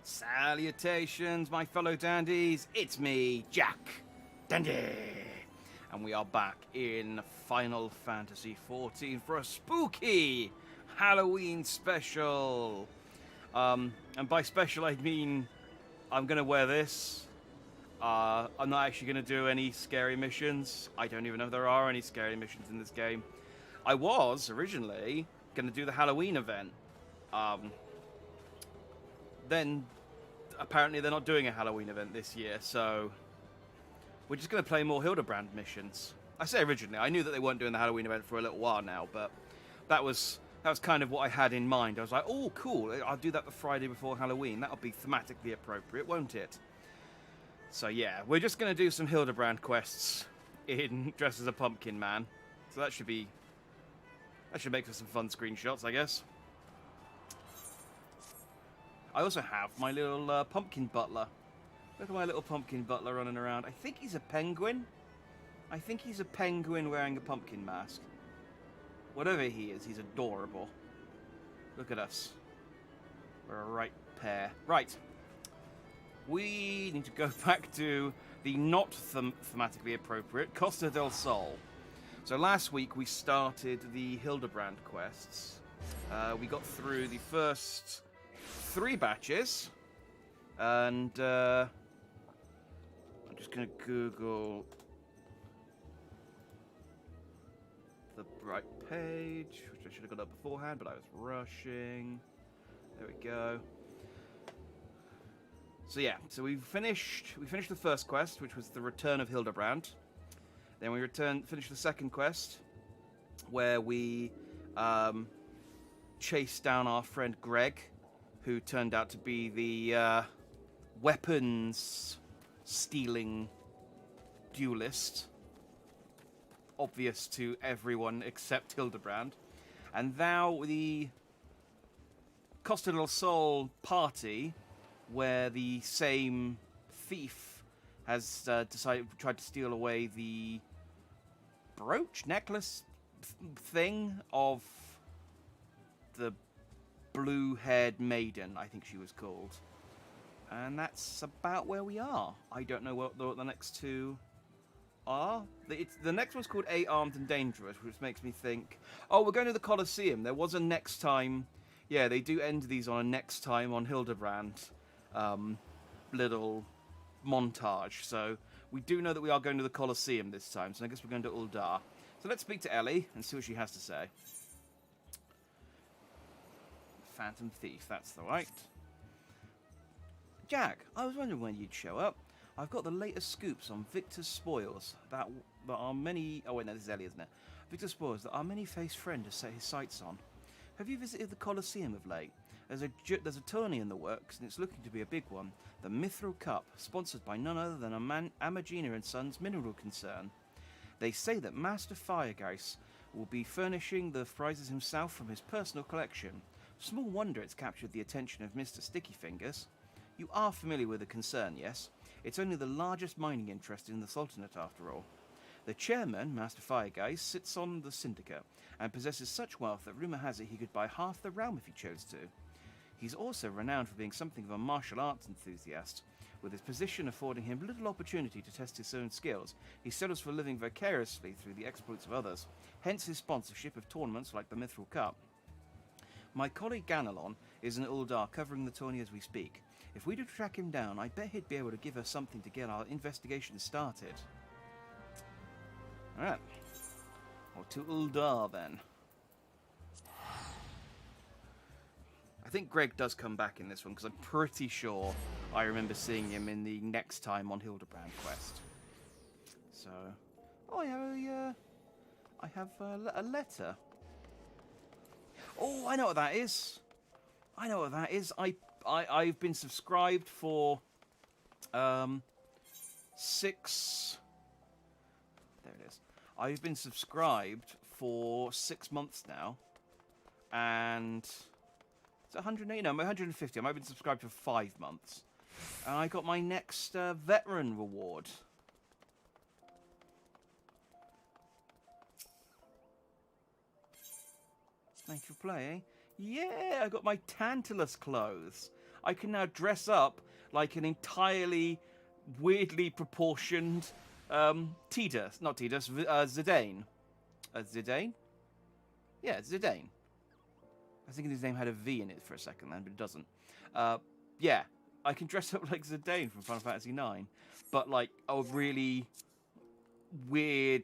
Salutations, my fellow dandies. It's me, Jack Dandy. And we are back in Final Fantasy XIV for a spooky Halloween special. And by special, I mean I'm going to wear this. I'm not actually going to do any scary missions. I don't even know if there are any scary missions in this game. I was originally going to do the Halloween event. Then apparently they're not doing a Halloween event this year, so we're just going to play more Hildibrand missions. I say originally, I knew that they weren't doing the Halloween event for a little while now, but that was kind of what I had in mind. I was like, oh, cool, I'll do that the Friday before Halloween. That'll be thematically appropriate, won't it? So yeah, we're just going to do some Hildibrand quests in dressed as a pumpkin man. So that should make for some fun screenshots, I guess. I also have my little pumpkin butler. Look at my little pumpkin butler running around. I think he's a penguin. I think he's a penguin wearing a pumpkin mask. Whatever he is, he's adorable. Look at us. We're a right pair. Right. We need to go back to the not thematically appropriate Costa del Sol. So last week we started the Hildibrand quests. We got through the first 3 batches, and I'm just going to Google the right page, which I should have got up beforehand, but I was rushing. There we go. So yeah, so we finished the first quest, which was the Return of Hildibrand. Then we finished the second quest, where we chased down our friend Greg, who turned out to be the weapons-stealing duelist. Obvious to everyone except Hildibrand. And now the Costa del Sol party, where the same thief has tried to steal away the necklace thing of the blue-haired maiden, I think she was called. And that's about where we are. I don't know what the next 2 are. The next one's called 8 Armed and Dangerous, which makes me think, oh, we're going to the Colosseum. There was a next time. Yeah, they do end these on a next time on Hildibrand little montage. So we do know that we are going to the Colosseum this time. So I guess we're going to Uldar. So let's speak to Ellie and see what she has to say. Phantom Thief, that's the right. Jack, I was wondering when you'd show up. I've got the latest scoops on Victor's spoils that are many... Oh wait, no, this is Ellie, isn't it? Victor's spoils that our many-faced friend has set his sights on. Have you visited the Colosseum of late? There's a tourney in the works, and it's looking to be a big one. The Mithril Cup, sponsored by none other than Amagina and Sons Mineral Concern. They say that Master Firegeist will be furnishing the prizes himself from his personal collection. Small wonder it's captured the attention of Mr. Sticky Fingers. You are familiar with the concern, yes? It's only the largest mining interest in the Sultanate, after all. The chairman, Master Firegeist, sits on the syndicate and possesses such wealth that rumour has it he could buy half the realm if he chose to. He's also renowned for being something of a martial arts enthusiast, with his position affording him little opportunity to test his own skills. He settles for living vicariously through the exploits of others, hence his sponsorship of tournaments like the Mithril Cup. My colleague Ganelon is in Uldar covering the tourney as we speak. If we do track him down, I bet he'd be able to give us something to get our investigation started. Alright. Well, to Uldar then. I think Greg does come back in this one, because I'm pretty sure I remember seeing him in the next time on Hildibrand quest. So... Oh, I have a letter. Oh, I know what that is. I've been subscribed for 6... There it is. I've been subscribed for 6 months now. And... It's 180? No, I'm 150. I've been subscribed for 5 months. And I got my next veteran reward. Thank you for playing. Yeah, I got my Tantalus clothes. I can now dress up like an entirely weirdly proportioned Tidus. Not Tidus, Zidane. Zidane? Yeah, Zidane. I was thinking his name had a V in it for a second then, but it doesn't. Yeah, I can dress up like Zidane from Final Fantasy IX, but like a really weird,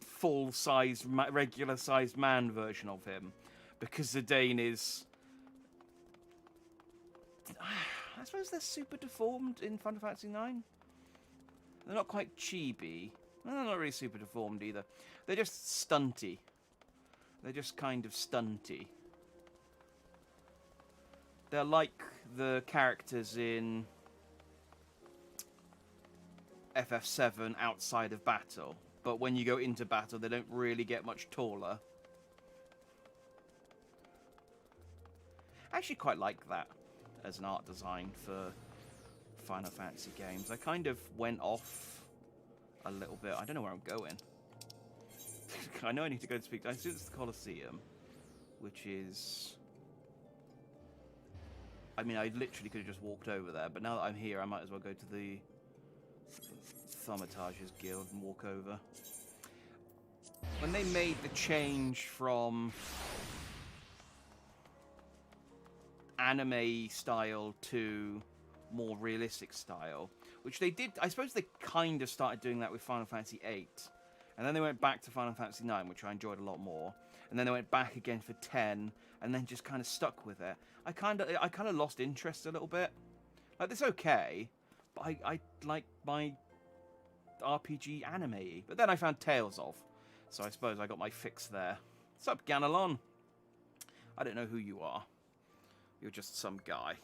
full-sized, regular-sized man version of him, because Zidane is... I suppose they're super deformed in Final Fantasy IX. They're not quite chibi. They're not really super deformed either. They're just stunty. They're just kind of stunty. They're like the characters in FF7 outside of battle. But when you go into battle, they don't really get much taller. I actually quite like that as an art design for Final Fantasy games. I kind of went off a little bit. I don't know where I'm going. I know I need to go and speak. I assume it's the Colosseum, which is... I mean, I literally could have just walked over there, but now that I'm here, I might as well go to the Thaumaturge's Guild and walk over. When they made the change from anime style to more realistic style, which they did, I suppose they kind of started doing that with Final Fantasy VIII, and then they went back to Final Fantasy IX, which I enjoyed a lot more, and then they went back again for 10, and then just kind of stuck with it. I kind of lost interest a little bit. Like, it's okay, but I like my RPG anime-y. But then I found Tales of, so I suppose I got my fix there. What's up, Ganelon? I don't know who you are. You're just some guy.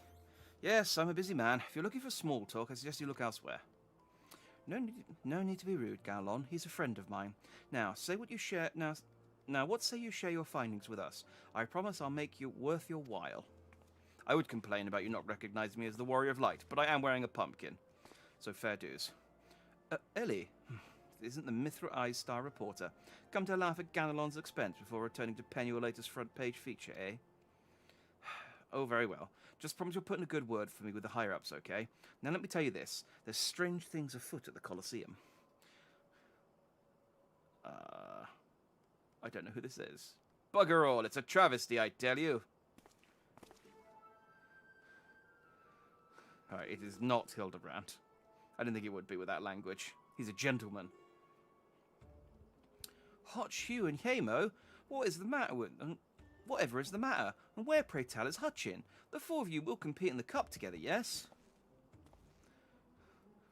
Yes, I'm a busy man. If you're looking for small talk, I suggest you look elsewhere. No need to be rude, Ganelon. He's a friend of mine. Now, say what you share... Now, what say you share your findings with us? I promise I'll make you worth your while. I would complain about you not recognizing me as the Warrior of Light, but I am wearing a pumpkin. So fair dues. Ellie, isn't the Mithril Eyes Star reporter. Come to laugh at Ganelon's expense before returning to pen your latest front page feature, eh? Oh, very well. Just promise you'll put in a good word for me with the higher-ups, okay? Now let me tell you this. There's strange things afoot at the Colosseum. I don't know who this is. Bugger all, it's a travesty, I tell you. Alright, it is not Hildibrand. I didn't think it would be with that language. He's a gentleman. Hot Hugh and Yamo? What is the matter with... whatever is the matter? And where, pray tell, is Hutchin? The four of you will compete in the cup together, yes?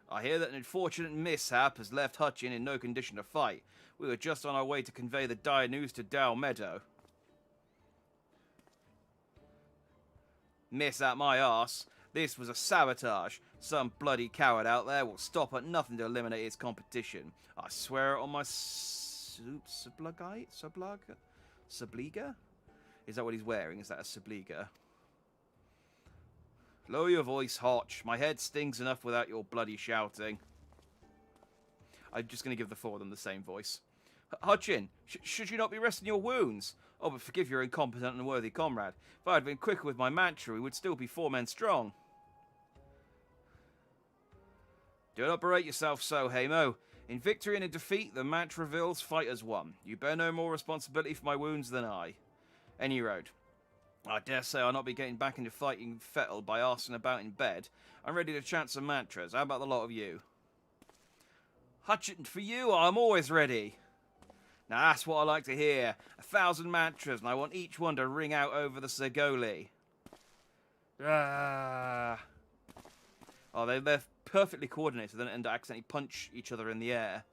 I hear that an unfortunate mishap has left Hutchin in no condition to fight. We were just on our way to convey the dire news to Dow Meadow. Miss out my arse. This was a sabotage. Some bloody coward out there will stop at nothing to eliminate his competition. I swear it on my subliga? Is that what he's wearing? Is that a subliga? Lower your voice, Hotch. My head stings enough without your bloody shouting. I'm just going to give the four of them the same voice. Hutchin, should you not be resting your wounds? Oh, but forgive your incompetent and unworthy comrade. If I had been quicker with my mantra, we would still be 4 men strong. Do not berate yourself so, Hamo. In victory and in defeat, the match reveals fighters won. You bear no more responsibility for my wounds than I. Any road. I dare say I'll not be getting back into fighting Fettle by arsing about in bed. I'm ready to chant some mantras. How about the lot of you? Hutchin, for you, I'm always ready. Now that's what I like to hear. 1,000 mantras, and I want each one to ring out over the Segoli. Ah. Oh, they're perfectly coordinated and accidentally punch each other in the air.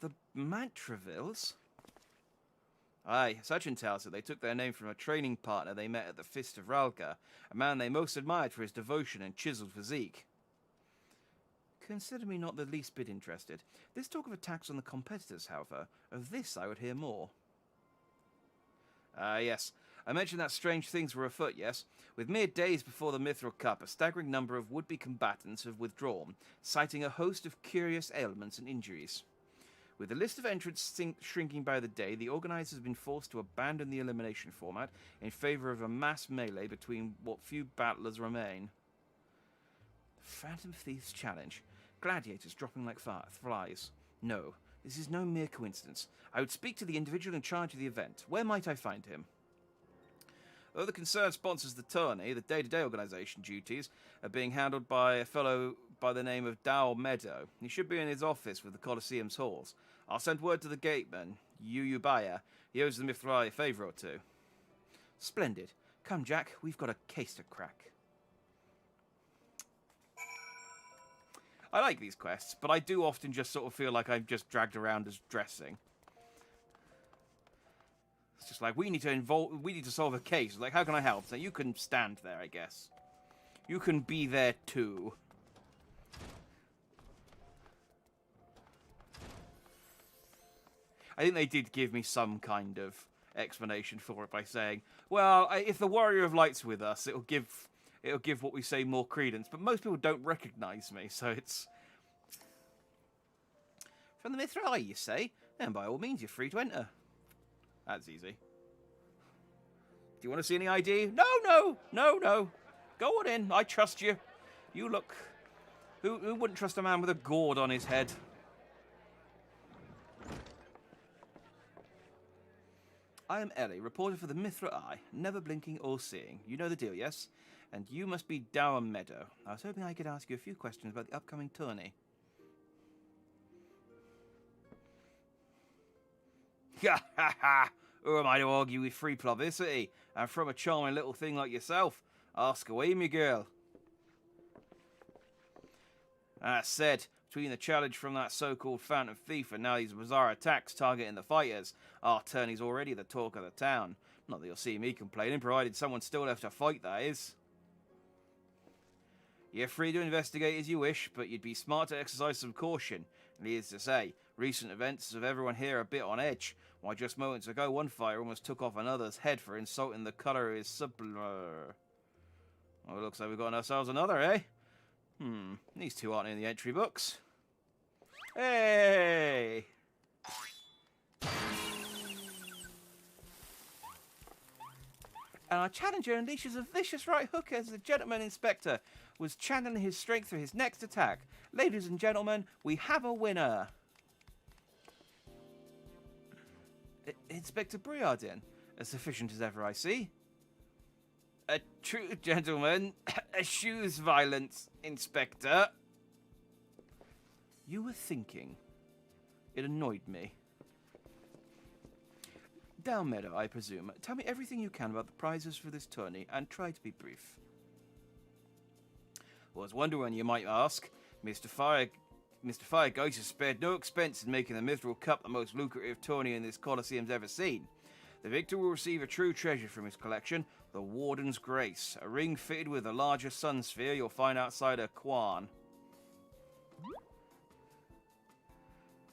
The Mantravilles? Aye, Sachin tells it they took their name from a training partner they met at the Fist of Ralga, a man they most admired for his devotion and chiseled physique. Consider me not the least bit interested. This talk of attacks on the competitors, however, of this I would hear more. Yes. I mentioned that strange things were afoot, yes? With mere days before the Mithril Cup, a staggering number of would-be combatants have withdrawn, citing a host of curious ailments and injuries. With the list of entrants shrinking by the day, the organisers have been forced to abandon the elimination format in favour of a mass melee between what few battlers remain. Phantom Thieves Challenge. Gladiators dropping like flies. No, this is no mere coincidence. I would speak to the individual in charge of the event. Where might I find him? Though the concern sponsors the tourney, the day-to-day organisation duties are being handled by a fellow by the name of Dow Meadow. He should be in his office with the Colosseum's halls. I'll send word to the gateman, Yuyubaya. He owes the Mithrai a favour or two. Splendid. Come, Jack, we've got a case to crack. I like these quests, but I do often just sort of feel like I'm just dragged around as dressing. It's just like, we need to solve a case. Like, how can I help? So you can stand there, I guess. You can be there too. I think they did give me some kind of explanation for it by saying, well, if the Warrior of Light's with us, it'll give what we say more credence. But most people don't recognise me, so it's... From the Mithrai, you say? Then by all means, you're free to enter. That's easy. Do you want to see any ID? No. Go on in. I trust you. You look... Who wouldn't trust a man with a gourd on his head? I am Ellie, reporter for the Mithrai, never blinking or seeing. You know the deal, yes? And you must be Dower Meadow. I was hoping I could ask you a few questions about the upcoming tourney. Ha ha ha! Who am I to argue with free publicity? And from a charming little thing like yourself. Ask away, me girl. That said, between the challenge from that so-called Phantom Thief and now these bizarre attacks targeting the fighters, our tourney's already the talk of the town. Not that you'll see me complaining, provided someone's still left to fight, that is. You're free to investigate as you wish, but you'd be smart to exercise some caution. Needless to say, recent events have everyone here a bit on edge. Why, just moments ago, one fighter almost took off another's head for insulting the colour of his Well, it looks like we've got ourselves another, eh? These two aren't in the entry books. Hey! And our challenger unleashes a vicious right hook as the gentleman inspector was channeling his strength for his next attack. Ladies and gentlemen, we have a winner. Inspector Briardin, as efficient as ever I see. A true gentleman eschews violence, Inspector. You were thinking. It annoyed me. Down Meadow, I presume. Tell me everything you can about the prizes for this tourney, and try to be brief. Was wonder when you might ask. Mr. Firegeist has spared no expense in making the Mithril Cup the most lucrative tourney in this Colosseum's ever seen. The victor will receive a true treasure from his collection, the Warden's Grace, a ring fitted with a larger sun sphere you'll find outside a Quan.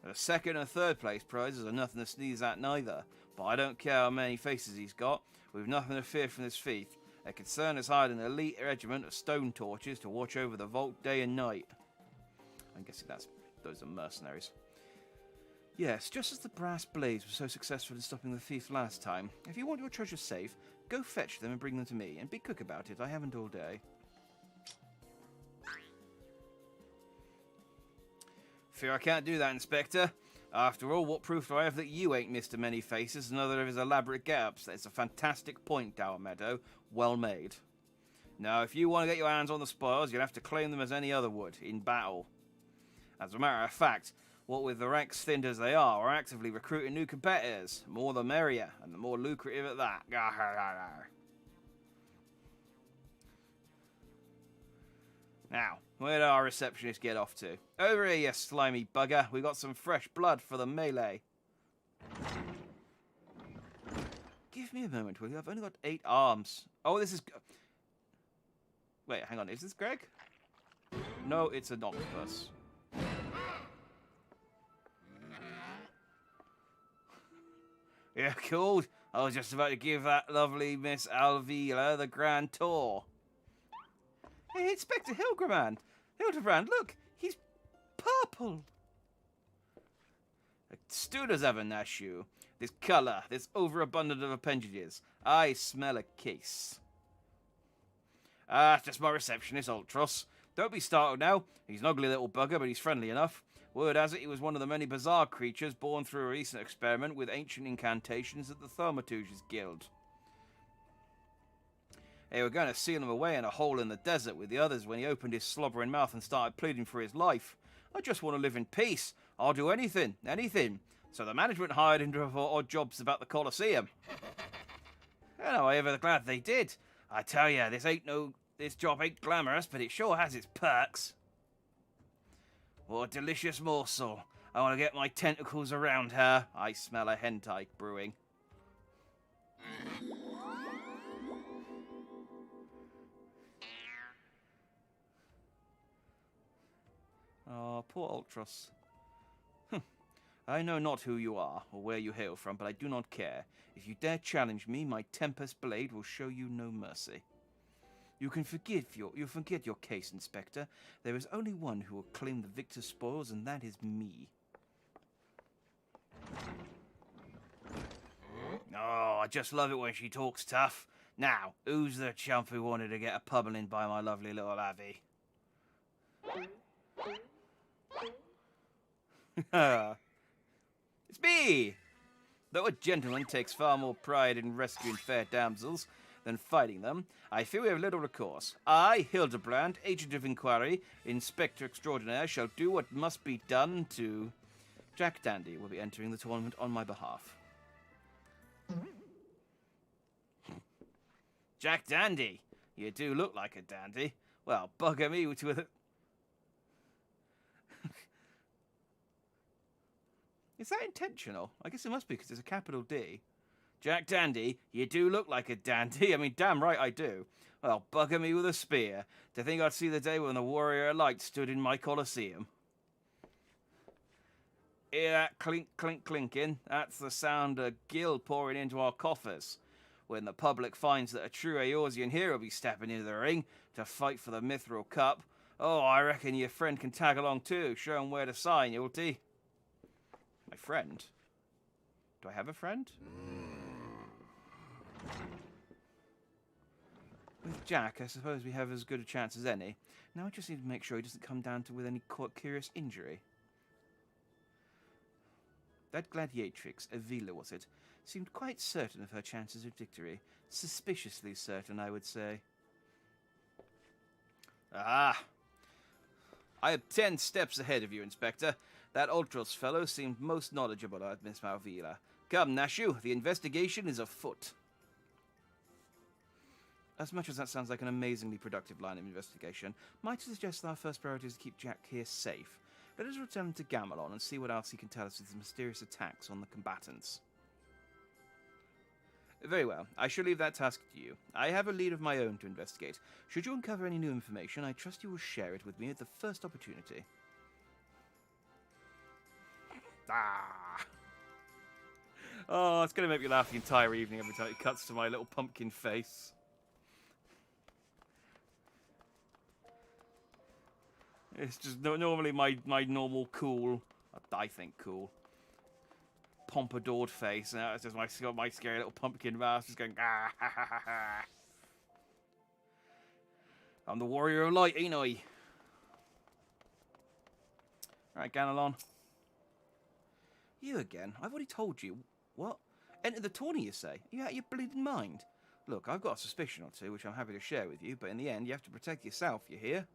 The second and third place prizes are nothing to sneeze at neither, but I don't care how many faces he's got, we've nothing to fear from this thief. Their concern is hired an elite regiment of stone torches to watch over the vault day and night. I'm guessing those are mercenaries. Yes, just as the brass blades were so successful in stopping the thief last time, if you want your treasure safe, go fetch them and bring them to me, and be quick about it, I haven't all day. Fear I can't do that, Inspector. After all, what proof do I have that you ain't Mr. Many Faces, another of his elaborate get-ups? That's a fantastic point, Dower Meadow. Well made. Now, if you want to get your hands on the spoils, you'll have to claim them as any other would, in battle. As a matter of fact, what with the ranks thinned as they are, we're actively recruiting new competitors. More the merrier, and the more lucrative at that. Now, where did our receptionist get off to? Over here, you slimy bugger. We got some fresh blood for the melee. Give me a moment, will you? I've only got 8 arms. Oh, this is... Wait, hang on. Is this Greg? No, it's an octopus. Yeah, cool. I was just about to give that lovely Miss Alvila the grand tour. Hey, Inspector Hildibrand. Hildibrand, look. He's purple. A Stewed as ever, Nashu. This colour, this overabundance of appendages. I smell a case. Just my receptionist, Ultros. Don't be startled now. He's an ugly little bugger, but he's friendly enough. Word has it he was one of the many bizarre creatures born through a recent experiment with ancient incantations at the Thaumaturge's Guild. They were going to seal him away in a hole in the desert with the others when he opened his slobbering mouth and started pleading for his life. I just want to live in peace. I'll do anything, anything. So the management hired him for odd jobs about the Colosseum. And I'm ever glad they did. I tell ya, this job ain't glamorous, but it sure has its perks. What a delicious morsel. I want to get my tentacles around her. I smell a hentai brewing. Oh, poor Ultros. I know not who you are, or where you hail from, but I do not care. If you dare challenge me, my Tempest Blade will show you no mercy. You can forget your case, Inspector. There is only one who will claim the victor's spoils, and that is me. Oh, I just love it when she talks tough. Now, who's the chump who wanted to get a pummeling by my lovely little Abby? It's me! Though a gentleman takes far more pride in rescuing fair damsels than fighting them, I fear we have little recourse. I, Hildibrand, Agent of Inquiry, Inspector Extraordinaire, shall do what must be done to... Jack Dandy will be entering the tournament on my behalf. Jack Dandy? You do look like a dandy. Well, bugger me with it. Is that intentional? I guess it must be because it's a capital D. Jack Dandy, you do look like a dandy. I mean, damn right I do. Well, bugger me with a spear. To think I'd see the day when the Warrior of Light stood in my Colosseum. Hear that clink, clink, clinking? That's the sound of gil pouring into our coffers. When the public finds that a true Eorzean hero will be stepping into the ring to fight for the Mithril Cup, oh, I reckon your friend can tag along too. Show him where to sign, Yulty. My friend? Do I have a friend? With Jack, I suppose we have as good a chance as any. Now I just need to make sure he doesn't come down with any curious injury. That gladiatrix, Avila was it, seemed quite certain of her chances of victory. Suspiciously certain, I would say. Ah! I am 10 steps ahead of you, Inspector. That Ultros fellow seemed most knowledgeable about Miss Malvila. Come, Nashu, the investigation is afoot. As much as that sounds like an amazingly productive line of investigation, might I suggest that our first priority is to keep Jack here safe. Let us return to Gamelon and see what else he can tell us of his mysterious attacks on the combatants. Very well, I shall leave that task to you. I have a lead of my own to investigate. Should you uncover any new information, I trust you will share it with me at the first opportunity. Ah! Oh, it's going to make me laugh the entire evening every time it cuts to my little pumpkin face. It's just normally my normal cool, I think cool, pompadoured face. Now it's just my scary little pumpkin mouth just going, ah, ha, ha, ha, ha. I'm the Warrior of Light, ain't I? Alright, Ganelon. You again? I've already told you. What? Enter the tourney, you say? Are you out of your bleeding mind? Look, I've got a suspicion or two, which I'm happy to share with you, but in the end, you have to protect yourself, you hear?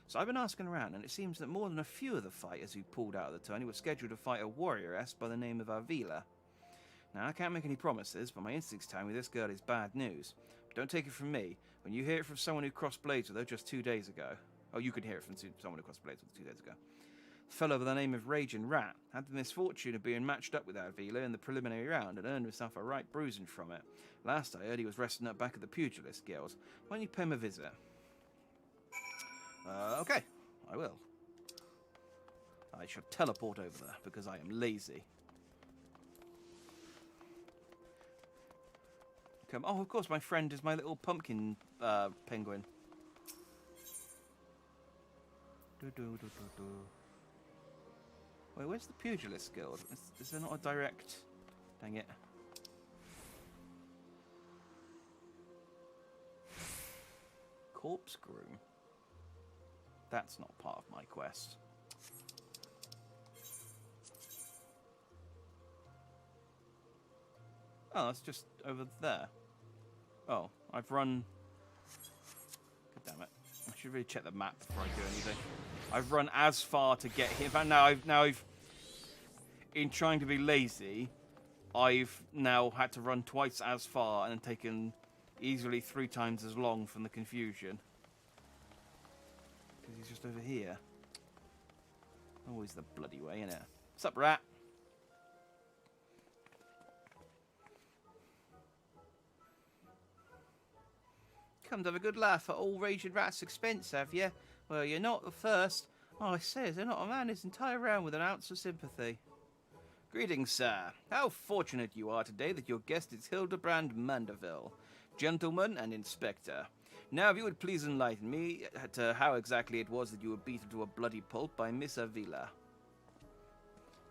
So I've been asking around, and it seems that more than a few of the fighters who pulled out of the tourney were scheduled to fight a warrioress by the name of Avila. Now, I can't make any promises, but my instincts tell me this girl is bad news. But don't take it from me. When you hear it from someone who crossed blades with her just 2 days ago... Oh, you could hear it from someone who crossed blades with her 2 days ago. A fellow by the name of Raging Rat had the misfortune of being matched up with Avila in the preliminary round and earned himself a right bruising from it. Last I heard he was resting up back at the Pugilist Guild. Why don't you pay him a visit? Okay, I will. I shall teleport over there because I am lazy. Come, oh, of course, my friend is my little pumpkin penguin. Wait, where's the Pugilist Guild? Is there not a direct... Dang it. Corpse Groom? That's not part of my quest. Oh, that's just over there. Oh, I've run... God damn it. I should really check the map before I do anything. I've run as far to get here. In fact, now I've... In trying to be lazy, I've now had to run twice as far and taken easily 3 times as long from the confusion. Because he's just over here. Always the bloody way, innit? What's up, rat? Come to have a good laugh at all Raging Rat's expense, have you? Well, you're not the first. Oh, I say, is there not a man his entire round with an ounce of sympathy? Greetings, sir. How fortunate you are today that your guest is Hildibrand Mandeville, gentleman and inspector. Now, if you would please enlighten me to how exactly it was that you were beaten to a bloody pulp by Miss Avila.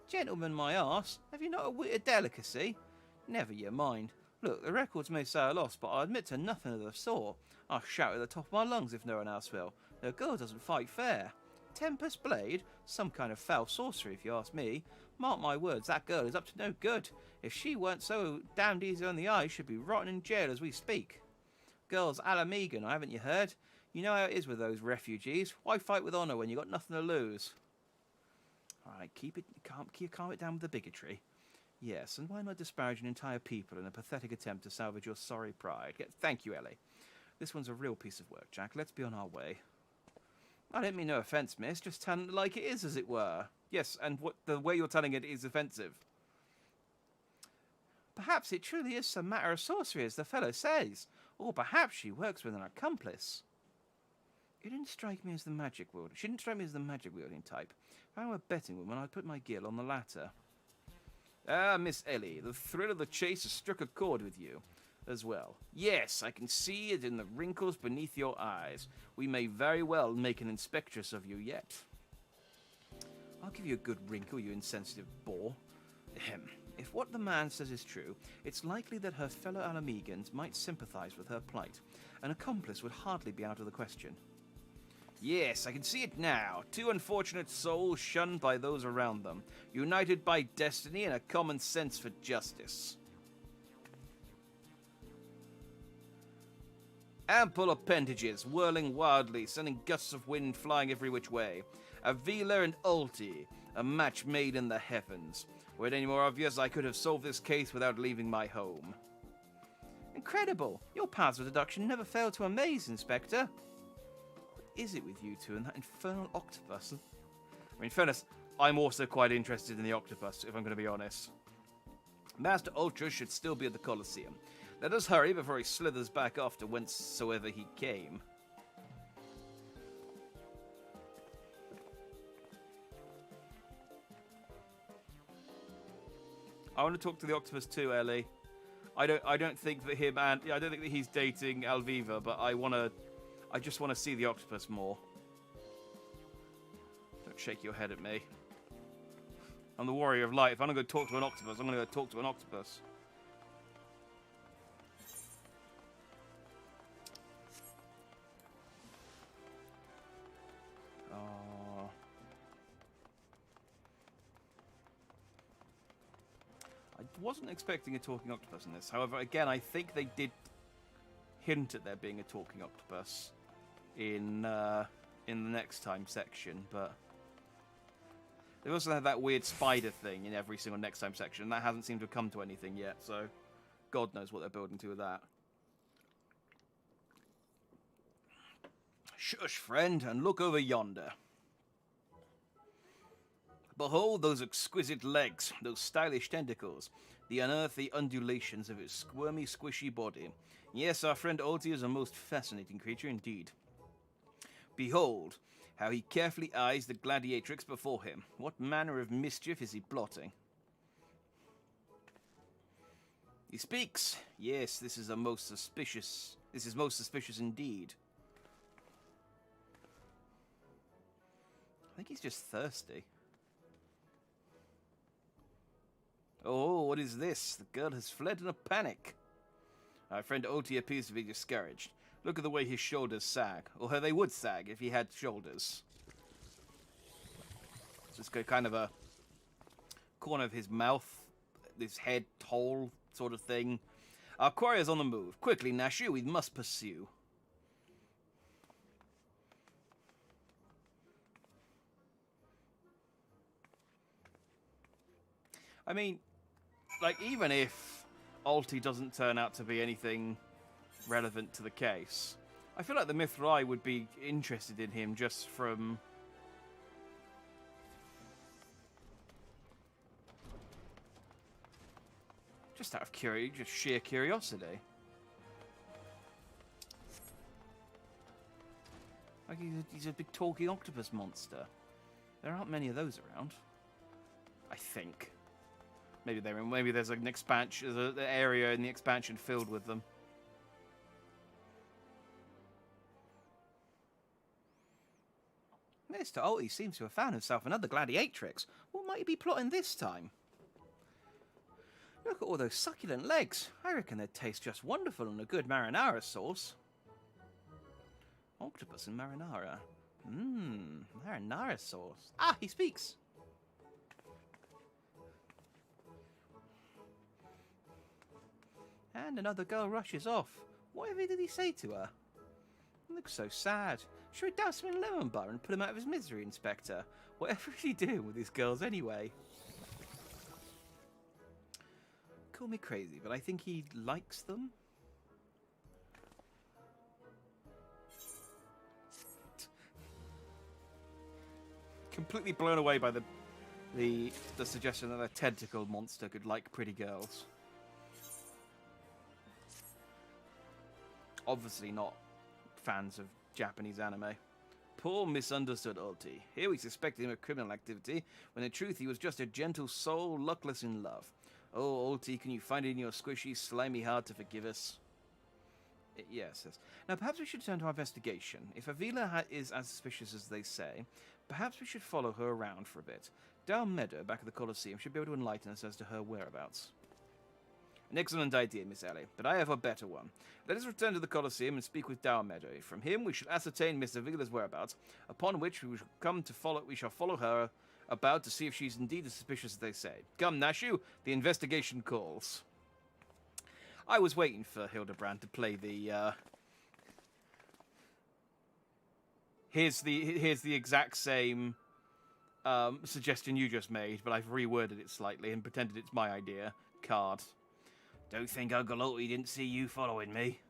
Gentleman, my arse, have you not a wit of delicacy? Never you mind. Look, the records may say I lost, but I admit to nothing of the sort. I'll shout at the top of my lungs if no one else will. The girl doesn't fight fair. Tempest Blade? Some kind of foul sorcery, if you ask me. Mark my words, that girl is up to no good. If she weren't so damned easy on the eyes, she'd be rotting in jail as we speak. Girl's Alamegan, haven't you heard? You know how it is with those refugees. Why fight with honour when you got nothing to lose? Alright, calm it down with the bigotry. Yes, and why not disparage an entire people in a pathetic attempt to salvage your sorry pride? Thank you, Ellie. This one's a real piece of work, Jack. Let's be on our way. I don't mean no offence, miss. Just telling it like it is, as it were. Yes, and the way you're telling it is offensive. Perhaps it truly is some matter of sorcery, as the fellow says. Or perhaps she works with an accomplice. It didn't strike me as the magic wielding. She didn't strike me as the magic wielding type. If I were a betting woman, I'd put my gill on the latter. Ah, Miss Ellie, the thrill of the chase has struck a chord with you as well. Yes, I can see it in the wrinkles beneath your eyes. We may very well make an inspectress of you yet. I'll give you a good wrinkle, you insensitive boar. Ahem. If what the man says is true, it's likely that her fellow Alamegans might sympathise with her plight. An accomplice would hardly be out of the question. Yes, I can see it now. 2 unfortunate souls shunned by those around them, united by destiny and a common sense for justice. Ample appendages, whirling wildly, sending gusts of wind flying every which way. Avila and Ulti, a match made in the heavens. Were it any more obvious, I could have solved this case without leaving my home. Incredible! Your powers of deduction never fail to amaze, Inspector. Is it with you two and that infernal octopus? I mean, in fairness, I'm also quite interested in the octopus, if I'm going to be honest. Master Ultra should still be at the Colosseum. Let us hurry before he slithers back off to whencesoever he came. I want to talk to the octopus too, Ellie. I don't think that him and I don't think that he's dating Alviva, but I just want to see the octopus more. Don't shake your head at me. I'm the warrior of light. If I'm going to go talk to an octopus, I'm going to go talk to an octopus. I wasn't expecting a talking octopus in this. However, again, I think they did hint at there being a talking octopus in the next time section, but they also have that weird spider thing in every single next time section, and that hasn't seemed to have come to anything yet, so God knows what they're building to with that. Shush, friend, and look over yonder. Behold those exquisite legs, those stylish tentacles, the unearthly undulations of his squirmy, squishy body. Yes, our friend Ulti is a most fascinating creature indeed. Behold, how he carefully eyes the gladiatrix before him. What manner of mischief is he plotting? He speaks. Yes, this is most suspicious indeed. I think he's just thirsty. Oh, what is this? The girl has fled in a panic. Our friend Ulti appears to be discouraged. Look at the way his shoulders sag. Or how they would sag if he had shoulders. Just got kind of a corner of his mouth, this head hole sort of thing. Our quarry is on the move. Quickly, Nashu, we must pursue. I mean, like, even if Ulti doesn't turn out to be anything relevant to the case, I feel like the Mithrai would be interested in him just from... just out of just sheer curiosity. Like, he's a big talking octopus monster. There aren't many of those around. I think. Maybe there's an expansion, there's an area in the expansion filled with them. Mr. Ulti seems to have found himself another gladiatrix. What might he be plotting this time? Look at all those succulent legs. I reckon they'd taste just wonderful on a good marinara sauce. Octopus and marinara. Marinara sauce. Ah, he speaks. And another girl rushes off. Whatever did he say to her? He looks so sad. Should we douse him in lemon bar and put him out of his misery, Inspector? Whatever is he doing with these girls anyway? Call me crazy, but I think he likes them. Completely blown away by the suggestion that a tentacle monster could like pretty girls. Obviously not fans of Japanese anime. Poor misunderstood Ulti. Here we suspected him of criminal activity, when in truth he was just a gentle soul, luckless in love. Oh, Ulti, can you find it in your squishy, slimy heart to forgive us? Yes. Now, perhaps we should turn to our investigation. If Avila is as suspicious as they say, perhaps we should follow her around for a bit. Down Meadow, back at the Colosseum, should be able to enlighten us as to her whereabouts. An excellent idea, Miss Ellie, but I have a better one. Let us return to the Colosseum and speak with Down Meadow. From him we shall ascertain Miss Avila's whereabouts, upon which we shall follow her about to see if she is indeed as suspicious as they say. Come, Nashu, the investigation calls. I was waiting for Hildibrand to play the, Here's the exact same suggestion you just made, but I've reworded it slightly and pretended it's my idea. Card. Don't think Uncle Ulti didn't see you following me.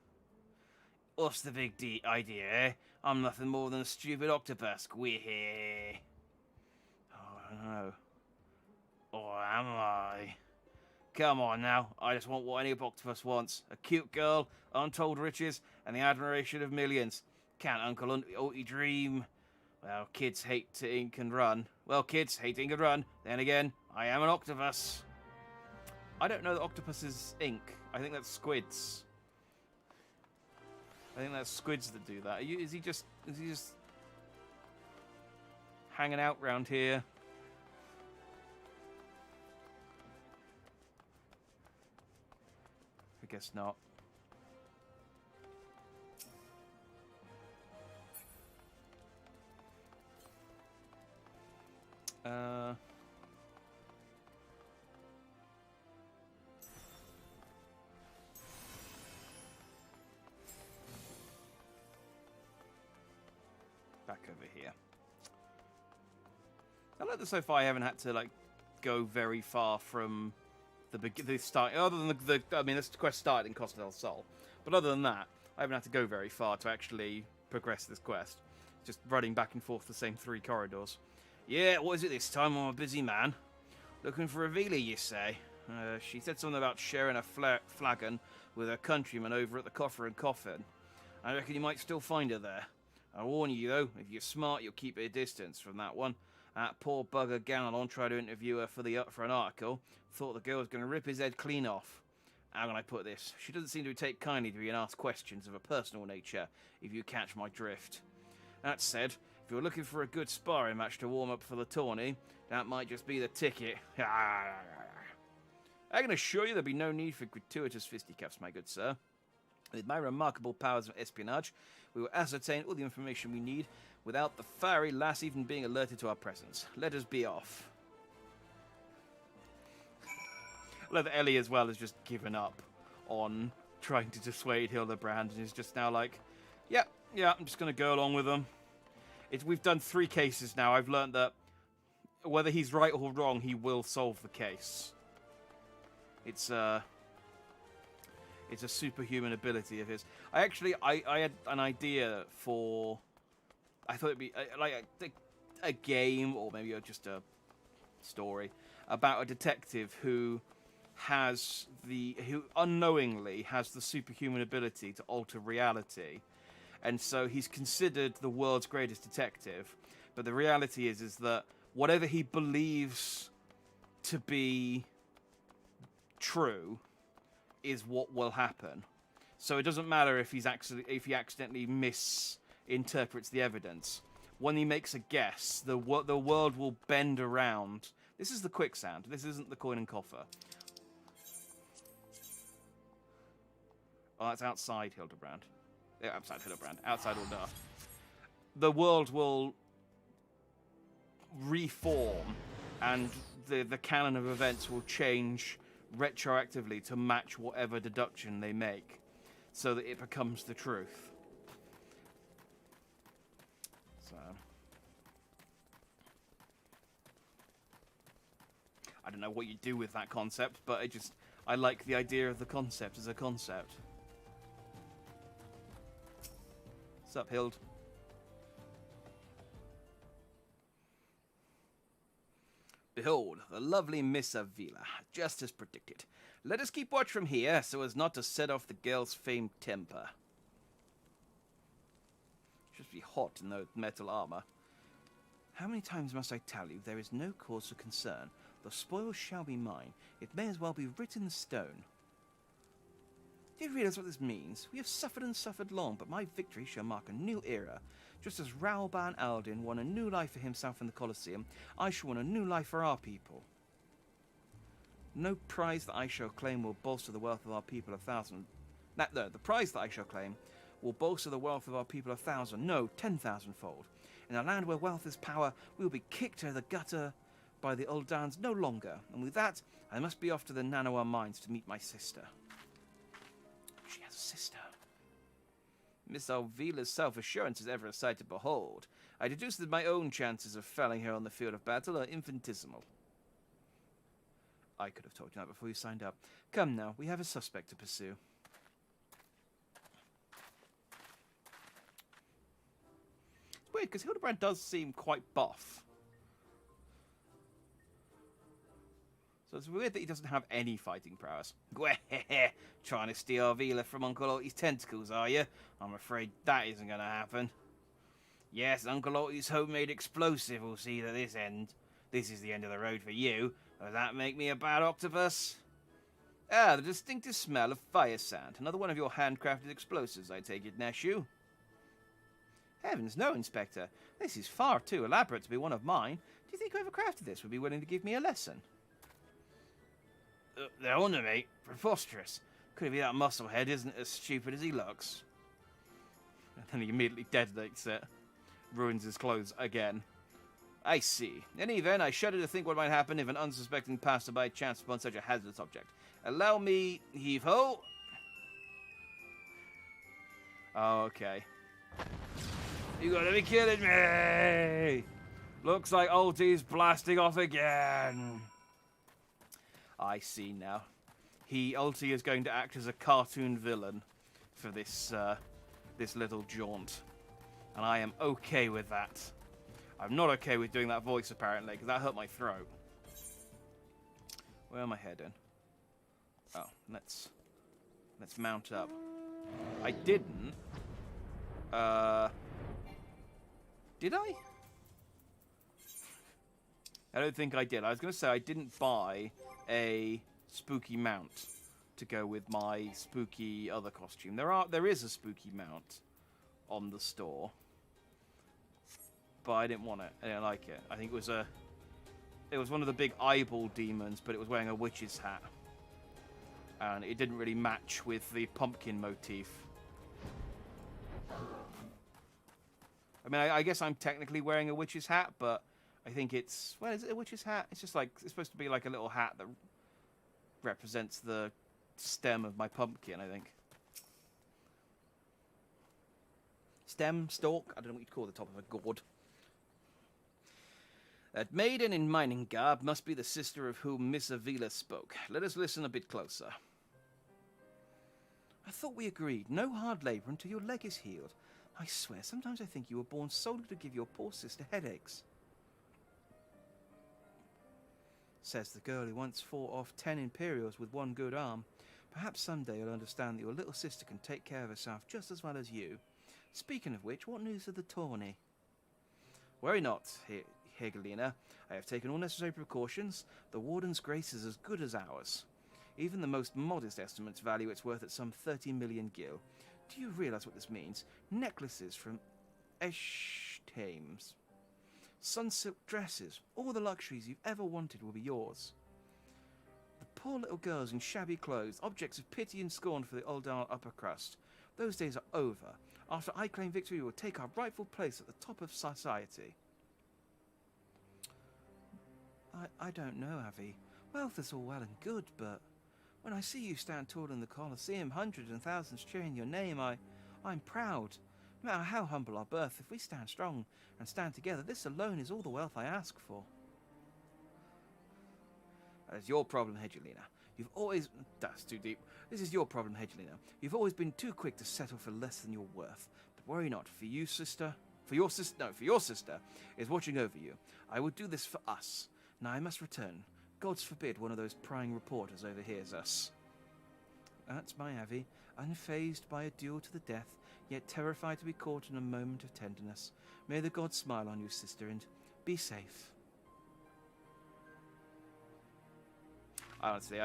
What's the big idea, eh? I'm nothing more than a stupid octopus. We're here. Oh, no. Or am I? Come on now. I just want what any octopus wants. A cute girl, untold riches, and the admiration of millions. Can't Uncle Ulti dream? Well, kids hate to ink and run. Well, kids hate to ink and run. Then again, I am an octopus. I don't know that octopuses ink. I think that's squids. I think that's squids that do that. Is he just hanging out round here? I guess not. Back over here. I like that so far I haven't had to like go very far from the start. Other than I mean, this quest started in Costa del Sol, but other than that, I haven't had to go very far to actually progress this quest. Just running back and forth the same 3 corridors. Yeah, what is it this time? I'm a busy man. Looking for Avila, you say? She said something about sharing a flagon with her countryman over at the Coffer and Coffin. I reckon you might still find her there. I warn you, though, if you're smart, you'll keep at a distance from that one. That poor bugger Ganelon tried to interview her for an article. Thought the girl was going to rip his head clean off. How can I put this? She doesn't seem to take kindly to being asked questions of a personal nature, if you catch my drift. That said, if you're looking for a good sparring match to warm up for the tourney, that might just be the ticket. I can assure you there'll be no need for gratuitous fisticuffs, my good sir. With my remarkable powers of espionage, we will ascertain all the information we need without the fiery lass even being alerted to our presence. Let us be off. I love that Ellie as well has just given up on trying to dissuade Hildibrand and is just now like, yeah, I'm just going to go along with them. We've done 3 cases now. I've learned that whether he's right or wrong, he will solve the case. It's a superhuman ability of his. I had an idea for... I thought it'd be like a game, or maybe just a story, about a detective who unknowingly has the superhuman ability to alter reality. And so he's considered the world's greatest detective. But the reality is that whatever he believes to be true is what will happen. So it doesn't matter if he accidentally misinterprets the evidence. When he makes a guess, the world will bend around. This is the quicksand. This isn't the coin and coffer. Oh, that's outside Hildibrand. Yeah, outside Hildibrand. Outside Ul'dah. The world will reform, and the canon of events will change retroactively to match whatever deduction they make, so that it becomes the truth. So, I don't know what you do with that concept, but I like the idea of the concept as a concept. What's up, Hild? Behold, the lovely Miss Avila, just as predicted. Let us keep watch from here, so as not to set off the girl's famed temper. Should be hot in the metal armor. How many times must I tell you, there is no cause for concern. The spoils shall be mine. It may as well be written in stone. Do you realize what this means? We have suffered and suffered long, but my victory shall mark a new era. Just as Raoban Aldin won a new life for himself in the Colosseum, I shall win a new life for our people. No prize that I shall claim will bolster the wealth of our people 1,000. No, the prize that I shall claim will bolster the wealth of our people 1,000, no, 10,000-fold. In a land where wealth is power, we will be kicked to the gutter by the Uldans no longer. And with that, I must be off to the Nanoa mines to meet my sister. She has a sister. Miss Avila's self-assurance is ever a sight to behold. I deduce that my own chances of felling her on the field of battle are infinitesimal. I could have told you that before you signed up. Come now, we have a suspect to pursue. It's weird, because Hildibrand does seem quite buff. So it's weird that he doesn't have any fighting prowess. Trying to steal Avila from Uncle Ottie's tentacles, are you? I'm afraid that isn't going to happen. Yes, Uncle Ottie's homemade explosive will see to this end. This is the end of the road for you. Does that make me a bad octopus? Ah, the distinctive smell of fire sand. Another one of your handcrafted explosives, I take it, Neshu. Heavens, no, Inspector. This is far too elaborate to be one of mine. Do you think whoever crafted this would be willing to give me a lesson? The owner, mate. Preposterous. Could it be that musclehead isn't as stupid as he looks? And then he immediately detonates it. Ruins his clothes again. I see. In any event, I shudder to think what might happen if an unsuspecting passerby chanced upon such a hazardous object. Allow me... heave-ho! Oh, okay. You gotta be kidding me! Looks like Ulti's blasting off again. I see now. Ulti is going to act as a cartoon villain for this this little jaunt. And I am okay with that. I'm not okay with doing that voice, apparently, because that hurt my throat. Where am I heading? Oh, let's mount up. I didn't. Did I? I don't think I did. I was going to say I didn't buy a spooky mount to go with my spooky other costume. There is a spooky mount on the store, but I didn't want it. I didn't like it. I think it was one of the big eyeball demons, but it was wearing a witch's hat. and it didn't really match with the pumpkin motif. I mean, I guess I'm technically wearing a witch's hat, but I think it's... Well, is it a witch's hat? It's just like... It's supposed to be like a little hat that represents the stem of my pumpkin, I think. Stem, stalk? I don't know what you'd call the top of a gourd. That maiden in mining garb must be the sister of whom Miss Avila spoke. Let us listen a bit closer. I thought we agreed. No hard labour until your leg is healed. I swear, sometimes I think you were born solely to give your poor sister headaches. Says the girl who once fought off 10 Imperials with one good arm. Perhaps someday you'll understand that your little sister can take care of herself just as well as you. Speaking of which, what news of the tourney? Worry not, Hildibrand. I have taken all necessary precautions. The Warden's grace is as good as ours. Even the most modest estimates value its worth at some 30 million gil. Do you realise what this means? Necklaces from Eshtames. Sun-silk dresses. All the luxuries you've ever wanted will be yours. The poor little girls in shabby clothes, objects of pity and scorn for the Uldar upper crust. Those days are over. After I claim victory, we will take our rightful place at the top of society. I don't know, Avi. Wealth is all well and good, but when I see you stand tall in the Colosseum, hundreds and thousands cheering your name, I'm proud. No matter how humble our birth, if we stand strong and stand together, this alone is all the wealth I ask for. That is your problem, Hildibrand. You've always... That's too deep. This is your problem, Hildibrand. You've always been too quick to settle for less than you're worth. But worry not, for you, sister... For your sister is watching over you. I would do this for us. Now I must return. Gods forbid one of those prying reporters overhears us. That's my Avi, unfazed by a duel to the death, yet terrified to be caught in a moment of tenderness. May the gods smile on you, sister, and be safe. Honestly,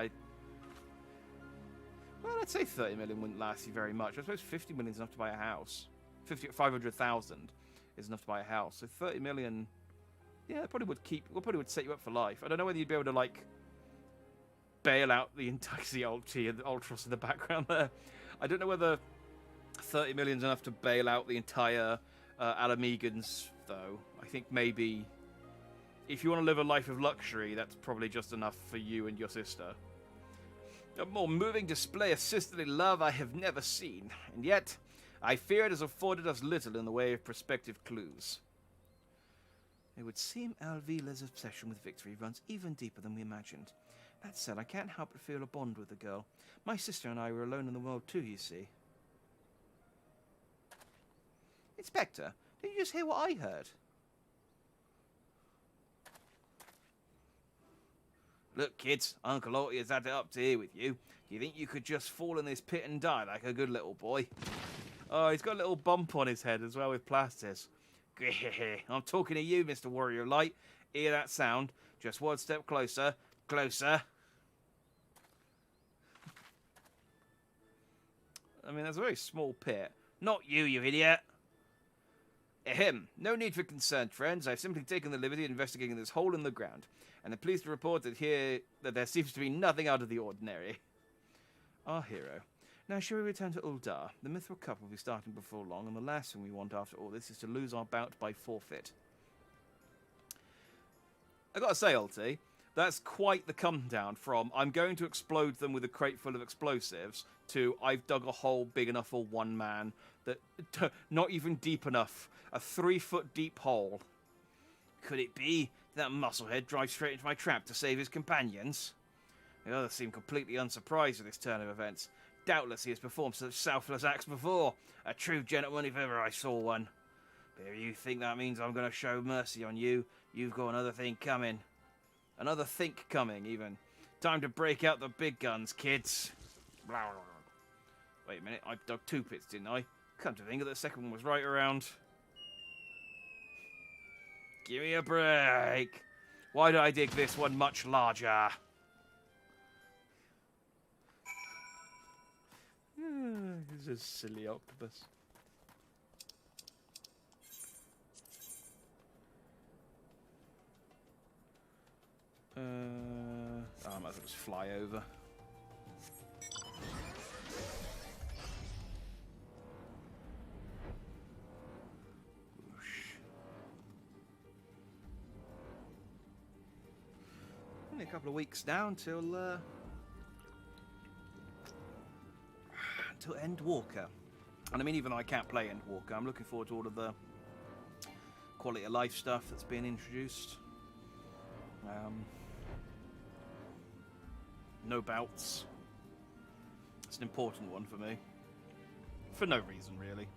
well, I'd say 30 million wouldn't last you very much. I suppose 50 million is enough to buy a house. 500,000 is enough to buy a house. So 30 million... Yeah, it probably would set you up for life. I don't know whether you'd be able to, like, bail out the entire ulti and the Ultros in the background there. I don't know whether 30 million is enough to bail out the entire Alamegans, though. I think maybe if you want to live a life of luxury, that's probably just enough for you and your sister. A more moving display of sisterly love I have never seen, and yet I fear it has afforded us little in the way of prospective clues. It would seem Alvila's obsession with victory runs even deeper than we imagined. That said, I can't help but feel a bond with the girl. My sister and I were alone in the world too, you see. Inspector, did you just hear what I heard? Look, kids, Uncle Otty has had it up to here with you. Do you think you could just fall in this pit and die like a good little boy? Oh, he's got a little bump on his head as well with plasters. I'm talking to you, Mr. Warrior Light. Hear that sound? Just one step closer. Closer. I mean, that's a very small pit. Not you, you idiot. Ahem. No need for concern, friends. I've simply taken the liberty of investigating this hole in the ground, and I'm pleased to report that there seems to be nothing out of the ordinary. Our hero. Now, shall we return to Uldar? The Mithril Cup will be starting before long, and the last thing we want after all this is to lose our bout by forfeit. I gotta say, Ulti, that's quite the come down from I'm going to explode them with a crate full of explosives to I've dug a hole big enough for one man, that not even deep enough, a 3-foot deep hole. Could it be that musclehead drives straight into my trap to save his companions? The others seem completely unsurprised at this turn of events. Doubtless he has performed such selfless acts before. A true gentleman if ever I saw one. But if you think that means I'm going to show mercy on you, you've got another thing coming. Another think coming, even. Time to break out the big guns, kids. Wait a minute, I dug 2 pits, didn't I? Come to think of it, the second one was right around. Give me a break. Why did I dig this one much larger? He's a silly octopus. I might as well just fly over. couple of weeks now until End Walker. And I mean, even though I can't play End Walker, I'm looking forward to all of the quality of life stuff that's being introduced. No bouts. It's an important one for me. For no reason, really.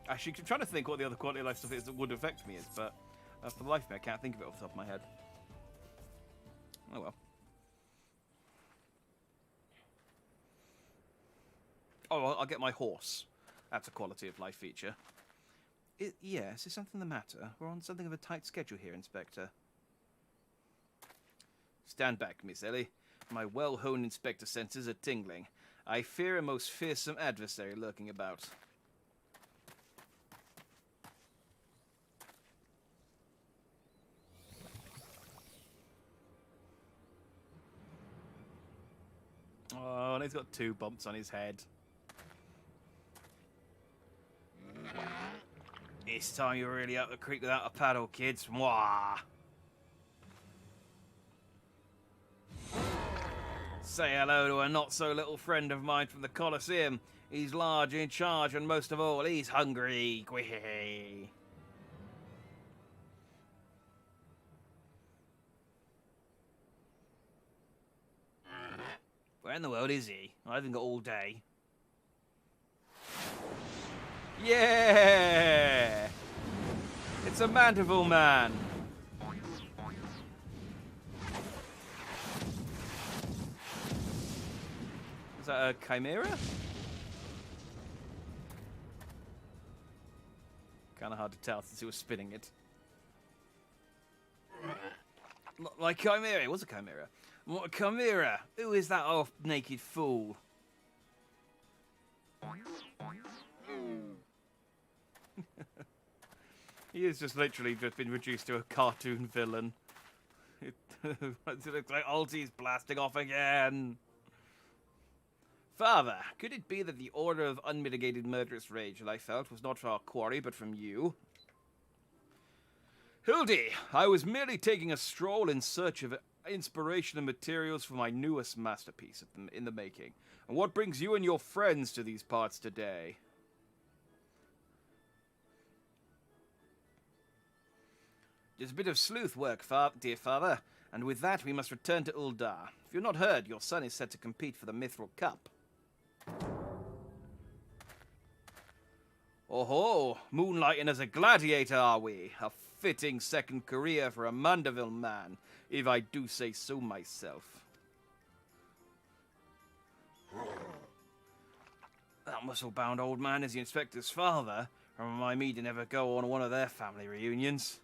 Actually, I'm trying to think what the other quality of life stuff is that would affect me is, but for the life of me, I can't think of it off the top of my head. Oh well. Oh, I'll get my horse. That's a quality of life feature. Yes, is something the matter? We're on something of a tight schedule here, Inspector. Stand back, Miss Ellie. My well-honed inspector senses are tingling. I fear a most fearsome adversary lurking about. Oh, and he's got 2 bumps on his head. This time you're really up the creek without a paddle, kids. Mwah! Say hello to a not-so-little friend of mine from the Colosseum. He's large, in charge, and most of all, he's hungry. Gwee. Where in the world is he? I haven't got all day. Yeah! It's a Mandeville man. Is that a chimera? Kind of hard to tell since he was spinning it. Like chimera. It was a chimera. What a chimera! Who is that half-naked fool? He has just literally just been reduced to a cartoon villain. It looks like Alty's blasting off again. Father, could it be that the order of unmitigated murderous rage that I felt was not from our quarry, but from you? Hildy, I was merely taking a stroll in search of inspiration and materials for my newest masterpiece in the making. And what brings you and your friends to these parts today? Just a bit of sleuth work, dear father, and with that we must return to Uldar. If you've not heard, your son is set to compete for the Mithril Cup. Oh-ho, moonlighting as a gladiator, are we? A fitting second career for a Mandeville man, if I do say so myself. That muscle-bound old man is the inspector's father. Remind me to never go on one of their family reunions.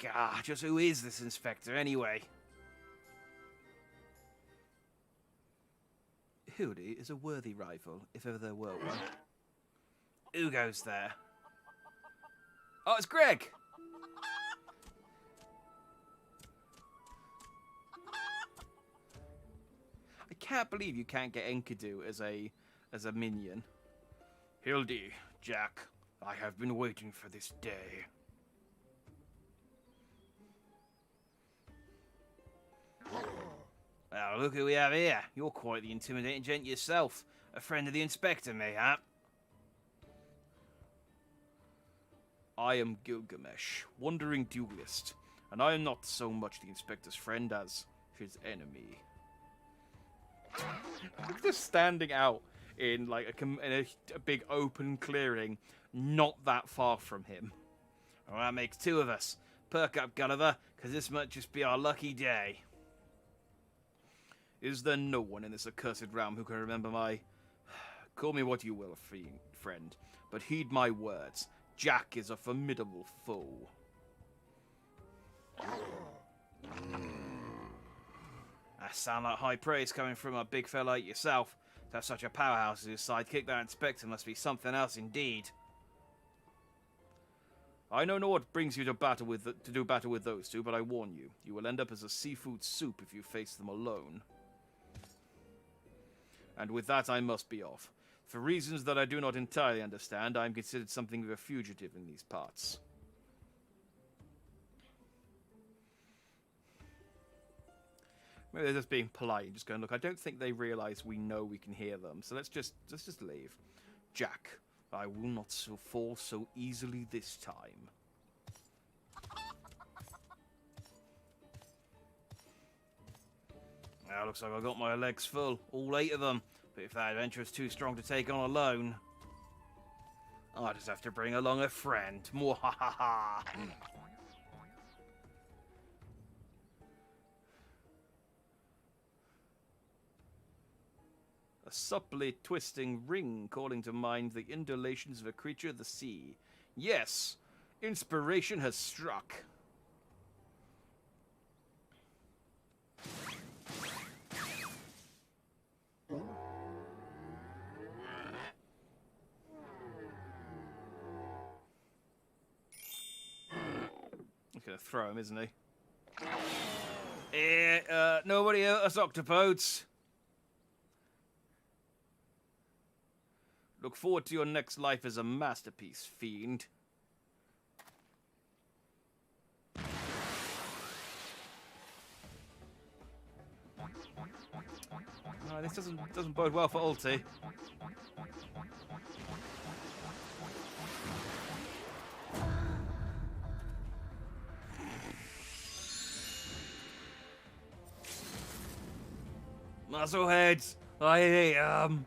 Gah, just who is this inspector, anyway? Hildy is a worthy rival, if ever there were one. Who goes there? Oh, it's Greg! I can't believe you can't get Enkidu as a minion. Hildy, Jack, I have been waiting for this day. Well, look who we have here. You're quite the intimidating gent yourself. A friend of the inspector, mayhap. I am Gilgamesh, wandering duelist, and I am not so much the inspector's friend as his enemy. Just standing out in like a big open clearing, not that far from him. Well, that makes 2 of us. Perk up, Gulliver, because this might just be our lucky day. Is there no one in this accursed realm who can remember my... Call me what you will, friend, but heed my words. Jack is a formidable foe. That sound like high praise coming from a big fella like yourself. To have such a powerhouse as his sidekick, that inspector must be something else indeed. I know not what brings you to do battle with those 2, but I warn you, you will end up as a seafood soup if you face them alone. And with that, I must be off. For reasons that I do not entirely understand, I am considered something of a fugitive in these parts. Maybe they're just being polite, just going, look, I don't think they realise we know we can hear them, so let's just leave. Jack, I will not fall so easily this time. Now, looks like I got my legs full, all 8 of them. But if that adventure is too strong to take on alone, I'll just have to bring along a friend. Mwahaha. A supplely twisting ring calling to mind the undulations of a creature of the sea. Yes, inspiration has struck. He's gonna throw him, isn't he? Nobody else octopodes. Look forward to your next life as a masterpiece, fiend. Oh, this doesn't bode well for ulti. Muscleheads, I hate 'em.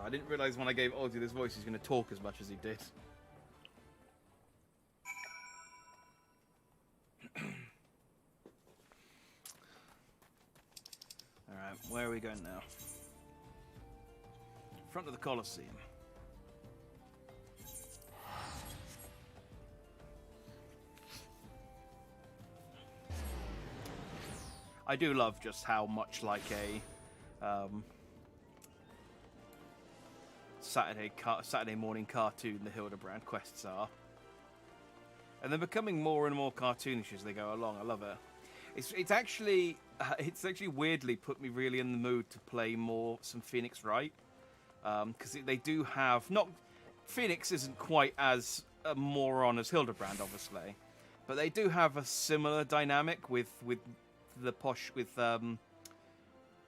I didn't realise when I gave Ozzy this voice he's going to talk as much as he did. Alright, where are we going now? Front of the Colosseum. I do love just how much like a Saturday morning cartoon the Hildibrand quests are. And they're becoming more and more cartoonish as they go along. I love it. It's actually weirdly put me really in the mood to play some Phoenix Wright. Because they do have Phoenix isn't quite as a moron as Hildibrand, obviously. But they do have a similar dynamic with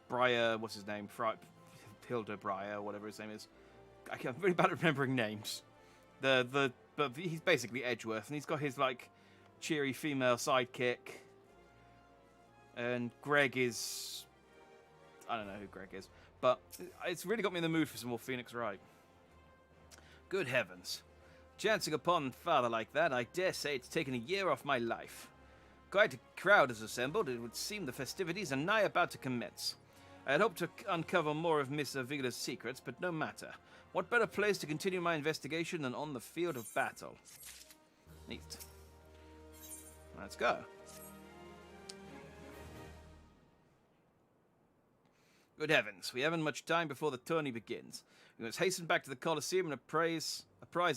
Briar, what's his name? Hildibrand, whatever his name is. I'm really bad at remembering names. But he's basically Edgeworth, and he's got his like cheery female sidekick. And Greg is, I don't know who Greg is, but it's really got me in the mood for some more Phoenix Wright. Good heavens, chancing upon father like that, I dare say it's taken a year off my life. Quite a crowd has assembled. It would seem the festivities are nigh about to commence. I had hoped to uncover more of Miss Avigla's secrets, but no matter. What better place to continue my investigation than on the field of battle? Neat. Let's go. Good heavens, we haven't much time before the tourney begins. We must hasten back to the Colosseum and apprise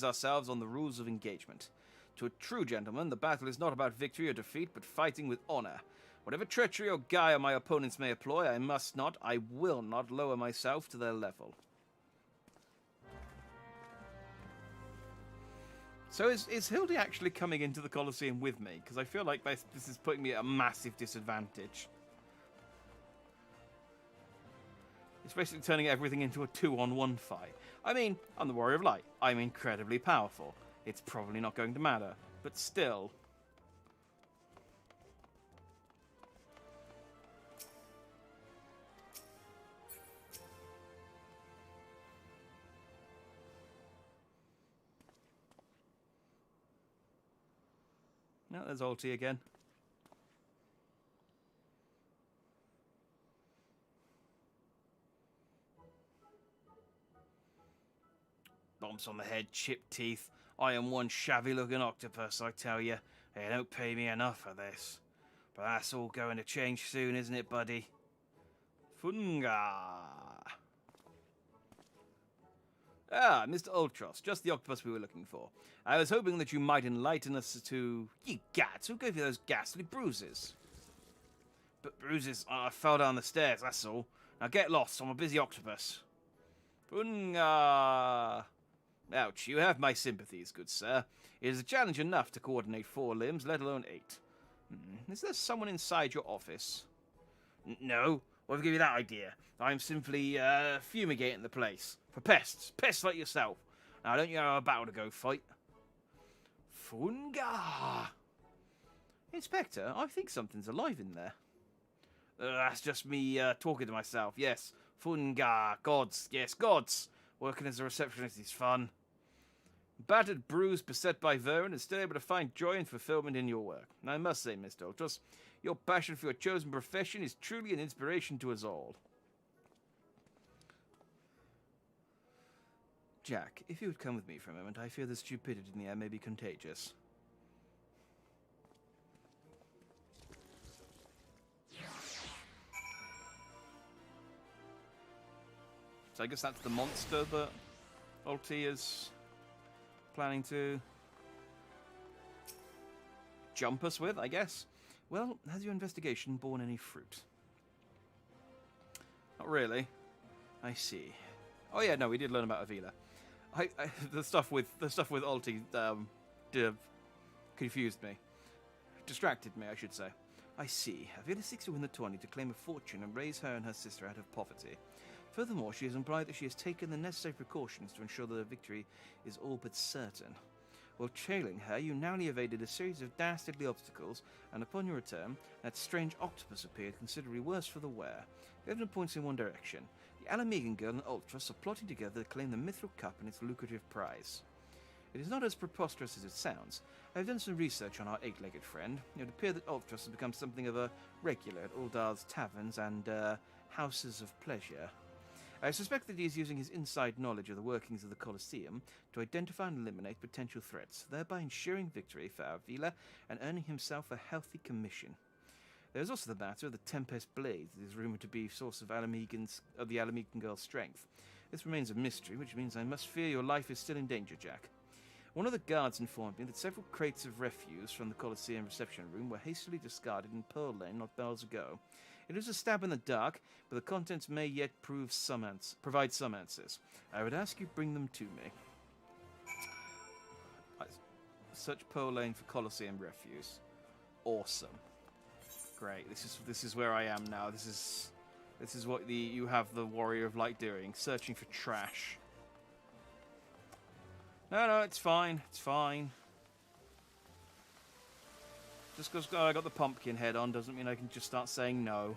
ourselves on the rules of engagement. To a true gentleman, the battle is not about victory or defeat, but fighting with honor. Whatever treachery or guile my opponents may employ, I will not lower myself to their level. So is Hildy actually coming into the Colosseum with me? Because I feel like this is putting me at a massive disadvantage. It's basically turning everything into a 2-on-1 fight. I mean, I'm the Warrior of Light. I'm incredibly powerful. It's probably not going to matter, but still. No, there's ulti again. Bumps on the head, chipped teeth. I am one shabby-looking octopus, I tell you. They don't pay me enough for this. But that's all going to change soon, isn't it, buddy? Funga! Ah, Mr. Ultros, just the octopus we were looking for. I was hoping that you might enlighten us to... Ye gats, who gave you those ghastly bruises? But bruises, I fell down the stairs, that's all. Now get lost, I'm a busy octopus. Funga! Ouch, you have my sympathies, good sir. It is a challenge enough to coordinate 4 limbs, let alone 8. Is there someone inside your office? No. What give you that idea? I'm simply fumigating the place. For pests. Pests like yourself. Now, don't you have a battle to go fight? Funga! Inspector, I think something's alive in there. That's just me talking to myself. Yes. Funga. Gods. Yes, gods. Working as a receptionist is fun. Battered, bruised, beset by vermin, and still able to find joy and fulfillment in your work. And I must say, Mr. Ultros, your passion for your chosen profession is truly an inspiration to us all. Jack, if you would come with me for a moment, I fear the stupidity in the air may be contagious. So I guess that's the monster that Ulti is planning to jump us with, I guess. Well, has your investigation borne any fruit? Not really. I see. Oh yeah, no, we did learn about Avila. The stuff with Ulti confused me. Distracted me, I should say. I see. Avila seeks to win the tourney to claim a fortune and raise her and her sister out of poverty. Furthermore, she has implied that she has taken the necessary precautions to ensure that her victory is all but certain. While trailing her, you narrowly evaded a series of dastardly obstacles, and upon your return, that strange octopus appeared considerably worse for the wear. The evidence points in one direction. The Alamegan girl and Ultras are plotting together to claim the Mithril Cup and its lucrative prize. It is not as preposterous as it sounds. I have done some research on our 8-legged friend. It would appear that Ultras has become something of a regular at Uldar's taverns and houses of pleasure. I suspect that he is using his inside knowledge of the workings of the Colosseum to identify and eliminate potential threats, thereby ensuring victory for Avila and earning himself a healthy commission. There is also the matter of the Tempest Blade that is rumoured to be a source of the Alamegan girl's strength. This remains a mystery, which means I must fear your life is still in danger, Jack. One of the guards informed me that several crates of refuse from the Colosseum reception room were hastily discarded in Pearl Lane not hours ago. It was a stab in the dark, but the contents may yet provide some answers. I would ask you bring them to me. Search Pearl Lane for Colosseum refuse. Awesome. Great. This is where I am now. This is what you have the Warrior of Light doing, searching for trash. No, it's fine. It's fine. Just because I got the pumpkin head on doesn't mean I can just start saying no.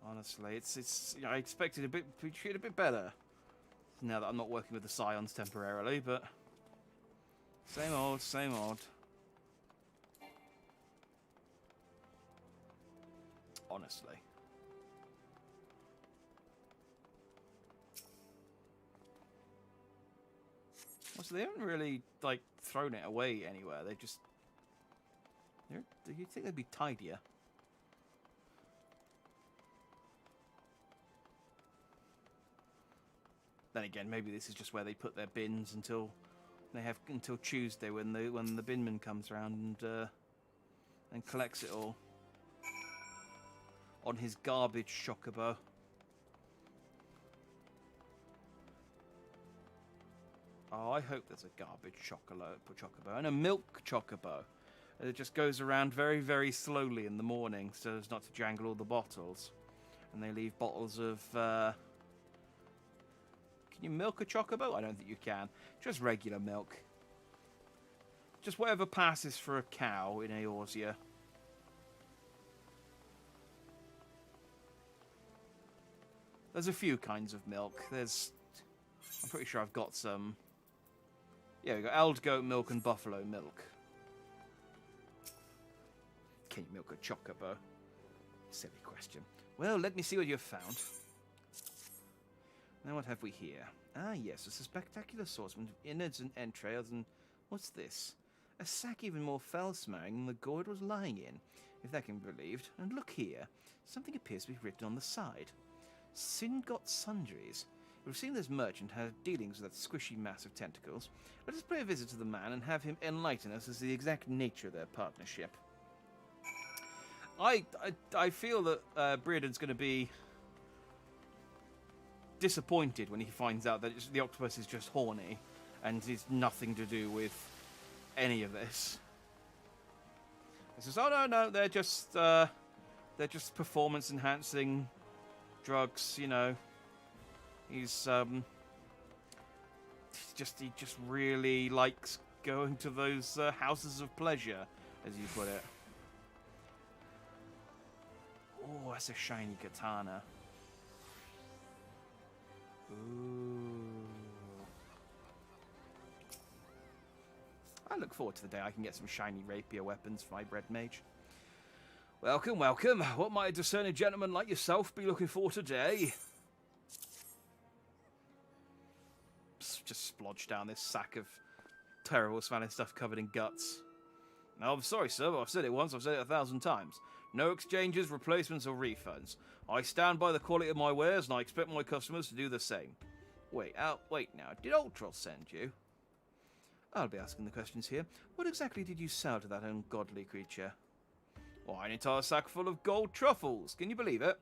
Honestly, it's I expected to be treated a bit better. Now that I'm not working with the Scions temporarily, but same old, same old. Honestly. Well, so they haven't really, like, thrown it away anywhere. They just... You'd think they'd be tidier. Then again, maybe this is just where they put their bins until Tuesday when the binman comes around and collects it all on his garbage chocobo. Oh, I hope there's a garbage chocobo and a milk chocobo. It just goes around very, very slowly in the morning so as not to jangle all the bottles. And they leave bottles of... Can you milk a chocobo? I don't think you can. Just regular milk. Just whatever passes for a cow in Eorzea. There's a few kinds of milk. I'm pretty sure I've got some... Yeah, we've got eld goat milk and buffalo milk. Can you milk a chocobo? Silly question. Well, let me see what you've found. Now what have we here? Ah, yes, it's a spectacular assortment of innards and entrails and... What's this? A sack even more foul-smelling than the gourd was lying in, if that can be believed. And look here. Something appears to be written on the side. Singot Sundries. It would seem this merchant had dealings with that squishy mass of tentacles. Let us pay a visit to the man and have him enlighten us as to the exact nature of their partnership. I feel that Breredan's going to be disappointed when he finds out that the octopus is just horny and it's nothing to do with any of this. He says, "Oh no, they're just performance-enhancing drugs, you know." He just really likes going to those houses of pleasure, as you put it. Oh, that's a shiny katana. Ooh. I look forward to the day I can get some shiny rapier weapons for my red mage. Welcome, welcome. What might a discerning gentleman like yourself be looking for today? Just splodge down this sack of terrible smelling stuff covered in guts. No, I'm sorry, sir, but I've said it once, I've said it 1,000 times. No exchanges, replacements, or refunds. I stand by the quality of my wares, and I expect my customers to do the same. Wait now. Did Ultros send you? I'll be asking the questions here. What exactly did you sell to that ungodly creature? Why, an entire sack full of gold truffles. Can you believe it?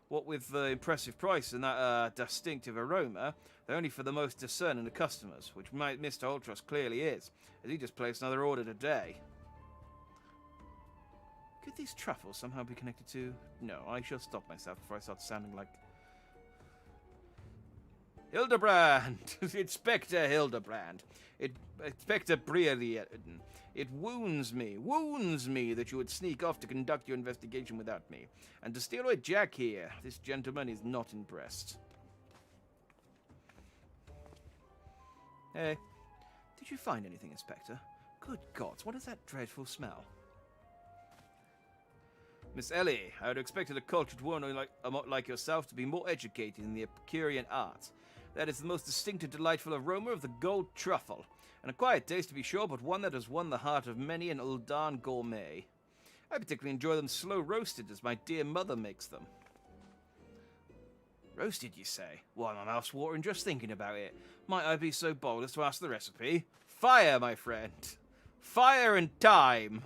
What with the impressive price and that distinctive aroma, they're only for the most discerning of customers, which Mr. Ultros clearly is, as he just placed another order today. Could these truffles somehow be connected to... No, I shall stop myself before I start sounding like... Hildibrand! Inspector Hildibrand. Inspector Breredan. It wounds me that you would sneak off to conduct your investigation without me. And to steal away Jack here, this gentleman is not impressed. Hey, did you find anything, Inspector? Good gods, what is that dreadful smell? Miss Ellie, I would have expected a cultured woman like yourself to be more educated in the Epicurean art. That is the most distinct and delightful aroma of the gold truffle. An acquired taste to be sure, but one that has won the heart of many an Uldan gourmet. I particularly enjoy them slow roasted, as my dear mother makes them. Roasted, you say? Why, my mouth's watering just thinking about it. Might I be so bold as to ask the recipe? Fire, my friend! Fire and time!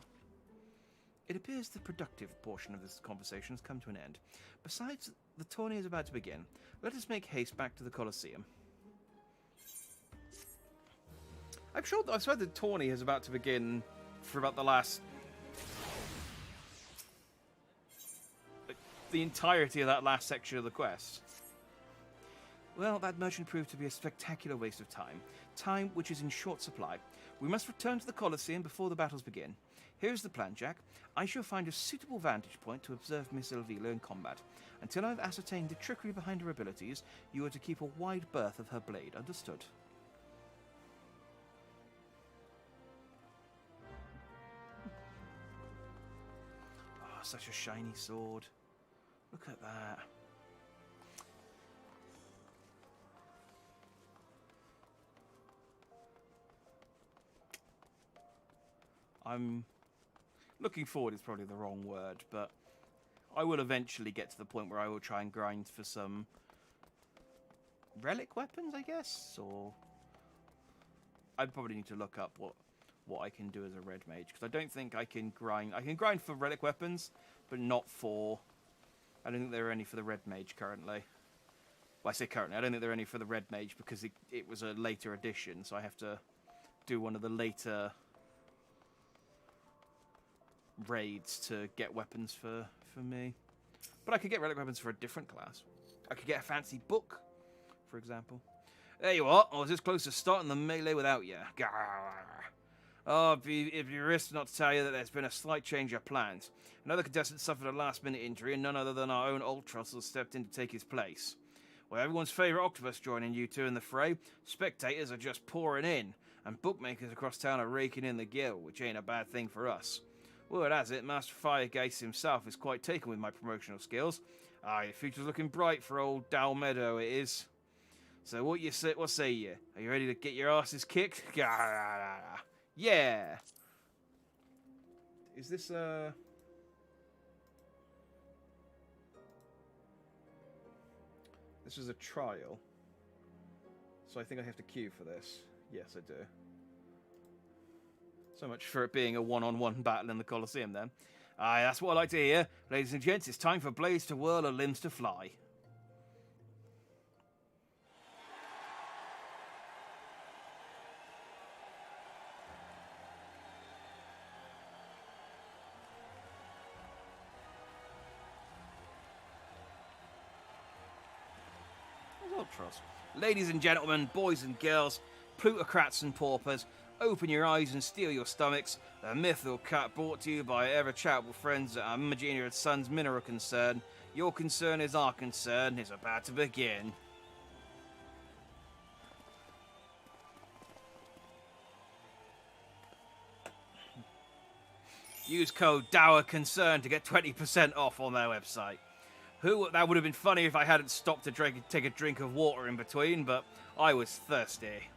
It appears the productive portion of this conversation has come to an end. Besides, the tourney is about to begin. Let us make haste back to the Colosseum. I'm sure I've said the tourney is about to begin for about the entirety of that last section of the quest. Well, that merchant proved to be a spectacular waste of time. Time which is in short supply. We must return to the Colosseum before the battles begin. Here's the plan, Jack. I shall find a suitable vantage point to observe Miss Elvira in combat. Until I've ascertained the trickery behind her abilities, you are to keep a wide berth of her blade. Understood? Oh, such a shiny sword. Look at that. I'm looking forward is probably the wrong word, but I will eventually get to the point where I will try and grind for some relic weapons, I guess, or I probably need to look up what I can do as a red mage, because I don't think I can grind. I can grind for relic weapons, but not for... I don't think there are any for the red mage currently. Well, I say currently, I don't think there are any for the red mage because it was a later edition, so I have to do one of the later raids to get weapons for me. But I could get relic weapons for a different class. I could get a fancy book, for example. There you are. I was this close to starting the melee without you. Oh, it'd be risk not to tell you that there's been a slight change of plans. Another contestant suffered a last-minute injury, and none other than our own Ultros has stepped in to take his place. With everyone's favourite octopus joining you two in the fray, spectators are just pouring in, and bookmakers across town are raking in the gill, which ain't a bad thing for us. Word has it, Master Firegeist himself is quite taken with my promotional skills. Aye, the future's looking bright for old Dow Meadow, it is. So what say you? Are you ready to get your asses kicked? Yeah! Is this, This is a trial. So I think I have to queue for this. Yes, I do. So much for it being a one-on-one battle in the Colosseum, then. Aye, that's what I like to hear. Ladies and gents, it's time for blades to whirl and limbs to fly. Ultros. Ladies and gentlemen, boys and girls, plutocrats and paupers, open your eyes and steel your stomachs. The Mythical Cut brought to you by ever charitable friends at Imagina & Sons Mineral Concern. Your concern is our concern. Is about to begin. Use code DOWERCONCERN to get 20% off on their website. That would have been funny if I hadn't stopped to take a drink of water in between, but I was thirsty.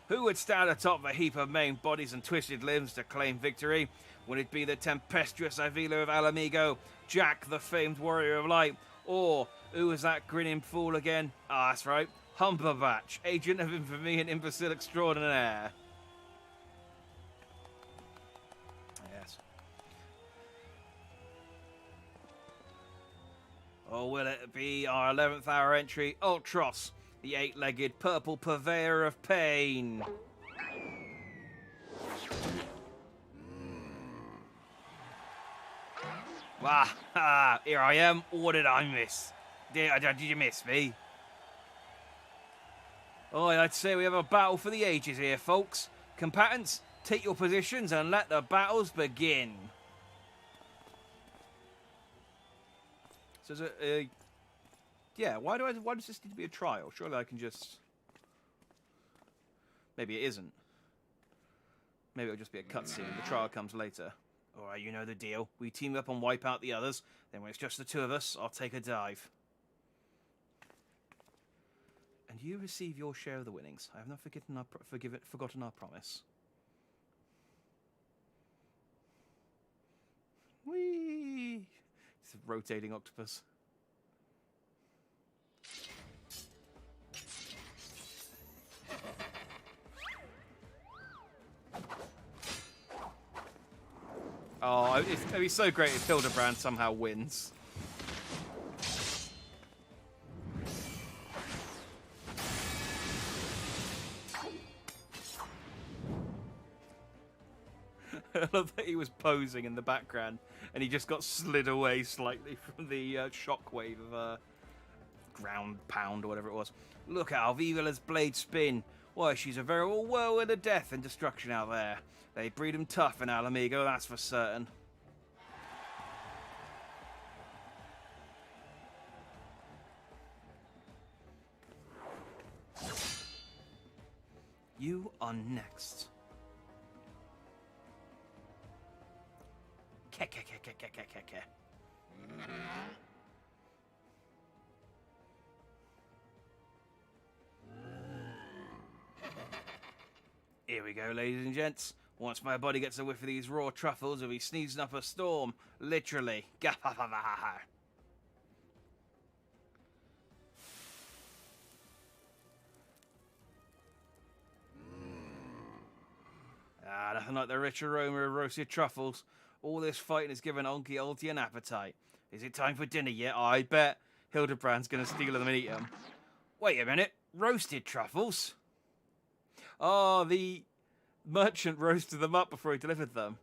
Who would stand atop a heap of maimed bodies and twisted limbs to claim victory? Would it be the tempestuous Avila of Alamigo, Jack, the famed warrior of light, or who was that grinning fool again? Ah, that's right, Humberbatch, agent of infamy and imbecile extraordinaire. Yes. Or will it be our 11th hour entry, Ultros, the 8-legged purple purveyor of pain? Wah, here I am. What did I miss? Did you miss me? Oh, I'd say we have a battle for the ages here, folks. Combatants, take your positions and let the battles begin. So, yeah, why does this need to be a trial? Surely I can just... Maybe it isn't. Maybe it'll just be a cutscene. The trial comes later. Alright, you know the deal. We team up and wipe out the others. Then when it's just the two of us, I'll take a dive. And you receive your share of the winnings. I have not forgotten our promise. Whee! It's a rotating octopus. Oh, it'd be so great if Hildibrand somehow wins. I love that he was posing in the background and he just got slid away slightly from the shockwave of ground pound or whatever it was. Look at Alvila's blade spin. Why, she's a veritable whirlwind of death and destruction out there. They breed 'em tough in Alamigo, that's for certain. You are next. Ke. Here we go, ladies and gents. Once my body gets a whiff of these raw truffles, he'll be sneezing up a storm. Literally. Nothing like the rich aroma of roasted truffles. All this fighting has given Unky Ulti an appetite. Is it time for dinner yet? I bet Hildibrand's going to steal them and eat them. Wait a minute. Roasted truffles? Oh, the merchant roasted them up before he delivered them.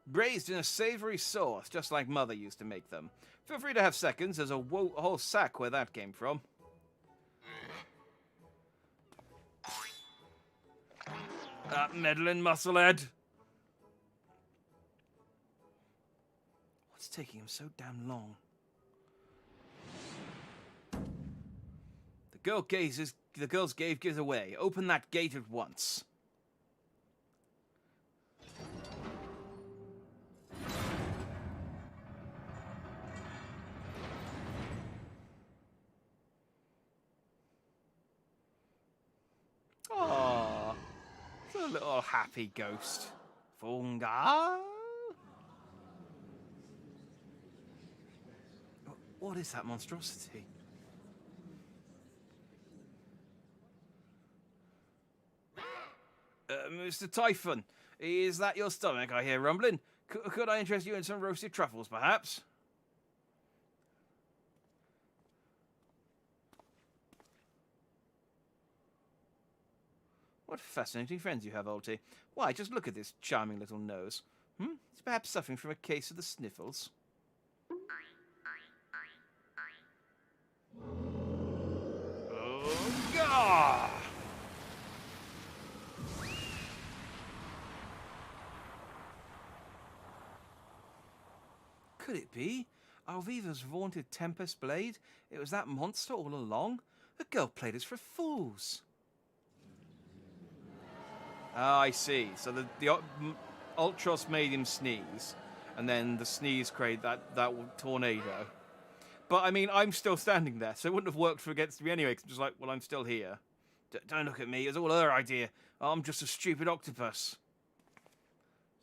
Braised in a savoury sauce, just like Mother used to make them. Feel free to have seconds. There's a whole sack where that came from. That meddling musclehead. What's taking him so damn long? The girl's gaze gives away. Open that gate at once. Aww. It's a little happy ghost. Funga. What is that monstrosity? Mr. Typhon, is that your stomach I hear rumbling? Could I interest you in some roasted truffles, perhaps? What fascinating friends you have, Alty. Why, just look at this charming little nose. He's perhaps suffering from a case of the sniffles. Oh, God! Could it be? Alviva's vaunted Tempest Blade? It was that monster all along? The girl played us for fools. Ah, I see. So the Ultros made him sneeze, and then the sneeze created that tornado. But, I mean, I'm still standing there, so it wouldn't have worked against me anyway, 'cause I'm just like, well, I'm still here. Don't look at me. It was all her idea. I'm just a stupid octopus.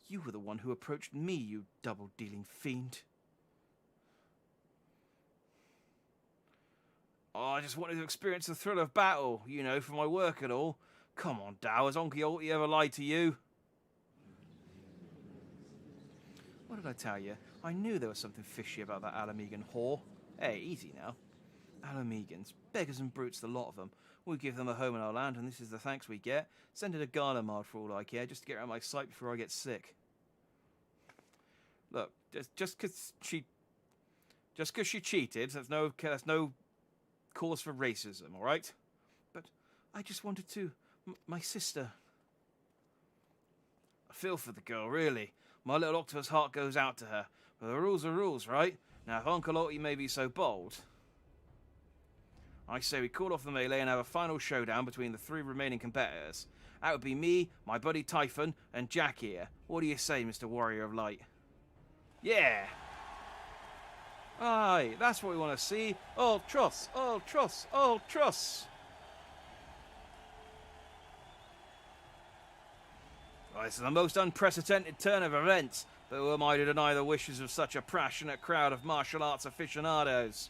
You were the one who approached me, you double-dealing fiend. Oh, I just wanted to experience the thrill of battle, you know, for my work and all. Come on, Dow, has Onky Alty ever lied to you? What did I tell you? I knew there was something fishy about that Alamegan whore. Hey, easy now. Alamegans, beggars and brutes, the lot of them. We give them a home in our land, and this is the thanks we get. Send it a Garlemard for all I care, just to get her out of my sight before I get sick. Look, just because she cheated, that's no cause for racism, all right? But I just wanted to. My sister. I feel for the girl, really. My little octopus heart goes out to her. But the rules are rules, right? Now, if Uncle Alty may be so bold, I say we call off the melee and have a final showdown between the 3 remaining competitors. That would be me, my buddy Typhon, and Jack here. What do you say, Mr. Warrior of Light? Yeah! Aye, that's what we want to see. All truss, all truss, all truss! Oh, this is the most unprecedented turn of events, but who am I to deny the wishes of such a passionate crowd of martial arts aficionados?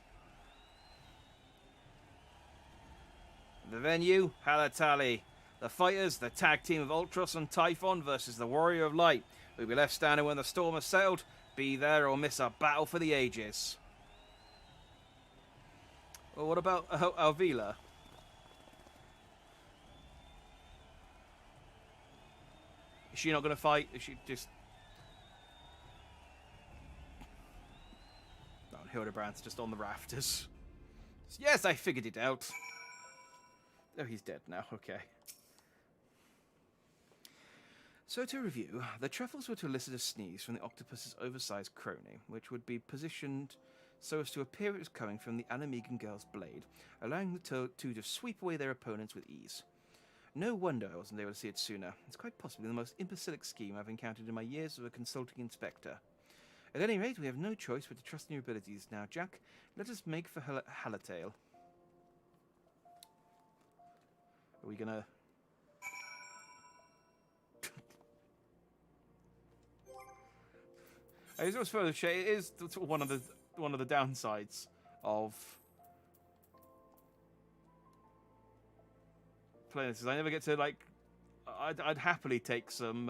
The venue, Halatali. The fighters, the tag team of Ultros and Typhon versus the Warrior of Light. We'll be left standing when the storm has settled. Be there or miss a battle for the ages. Well, what about Alvila? Is she not going to fight? Is she just... No, Hildibrand's just on the rafters. Yes, I figured it out. Oh, he's dead now. Okay. So to review, the truffles were to elicit a sneeze from the octopus's oversized crony, which would be positioned so as to appear it was coming from the Alamegan girl's blade, allowing the two to sweep away their opponents with ease. No wonder I wasn't able to see it sooner. It's quite possibly the most imbecilic scheme I've encountered in my years of a consulting inspector. At any rate, we have no choice but to trust in your abilities now, Jack. Let us make for Halatail. Are we gonna... I was supposed to say, it is one of the downsides of playing this. Is I never get to, like, I'd happily take some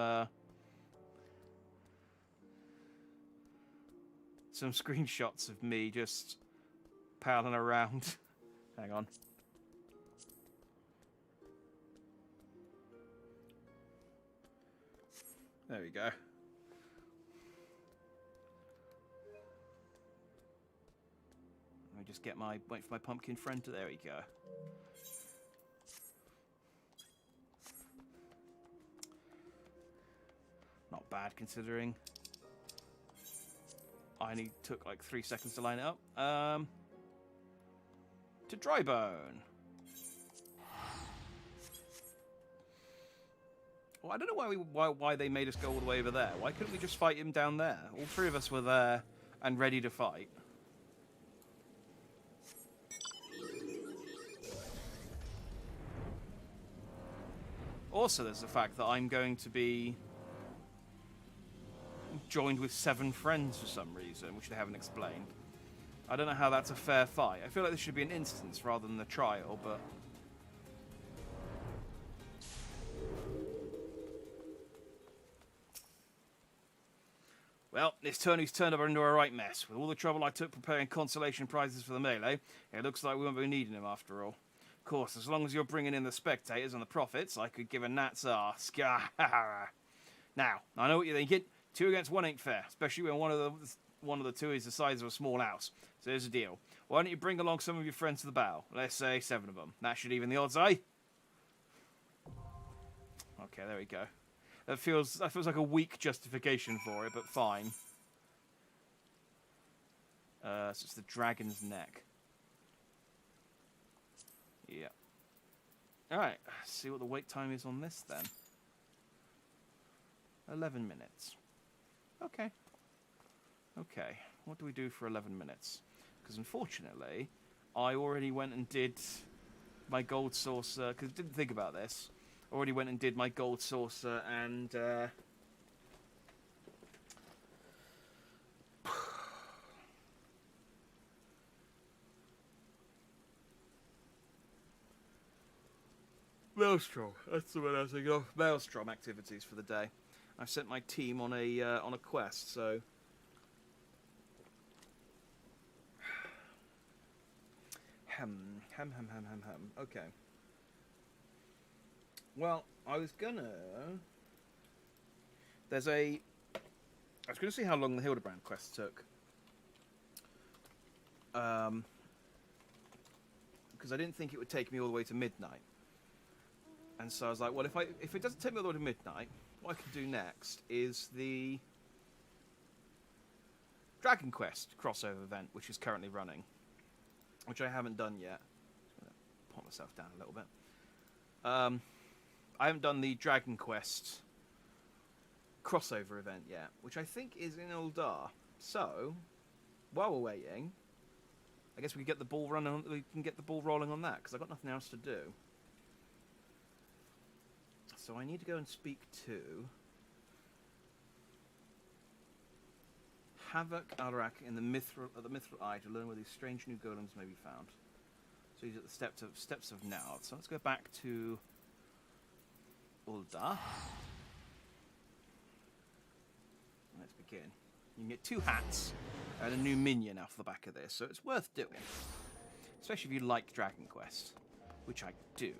screenshots of me just palling around. Hang on. There we go. Let me just get wait for my pumpkin friend to, there we go. Not bad considering I only took like 3 seconds to line it up. To Drybone. Well, I don't know why they made us go all the way over there. Why couldn't we just fight him down there? All 3 of us were there and ready to fight. Also, there's the fact that I'm going to be joined with 7 friends for some reason, which they haven't explained. I don't know how that's a fair fight. I feel like this should be an instance rather than a trial, but... Well, this tourney's turned up into a right mess. With all the trouble I took preparing consolation prizes for the melee, it looks like we won't be needing them after all. Of course, as long as you're bringing in the spectators and the profits, I could give a gnat's arse. Now, I know what you're thinking. 2 against 1 ain't fair, especially when one of the two is the size of a small house. So here's the deal. Why don't you bring along some of your friends to the battle? Let's say 7 of them. That should even the odds, eh? Okay, there we go. That feels like a weak justification for it, but fine. So it's the dragon's neck. Yeah. Alright, see what the wait time is on this then. 11 minutes. Okay. Okay, what do we do for 11 minutes? Because unfortunately, I already went and did my gold saucer, because I didn't think about this. Already went and did my gold saucer and Maelstrom. That's the one I was thinking of. Maelstrom activities for the day. I sent my team on a quest, so Okay. Well, I was gonna see how long the Hildibrand quest took. Because I didn't think it would take me all the way to midnight. And so I was like, well, if it doesn't take me all the way to midnight, what I can do next is the Dragon Quest crossover event, which is currently running, which I haven't done yet. I'm going to put myself down a little bit. I haven't done the Dragon Quest crossover event yet, which I think is in Uldar. So, while we're waiting, I guess we can get the ball running. We can get the ball rolling on that because I've got nothing else to do. So I need to go and speak to Havoc Alrak in the Mithril Eye to learn where these strange new golems may be found. So he's at the steps of now. So let's go back to Uldar. Let's begin. You can get 2 hats and a new minion off the back of this, so it's worth doing. Especially if you like Dragon Quest, which I do.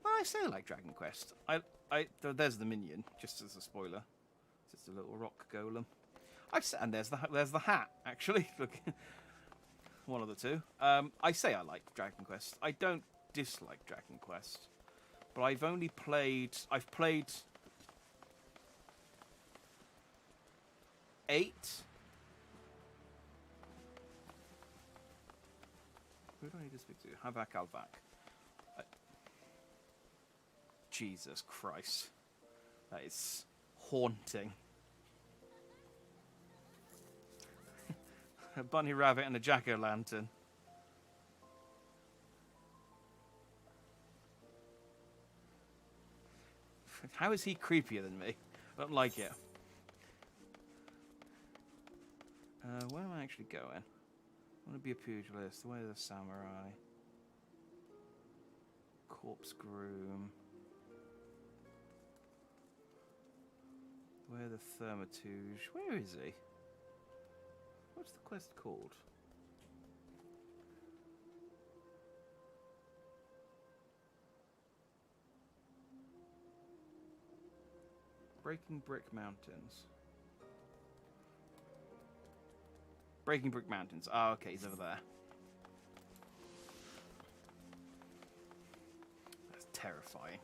Well, I say I like Dragon Quest. There's the minion, just as a spoiler. It's just a little rock golem. And there's the hat, actually. Look, one of the two. I say I like Dragon Quest. I don't dislike Dragon Quest, but I've played 8. Who do I need to speak to? Havoc Alvak. Jesus Christ. That is haunting. A bunny rabbit and a jack-o'-lantern. How is he creepier than me? I don't like it. Where am I actually going? I want to be a pugilist. The way of the samurai. Corpse groom. Where the Thermatuge? Where is he? What's the quest called? Breaking Brick Mountains. Breaking Brick Mountains. Oh, okay, he's over there. That's terrifying.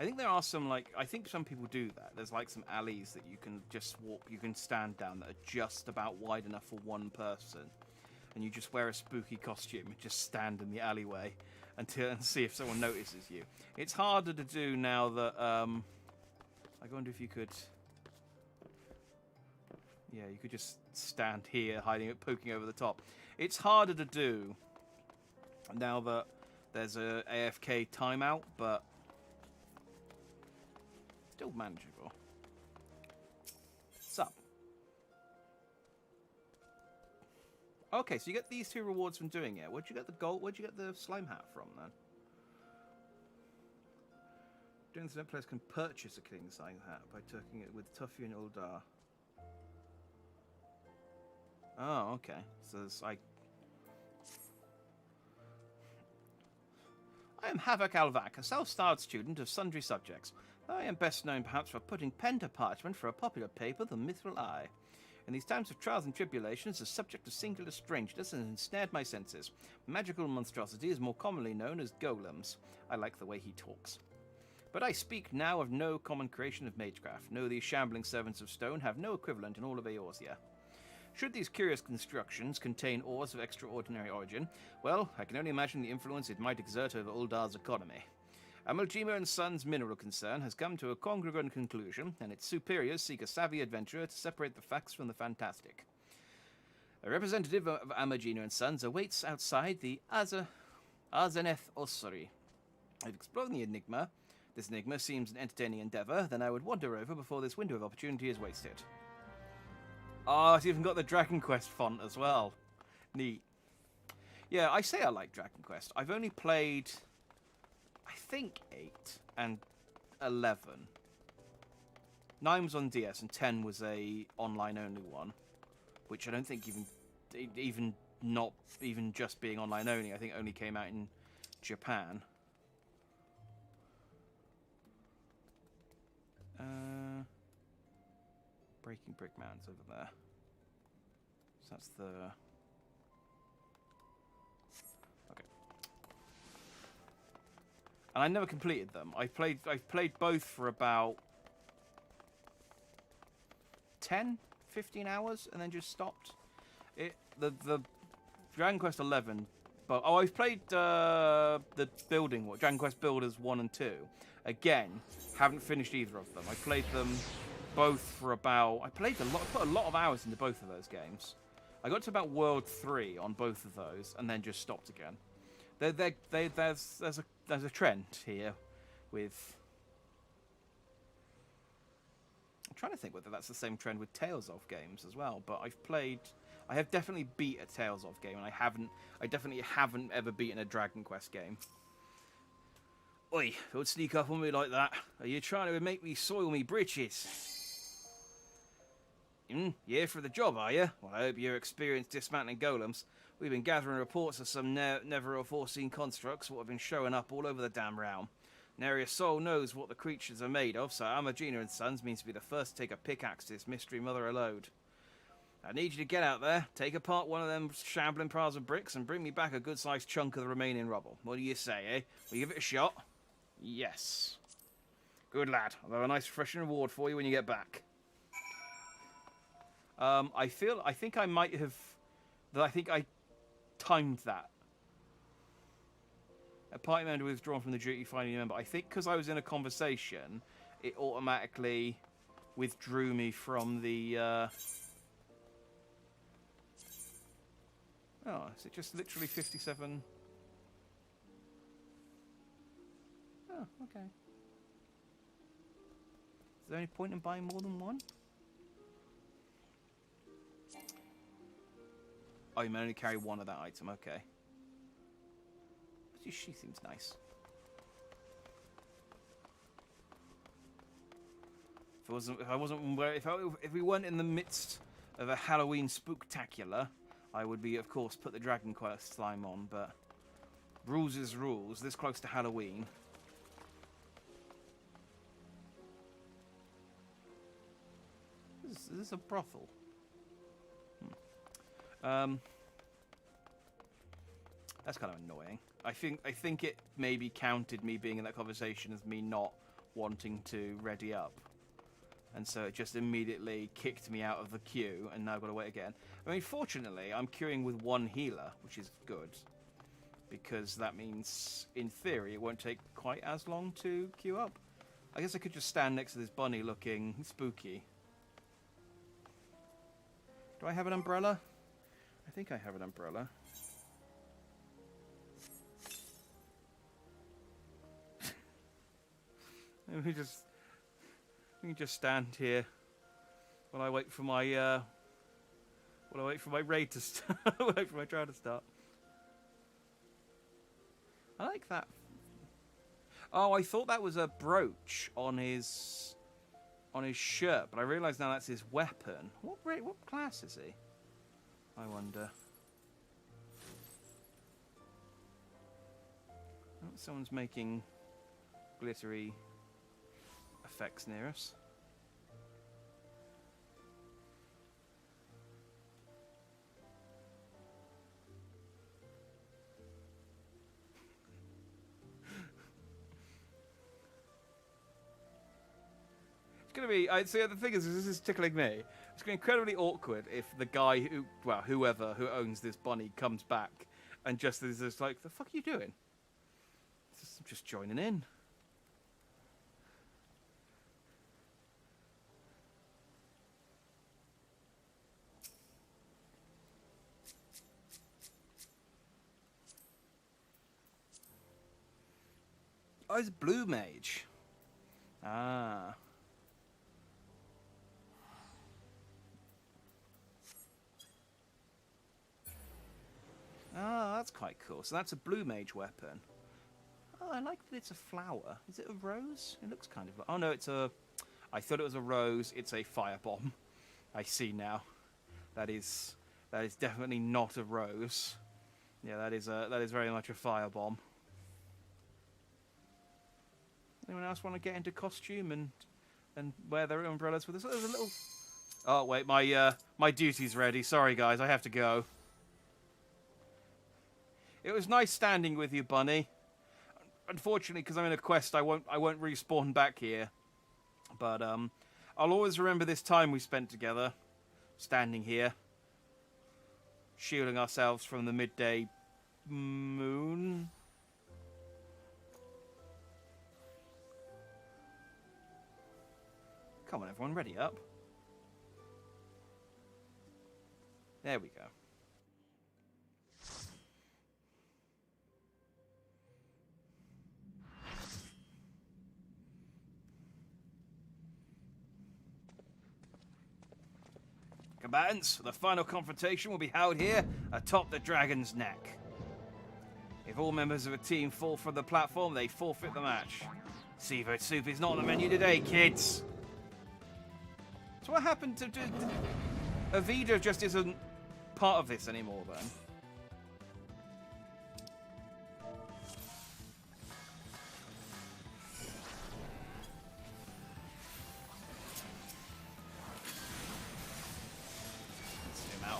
I think there are some, I think some people do that. There's, some alleys that you can just walk, you can stand down that are just about wide enough for one person. And you just wear a spooky costume and just stand in the alleyway and see if someone notices you. It's harder to do now that, I wonder if you could... Yeah, you could just stand here, hiding it, poking over the top. It's harder to do now that there's a AFK timeout, but... still manageable. What's up? Okay, so you get these 2 rewards from doing it. Where'd you get the gold? Where'd you get the slime hat from then? Don't think players can purchase a king size hat by taking it with Tuffy and Uldar. Oh, okay. So it's like... I am Havok Alvak, a self-styled student of sundry subjects. I am best known perhaps for putting pen to parchment for a popular paper, The Mithril Eye. In these times of trials and tribulations, the subject of singular strangeness has ensnared my senses. Magical monstrosity is more commonly known as golems. I like the way he talks. But I speak now of no common creation of magecraft. No, these shambling servants of stone have no equivalent in all of Eorzea. Should these curious constructions contain ores of extraordinary origin, well, I can only imagine the influence it might exert over Uldar's economy. Amalgema and Sons mineral concern has come to a congruent conclusion, and its superiors seek a savvy adventurer to separate the facts from the fantastic. A representative of Amalgema and Sons awaits outside the Azeneth Ossuary. I've explored the enigma. This enigma seems an entertaining endeavour, then I would wander over before this window of opportunity is wasted. Oh, it's even got the Dragon Quest font as well. Neat. Yeah, I say I like Dragon Quest. I've only played, I think, 8 and 11. 9 was on DS and 10 was a online-only one, which I don't think even not even just being online-only, I think only came out in Japan. Breaking Brick Mounds over there. So that's the... Okay. And I never completed them. I've played both for about 10, 15 hours and then just stopped. The Dragon Quest 11. But I've played the building one, Dragon Quest Builders 1 and 2. Again, haven't finished either of them. I played them both for about... I put a lot of hours into both of those games. I got to about World 3 on both of those, and then just stopped again. There's a trend here with... I'm trying to think whether that's the same trend with Tales of games as well, but I have definitely beat a Tales of game, and I definitely haven't ever beaten a Dragon Quest game. Oi, don't sneak up on me like that. Are you trying to make me soil me britches? You here for the job, are you? Well, I hope you're experienced dismantling golems. We've been gathering reports of some never-before-seen constructs what have been showing up all over the damn realm. Nary a soul knows what the creatures are made of, so Amalgema and Sons means to be the first to take a pickaxe to this mystery mother load. I need you to get out there, take apart one of them shambling piles of bricks, and bring me back a good-sized chunk of the remaining rubble. What do you say, eh? Will you give it a shot? Yes. Good lad. I'll have a nice refreshing reward for you when you get back. I think I might have... I think I timed that. A party member withdrawn from the duty finding a member. I think because I was in a conversation, it automatically withdrew me from the... Oh, is it just literally 57? Oh, okay. Is there any point in buying more than one? Oh, you may only carry one of that item, okay. She seems nice. If we weren't in the midst of a Halloween spooktacular, I would be, of course, put the Dragon Quest slime on, but rules is rules. This close to Halloween. Is this a brothel? That's kind of annoying. I think it maybe counted me being in that conversation as me not wanting to ready up. And so it just immediately kicked me out of the queue, and now I've got to wait again. I mean, fortunately, I'm queuing with one healer, which is good. Because that means, in theory, it won't take quite as long to queue up. I guess I could just stand next to this bunny looking spooky. Do I have an umbrella? I think I have an umbrella. Let me just stand here while I wait for my raid to start. Wait for my trial to start. I like that. Oh, I thought that was a brooch on his shirt, but I realise now that's his weapon. What class is he? I wonder. Oh, someone's making glittery effects near us. It's going to be... See, the thing is, this is tickling me. It's going to be incredibly awkward if the guy who... Well, whoever who owns this bunny comes back and just is just like, the fuck are you doing? Just joining in. Oh, it's Blue Mage. Ah. Ah, that's quite cool. So that's a Blue Mage weapon. Oh, I like that it's a flower. Is it a rose? It looks kind of... Oh, no, it's a... I thought it was a rose. It's a firebomb. I see now. That is definitely not a rose. Yeah, that is very much a firebomb. Anyone else want to get into costume and wear their umbrellas with us? There's a little... Oh, wait, my duty's ready. Sorry, guys, I have to go. It was nice standing with you, Bunny. Unfortunately, because I'm in a quest, I won't respawn back here. But I'll always remember this time we spent together, standing here, shielding ourselves from the midday moon. Come on, everyone, ready up. There we go. Combatants, the final confrontation will be held here atop the dragon's neck. If all members of a team fall from the platform, they forfeit the match. Seafood soup is not on the menu today, kids. So what happened to... Avida just isn't part of this anymore, then?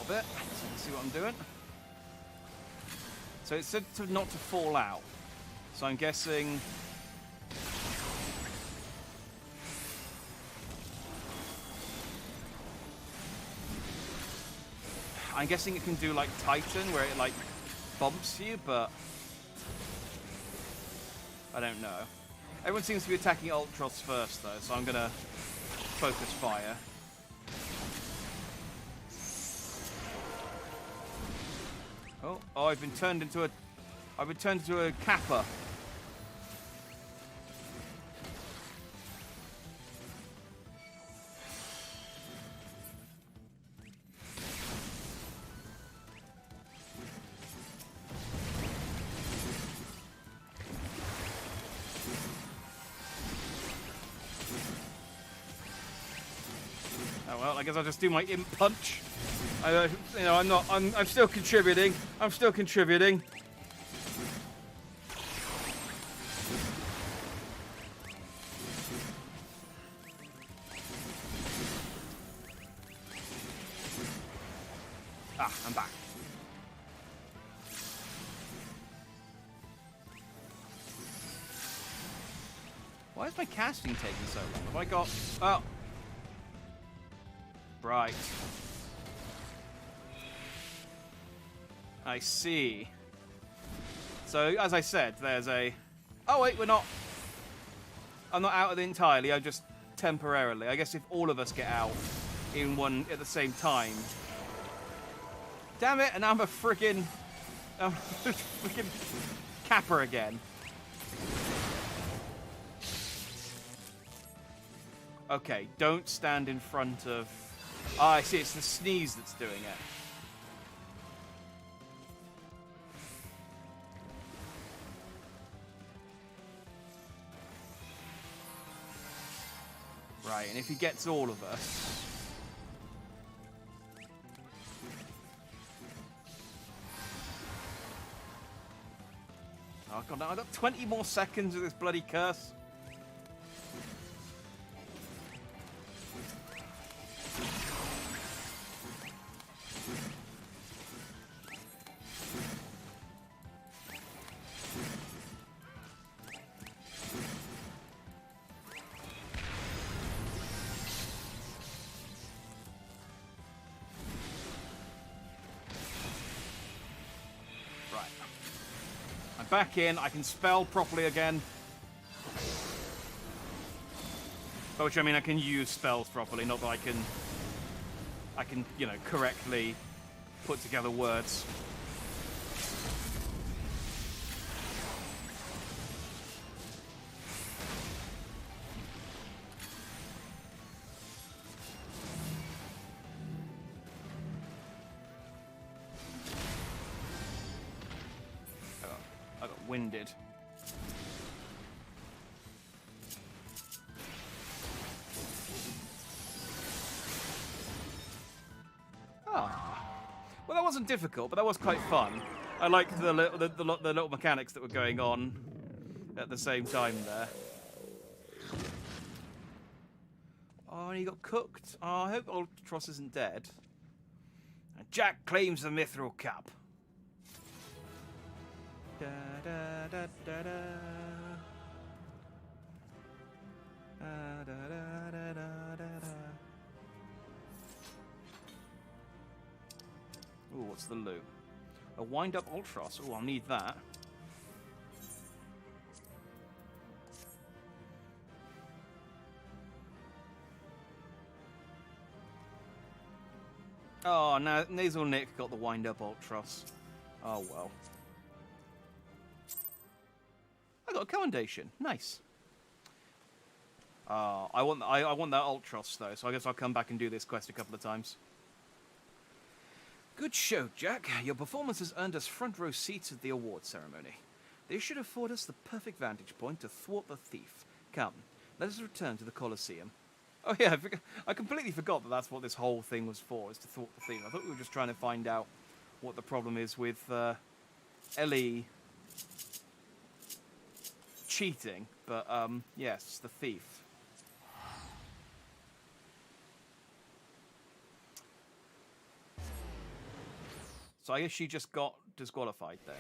Bit so you can see what I'm doing. So it said not to fall out. So I'm guessing... it can do like Titan, where it like bumps you, but I don't know. Everyone seems to be attacking Ultros first, though, so I'm gonna focus fire. Oh, I've been turned into a Kappa. Oh well, I guess I'll just do my imp punch. I'm still contributing. I'm still contributing. Ah, I'm back. Why is my casting taking so long? Have I got... Oh. Right. I see. So, as I said, there's a... Oh, wait, we're not... I'm not out of it entirely. I'm just temporarily. I guess if all of us get out in one at the same time... Damn it, and I'm a friggin... friggin' Kappa again. Okay, don't stand in front of... Ah, I see, it's the sneeze that's doing it. Right, and if he gets all of us... Oh, God, now I've got 20 more seconds of this bloody curse. Back in, I can spell properly again. By which I mean I can use spells properly, not that I can, you know, correctly put together words. Winded. Ah, well, that wasn't difficult, but that was quite fun. I liked the little mechanics that were going on at the same time there. Oh, and he got cooked. Oh, I hope Ultros isn't dead. And Jack claims the Mithril Cup. Da, da, da, da, da. Da, da, da, da, da, da. Ooh, what's the loot? A wind-up Ultros. Ooh, I'll need that. Oh, now Nasal Nick got the wind-up Ultros. Oh, well. I got a commendation. Nice. I want that Ultros though, so I guess I'll come back and do this quest a couple of times. Good show, Jack. Your performance has earned us front row seats at the award ceremony. This should afford us the perfect vantage point to thwart the thief. Come, let us return to the Colosseum. Oh yeah, I completely forgot that that's what this whole thing was for, is to thwart the thief. I thought we were just trying to find out what the problem is with Ellie cheating, but yes, the thief. So I guess she just got disqualified then.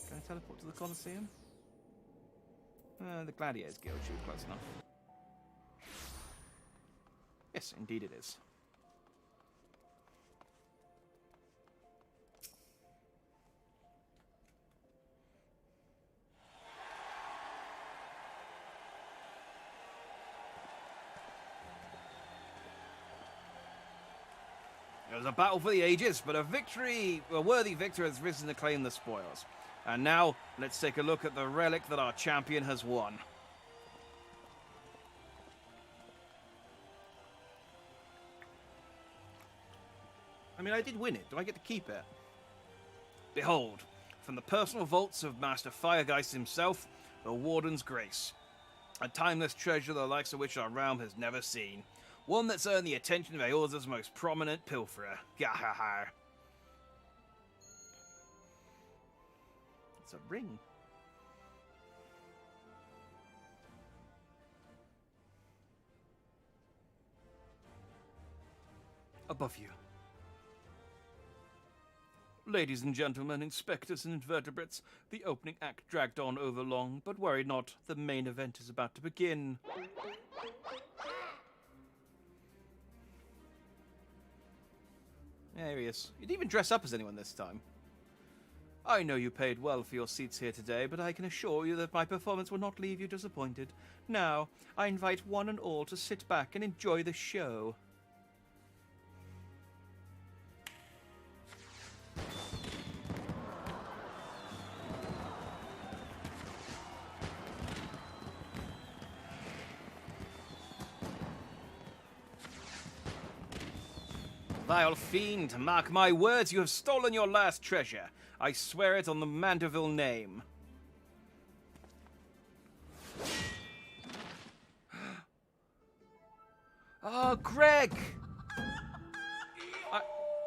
Can I teleport to the Colosseum? The Gladiators Guild should be close enough. Yes, indeed it is. It was a battle for the ages, but a worthy victor has risen to claim the spoils. And now, let's take a look at the relic that our champion has won. I mean, I did win it. Do I get to keep it? Behold, from the personal vaults of Master Firegeist himself, the Warden's Grace. A timeless treasure the likes of which our realm has never seen. One that's earned the attention of Eorza's most prominent pilferer. Gahaha. It's a ring. Above you. Ladies and gentlemen, inspectors and invertebrates, the opening act dragged on overlong, but worry not, the main event is about to begin. There he is. You didn't even dress up as anyone this time. I know you paid well for your seats here today, but I can assure you that my performance will not leave you disappointed. Now, I invite one and all to sit back and enjoy the show. Vile fiend, mark my words, you have stolen your last treasure. I swear it on the Mandeville name. Oh, Greg!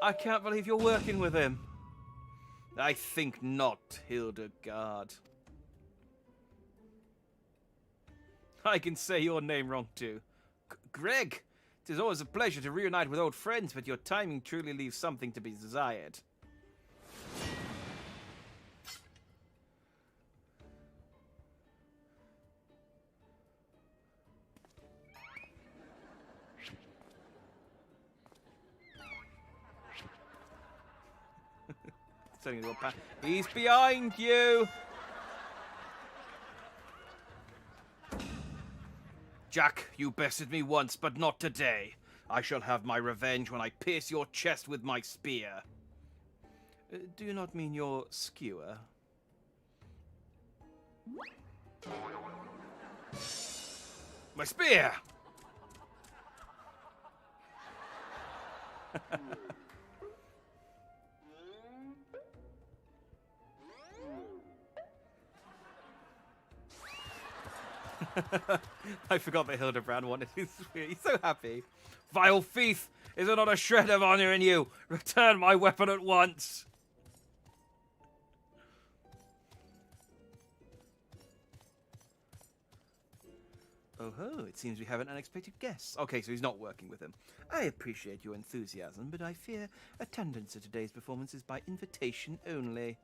I can't believe you're working with him. I think not, Hildibrand. I can say your name wrong too. Greg! It is always a pleasure to reunite with old friends, but your timing truly leaves something to be desired. He's behind you! Jack, you bested me once, but not today. I shall have my revenge when I pierce your chest with my spear. Do you not mean your skewer? My spear! I forgot that Hildibrand wanted his spear. He's so happy. Vile thief! Is there not a shred of honor in you? Return my weapon at once! Oh ho, it seems we have an unexpected guest. Okay, so he's not working with him. I appreciate your enthusiasm, but I fear attendance at today's performance is by invitation only.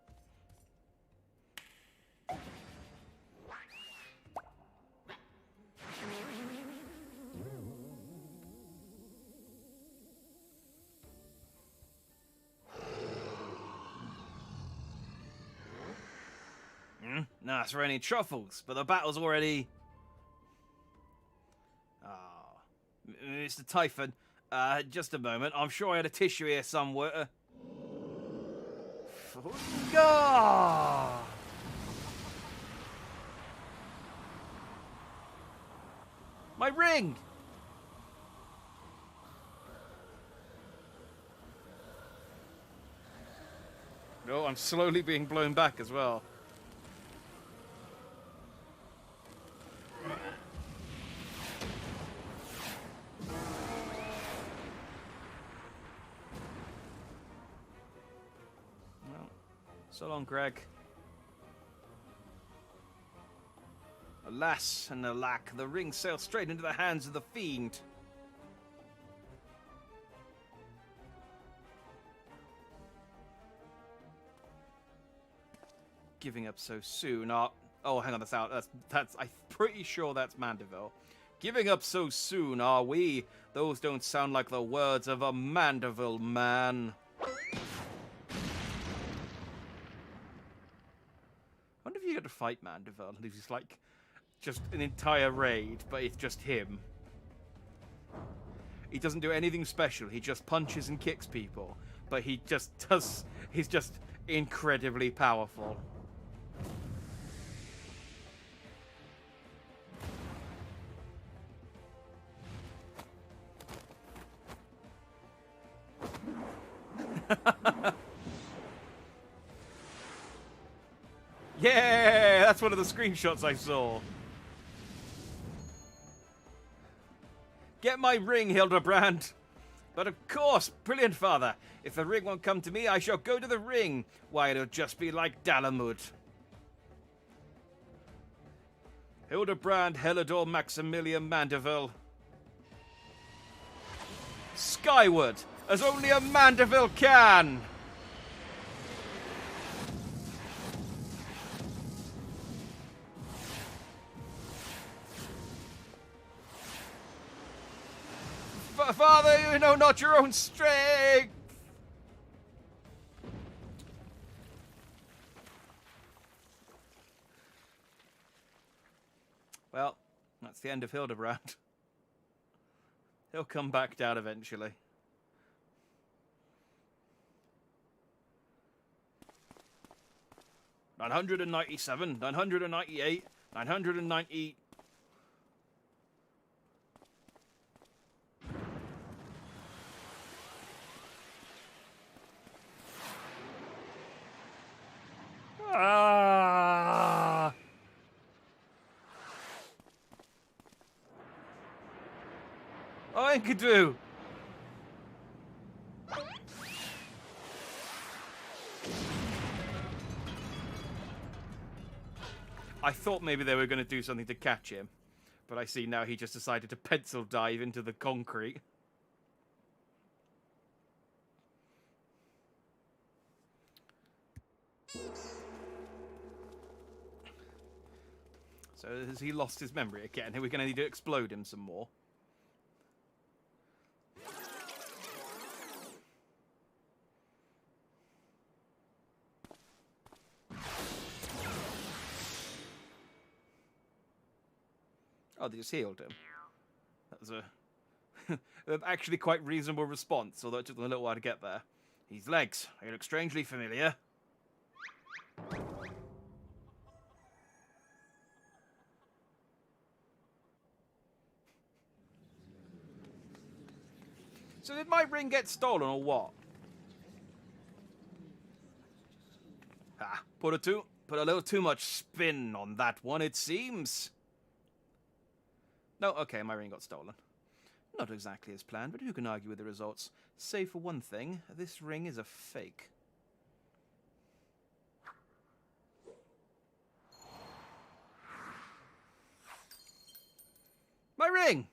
Nah, it's raining truffles, but the battle's already... Mr. Typhon, just a moment. I'm sure I had a tissue here somewhere. My ring! Oh, I'm slowly being blown back as well. So long, Greg. Alas and alack, the ring sailed straight into the hands of the fiend. Giving up so soon. Oh, hang on, that's out. That's. I'm pretty sure that's Mandeville. Giving up so soon, are we? Those don't sound like the words of a Mandeville man. I wonder if you get to fight Mandeville. He's like just an entire raid, but it's just him. He doesn't do anything special. He just punches and kicks people, but he just does. He's just incredibly powerful. Yeah, that's one of the screenshots I saw. Get my ring, Hildibrand. But of course, brilliant father. If the ring won't come to me, I shall go to the ring. Why, it'll just be like Dalamud. Hildibrand, Helidor, Maximilian, Mandeville. Skyward, as only a Mandeville can. Father, you know not your own strength! Well, that's the end of Hildibrand. He'll come back down eventually. $997, $998, $990. Oh, Enkidu! I thought maybe they were going to do something to catch him, but I see now he just decided to pencil dive into the concrete. So has he lost his memory again? Are we going to need to explode him some more? Oh, they just healed him. That was a actually quite reasonable response, although it took them a little while to get there. His legs, they look strangely familiar. So did my ring get stolen or what? Ah, put a little too much spin on that one, it seems. No, okay, my ring got stolen. Not exactly as planned, but who can argue with the results? Save for one thing, this ring is a fake. My ring!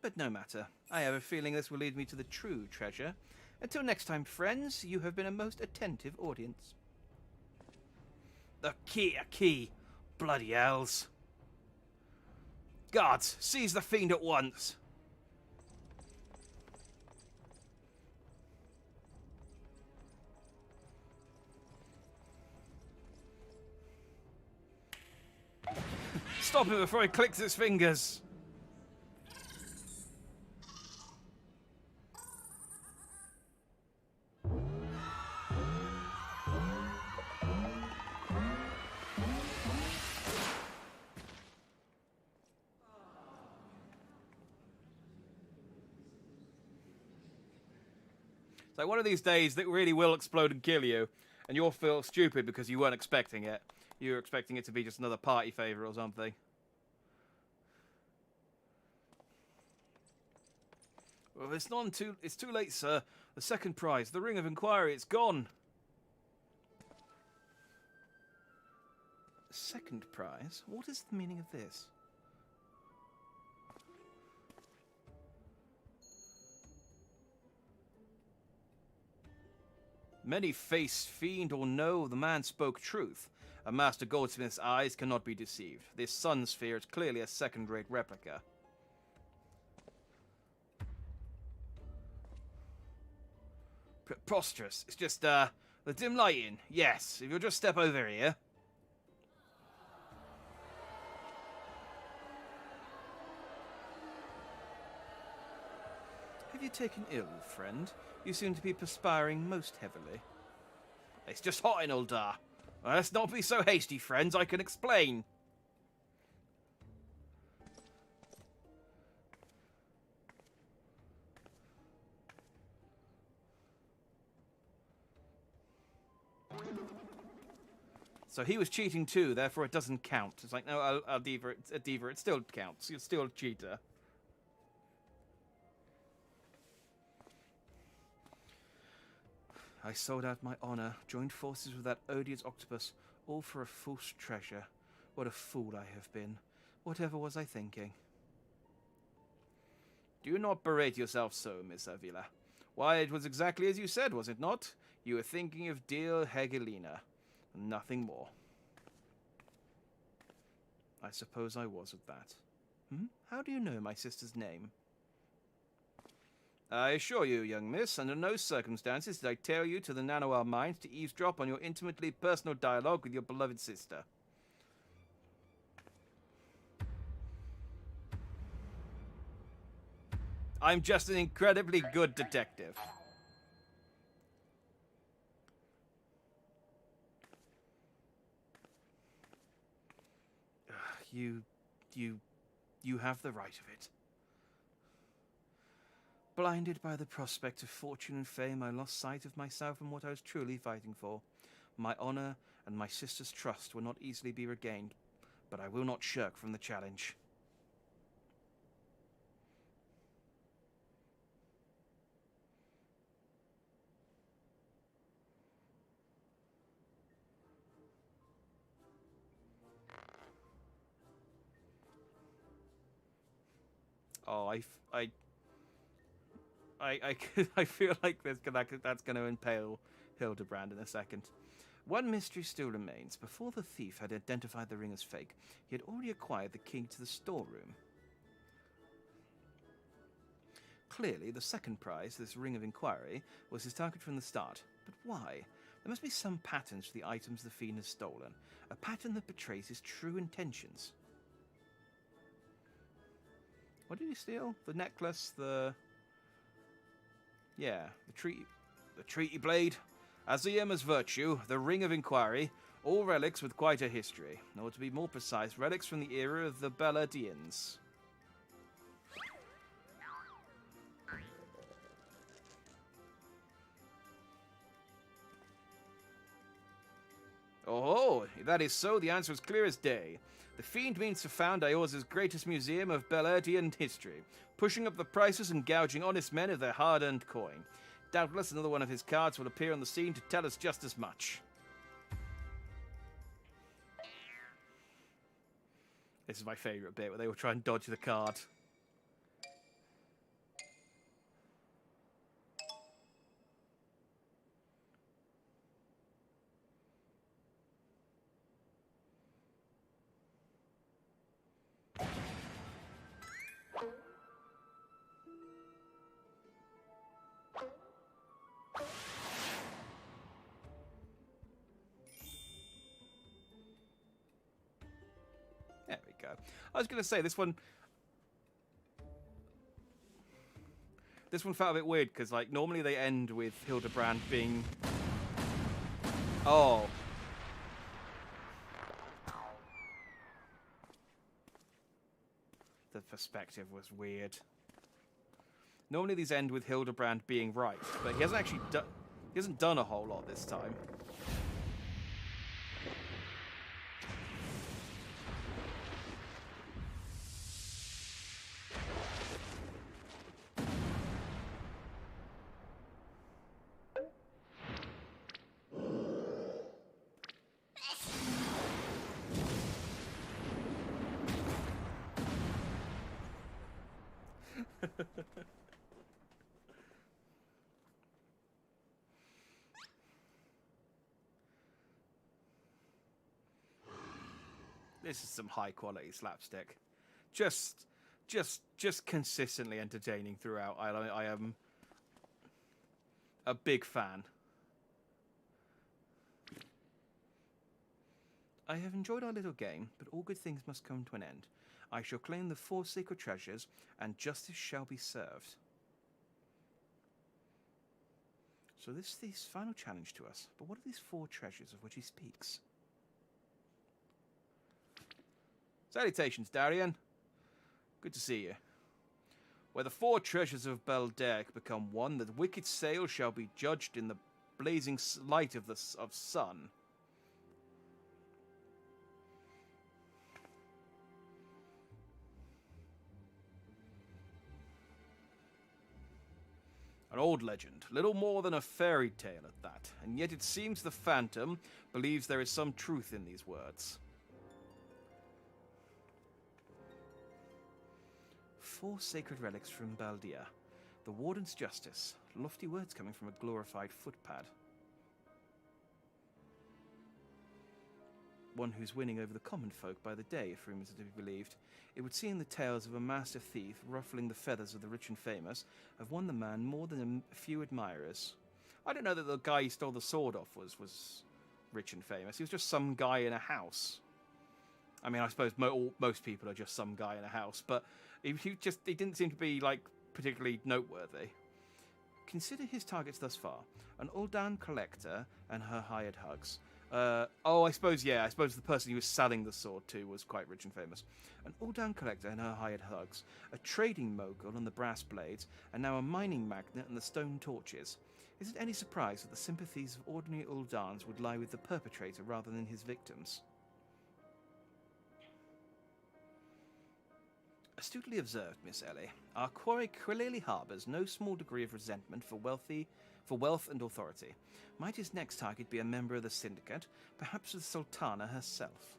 But no matter. I have a feeling this will lead me to the true treasure. Until next time, friends, you have been a most attentive audience. A key. Bloody hells. Guards, seize the fiend at once. Stop him before he clicks his fingers. It's like one of these days that really will explode and kill you, and you'll feel stupid because you weren't expecting it. You were expecting it to be just another party favor or something. Well, it's too late, sir. The second prize, the Ring of Inquiry, it's gone. Second prize? What is the meaning of this? Many face fiend or no, the man spoke truth. A master goldsmith's eyes cannot be deceived. This sun sphere is clearly a second-rate replica. Preposterous. It's just, the dim lighting. Yes, if you'll just step over here. Have you taken ill, friend? You seem to be perspiring most heavily. It's just hot in Uldar. Well, let's not be so hasty, friends. I can explain. So he was cheating too, therefore it doesn't count. It's like, no, a diva, it still counts. You're still a cheater. I sold out my honor, joined forces with that odious octopus, all for a false treasure. What a fool I have been. Whatever was I thinking? Do not berate yourself so, Miss Avila. Why, it was exactly as you said, was it not? You were thinking of dear Hegelina. Nothing more. I suppose I was at that. How do you know my sister's name? I assure you, young miss, under no circumstances did I tell you to the Nanoir mind to eavesdrop on your intimately personal dialogue with your beloved sister. I'm just an incredibly good detective. You have the right of it. Blinded by the prospect of fortune and fame, I lost sight of myself and what I was truly fighting for. My honor and my sister's trust will not easily be regained, but I will not shirk from the challenge. Oh, I feel like that's going to impale Hildibrand in a second. One mystery still remains. Before the thief had identified the ring as fake, he had already acquired the key to the storeroom. Clearly, the second prize, this ring of inquiry, was his target from the start. But why? There must be some pattern to the items the fiend has stolen. A pattern that betrays his true intentions. What did he steal? The necklace, yeah, the treaty blade. As the Yema's virtue, the ring of inquiry, all relics with quite a history. Or to be more precise, relics from the era of the Bellardians. Oh, if that is so, the answer is clear as day. The fiend means to found Ior's greatest museum of Bellardian history, pushing up the prices and gouging honest men of their hard-earned coin. Doubtless another one of his cards will appear on the scene to tell us just as much. This is my favourite bit, where they will try and dodge the card. There we go. I was going to say, this one felt a bit weird, because like normally they end with Hildibrand being... Oh. The perspective was weird. Normally these end with Hildibrand being right, but he hasn't actually he hasn't done a whole lot this time. This is some high quality slapstick. Just consistently entertaining throughout. I am a big fan. I have enjoyed our little game, but all good things must come to an end. I shall claim the 4 sacred treasures, and justice shall be served. So this is his final challenge to us. But what are these 4 treasures of which he speaks? Salutations, Darian. Good to see you. Where the 4 treasures of Belderk become one, the wicked sail shall be judged in the blazing light of sun. An old legend, little more than a fairy tale at that, and yet it seems the Phantom believes there is some truth in these words. 4 sacred relics from Baldia. The Warden's justice. Lofty words coming from a glorified footpad. One who's winning over the common folk by the day, if rumours are to be believed. It would seem the tales of a master thief ruffling the feathers of the rich and famous have won the man more than a few admirers. I don't know that the guy he stole the sword off was rich and famous. He was just some guy in a house. I mean, I suppose most people are just some guy in a house, but he didn't seem to be, like, particularly noteworthy. Consider his targets thus far. An Uldan collector and her hired hugs. I suppose the person he was selling the sword to was quite rich and famous. An Uldan collector and her hired hugs. A trading mogul and the brass blades, and now a mining magnate and the stone torches. Is it any surprise that the sympathies of ordinary Uldans would lie with the perpetrator rather than his victims? Astutely observed, Miss Ellie. Our quarry clearly harbours no small degree of resentment for wealth and authority. Might his next target be a member of the syndicate, perhaps the Sultana herself?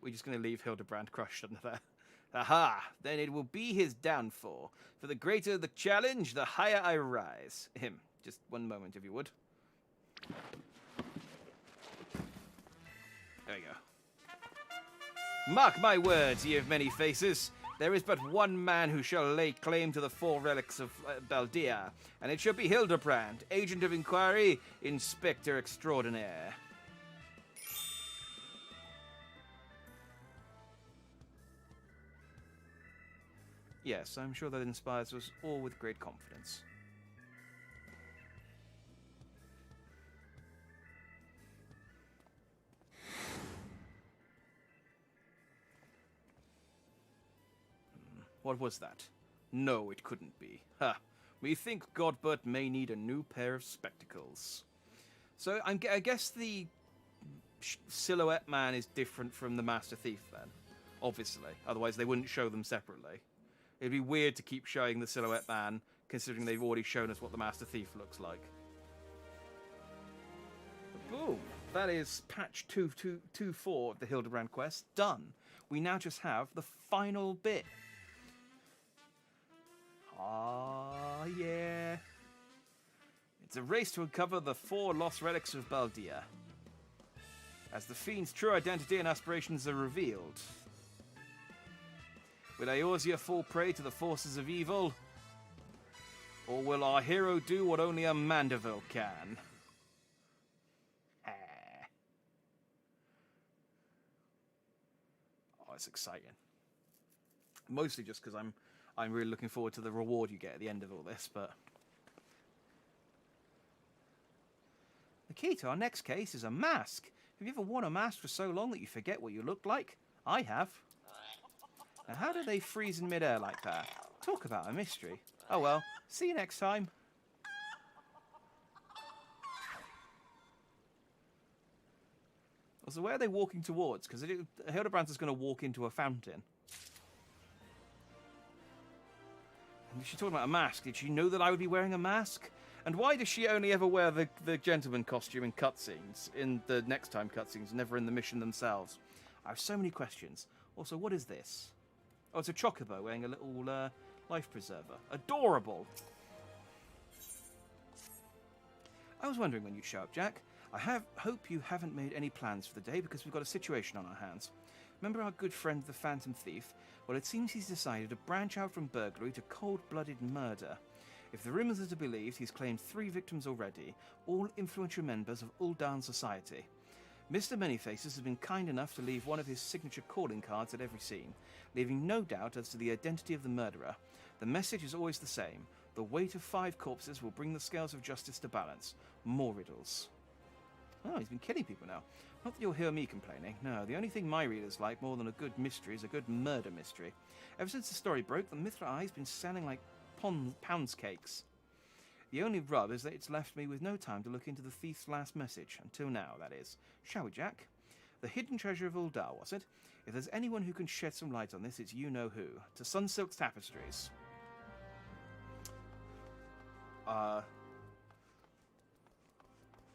we're just going to leave Hildibrand crushed under there. Aha! Then it will be his downfall. For the greater the challenge, the higher I rise. Him. Just one moment, if you would. There we go. Mark my words, ye of many faces. There is but one man who shall lay claim to the 4 relics of Baldia, and it shall be Hildibrand, Agent of Inquiry, Inspector Extraordinaire. Yes, I'm sure that inspires us all with great confidence. What was that? No, it couldn't be. Ha! We think Godbert may need a new pair of spectacles. So I guess the Silhouette Man is different from the Master Thief then. Obviously. Otherwise they wouldn't show them separately. It'd be weird to keep showing the Silhouette Man, considering they've already shown us what the Master Thief looks like. Boom! That is patch 2.2.4 of the Hildibrand quest done. We now just have the final bit. Ah, yeah. It's a race to uncover the 4 lost relics of Baldia. As the fiend's true identity and aspirations are revealed, will Eorzea fall prey to the forces of evil? Or will our hero do what only a Mandeville can? Oh, it's exciting. Mostly just because I'm really looking forward to the reward you get at the end of all this, but... The key to our next case is a mask. Have you ever worn a mask for so long that you forget what you look like? I have. Now, how do they freeze in midair like that? Talk about a mystery. Oh well, see you next time. Also, where are they walking towards? Because Hildibrand is going to walk into a fountain. And she's talking about a mask. Did she know that I would be wearing a mask? And why does she only ever wear the gentleman costume in cutscenes, in the next time cutscenes, never in the mission themselves? I have so many questions. Also, what is this? Oh, it's a chocobo wearing a little life preserver. Adorable! I was wondering when you'd show up, Jack. I hope you haven't made any plans for the day because we've got a situation on our hands. Remember our good friend the Phantom Thief? Well, it seems he's decided to branch out from burglary to cold-blooded murder. If the rumours are to be believed, he's claimed 3 victims already, all influential members of Uldan society. Mr. Manyfaces has been kind enough to leave one of his signature calling cards at every scene, leaving no doubt as to the identity of the murderer. The message is always the same. The weight of 5 corpses will bring the scales of justice to balance. More riddles. Oh, he's been killing people now. Not that you'll hear me complaining. No, the only thing my readers like more than a good mystery is a good murder mystery. Ever since the story broke, the Mithra Eye's been selling like pounds cakes. The only rub is that it's left me with no time to look into the thief's last message. Until now, that is. Shall we, Jack? The hidden treasure of Uldar, was it? If there's anyone who can shed some light on this, it's you-know-who. To Sunsilk Tapestries.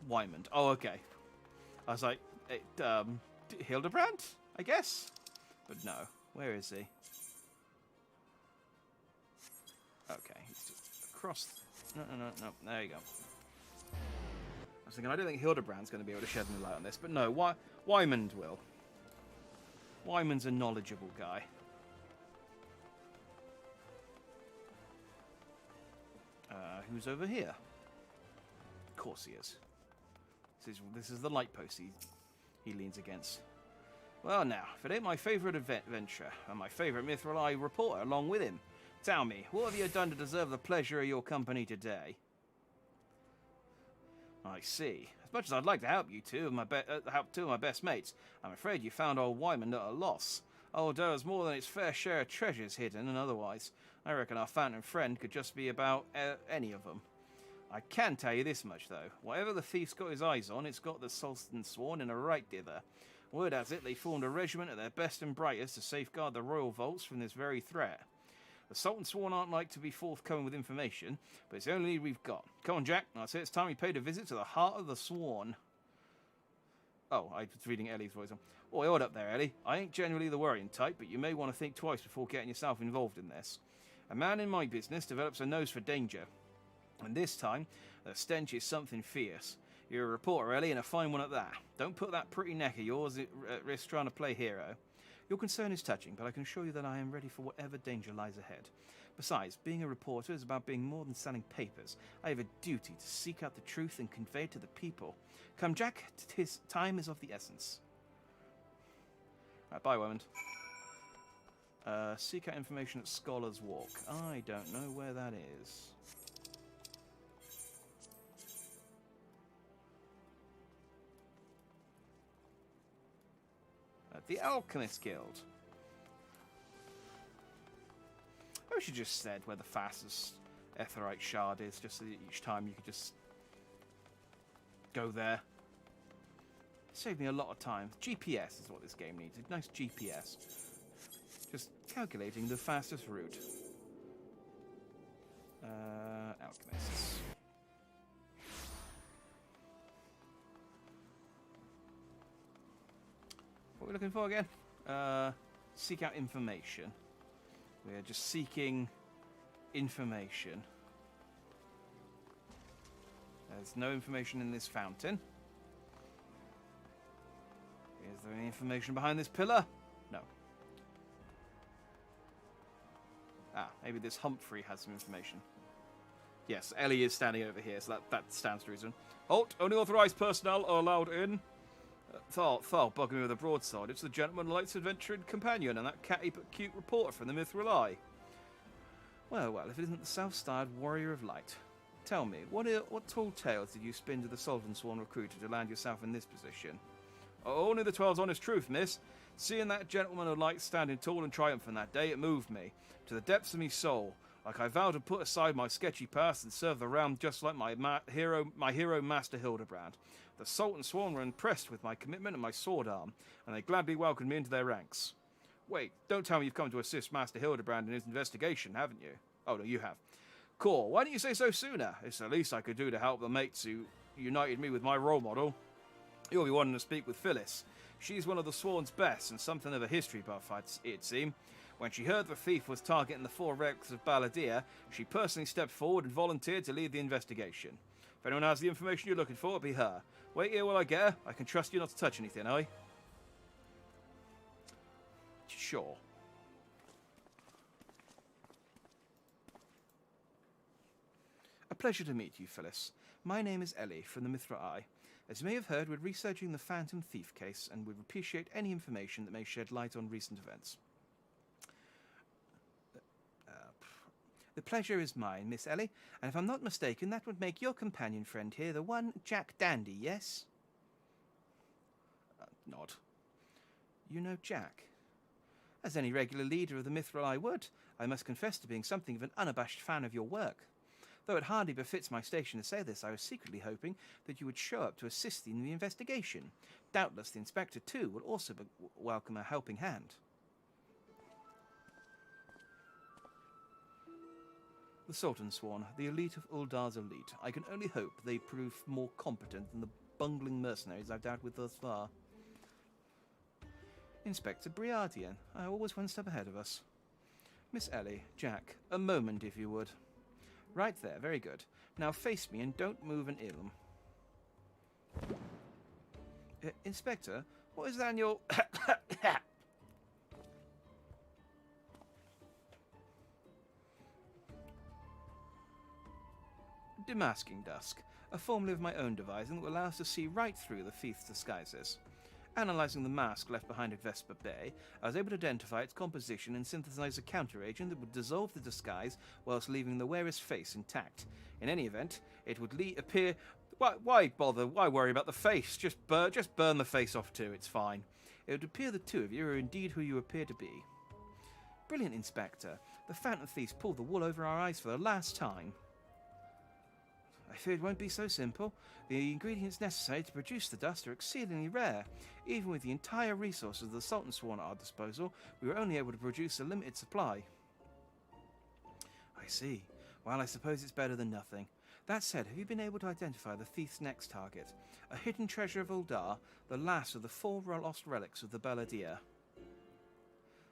Wymond. Oh, okay. I was like, Hildibrand, I guess? But no. Where is he? Okay, he's just across... No. There you go. I was thinking, I don't think Hildibrand's going to be able to shed any light on this, but no, Wymond will. Wymond's a knowledgeable guy. Who's over here? Of course he is. This is the light post he leans against. Well now, if it ain't my favourite adventure, and my favourite Mithril Eye reporter along with him, tell me, what have you done to deserve the pleasure of your company today? I see. As much as I'd like to help you two, help 2 of my best mates, I'm afraid you found old Wymond at a loss. Old Doe has more than its fair share of treasures hidden and otherwise. I reckon our phantom friend could just be about any of them. I can tell you this much, though. Whatever the thief's got his eyes on, it's got the Sultan Sworn in a right dither. Word has it, they formed a regiment at their best and brightest to safeguard the royal vaults from this very threat. The Sultan Sworn aren't like to be forthcoming with information, but it's the only lead we've got. Come on, Jack. I'd say it's time we paid a visit to the heart of the Sworn. Oh, I was reading Ellie's voice. Oh, hold up there, Ellie. I ain't generally the worrying type, but you may want to think twice before getting yourself involved in this. A man in my business develops a nose for danger. And this time, the stench is something fierce. You're a reporter, Ellie, and a fine one at that. Don't put that pretty neck of yours at risk trying to play hero. Your concern is touching, but I can assure you that I am ready for whatever danger lies ahead. Besides, being a reporter is about being more than selling papers. I have a duty to seek out the truth and convey it to the people. Come, Jack, time is of the essence. Right, bye, Womand. Seek out information at Scholar's Walk. I don't know where that is. At the Alchemist Guild. I should just said where the fastest Aetheryte shard is, just so that each time you could just go there. Saved me a lot of time. GPS is what this game needs. A nice GPS. Just calculating the fastest route. Alchemists. What are we looking for again? Seek out information. We're just seeking information. There's no information in this fountain. Is there any information behind this pillar? No. Ah, maybe this Humphrey has some information. Yes, Ellie is standing over here, so that stands to reason. Halt! Only authorised personnel are allowed in. Thal, bugging me with a broadside. It's the gentleman Light's adventuring companion and that catty but cute reporter from the Mithril Eye. Well, if it isn't the self-styled warrior of light. Tell me, what tall tales did you spin to the Sultan Sworn recruiter to land yourself in this position? Oh, only the 12's honest truth, miss. Seeing that gentleman of light standing tall and triumphant that day, it moved me, to the depths of me soul. Like I vowed to put aside my sketchy past and serve the realm just like my hero Master Hildibrand. The Sultan Sworn were impressed with my commitment and my sword arm, and they gladly welcomed me into their ranks. Wait, don't tell me you've come to assist Master Hildibrand in his investigation, haven't you? Oh, no, you have. Cool, why didn't you say so sooner? It's the least I could do to help the mates who united me with my role model. You'll be wanting to speak with Phyllis. She's one of the Sworn's best, and something of a history buff, it'd seem. When she heard the thief was targeting the 4 relics of Balladeer, she personally stepped forward and volunteered to lead the investigation. If anyone has the information you're looking for, it'll be her. Wait here while I get her. I can trust you not to touch anything, eh? Sure. A pleasure to meet you, Phyllis. My name is Ellie, from the Mithril Eye. As you may have heard, we're researching the Phantom Thief case, and would appreciate any information that may shed light on recent events. The pleasure is mine, Miss Ellie, and if I'm not mistaken, that would make your companion friend here the one Jack Dandy, yes? Nod. You know Jack? As any regular leader of the Mithril Eye would, I must confess to being something of an unabashed fan of your work. Though it hardly befits my station to say this, I was secretly hoping that you would show up to assist in the investigation. Doubtless the Inspector, too, will also welcome a helping hand. The Sultan Sworn, the elite of Uldar's elite. I can only hope they prove more competent than the bungling mercenaries I've dealt with thus far. Inspector Briardian, always one step ahead of us. Miss Ellie, Jack, a moment if you would. Right there, very good. Now face me and don't move an ilm. Inspector, what is that in your... Demasking Dusk, a formula of my own devising that will allow us to see right through the thief's disguises. Analysing the mask left behind at Vesper Bay, I was able to identify its composition and synthesize a counter-agent that would dissolve the disguise whilst leaving the wearer's face intact. In any event, it would appear... Why bother? Why worry about the face? Just burn the face off too, it's fine. It would appear the two of you are indeed who you appear to be. Brilliant, Inspector. The Phantom Thieves pulled the wool over our eyes for the last time. I fear it won't be so simple. The ingredients necessary to produce the dust are exceedingly rare. Even with the entire resources of the Sultan Sworn at our disposal, we were only able to produce a limited supply. I see. Well, I suppose it's better than nothing. That said, have you been able to identify the thief's next target? A hidden treasure of Uldar, the last of the 4 lost relics of the Balladeer?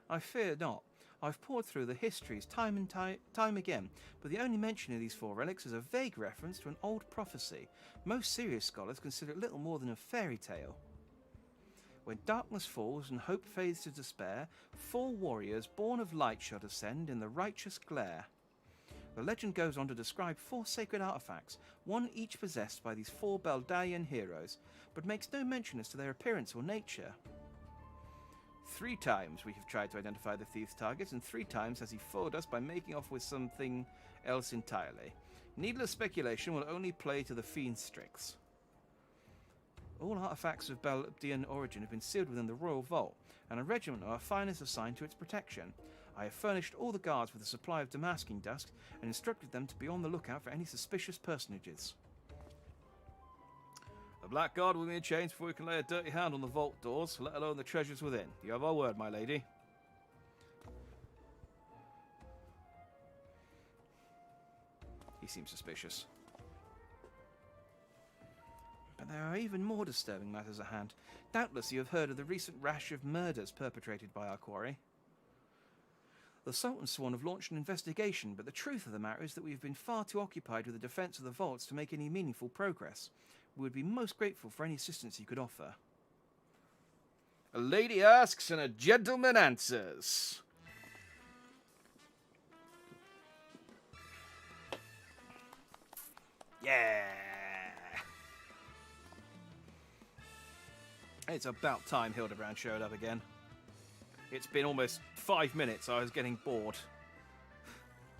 I fear not. I've pored through the histories time and time again, but the only mention of these 4 relics is a vague reference to an old prophecy. Most serious scholars consider it little more than a fairy tale. When darkness falls and hope fades to despair, 4 warriors born of light shall descend in the righteous glare. The legend goes on to describe 4 sacred artifacts, one each possessed by these 4 Baldalian heroes, but makes no mention as to their appearance or nature. 3 times we have tried to identify the thief's target, and 3 times has he fooled us by making off with something else entirely. Needless speculation will only play to the fiend's strengths. All artifacts of Baldian origin have been sealed within the royal vault, and a regiment of our finest assigned to its protection. I have furnished all the guards with a supply of damasking dust, and instructed them to be on the lookout for any suspicious personages. A black guard will be changed before we can lay a dirty hand on the vault doors, let alone the treasures within. You have our word, my lady. He seems suspicious. But there are even more disturbing matters at hand. Doubtless you have heard of the recent rash of murders perpetrated by our quarry. The Sultan's sworn have launched an investigation, but the truth of the matter is that we have been far too occupied with the defence of the vaults to make any meaningful progress. We would be most grateful for any assistance you could offer. A lady asks and a gentleman answers. Yeah! It's about time Hildibrand showed up again. It's been almost 5 minutes, I was getting bored.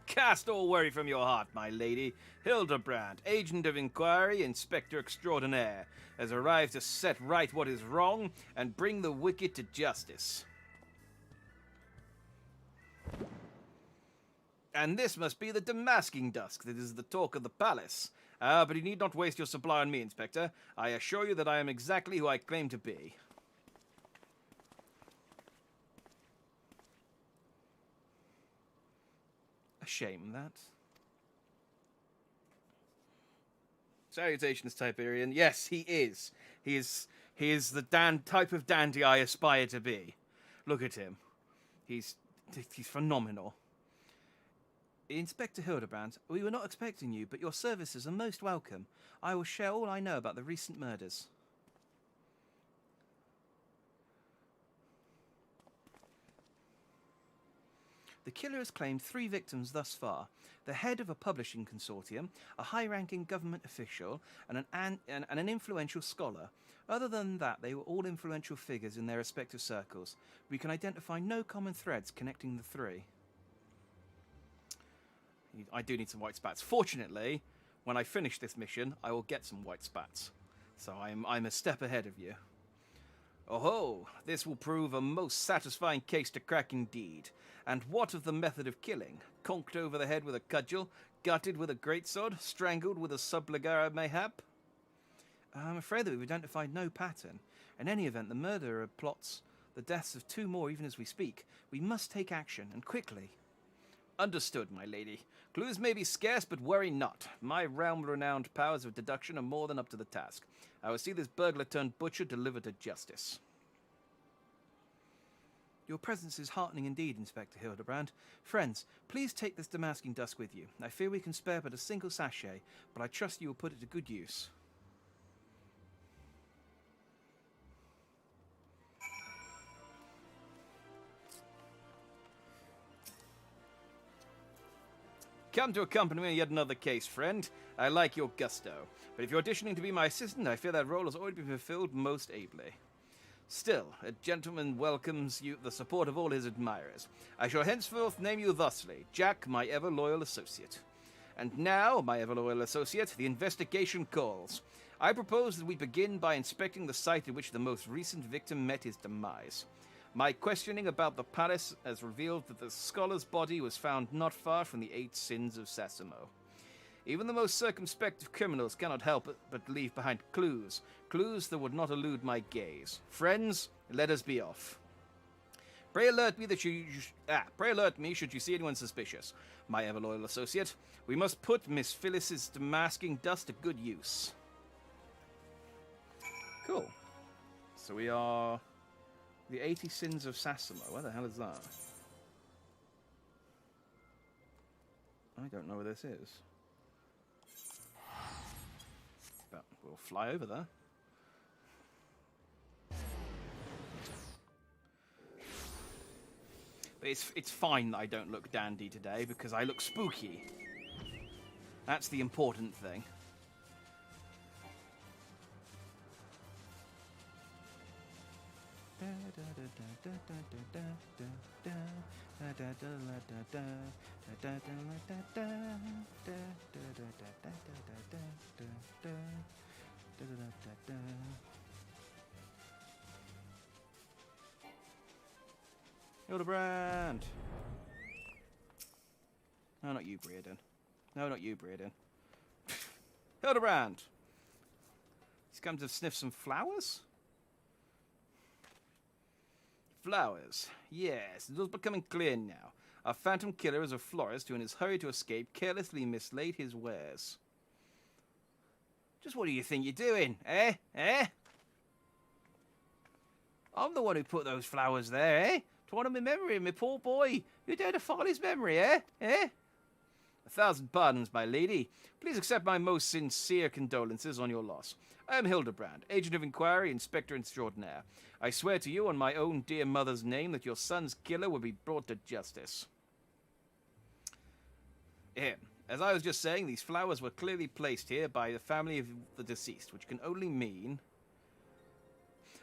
Cast all worry from your heart, my lady. Hildibrand, agent of inquiry, inspector extraordinaire, has arrived to set right what is wrong and bring the wicked to justice. And this must be the damasking dust that is the talk of the palace. But you need not waste your supply on me, Inspector. I assure you that I am exactly who I claim to be. A shame, that. Salutations, Tiberian. Yes, he is. He is the type of dandy I aspire to be. Look at him. He's phenomenal. Inspector Hildibrand, we were not expecting you, but your services are most welcome. I will share all I know about the recent murders. The killer has claimed 3 victims thus far. The head of a publishing consortium, a high-ranking government official, and an influential scholar. Other than that, they were all influential figures in their respective circles. We can identify no common threads connecting the 3. I do need some white spats. Fortunately, when I finish this mission, I will get some white spats. So I'm a step ahead of you. Oh-ho! This will prove a most satisfying case to crack indeed. And what of the method of killing? Conked over the head with a cudgel, gutted with a greatsword, strangled with a subligara mayhap? I'm afraid that we've identified no pattern. In any event, the murderer plots the deaths of 2 more even as we speak. We must take action, and quickly. Understood, my lady. Clues may be scarce, but worry not. My realm-renowned powers of deduction are more than up to the task. I will see this burglar-turned-butcher delivered to justice. Your presence is heartening indeed, Inspector Hildibrand. Friends, please take this damasking dust with you. I fear we can spare but a single sachet, but I trust you will put it to good use. Come to accompany me in yet another case, friend. I like your gusto. But if you're auditioning to be my assistant, I fear that role has already been fulfilled most ably. Still, a gentleman welcomes you the support of all his admirers. I shall henceforth name you thusly, Jack, my ever-loyal associate. And now, my ever-loyal associate, the investigation calls. I propose that we begin by inspecting the site at which the most recent victim met his demise. My questioning about the palace has revealed that the scholar's body was found not far from the 8 sins of Sasimo. Even the most circumspect of criminals cannot help but leave behind clues that would not elude my gaze. Friends, let us be off. Pray alert me pray alert me should you see anyone suspicious. My ever-loyal associate. We must put Miss Phyllis's masking dust to good use. Cool. So we are the 80 Sins of Sasimo. Where the hell is that? I don't know where this is. But we'll fly over there. But it's fine that I don't look dandy today because I look spooky. That's the important thing. Hildibrand! No, not you, Breeden. No, not you, Breeden. Hildibrand! He's come to sniff some flowers? Flowers. Yes, it is becoming clear now. Our phantom killer is a florist who, in his hurry to escape, carelessly mislaid his wares. Just what do you think you're doing, eh? Eh? I'm the one who put those flowers there, eh? To honor my memory, my poor boy. You dare to follow his memory, eh? Eh? 1,000 pardons, my lady. Please accept my most sincere condolences on your loss. I am Hildibrand, agent of inquiry, inspector extraordinaire. I swear to you on my own dear mother's name that your son's killer will be brought to justice. Here, as I was just saying, these flowers were clearly placed here by the family of the deceased, which can only mean...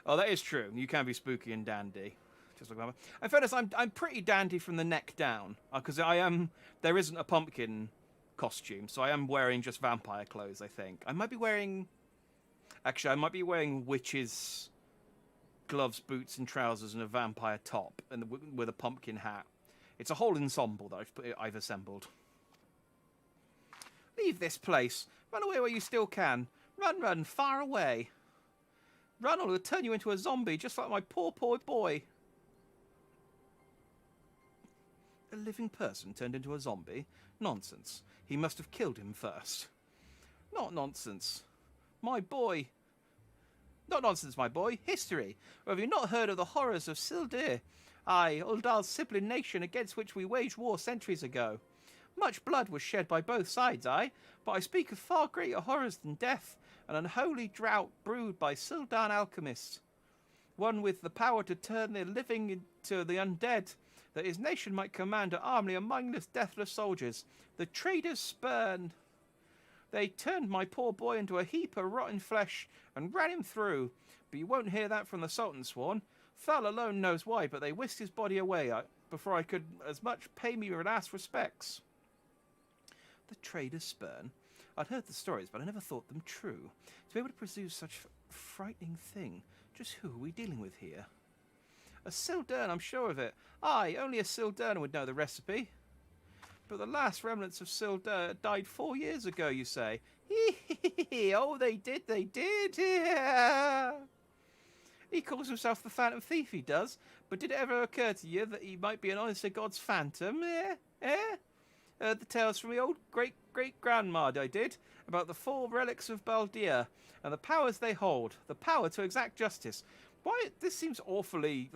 Oh, that is true. You can be spooky and dandy. Just look at in fairness, I'm pretty dandy from the neck down, because there isn't a pumpkin costume, so I am wearing just vampire clothes, I think. I might be wearing witches, gloves, boots, and trousers, and a vampire top, and with a pumpkin hat. It's a whole ensemble that I've assembled. Leave this place. Run away where you still can. Run, run, far away. Run or it'll turn you into a zombie, just like my poor, poor boy. A living person turned into a zombie? Nonsense. He must have killed him first. Not nonsense. My boy. Not nonsense, my boy. History. Or have you not heard of the horrors of Sildir? Aye, Uldal's sibling nation against which we waged war centuries ago. Much blood was shed by both sides, aye, but I speak of far greater horrors than death, an unholy drought brewed by Sildan alchemists. One with the power to turn the living into the undead, that his nation might command an army of mindless, deathless soldiers. The traitors spurned. They turned my poor boy into a heap of rotten flesh and ran him through. But you won't hear that from the Sultan Sworn. Thal alone knows why, but they whisked his body away before I could as much pay me your last respects. The traitors spurn. I'd heard the stories, but I never thought them true. To be able to pursue such a frightening thing, just who are we dealing with here? A Sildern, I'm sure of it. Aye, only a Sildern would know the recipe. But the last remnants of Sildern died 4 years ago, you say? Oh, they did. He calls himself the Phantom Thief, he does. But did it ever occur to you that he might be an honest to God's phantom? Heard the tales from the old great-great-grandma, I did, about the 4 relics of Baldir, and the powers they hold, the power to exact justice. Why, this seems awfully,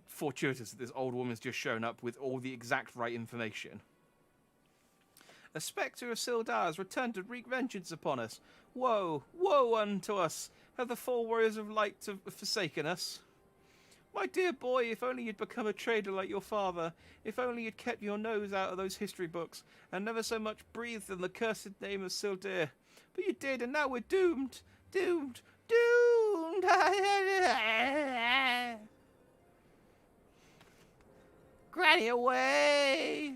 fortuitous that this old woman's just shown up with all the exact right information. A spectre of Sildar has returned to wreak vengeance upon us. Woe, woe unto us! Have the 4 warriors of light forsaken us? My dear boy, if only you'd become a trader like your father. If only you'd kept your nose out of those history books, and never so much breathed in the cursed name of Sildir. But you did, and now we're doomed. Doomed. Doomed! Granny away!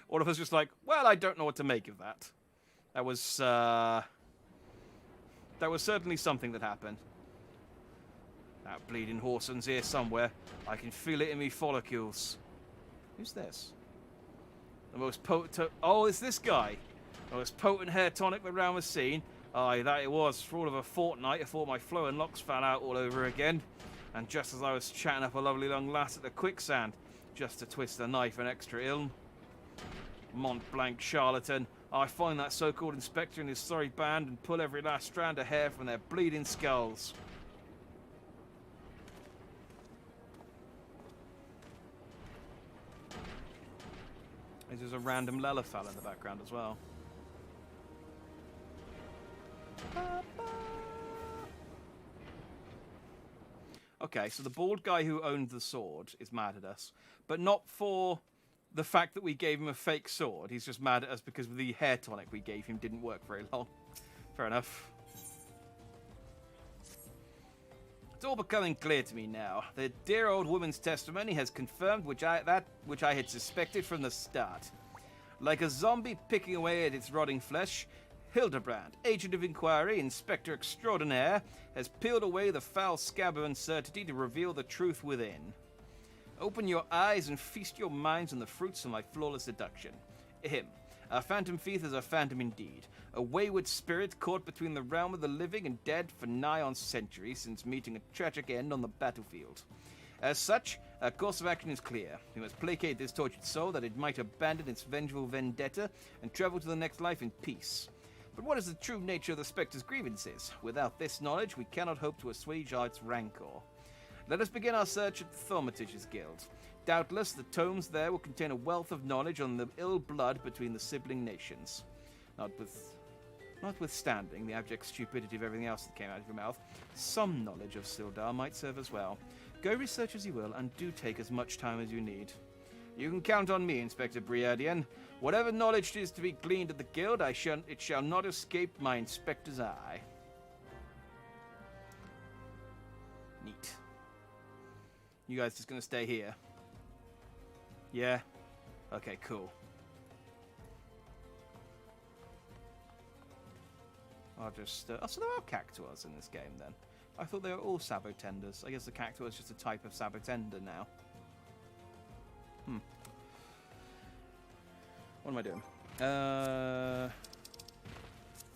All of us just like, well, I don't know what to make of that. That was certainly something that happened. That bleeding Horson's here somewhere. I can feel it in me follicles. Who's this? The most potent... Oh, it's this guy. Oh, it's potent hair tonic the round was seen. Aye, that it was. For all of a fortnight, I thought my flowing locks fell out all over again. And just as I was chatting up a lovely young lass at the quicksand, just to twist the knife an extra ill. Mont Blanc charlatan. I find that so-called inspector and his sorry band and pull every last strand of hair from their bleeding skulls. There's a random Lelafell in the background as well. Okay, so the bald guy who owned the sword is mad at us, but not for the fact that we gave him a fake sword. He's just mad at us because the hair tonic we gave him didn't work very long. Fair enough. It's all becoming clear to me now. The dear old woman's testimony has confirmed that which I had suspected from the start. Like a zombie picking away at its rotting flesh, Hildibrand, agent of inquiry, inspector extraordinaire, has peeled away the foul scab of uncertainty to reveal the truth within. Open your eyes and feast your minds on the fruits of my flawless seduction. Him, a phantom thief is a phantom indeed, a wayward spirit caught between the realm of the living and dead for nigh on centuries since meeting a tragic end on the battlefield. As such, our course of action is clear. We must placate this tortured soul that it might abandon its vengeful vendetta and travel to the next life in peace. But what is the true nature of the Spectre's grievances? Without this knowledge, we cannot hope to assuage its rancor. Let us begin our search at the Thaumaturge's Guild. Doubtless, the tomes there will contain a wealth of knowledge on the ill blood between the sibling nations. Notwithstanding the abject stupidity of everything else that came out of your mouth, some knowledge of Sildar might serve as well. Go research as you will, and do take as much time as you need. You can count on me, Inspector Briardian. Whatever knowledge is to be gleaned at the guild, it shall not escape my inspector's eye. Neat. You guys just gonna stay here? Yeah? Okay, cool. I'll just... oh, so there are cactuars in this game, then. I thought they were all sabotenders. I guess the cactuar is just a type of sabotender now. What am I doing?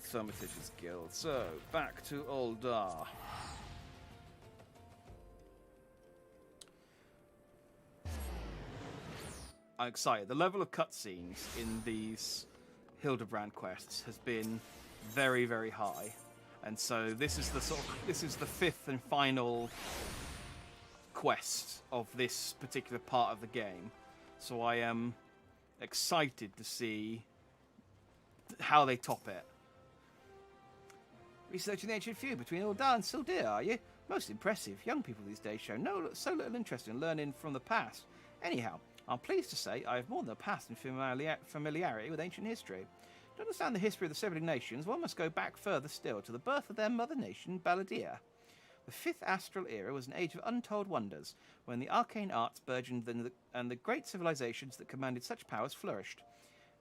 Thaumaturge's Guild. So, back to Uldar. I'm excited. The level of cutscenes in these Hildibrand quests has been very, very high. And so this is the fifth and final quest of this particular part of the game. So I am excited to see how they top it. Researching the ancient feud between Uldar and Sildir, are you? Most impressive. Young people these days show so little interest in learning from the past. Anyhow, I'm pleased to say I have more than a past in familiarity with ancient history. To understand the history of the sibling nations, one must go back further still to the birth of their mother nation, Baladir. The fifth astral era was an age of untold wonders, when the arcane arts burgeoned and the great civilizations that commanded such powers flourished.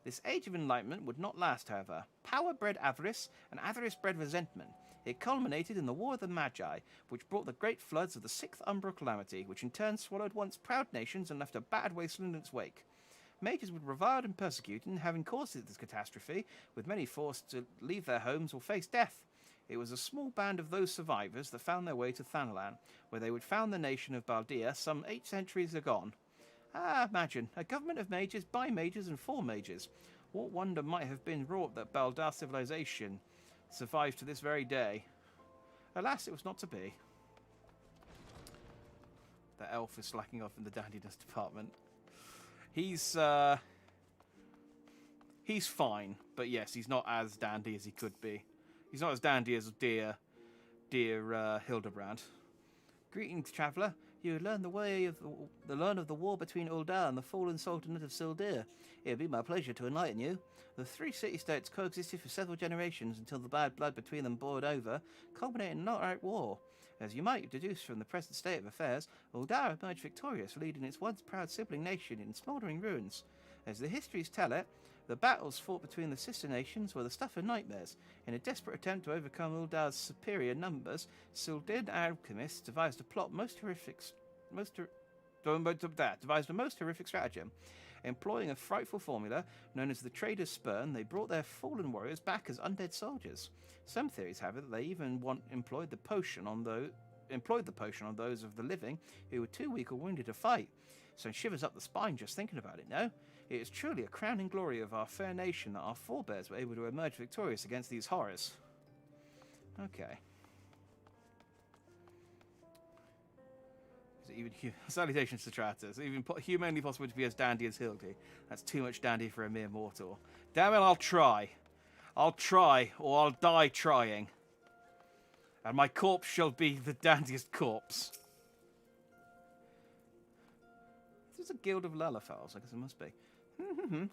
This age of enlightenment would not last, however. Power bred avarice, and avarice bred resentment. It culminated in the War of the Magi, which brought the great floods of the Sixth Umbral Calamity, which in turn swallowed once proud nations and left a battered wasteland in its wake. Mages were reviled and persecuted, and having caused this catastrophe, with many forced to leave their homes or face death. It was a small band of those survivors that found their way to Thanalan, where they would found the nation of Baldir some 8 centuries agone. Ah, imagine, a government of mages, by mages, and for mages. What wonder might have been wrought that Baldar civilization survived to this very day? Alas, it was not to be. The elf is slacking off in the dandiness department. He's fine, but yes, he's not as dandy as he could be. He's not as dandy as dear Hildibrand. Greetings, traveller. You learn of the war between Uldar and the fallen Sultanate of Sildir. It would be my pleasure to enlighten you. The 3 city-states coexisted for several generations until the bad blood between them boiled over, culminating in an outright war. As you might deduce from the present state of affairs, Uldar emerged victorious, leading its once proud sibling nation in smouldering ruins. As the histories tell it, the battles fought between the sister nations were the stuff of nightmares. In a desperate attempt to overcome Uldar's superior numbers, Sildir alchemists devised a most horrific stratagem. Employing a frightful formula known as the Trader's Spurn, they brought their fallen warriors back as undead soldiers. Some theories have it that they even employed the potion on those of the living who were too weak or wounded to fight. So it shivers up the spine just thinking about it, no? It is truly a crowning glory of our fair nation that our forebears were able to emerge victorious against these horrors. Okay. Salutations to Tratters. Even humanly possible to be as dandy as Hildy. That's too much dandy for a mere mortal. Damn it, I'll try. I'll try, or I'll die trying. And my corpse shall be the dandiest corpse. This is a guild of Lullafels, I guess it must be.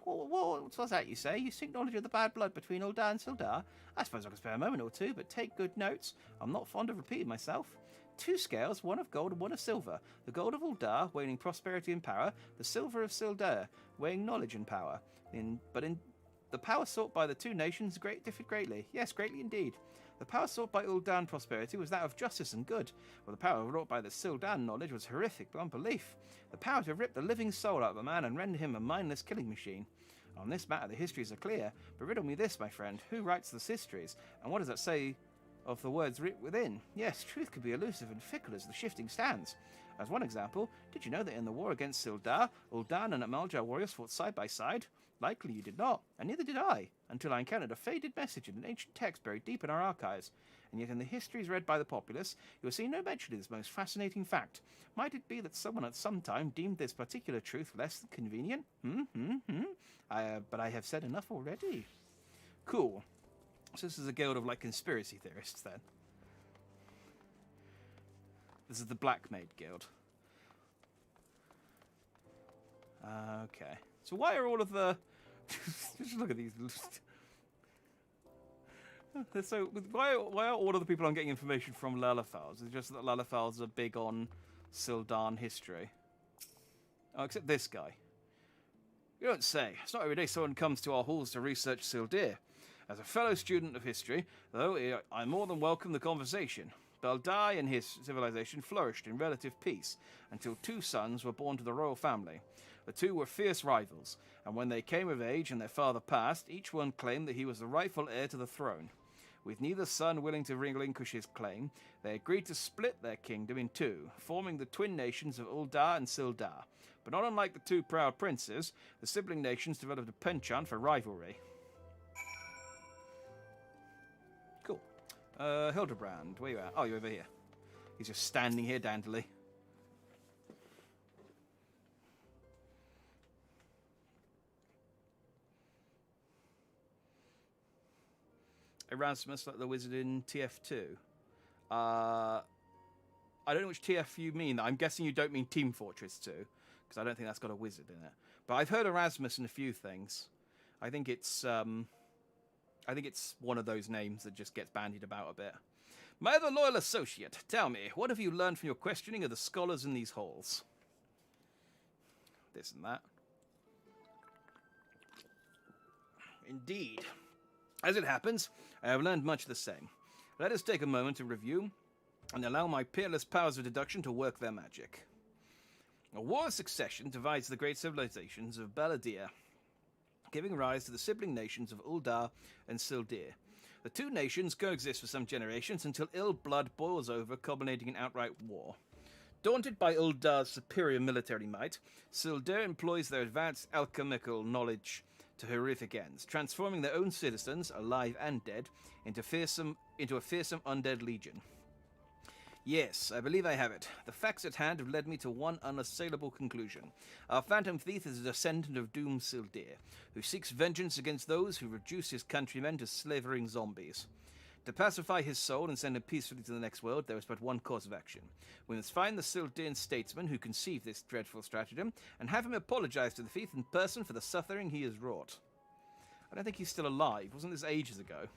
What's that you say? You seek knowledge of the bad blood between Ul'dah and Sildar? I suppose I can spare a moment or two, but take good notes. I'm not fond of repeating myself. 2 scales, one of gold and one of silver. The gold of Ul'dah, weighing prosperity and power. The silver of Sildar, weighing knowledge and power. But the power sought by the 2 nations differed greatly. Yes, greatly indeed. The power sought by Ul'dah prosperity was that of justice and good, while the power wrought by the Sildar knowledge was horrific beyond belief. The power to rip the living soul out of a man and render him a mindless killing machine. On this matter, the histories are clear, but riddle me this, my friend. Who writes the histories, and what does that say of the words writ within? Yes, truth can be elusive and fickle as the shifting sands. As one example, did you know that in the war against Sildar, Ul'dah and Amaljar warriors fought side by side? Likely you did not, and neither did I, until I encountered a faded message in an ancient text buried deep in our archives. And yet in the histories read by the populace, you will see no mention of this most fascinating fact. Might it be that someone at some time deemed this particular truth less than convenient? But I have said enough already. Cool. So this is a guild of, like, conspiracy theorists, then. This is the Black Maid Guild. Okay. So why are all of the... Just look at these. So why are all of the people I'm getting information from Lullafels? Is it just that Lullafels are big on Sildan history? Oh, except this guy. You don't say. It's not every day someone comes to our halls to research Sildir. As a fellow student of history, though, I more than welcome the conversation. Beldai and his civilization flourished in relative peace until 2 sons were born to the royal family. The 2 were fierce rivals, and when they came of age and their father passed, each one claimed that he was the rightful heir to the throne. With neither son willing to relinquish his claim, they agreed to split their kingdom in 2, forming the twin nations of Ul'dah and Sildar. But not unlike the 2 proud princes, the sibling nations developed a penchant for rivalry. Cool. Hildibrand, where you at? Oh, you're over here. He's just standing here dandily. Erasmus, like the wizard in TF2. I don't know which TF you mean. I'm guessing you don't mean Team Fortress 2, because I don't think that's got a wizard in it. But I've heard Erasmus in a few things. I think it's one of those names that just gets bandied about a bit. My ever loyal associate, tell me, what have you learned from your questioning of the scholars in these halls? This and that. Indeed. As it happens, I have learned much the same. Let us take a moment to review and allow my peerless powers of deduction to work their magic. A war of succession divides the great civilizations of Baladir, giving rise to the sibling nations of Ul'dah and Sildir. The 2 nations coexist for some generations until ill blood boils over, culminating in outright war. Daunted by Ul'dah's superior military might, Sildir employs their advanced alchemical knowledge to horrific ends, transforming their own citizens, alive and dead, into a fearsome undead legion. Yes, I believe I have it. The facts at hand have led me to one unassailable conclusion. Our phantom thief is a descendant of doomed Sildir, who seeks vengeance against those who reduce his countrymen to slavering zombies. To pacify his soul and send him peacefully to the next world, there is but one course of action. We must find the Sildian statesman who conceived this dreadful stratagem, and have him apologize to the thief in person for the suffering he has wrought. I don't think he's still alive. Wasn't this ages ago?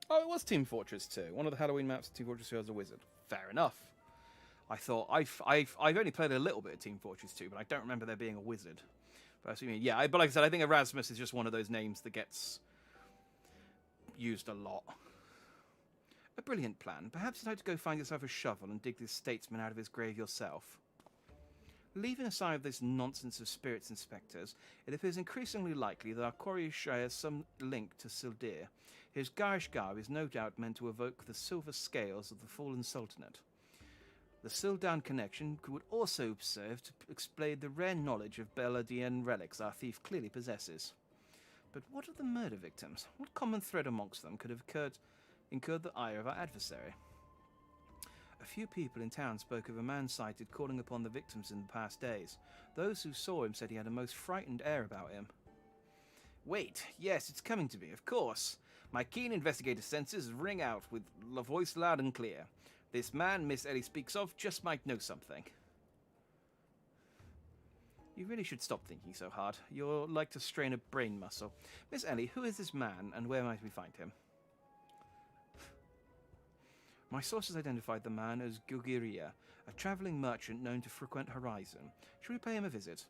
Oh, it was Team Fortress 2. One of the Halloween maps of Team Fortress 2 has a wizard. Fair enough. I thought I've only played a little bit of Team Fortress 2, but I don't remember there being a wizard. But I assume, yeah, but like I said, I think Erasmus is just one of those names that gets used a lot. A brilliant plan. Perhaps you'd like to go find yourself a shovel and dig this statesman out of his grave yourself. Leaving aside this nonsense of spirits inspectors, it appears increasingly likely that our quarry shares some link to Sildir. His garish garb is no doubt meant to evoke the silver scales of the fallen sultanate. The Sildan connection would also serve to explain the rare knowledge of Beladian relics our thief clearly possesses. But what of the murder victims? What common thread amongst them could have incurred the ire of our adversary? A few people in town spoke of a man sighted calling upon the victims in the past days. Those who saw him said he had a most frightened air about him. Wait, yes, it's coming to me, of course. My keen investigator senses ring out with a voice loud and clear. This man Miss Ellie speaks of just might know something. You really should stop thinking so hard. You're like to strain a brain muscle. Miss Ellie, who is this man and where might we find him? My sources identified the man as Gugiria, a travelling merchant known to frequent Horizon. Shall we pay him a visit?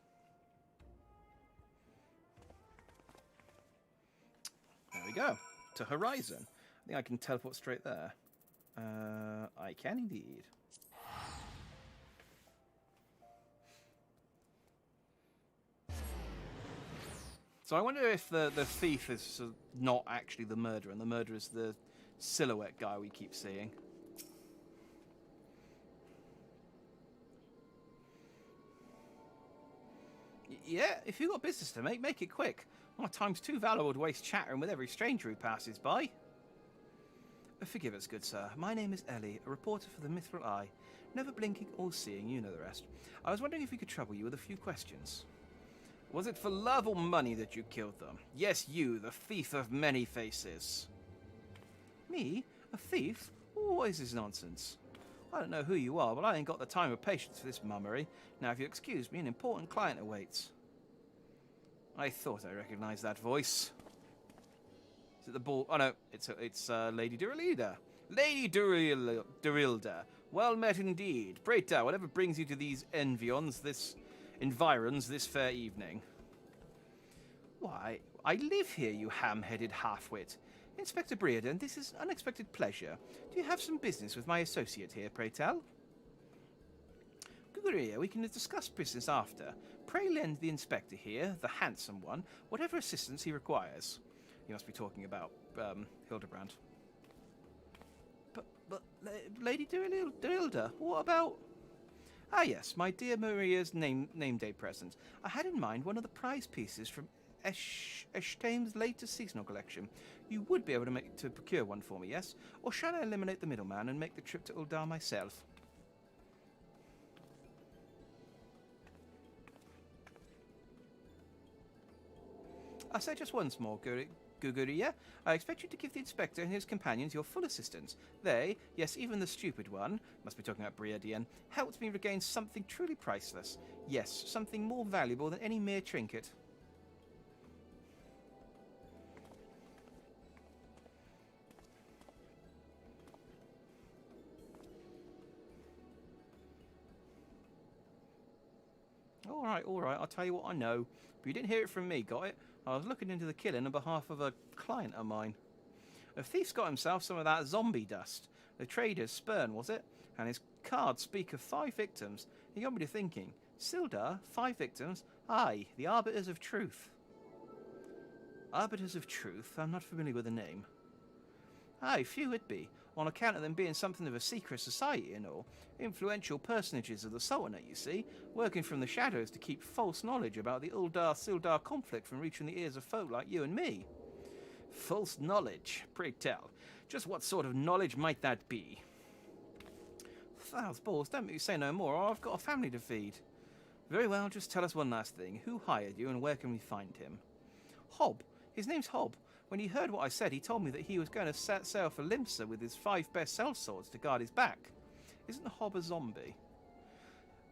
There we go. To Horizon. I think I can teleport straight there. I can indeed. So I wonder if the thief is not actually the murderer, and the murderer is the silhouette guy we keep seeing. Yeah, if you've got business to make it quick. My time's too valuable to waste chattering with every stranger who passes by. Forgive us, good sir. My name is Ellie, a reporter for the Mithril Eye. Never blinking or seeing, you know the rest. I was wondering if we could trouble you with a few questions. Was it for love or money that you killed them? Yes, you, the thief of many faces. Me? A thief? What is this nonsense? I don't know who you are, but I ain't got the time or patience for this mummery. Now, if you excuse me, an important client awaits. I thought I recognized that voice. Is it the ball? Oh no, it's Lady Durilda. Lady Durilda. Well met indeed. Pray tell, whatever brings you to these environs this fair evening? Why, I live here, you ham-headed half-wit. Inspector Breredan, this is unexpected pleasure. Do you have some business with my associate here, pray tell? Guguria, we can discuss business after. Pray lend the inspector here, the handsome one, whatever assistance he requires. You must be talking about Hildibrand. But Lady Durilda, what about... Ah yes, my dear Maria's name day present. I had in mind one of the prize pieces from Eshtame's latest seasonal collection. You would be able to procure one for me, yes? Or shall I eliminate the middleman and make the trip to Uldar myself? I say just once more, Guguria. I expect you to give the inspector and his companions your full assistance. They, yes, even the stupid one, must be talking about Briadian, helped me regain something truly priceless. Yes, something more valuable than any mere trinket. All right, I'll tell you what I know. But you didn't hear it from me, got it? I was looking into the killing on behalf of a client of mine. The thief's got himself some of that zombie dust. The trader's spurn, was it? And his cards speak of 5 victims. He got me to thinking. Sildar, 5 victims? Aye, the Arbiters of Truth. Arbiters of Truth? I'm not familiar with the name. Aye, few it be, on account of them being something of a secret society and all. Influential personages of the Sultanate, you see, working from the shadows to keep false knowledge about the Uldar-Sildar conflict from reaching the ears of folk like you and me. False knowledge? Pray tell, just what sort of knowledge might that be? Fowls balls, don't make me say no more, or I've got a family to feed. Very well, just tell us one last thing. Who hired you and where can we find him? Hob. His name's Hob. When he heard what I said, he told me that he was going to sail for Limsa with his 5 best sellswords to guard his back. Isn't Hob a zombie?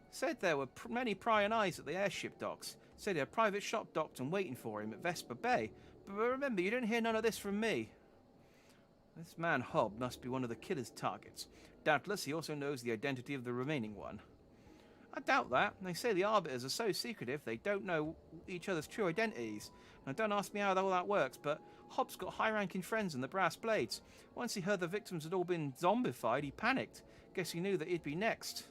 Said there were many prying eyes at the airship docks. Said he had a private shop docked and waiting for him at Vesper Bay. But remember, you didn't hear none of this from me. This man Hob must be one of the killer's targets. Doubtless he also knows the identity of the remaining one. I doubt that. They say the Arbiters are so secretive they don't know each other's true identities. Now, don't ask me how all that works, but Hobbs got high-ranking friends in the Brass Blades. Once he heard the victims had all been zombified, he panicked. Guess he knew that he'd be next.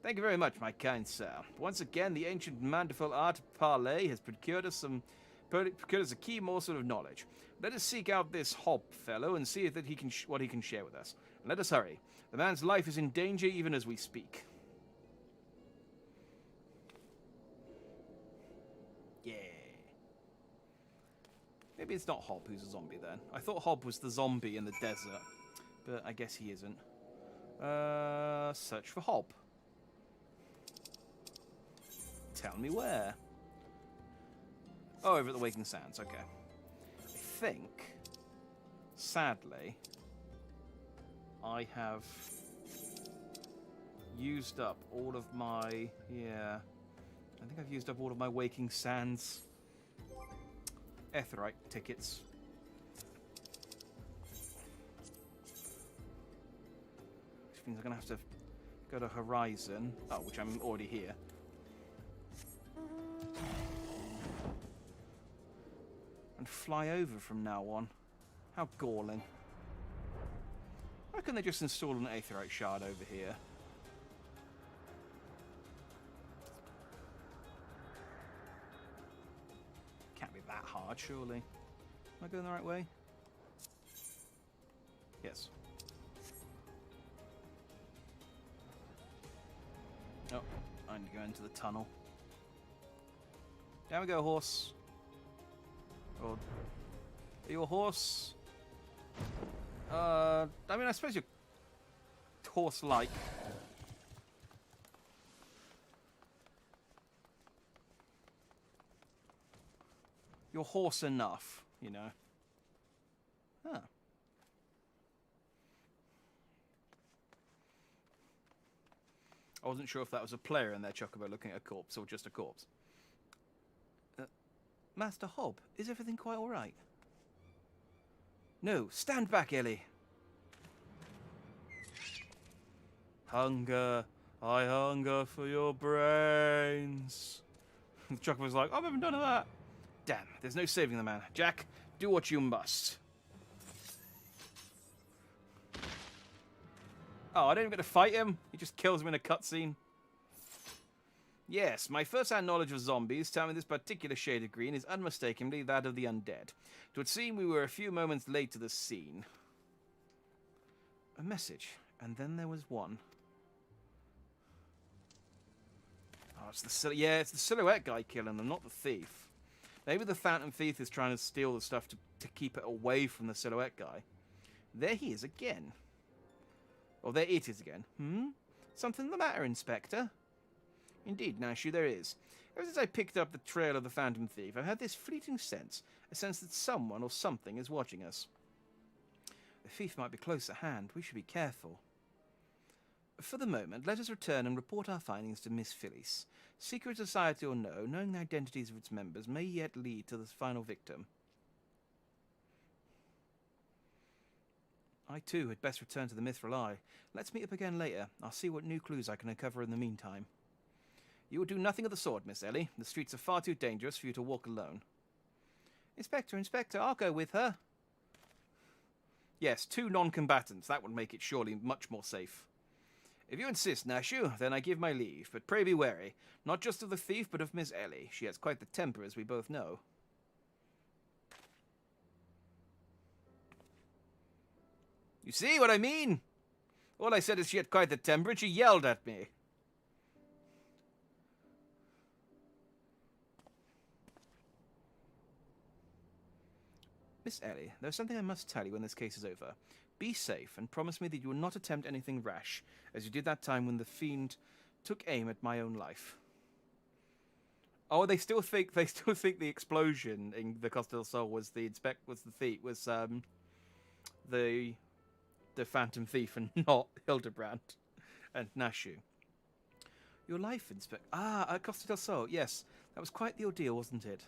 Thank you very much, my kind sir. Once again, the ancient mandible art of parley has procured us a key morsel of knowledge. Let us seek out this Hobb fellow and see that what he can share with us. And let us hurry. The man's life is in danger even as we speak. Yeah. Maybe it's not Hobb who's a zombie then. I thought Hobb was the zombie in the desert, but I guess he isn't. Search for Hobb. Tell me where. Oh, over at the Waking Sands, okay. I think, sadly, I have used up all of my, I think I've used up all of my Waking Sands Aetheryte tickets. Which means I'm going to have to go to Horizon, which I'm already here. And fly over from now on. How galling. Why couldn't they just install an Aetheryte shard over here? Can't be that hard, surely. Am I going the right way? Yes. Oh, I need to go into the tunnel. Down we go, horse. Or, are you a horse? I mean, I suppose you're horse-like. You're horse enough, you know. Huh. I wasn't sure if that was a player in their chocobo looking at a corpse or just a corpse. Master Hobb, is everything quite all right? No, stand back, Ellie. Hunger, I hunger for your brains. The chocobo's like, I haven't done that. Damn, there's no saving the man. Jack, do what you must. Oh, I don't even get to fight him. He just kills him in a cutscene. Yes, my first-hand knowledge of zombies tell me this particular shade of green is unmistakably that of the undead. It would seem we were a few moments late to the scene. A message, and then there was one. Oh, it's the silhouette guy killing them, not the thief. Maybe the Phantom Thief is trying to steal the stuff to keep it away from the silhouette guy. There he is again. Or there it is again. Something the matter, Inspector? Indeed, Nashu, there is. Ever since I picked up the trail of the Phantom Thief, I've had this fleeting sense, a sense that someone or something is watching us. The thief might be close at hand. We should be careful. For the moment, let us return and report our findings to Miss Phyllis. Secret society or no, knowing the identities of its members may yet lead to the final victim. I, too, had best return to the Mithril Eye. Let's meet up again later. I'll see what new clues I can uncover in the meantime. You will do nothing of the sort, Miss Ellie. The streets are far too dangerous for you to walk alone. Inspector, I'll go with her. Yes, 2 non-combatants. That would make it surely much more safe. If you insist, Nashu, then I give my leave. But pray be wary. Not just of the thief, but of Miss Ellie. She has quite the temper, as we both know. You see what I mean? All I said is she had quite the temper, and she yelled at me. Miss Ellie, there's something I must tell you when this case is over. Be safe, and promise me that you will not attempt anything rash, as you did that time when the fiend took aim at my own life. Oh, they still think the explosion in the Costa del Sol was the Phantom Thief and not Hildibrand and Nashu. Your life, Inspector. Costa del Sol. Yes, that was quite the ordeal, wasn't it?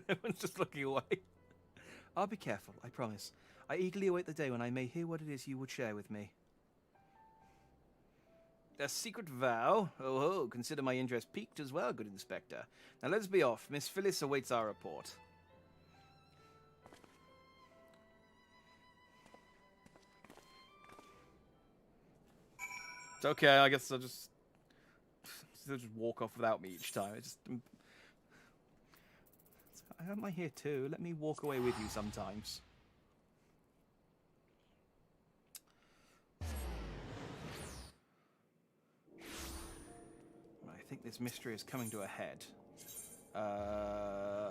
Everyone's just looking away. I'll be careful, I promise. I eagerly await the day when I may hear what it is you would share with me. A secret vow? Oh, consider my interest piqued as well, good Inspector. Now let's be off. Miss Phyllis awaits our report. It's okay, I guess I'll just walk off without me each time. Am I here too? Let me walk away with you sometimes. I think this mystery is coming to a head.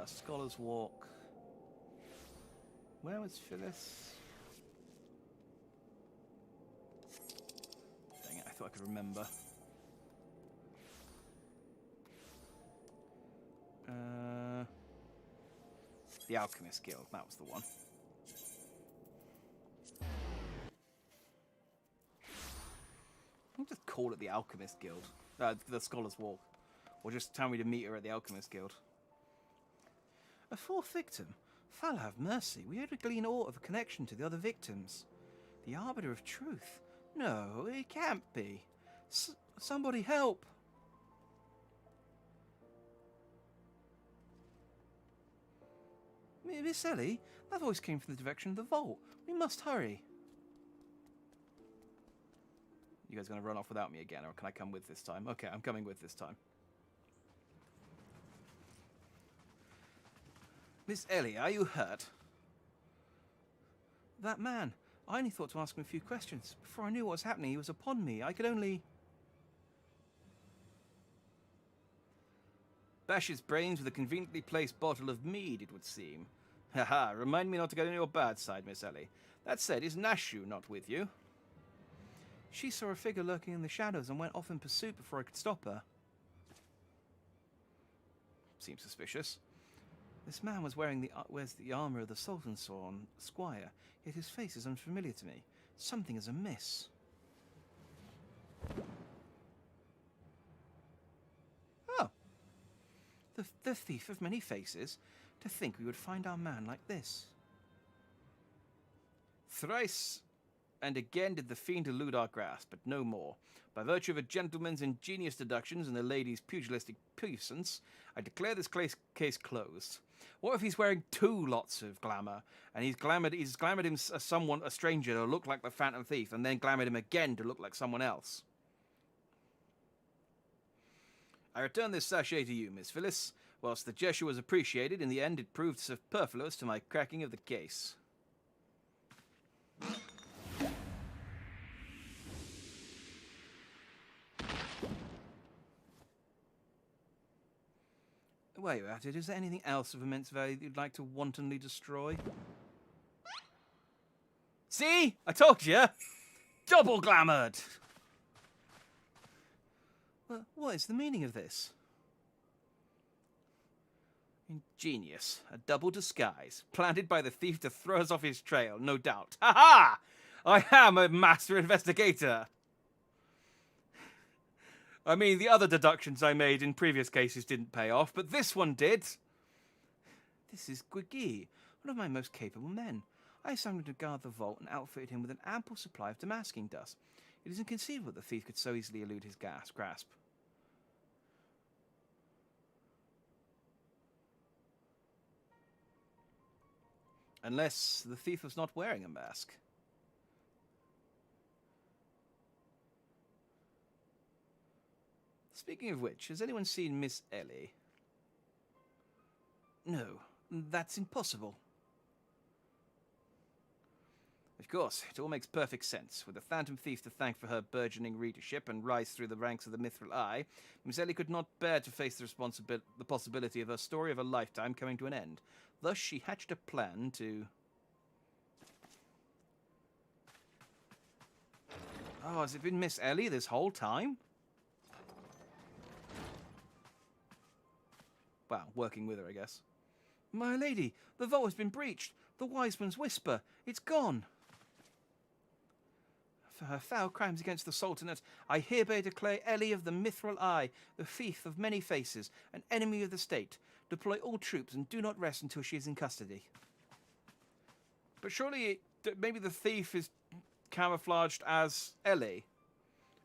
Scholar's Walk. Where was Phyllis? Dang it, I thought I could remember. The Alchemist Guild, that was the one. I'll just call it the Alchemist Guild. The Scholar's Walk. Or just tell me to meet her at the Alchemist Guild. A fourth victim? Fal have mercy. We had to glean aught of a connection to the other victims. The Arbiter of Truth? No, it can't be. Somebody help! Miss Ellie, that voice came from the direction of the vault. We must hurry. You guys gonna run off without me again, or can I come with this time? Okay, I'm coming with this time. Miss Ellie, are you hurt? That man. I only thought to ask him a few questions. Before I knew what was happening, he was upon me. I could only... Bash his brains with a conveniently placed bottle of mead, it would seem. Haha, remind me not to get on your bad side, Miss Ellie. That said, is Nashu not with you? She saw a figure lurking in the shadows and went off in pursuit before I could stop her. Seems suspicious. This man wears the armour of the Sultan's squire, yet his face is unfamiliar to me. Something is amiss. Oh. The thief of many faces. To think we would find our man like this. Thrice and again did the fiend elude our grasp, but no more. By virtue of a gentleman's ingenious deductions and a lady's pugilistic puissance, I declare this case closed. What if he's wearing two lots of glamour, and he's glamoured him as a stranger to look like the Phantom Thief, and then glamoured him again to look like someone else? I return this sachet to you, Miss Phyllis. Whilst the gesture was appreciated, in the end it proved superfluous to my cracking of the case. While you're at it, is there anything else of immense value that you'd like to wantonly destroy? See? I told you! Double glamoured! Well, what is the meaning of this? Ingenious. A double disguise. Planted by the thief to throw us off his trail, no doubt. Ha-ha! I am a master investigator! I mean, the other deductions I made in previous cases didn't pay off, but this one did. This is Guigui, one of my most capable men. I assigned him to guard the vault and outfitted him with an ample supply of damasking dust. It is inconceivable the thief could so easily elude his grasp. Unless the thief was not wearing a mask. Speaking of which, has anyone seen Miss Ellie? No, that's impossible. Of course, it all makes perfect sense. With the Phantom Thief to thank for her burgeoning readership and rise through the ranks of the Mithril Eye, Miss Ellie could not bear to face the possibility of her story of a lifetime coming to an end. Thus, she hatched a plan to... Oh, has it been Miss Ellie this whole time? Well, working with her, I guess. My lady, the vault has been breached. The wise man's whisper. It's gone. For her foul crimes against the Sultanate, I hereby declare Ellie of the Mithril Eye, the thief of many faces, an enemy of the state. Deploy all troops and do not rest until she is in custody. But surely, maybe the thief is camouflaged as Ellie,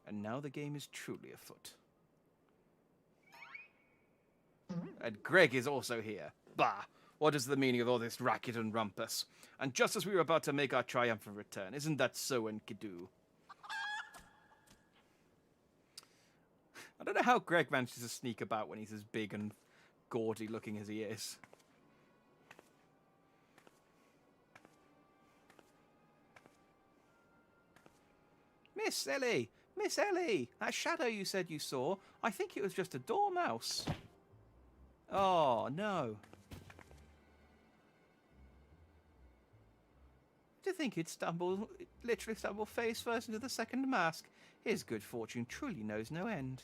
And now the game is truly afoot. And Greg is also here. Bah! What is the meaning of all this racket and rumpus? And just as we were about to make our triumphant return, isn't that so, Enkidu? I don't know how Greg manages to sneak about when he's as big and gaudy looking as he is. Miss Ellie! Miss Ellie! That shadow you said you saw, I think it was just a dormouse. Oh, no. To think he'd literally stumble face first into the second mask. His good fortune truly knows no end.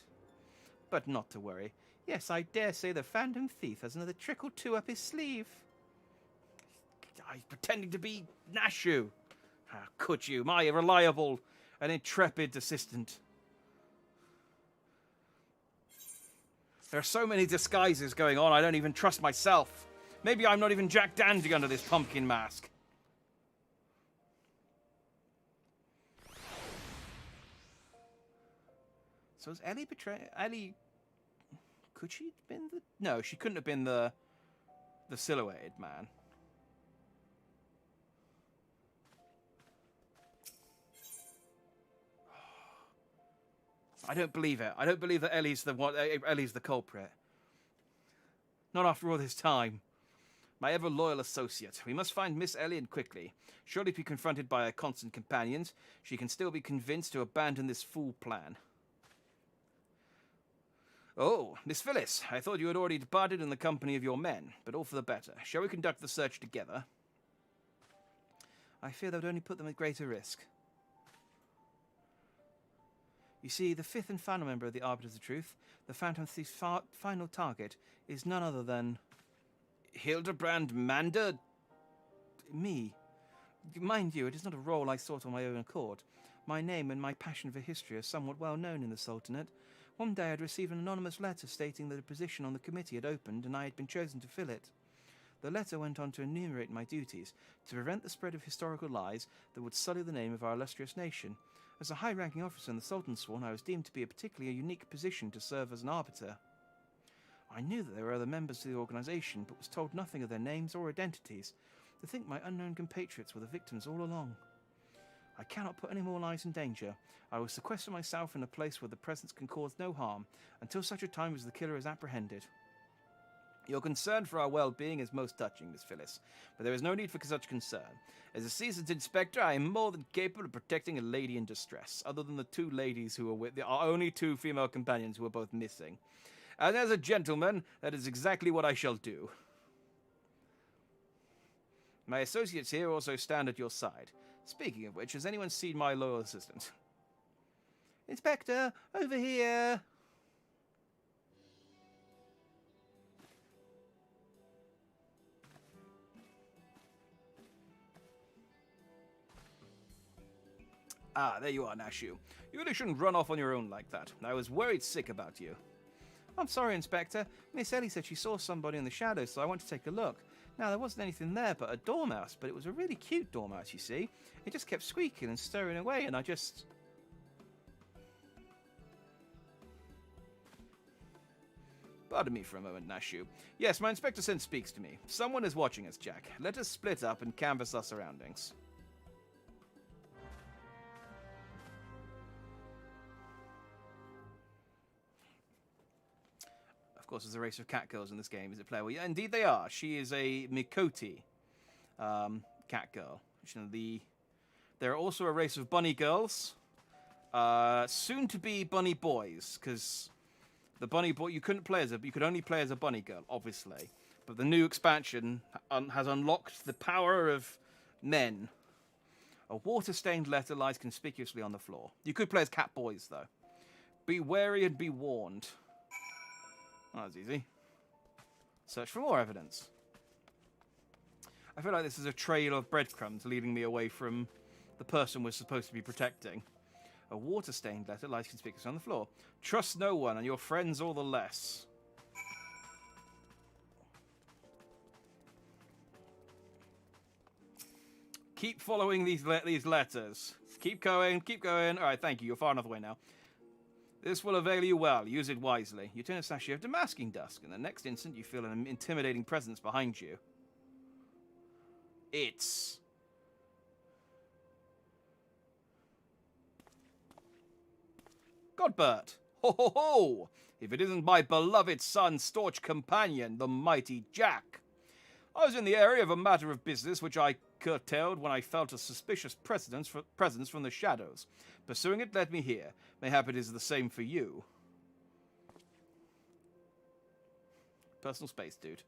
But not to worry. Yes, I dare say the Phantom Thief has another trick or two up his sleeve. He's pretending to be Nashu. How could you, my reliable and intrepid assistant? There are so many disguises going on, I don't even trust myself. Maybe I'm not even Jack Dandy under this pumpkin mask. So is Ellie Ellie... Could she have been the... No, she couldn't have been the silhouetted man. I don't believe it. I don't believe that Ellie's the culprit. Not after all this time. My ever-loyal associate. We must find Miss Ellie and quickly. Surely be confronted by her constant companions, she can still be convinced to abandon this fool plan. Oh, Miss Phyllis, I thought you had already departed in the company of your men, but all for the better. Shall we conduct the search together? I fear that would only put them at greater risk. You see, the fifth and final member of the Arbiters of Truth, the Phantom Thief's final target, is none other than... Hildibrand Manda? Me. Mind you, it is not a role I sought on my own accord. My name and my passion for history are somewhat well known in the Sultanate. One day I had received an anonymous letter stating that a position on the committee had opened and I had been chosen to fill it. The letter went on to enumerate my duties, to prevent the spread of historical lies that would sully the name of our illustrious nation. As a high-ranking officer in the Sultan's Sworn, I was deemed to be a particularly unique position to serve as an arbiter. I knew that there were other members of the organisation, but was told nothing of their names or identities. To think my unknown compatriots were the victims all along. I cannot put any more lives in danger. I will sequester myself in a place where the presence can cause no harm, until such a time as the killer is apprehended. Your concern for our well-being is most touching, Miss Phyllis, but there is no need for such concern. As a seasoned inspector, I am more than capable of protecting a lady in distress, other than the two ladies who are with our only two female companions who are both missing. And as a gentleman, that is exactly what I shall do. My associates here also stand at your side. Speaking of which, has anyone seen my loyal assistant? Inspector, over here! Ah, there you are, Nashu. You really shouldn't run off on your own like that. I was worried sick about you. I'm sorry, Inspector. Miss Ellie said she saw somebody in the shadows, so I went to take a look. Now, there wasn't anything there but a dormouse, but it was a really cute dormouse, you see. It just kept squeaking and stirring away, and I just... Pardon me for a moment, Nashu. Yes, my inspector sense speaks to me. Someone is watching us, Jack. Let us split up and canvass our surroundings. Of course, there's a race of cat girls in this game. Is it playable? Yeah, indeed they are. She is a Mikoti cat girl. There are also a race of bunny girls. Soon to be bunny boys, because the bunny boy you could only play as a bunny girl, obviously. But the new expansion has unlocked the power of men. A water-stained letter lies conspicuously on the floor. You could play as cat boys, though. Be wary and be warned. Oh, that was easy. Search for more evidence. I feel like this is a trail of breadcrumbs leading me away from the person we're supposed to be protecting. A water-stained letter lies conspicuously on the floor. Trust no one, and your friends all the less. Keep following these letters. Keep going, keep going. All right, thank you. You're far enough away now. This will avail you well. Use it wisely. You turn a sachet of damasking dust, and the next instant you feel an intimidating presence behind you. It's... Godbert! Ho ho ho! If it isn't my beloved son's staunch companion, the mighty Jack. I was in the area of a matter of business which I curtailed when I felt a suspicious presence from the shadows. Pursuing it led me here. Mayhap it is the same for you. Personal space, dude.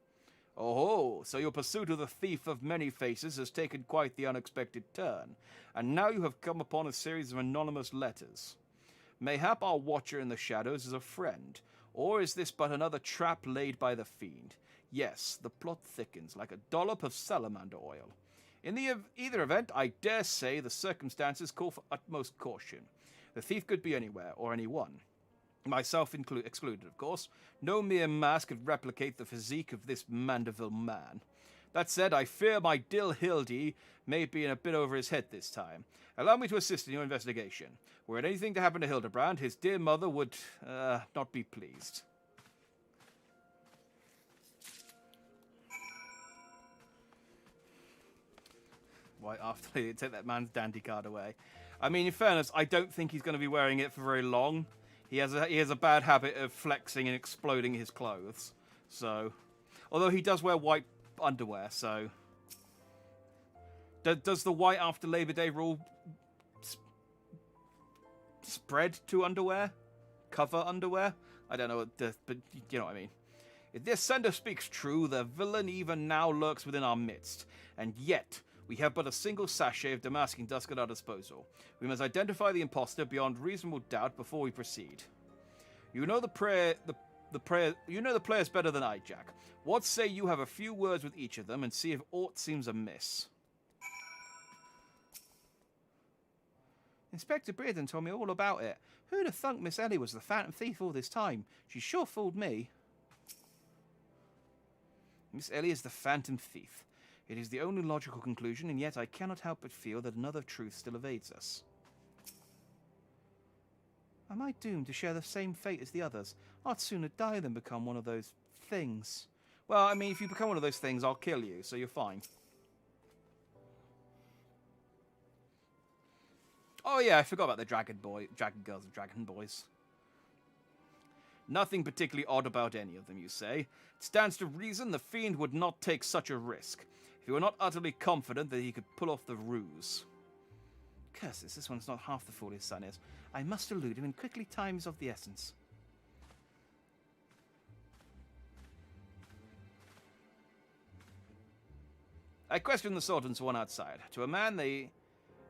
Oh, so your pursuit of the thief of many faces has taken quite the unexpected turn, and now you have come upon a series of anonymous letters. Mayhap our watcher in the shadows is a friend, or is this but another trap laid by the fiend? Yes, the plot thickens like a dollop of salamander oil. In either event, I dare say the circumstances call for utmost caution. The thief could be anywhere, or anyone. Myself excluded, of course. No mere mask could replicate the physique of this Mandeville man. That said, I fear my Dill Hildy may be in a bit over his head this time. Allow me to assist in your investigation. Were it anything to happen to Hildibrand, his dear mother would not be pleased. Why, after they take that man's dandy card away. I mean, in fairness, I don't think he's going to be wearing it for very long. He has a bad habit of flexing and exploding his clothes. So, although he does wear white underwear, so... Does the white after Labor Day rule spread to underwear? Cover underwear? I don't know, but you know what I mean. If this sender speaks true, the villain even now lurks within our midst. And yet, we have but a single sachet of damasking dust at our disposal. We must identify the impostor beyond reasonable doubt before we proceed. You know the players better than I, Jack. What say you have a few words with each of them and see if aught seems amiss? Inspector Breeden told me all about it. Who'd have thunk Miss Ellie was the Phantom Thief all this time? She sure fooled me. Miss Ellie is the Phantom Thief. It is the only logical conclusion, and yet I cannot help but feel that another truth still evades us. Am I doomed to share the same fate as the others? I'd sooner die than become one of those things. Well, I mean, if you become one of those things, I'll kill you, so you're fine. Oh yeah, I forgot about the Dragon Girls and Dragon Boys. Nothing particularly odd about any of them, you say. It stands to reason the fiend would not take such a risk, if he were not utterly confident that he could pull off the ruse. Curses, this one's not half the fool his son is. I must elude him, and quickly time is of the essence. I question the Sultan's one outside. To a man, they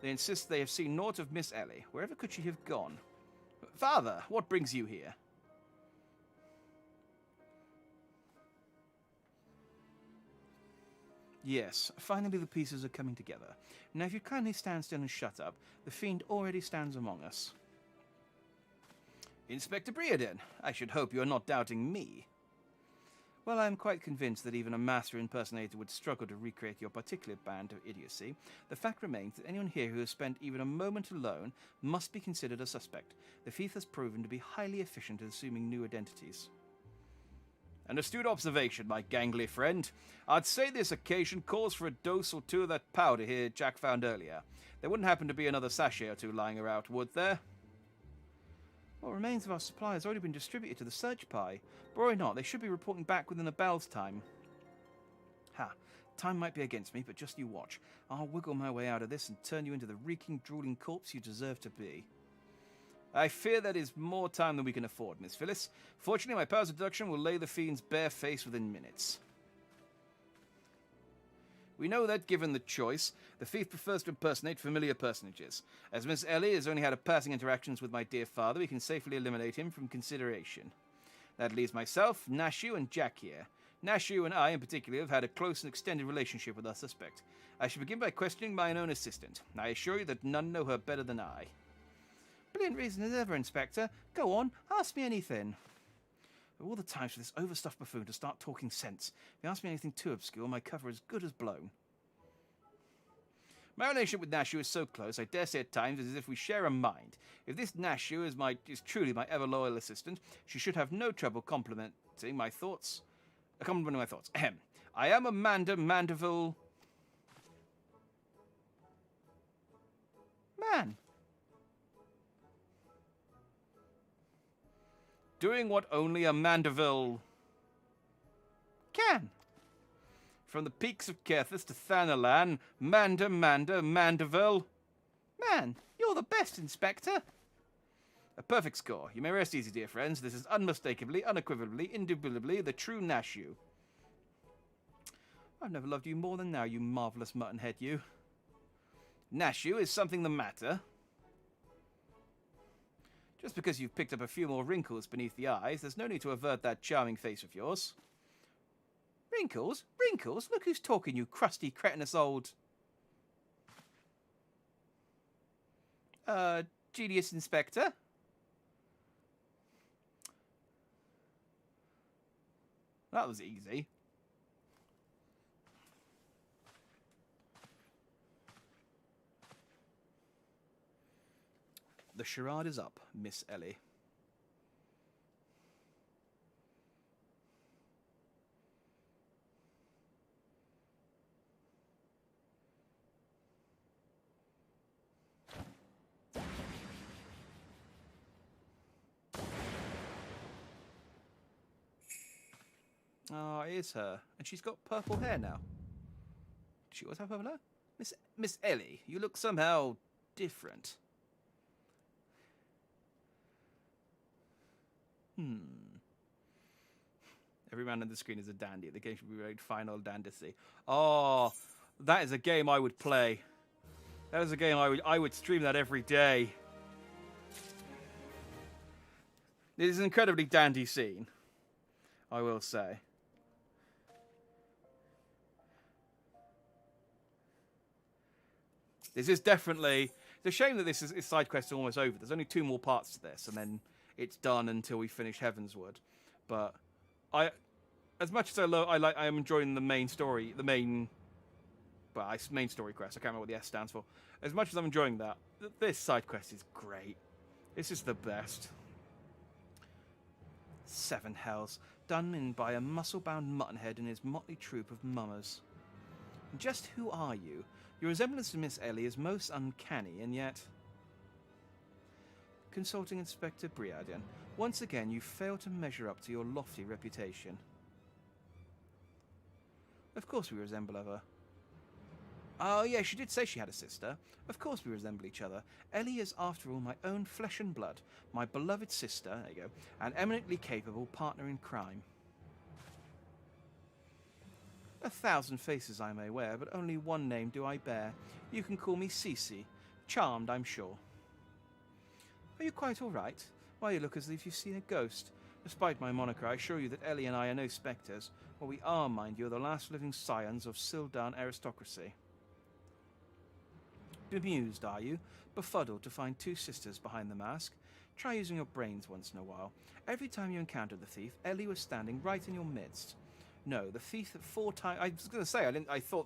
insist they have seen naught of Miss Ellie. Wherever could she have gone? Father, what brings you here? Yes, finally the pieces are coming together. Now if you kindly stand still and shut up, the fiend already stands among us. Inspector Breeden, I should hope you are not doubting me. Well, I am quite convinced that even a master impersonator would struggle to recreate your particular band of idiocy. The fact remains that anyone here who has spent even a moment alone must be considered a suspect. The thief has proven to be highly efficient at assuming new identities. An astute observation, my gangly friend. I'd say this occasion calls for a dose or two of that powder here Jack found earlier. There wouldn't happen to be another sachet or two lying around, would there? What remains of our supply has already been distributed to the search party. But worry not, they should be reporting back within a bell's time. Ha, time might be against me, but just you watch. I'll wiggle my way out of this and turn you into the reeking, drooling corpse you deserve to be. I fear that is more time than we can afford, Miss Phyllis. Fortunately, my powers of deduction will lay the fiend's bare face within minutes. We know that, given the choice, the thief prefers to impersonate familiar personages. As Miss Ellie has only had a passing interactions with my dear father, we can safely eliminate him from consideration. That leaves myself, Nashu, and Jack here. Nashu and I, in particular, have had a close and extended relationship with our suspect. I shall begin by questioning mine own assistant. I assure you that none know her better than I. Brilliant reason as ever, Inspector. Go on, ask me anything. Of all the times for this overstuffed buffoon to start talking sense, if you ask me anything too obscure, my cover is good as blown. My relationship with Nashu is so close, I dare say at times it is as if we share a mind. If this Nashu is truly my ever-loyal assistant, she should have no trouble complimenting my thoughts. Ahem. I am Amanda Mandeville... Man. Doing what only a Mandeville... can. From the peaks of Kerthus to Thanalan, Mandeville. Man, you're the best, Inspector. A perfect score. You may rest easy, dear friends. This is unmistakably, unequivocally, indubitably the true Nashu. I've never loved you more than now, you marvellous muttonhead, you. Nashu, is something the matter? Just because you've picked up a few more wrinkles beneath the eyes, there's no need to avert that charming face of yours. Wrinkles? Wrinkles? Look who's talking, you crusty, cretinous old... Genius Inspector? That was easy. The charade is up, Miss Ellie. Oh, it is her. And she's got purple hair now. Does she always have purple hair? Miss Ellie, you look somehow different. Every man on the screen is a dandy. The game should be rated final dandy. Oh, that is a game I would play. That is a game I would stream that every day. It is an incredibly dandy scene, I will say. This is definitely... It's a shame that this side quest is almost over. There's only 2 more parts to this, and then it's done until we finish Heavensward. But as much as I am enjoying the main story, main story quest. I can't remember what the S stands for. As much as I'm enjoying that, this side quest is great. This is the best. 7 hells, done by a muscle-bound muttonhead and his motley troop of mummers. Just who are you? Your resemblance to Miss Ellie is most uncanny, and yet... Consulting Inspector Briadian, once again you fail to measure up to your lofty reputation. Of course we resemble her. Oh yeah, she did say she had a sister. Of course we resemble each other. Ellie is, after all, my own flesh and blood, my beloved sister, there you go, an eminently capable partner in crime. 1,000 faces I may wear, but only one name do I bear. You can call me Cece. Charmed, I'm sure. Are you quite all right? Why, you look as if you've seen a ghost. Despite my moniker, I assure you that Ellie and I are no spectres. What we are, mind you, are the last living scions of Sildan aristocracy. Bemused, are you? Befuddled to find 2 sisters behind the mask? Try using your brains once in a while. Every time you encountered the thief, Ellie was standing right in your midst. No, the thief that 4 times... I was going to say,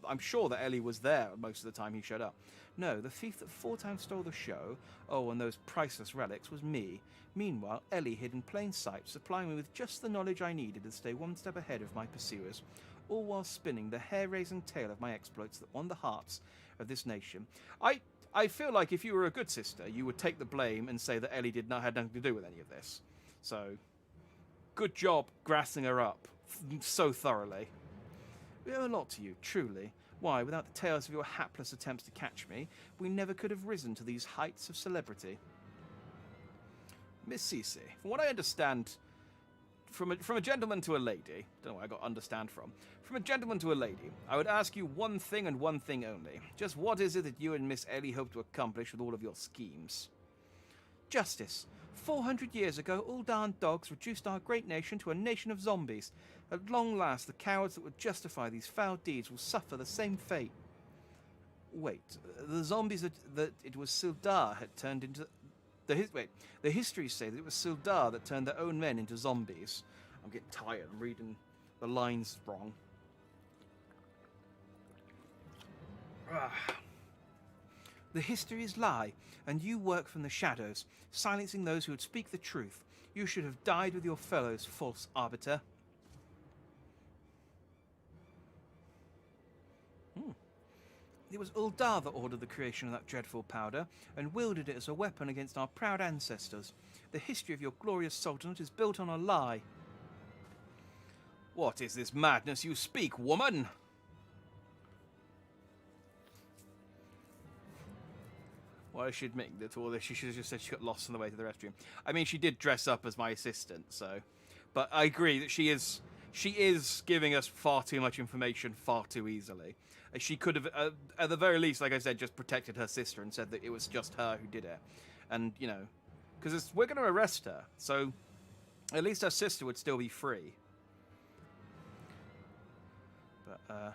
I'm sure that Ellie was there most of the time he showed up. No, the thief that 4 times stole the show, oh, and those priceless relics, was me. Meanwhile, Ellie hid in plain sight, supplying me with just the knowledge I needed to stay 1 step ahead of my pursuers, all while spinning the hair-raising tale of my exploits that won the hearts of this nation. I feel like if you were a good sister, you would take the blame and say that Ellie had nothing to do with any of this. So, good job grassing her up so thoroughly. We owe a lot to you, truly. Why, without the tales of your hapless attempts to catch me, we never could have risen to these heights of celebrity. Miss Cece, from what I understand, from a gentleman to a lady, don't know where I got understand from a gentleman to a lady, I would ask you one thing and one thing only. Just what is it that you and Miss Ellie hope to accomplish with all of your schemes? Justice. 400 years ago, Uldan dogs reduced our great nation to a nation of zombies. At long last, the cowards that would justify these foul deeds will suffer the same fate. Wait, the zombies that it was Sildar had turned into... The histories say that it was Sildar that turned their own men into zombies. I'm getting tired. I'm reading the lines wrong. The histories lie, and you work from the shadows, silencing those who would speak the truth. You should have died with your fellows, false arbiter. It was Uldar that ordered the creation of that dreadful powder, and wielded it as a weapon against our proud ancestors. The history of your glorious sultanate is built on a lie. What is this madness you speak, woman? Well, I should admit that all this, she should have just said she got lost on the way to the restroom. I mean, she did dress up as my assistant, so... But I agree that she is giving us far too much information far too easily. She could have, at the very least, like I said, just protected her sister and said that it was just her who did it. And, you know, because we're going to arrest her, so at least her sister would still be free. But,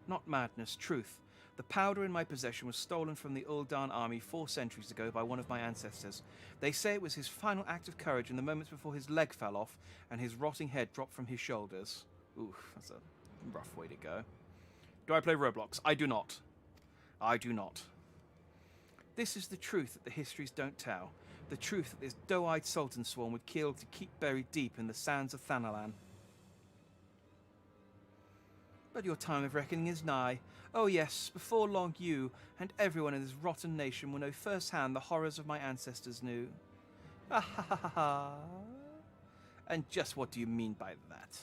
not madness, truth. The powder in my possession was stolen from the Uldan army 4 centuries ago by one of my ancestors. They say it was his final act of courage in the moments before his leg fell off and his rotting head dropped from his shoulders. Oof, that's a rough way to go. Do I play Roblox? I do not. I do not. This is the truth that the histories don't tell. The truth that this doe-eyed sultan swarm would kill to keep buried deep in the sands of Thanalan. But your time of reckoning is nigh. Oh yes, before long you and everyone in this rotten nation will know firsthand the horrors of my ancestors knew. Ah ha ha ha ha. And just what do you mean by that?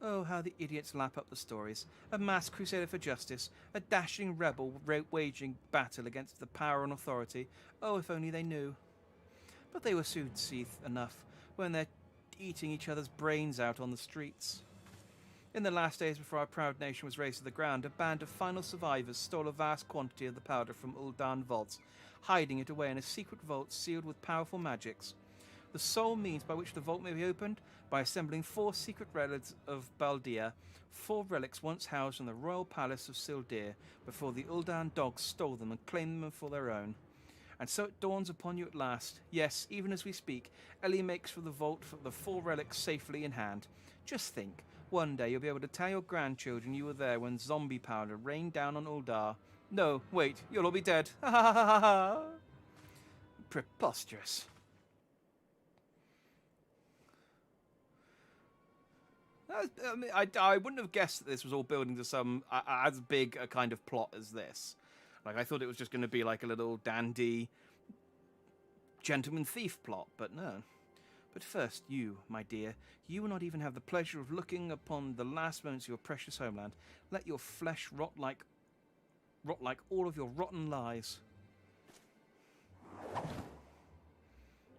Oh, how the idiots lap up the stories. A mass crusader for justice, a dashing rebel waging battle against the power and authority. Oh, if only they knew. But they were soon seethed enough when they're eating each other's brains out on the streets. In the last days before our proud nation was razed to the ground, a band of final survivors stole a vast quantity of the powder from Uldan vaults, hiding it away in a secret vault sealed with powerful magics. The sole means by which the vault may be opened, by assembling 4 secret relics of Baldia, 4 relics once housed in the royal palace of Sildir, before the Uldan dogs stole them and claimed them for their own. And so it dawns upon you at last. Yes, even as we speak, Ellie makes for the vault for the 4 relics safely in hand. Just think, one day you'll be able to tell your grandchildren you were there when zombie powder rained down on Uldar. No, wait, you'll all be dead. Ha ha ha ha ha! Preposterous. I wouldn't have guessed that this was all building to some as big a kind of plot as this. Like, I thought it was just going to be like a little dandy gentleman thief plot, but no. But first, you, my dear, you will not even have the pleasure of looking upon the last moments of your precious homeland. Let your flesh rot like all of your rotten lies.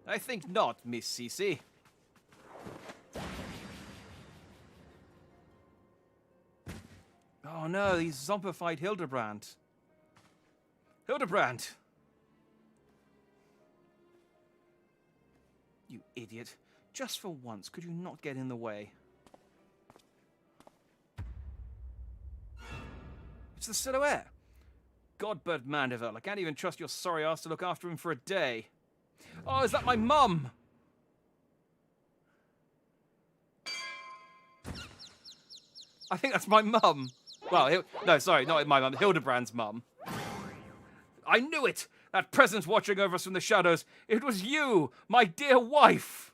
I think not, Miss Cece. Oh no, he's zombified Hildibrand. Hildibrand! You idiot. Just for once, could you not get in the way? It's the silhouette. Godbird Mandeville, I can't even trust your sorry ass to look after him for a day. Oh, is that my mum? I think that's my mum. Well, no, sorry, not my mum. Hildibrand's mum. I knew it! That presence watching over us from the shadows. It was you, my dear wife!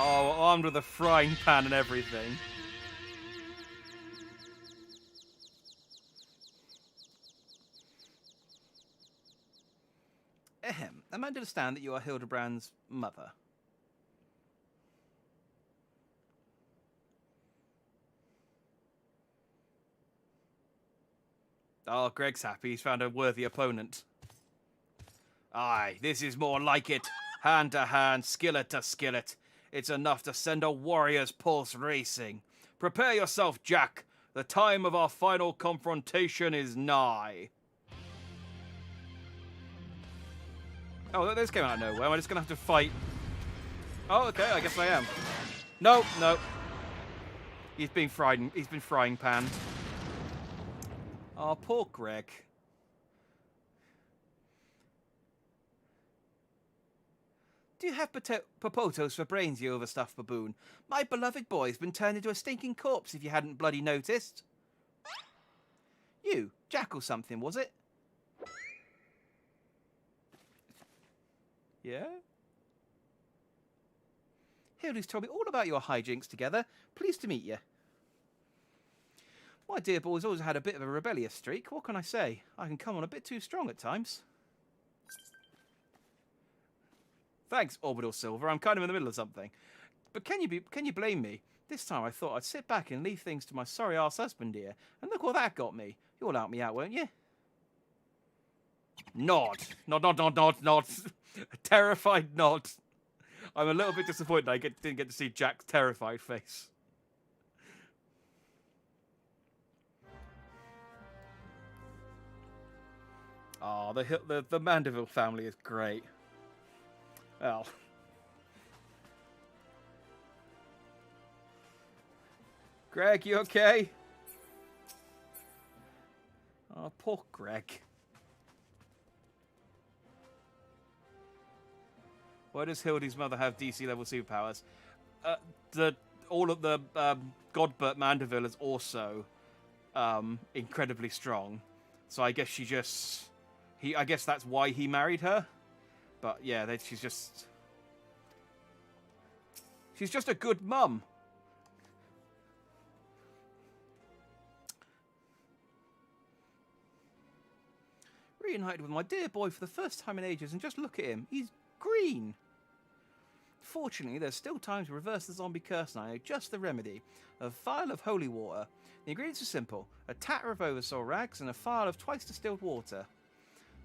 Oh, armed with a frying pan and everything. Ahem. Am I to understand that you are Hildibrand's mother? Oh, Greg's happy. He's found a worthy opponent. Aye, this is more like it. Hand to hand, skillet to skillet. It's enough to send a warrior's pulse racing. Prepare yourself, Jack. The time of our final confrontation is nigh. Oh, this came out of nowhere. Am I just going to have to fight? Oh, okay, I guess I am. No, no. He's been frying pan. Oh, poor Greg. Do you have potatoes for brains, you overstuffed baboon? My beloved boy's been turned into a stinking corpse if you hadn't bloody noticed. You, Jack or something, was it? Yeah? Hildy's told me all about your hijinks together. Pleased to meet you. My dear boy's always had a bit of a rebellious streak. What can I say? I can come on a bit too strong at times. Thanks, Orbital Silver. I'm kind of in the middle of something. But can you blame me? This time I thought I'd sit back and leave things to my sorry-ass husband here. And look what that got me. You'll help me out, won't you? Nod. Nod, nod, nod, nod, nod. A terrified nod. I'm a little bit disappointed I didn't get to see Jack's terrified face. Oh, the Mandeville family is great. Well. Greg, you okay? Oh, poor Greg. Why does Hildy's mother have DC level superpowers? All of the Godbert Mandeville is also incredibly strong. So I guess I guess that's why he married her. But yeah, she's just a good mum. Reunited with my dear boy for the first time in ages, and just look at him. He's green. Fortunately, there's still time to reverse the zombie curse, and I know just the remedy. A vial of holy water. The ingredients are simple. A tatter of Oversoul rags and a vial of twice distilled water.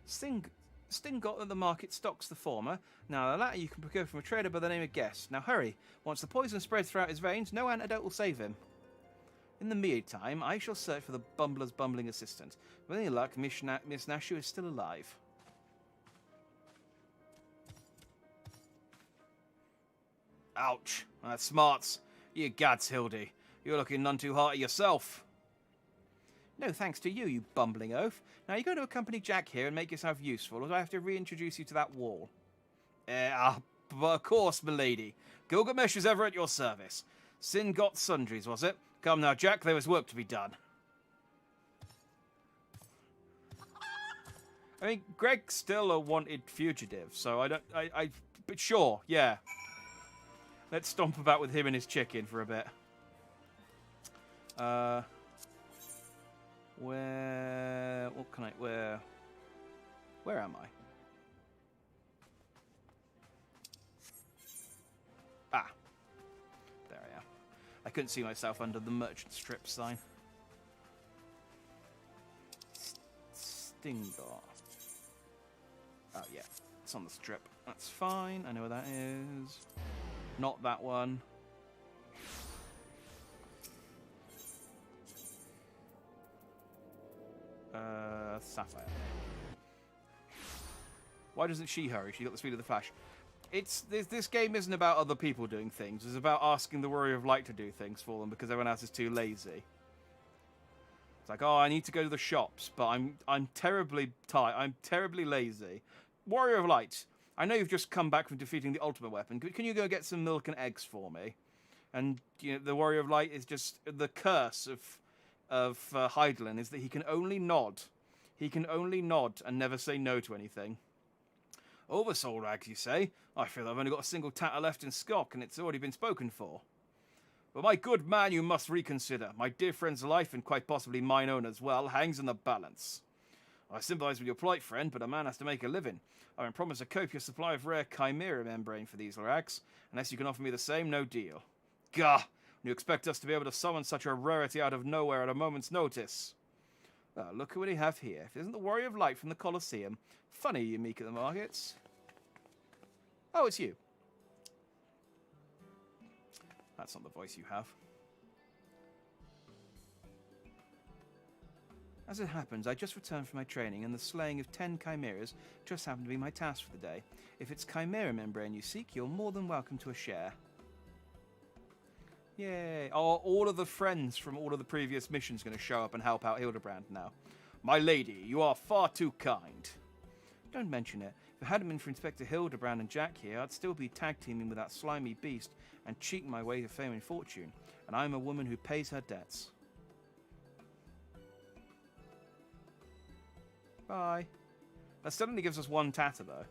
Stinggot at the market stocks the former. Now the latter you can procure from a trader by the name of Guest. Now hurry. Once the poison spreads throughout his veins, no antidote will save him. In the meantime, I shall search for the bumbler's bumbling assistant. With any luck, Miss Nashu is still alive. Ouch. That smarts. You gads, Hildy. You're looking none too hearty yourself. No thanks to you, you bumbling oaf. Now you're going to accompany Jack here and make yourself useful, or do I have to reintroduce you to that wall? Of course, milady. Gilgamesh is ever at your service. Sin got sundries, was it? Come now, Jack, there was work to be done. I mean, Greg's still a wanted fugitive, so but sure, yeah. Let's stomp about with him and his chicken for a bit. Where am I? Ah. There I am. I couldn't see myself under the merchant strip sign. Stingdot. Oh, yeah. It's on the strip. That's fine. I know where that is. Not that one. Sapphire. Why doesn't she hurry? She got the speed of the Flash. This game isn't about other people doing things. It's about asking the Warrior of Light to do things for them because everyone else is too lazy. It's like, oh, I need to go to the shops, but I'm terribly tired. I'm terribly lazy. Warrior of Light, I know you've just come back from defeating the ultimate weapon. Can you go get some milk and eggs for me? And the Warrior of Light is just the curse of Hydaelyn is that he can only nod. He can only nod and never say no to anything. Oversoul rags, you say? I feel I've only got a single tatter left in stock, and it's already been spoken for. But my good man, you must reconsider. My dear friend's life, and quite possibly mine own as well, hangs in the balance. I sympathise with your plight, friend, but a man has to make a living. I've been promised a copious supply of rare chimera membrane for these rags. Unless you can offer me the same, no deal. Gah! You expect us to be able to summon such a rarity out of nowhere at a moment's notice? Well, look at what we have here. If it isn't the Warrior of Light from the Colosseum. Funny you meek at the markets. Oh, it's you. That's not the voice you have. As it happens, I just returned from my training, and the slaying of 10 chimeras just happened to be my task for the day. If it's chimera membrane you seek, you're more than welcome to a share. Yay. Are all of the friends from all of the previous missions going to show up and help out Hildibrand now? My lady, you are far too kind. Don't mention it. If it hadn't been for Inspector Hildibrand and Jack here, I'd still be tag-teaming with that slimy beast and cheating my way to fame and fortune. And I'm a woman who pays her debts. Bye. That still only gives us one tatter, though.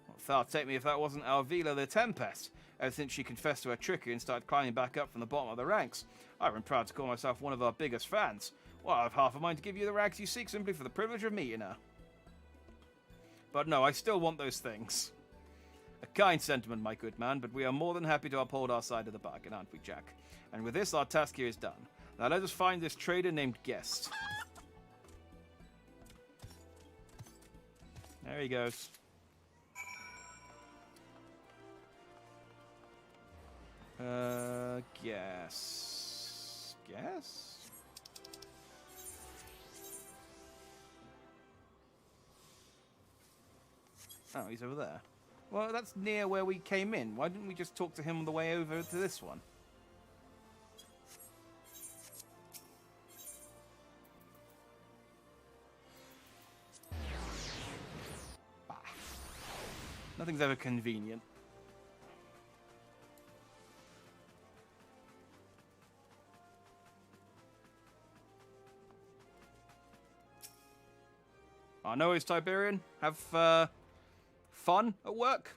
Well, far take me if that wasn't Alvila the Tempest. Ever since she confessed to her trickery and started climbing back up from the bottom of the ranks, I've been proud to call myself one of our biggest fans. Well, I've half a mind to give you the rags you seek simply for the privilege of meeting her. But no, I still want those things. A kind sentiment, my good man, but we are more than happy to uphold our side of the bargain, aren't we, Jack? And with this, our task here is done. Now let us find this trader named Guest. There he goes. Guess. Oh, he's over there. Well, that's near where we came in. Why didn't we just talk to him on the way over to this one? Bah. Nothing's ever convenient. I know it's Tiberian. Have fun at work.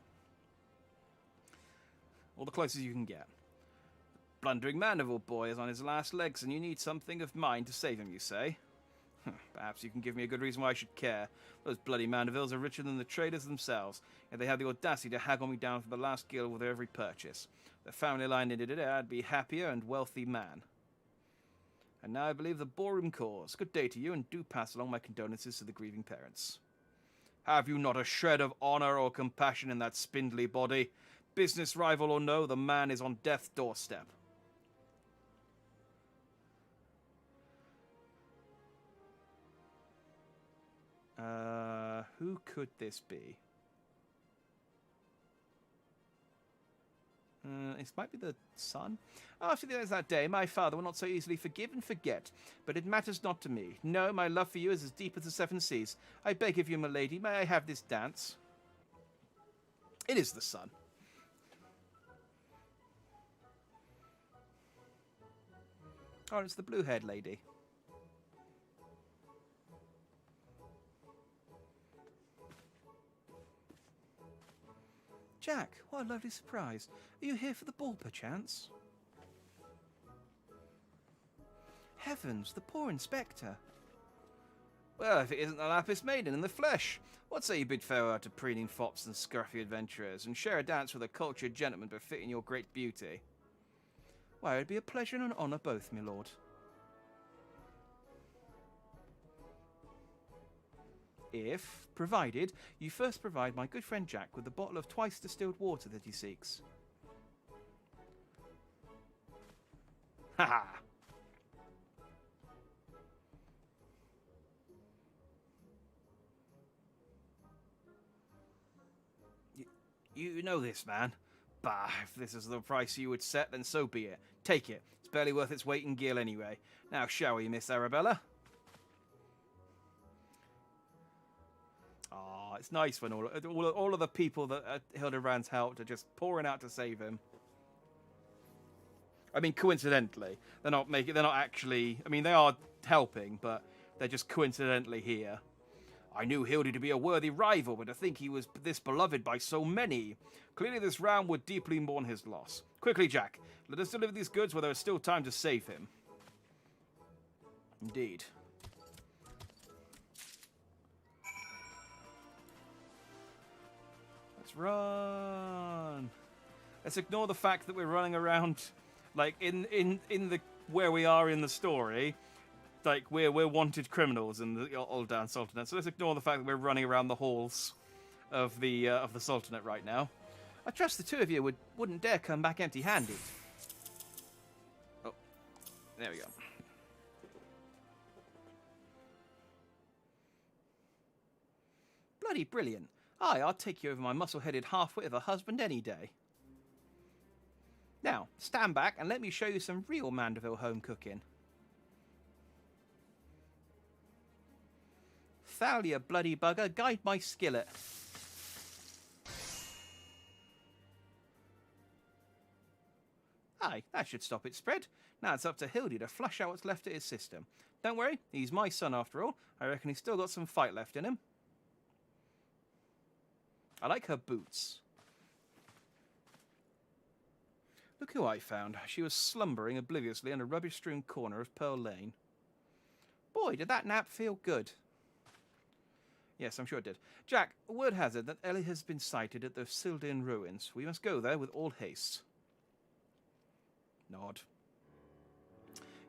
All the closest you can get. Blundering Mandeville boy is on his last legs, and you need something of mine to save him, you say? Perhaps you can give me a good reason why I should care. Those bloody Mandevilles are richer than the traders themselves, yet they have the audacity to haggle me down for the last gil with every purchase. The family line ended it, I'd be a happier and wealthy man. And now I believe the ballroom calls. Good day to you, and do pass along my condolences to the grieving parents. Have you not a shred of honor or compassion in that spindly body? Business rival or no, the man is on death's doorstep. Who could this be? It might be the son. After that day, my father will not so easily forgive and forget, but it matters not to me. No, my love for you is as deep as the seven seas. I beg of you, my lady, may I have this dance? It is the son. Oh, it's the blue-haired lady. Jack, what a lovely surprise. Are you here for the ball, perchance? Heavens, the poor Inspector. Well, if it isn't the Lapis Maiden in the flesh. What say you bid farewell to preening fops and scruffy adventurers, and share a dance with a cultured gentleman befitting your great beauty? Why, it would be a pleasure and an honour both, my lord. If, provided, you first provide my good friend Jack with the bottle of twice distilled water that he seeks. Ha ha! You know this, man. Bah, if this is the price you would set, then so be it. Take it. It's barely worth its weight in gil anyway. Now, shall we, Miss Arabella? Ah, it's nice when all of the people that Hildibrand's helped are just pouring out to save him. I mean, coincidentally, they're not actually. I mean, they are helping, but they're just coincidentally here. I knew Hildy to be a worthy rival, but to think he was this beloved by so many. Clearly this realm would deeply mourn his loss. Quickly, Jack, let us deliver these goods while there is still time to save him. Indeed. Let's run. Let's ignore the fact that we're running around, like, in the where we are in the story. Like, we're wanted criminals in the Old Down Sultanate, so let's ignore the fact that we're running around the halls of the Sultanate right now. I trust the two of you wouldn't dare come back empty-handed. Oh, there we go. Bloody brilliant. Aye, I'll take you over my muscle-headed half-wit of a husband any day. Now, stand back and let me show you some real Mandeville home cooking. Thalia, bloody bugger, guide my skillet. Aye, that should stop its spread. Now it's up to Hildy to flush out what's left of his system. Don't worry, he's my son after all. I reckon he's still got some fight left in him. I like her boots. Look who I found. She was slumbering obliviously in a rubbish-strewn corner of Pearl Lane. Boy, did that nap feel good. Yes, I'm sure it did. Jack, word has it that Ellie has been sighted at the Sildin ruins. We must go there with all haste. Nod.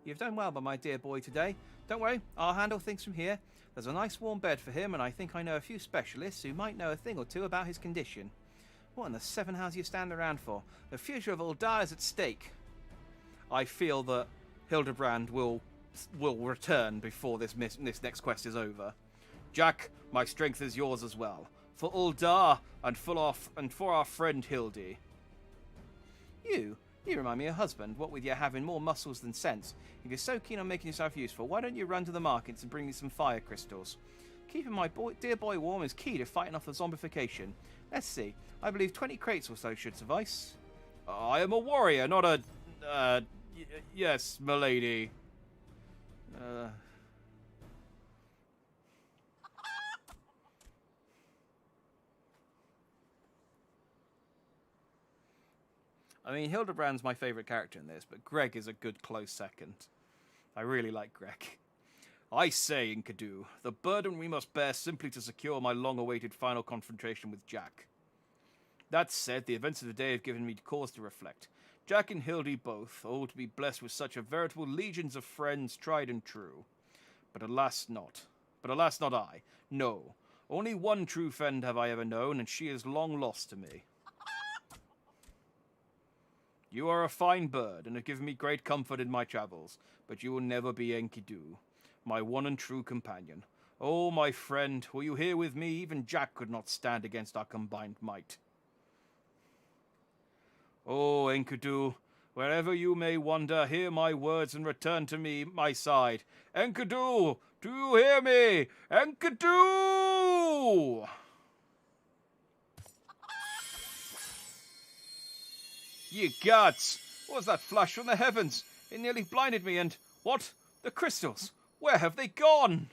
You've done well by my dear boy today. Don't worry, I'll handle things from here. There's a nice warm bed for him, and I think I know a few specialists who might know a thing or two about his condition. What in the seven hells you stand around for? The future of Ul'dah is at stake. I feel that Hildibrand will return before this next quest is over. Jack, my strength is yours as well. For Ul'dah and for our friend Hildy. You remind me of husband, what with you having more muscles than sense. If you're so keen on making yourself useful, why don't you run to the markets and bring me some fire crystals? Keeping my dear boy warm is key to fighting off the zombification. Let's see. I believe 20 crates or so should suffice. I am a warrior, not a... yes, milady. I mean, Hildibrand's my favourite character in this, but Greg is a good close second. I really like Greg. I say, Enkidu, the burden we must bear simply to secure my long-awaited final confrontation with Jack. That said, the events of the day have given me cause to reflect. Jack and Hildy both, all to be blessed with such a veritable legions of friends tried and true. But alas not. But alas not I. No. Only one true friend have I ever known, and she is long lost to me. You are a fine bird, and have given me great comfort in my travels, but you will never be Enkidu, my one and true companion. Oh, my friend, were you here with me, even Jack could not stand against our combined might. Oh, Enkidu, wherever you may wander, hear my words and return to me, my side. Enkidu, do you hear me? Enkidu! Ye gods! What was that flash from the heavens? It nearly blinded me and... What? The crystals! Where have they gone?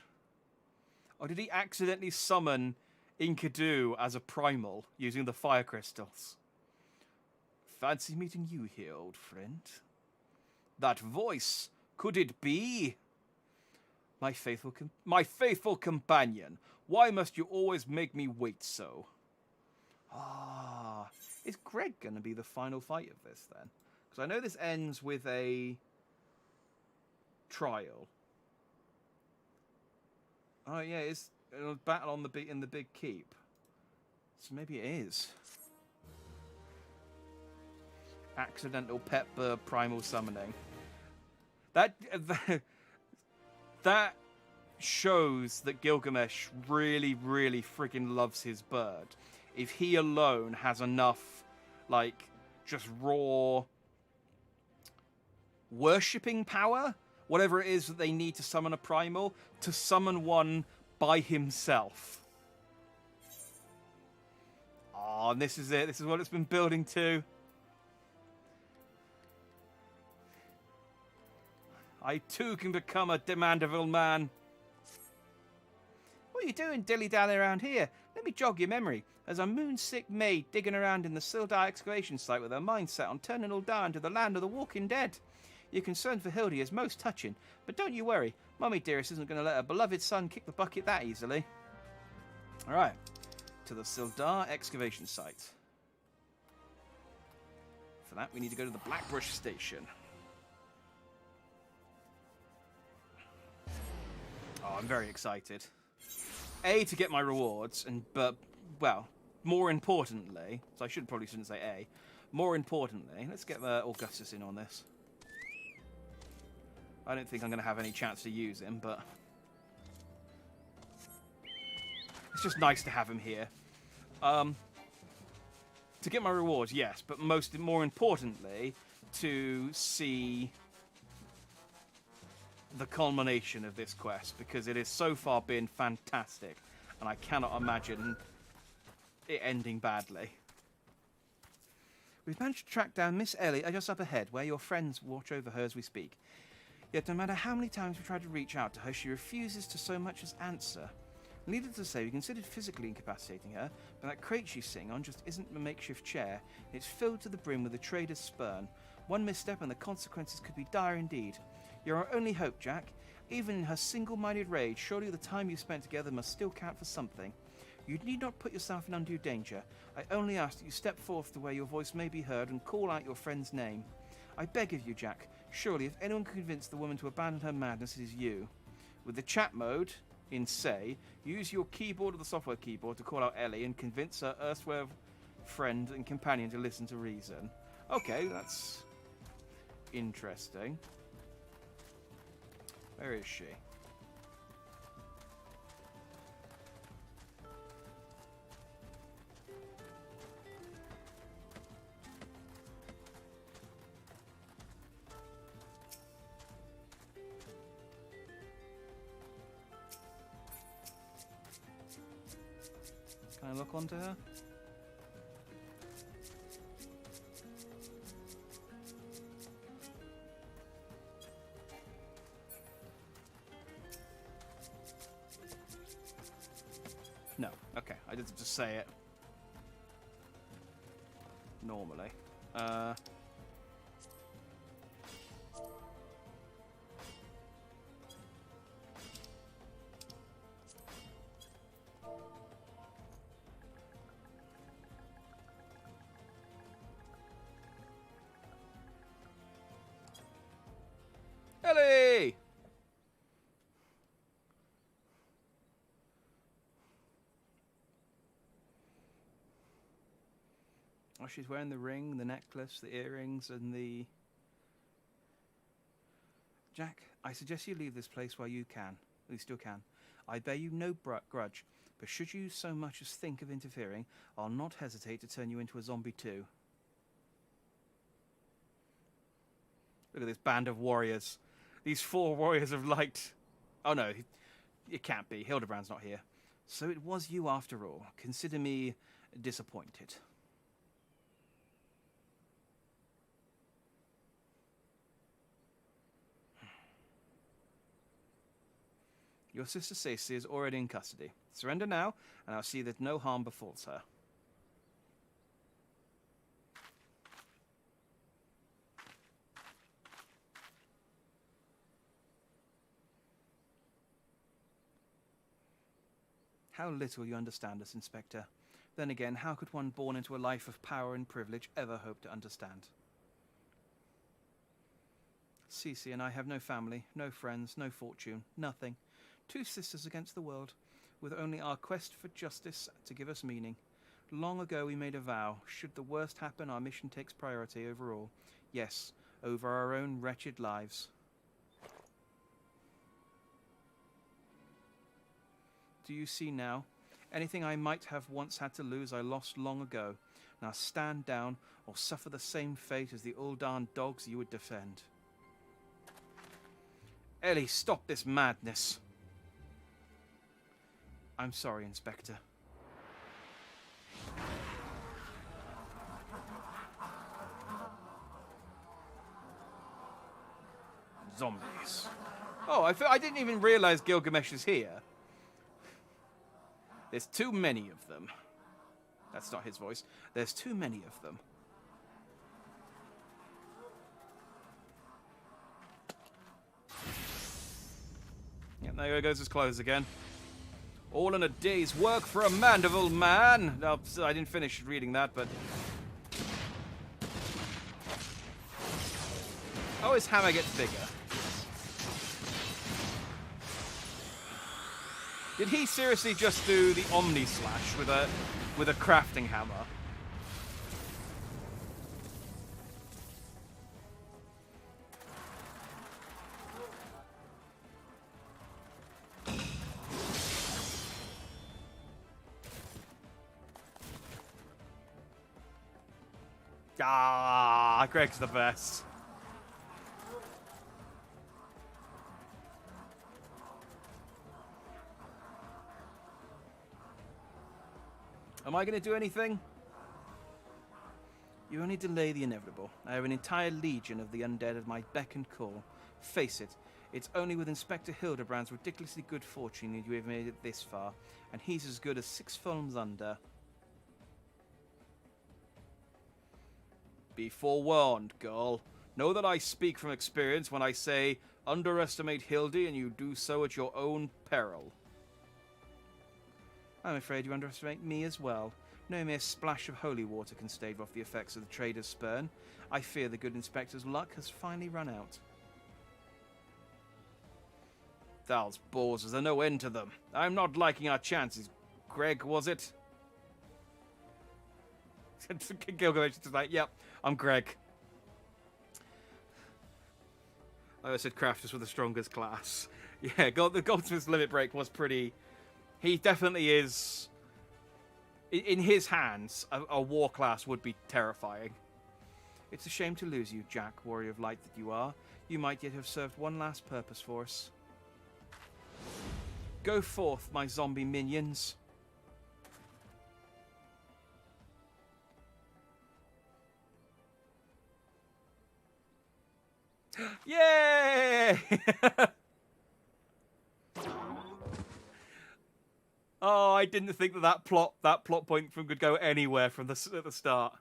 Or did he accidentally summon Enkidu as a primal using the fire crystals? Fancy meeting you here, old friend. That voice, could it be? My faithful companion, why must you always make me wait so? Ah, is Greg going to be the final fight of this then? Because I know this ends with a trial. Oh yeah, it's a battle on in the big keep. So maybe it is. Accidental pet bird primal summoning. That shows that Gilgamesh really, really friggin' loves his bird. If he alone has enough, like, just raw worshipping power, whatever it is that they need to summon a primal, to summon one by himself. Oh, and this is it. This is what it's been building to. I too can become a Mandeville man. What are you doing dilly-dally around here? Let me jog your memory. There's a moon-sick maid digging around in the Sildar excavation site with her mind set on turning Ul'dah into the land of the walking dead. Your concern for Hildy is most touching, but don't you worry. Mummy dearest isn't going to let her beloved son kick the bucket that easily. Alright, to the Sildar excavation site. For that, we need to go to the Blackbrush station. Oh, I'm very excited. A, to get my rewards, but, well, more importantly, so I probably shouldn't say A, more importantly, let's get Augustus in on this. I don't think I'm going to have any chance to use him, but it's just nice to have him here. To get my rewards, yes, but more importantly, to see the culmination of this quest, because it has so far been fantastic, and I cannot imagine it ending badly. We've managed to track down Miss Ellie just up ahead, where your friends watch over her as we speak. Yet no matter how many times we try to reach out to her, she refuses to so much as answer. Needless to say, we considered physically incapacitating her, but that crate she's sitting on just isn't a makeshift chair. It's filled to the brim with a trader's spurn. One misstep and the consequences could be dire indeed. You're our only hope, Jack. Even in her single-minded rage, surely the time you spent together must still count for something. You need not put yourself in undue danger. I only ask that you step forth to where your voice may be heard and call out your friend's name. I beg of you, Jack. Surely, if anyone can convince the woman to abandon her madness, it is you. With the chat mode in Say, use your keyboard or the software keyboard to call out Ellie and convince her erstwhile friend and companion to listen to reason. Okay, that's interesting. Where is she? Can I look onto her? No. Okay, I did just say it. Normally. Ellie! Oh, she's wearing the ring, the necklace, the earrings, and the... Jack, I suggest you leave this place while you can. You still can. I bear you no grudge, but should you so much as think of interfering, I'll not hesitate to turn you into a zombie too. Look at this band of warriors. These 4 warriors of light. Oh no, it can't be. Hildibrand's not here. So it was you after all. Consider me disappointed. Your sister Stacey is already in custody. Surrender now, and I'll see that no harm befalls her. How little you understand us, Inspector. Then again, how could one born into a life of power and privilege ever hope to understand? Cece and I have no family, no friends, no fortune, nothing. 2 sisters against the world, with only our quest for justice to give us meaning. Long ago we made a vow, should the worst happen, our mission takes priority over all. Yes, over our own wretched lives. Do you see now? Anything I might have once had to lose, I lost long ago. Now stand down, or suffer the same fate as the Uldan dogs you would defend. Ellie, stop this madness. I'm sorry, Inspector. Zombies. Oh, I didn't even realize Gilgamesh is here. There's too many of them. That's not his voice. There's too many of them. Yep, there goes his clothes again. All in a day's work for a Mandeville man. No, I didn't finish reading that, but... Oh, his hammer gets bigger. Did he seriously just do the Omni Slash with a crafting hammer? Ah, Greg's the best. Am I going to do anything? You only delay the inevitable. I have an entire legion of the undead at my beck and call. Face it, it's only with Inspector Hildibrand's ridiculously good fortune that you have made it this far, and he's as good as 6 films under. Be forewarned, girl. Know that I speak from experience when I say, underestimate Hildy and you do so at your own peril. I'm afraid you underestimate me as well. No mere splash of holy water can stave off the effects of the trader's spurn. I fear the good inspector's luck has finally run out. Thou's balls, there's no end to them. I'm not liking our chances. Greg, was it? Gilgamesh is like, yep, I'm Greg. I said crafters were the strongest class. Yeah, the Goldsmith's limit break was pretty... He definitely is... In his hands, a war class would be terrifying. It's a shame to lose you, Jack, warrior of light that you are. You might yet have served one last purpose for us. Go forth, my zombie minions. Yay! Oh, I didn't think that plot point could go anywhere from at the start.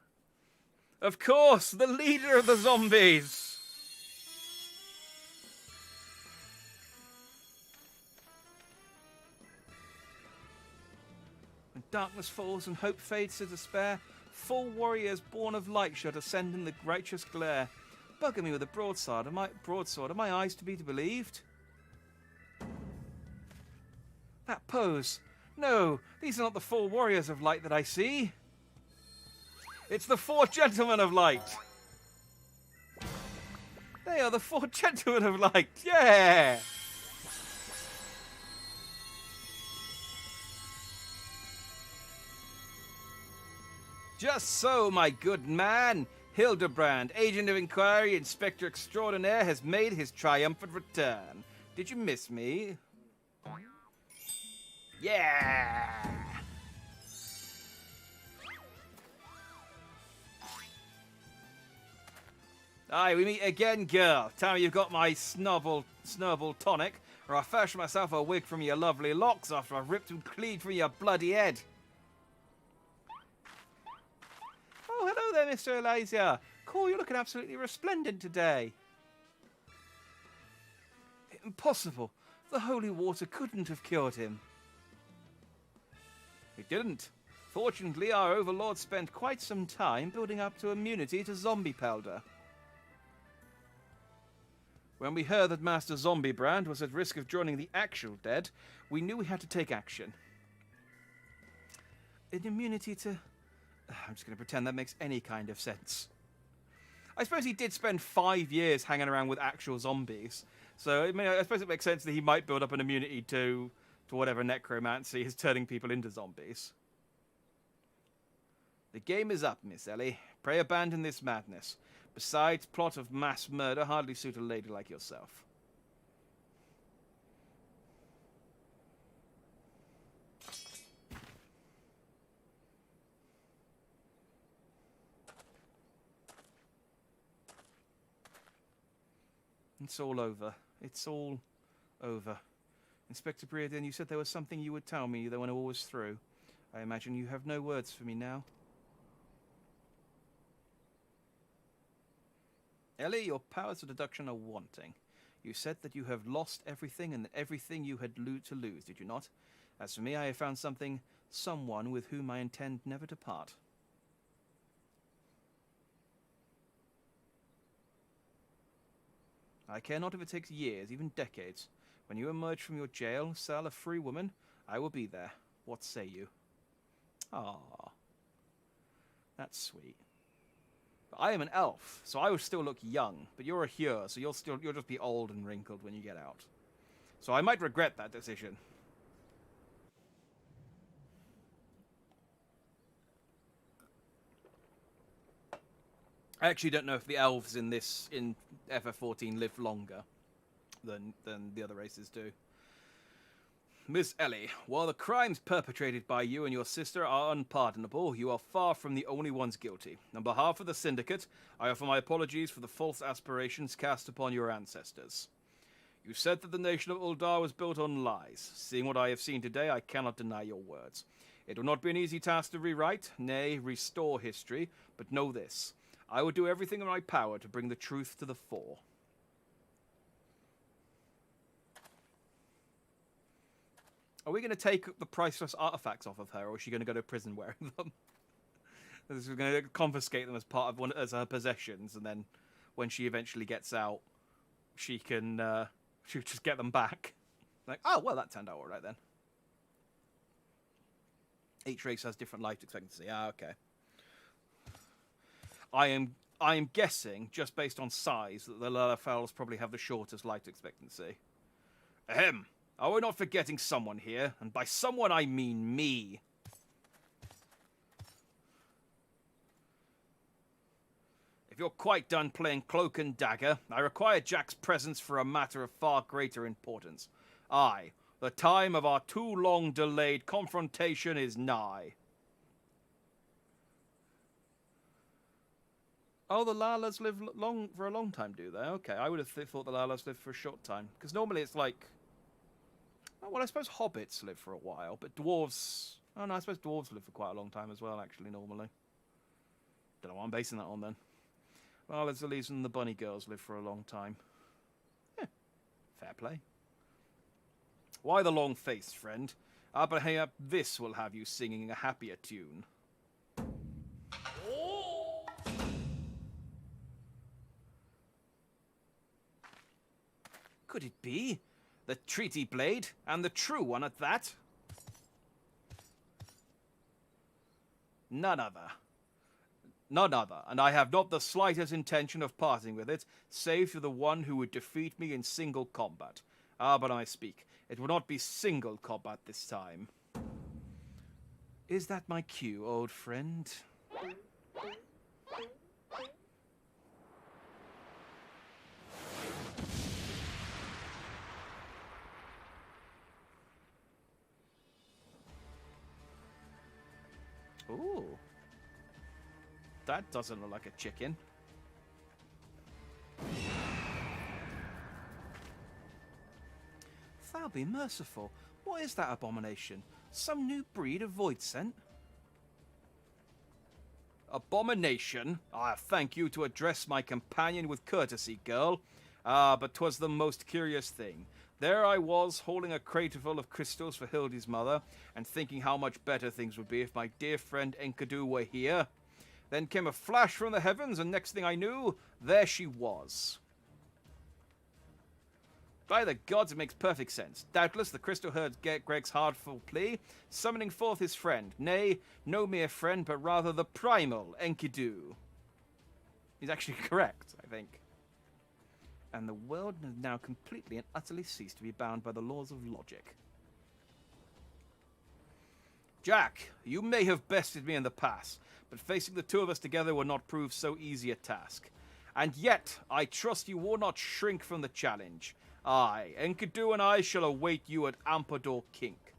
Of course, the leader of the zombies. When darkness falls and hope fades to despair, full warriors born of light shall descend in the righteous glare. Bugger me with a broadsword. Are my eyes to be believed? That pose. No, these are not the 4 warriors of light that I see. It's the 4 gentlemen of light. They are the 4 gentlemen of light. Yeah. Just so, my good man. Hildibrand, agent of inquiry, inspector extraordinaire, has made his triumphant return. Did you miss me? Yeah! Aye, we meet again, girl. Tell me you've got my snubble tonic, or I'll fashion myself a wig from your lovely locks after I've ripped and cleaved from your bloody head. Oh, hello there, Mr. Elijah. Cool, you're looking absolutely resplendent today. Impossible. The holy water couldn't have cured him. It didn't. Fortunately, our overlord spent quite some time building up to immunity to zombie powder. When we heard that Master Zombiebrand was at risk of joining the actual dead, we knew we had to take action. An immunity to... I'm just going to pretend that makes any kind of sense. I suppose he did spend 5 years hanging around with actual zombies. So, I suppose it makes sense that he might build up an immunity to whatever necromancy is turning people into zombies. The game is up, Miss Ellie. Pray abandon this madness. Besides, plot of mass murder hardly suit a lady like yourself. It's all over. It's all over. Inspector Brereton, you said there was something you would tell me when all was through. I imagine you have no words for me now. Ellie, your powers of deduction are wanting. You said that you have lost everything and everything you had to lose, did you not? As for me, I have found someone with whom I intend never to part. I care not if it takes years, even decades. When you emerge from your jail cell a free woman, I will be there. What say you? Ah, that's sweet. But I am an elf, so I will still look young. But you're a Hyur, so you'll just be old and wrinkled when you get out. So I might regret that decision. I actually don't know if the elves in FF14 live longer than the other races do. Miss Ellie, while the crimes perpetrated by you and your sister are unpardonable, you are far from the only ones guilty. On behalf of the Syndicate, I offer my apologies for the false aspirations cast upon your ancestors. You said that the nation of Uldar was built on lies. Seeing what I have seen today, I cannot deny your words. It will not be an easy task to rewrite, nay, restore history, but know this. I will do everything in my power to bring the truth to the fore. Are we going to take the priceless artifacts off of her, or is she going to go to prison wearing them? We're going to confiscate them as part of as her possessions, and then when she eventually gets out, she can she'll just get them back. Like, oh well, that turned out all right then. Each race has different life expectancy. Ah, okay. I am guessing, just based on size, that the Lalafels probably have the shortest life expectancy. Ahem. Are we not forgetting someone here? And by someone, I mean me. If you're quite done playing cloak and dagger, I require Jack's presence for a matter of far greater importance. Aye, the time of our too long delayed confrontation is nigh. Oh, the Lalas live for a long time, do they? Okay, I would have thought the Lalas live for a short time. Because normally it's like... Oh, well, I suppose hobbits live for a while, but dwarves... Oh, no, I suppose dwarves live for quite a long time as well, actually, normally. Don't know what I'm basing that on, then. Well, there's the reason the bunny girls live for a long time. Fair play. Why the long face, friend? But hey, this will have you singing a happier tune. Could it be? The treaty blade, and the true one at that? None other. None other, and I have not the slightest intention of parting with it, save for the one who would defeat me in single combat. But I speak. It will not be single combat this time. Is that my cue, old friend? Ooh. That doesn't look like a chicken. Thou be merciful. What is that abomination? Some new breed of void scent? Abomination? Thank you to address my companion with courtesy, girl. But 'twas the most curious thing. There I was, holding a crate full of crystals for Hildy's mother, and thinking how much better things would be if my dear friend Enkidu were here. Then came a flash from the heavens, and next thing I knew, there she was. By the gods, it makes perfect sense. Doubtless the crystal heard Greg's heartful plea, summoning forth his friend. Nay, no mere friend, but rather the primal Enkidu. He's actually correct, I think. And the world has now completely and utterly ceased to be bound by the laws of logic. Jack, you may have bested me in the past, but facing the two of us together will not prove so easy a task. And yet, I trust you will not shrink from the challenge. I, Enkidu, and I shall await you at Ampador Kink.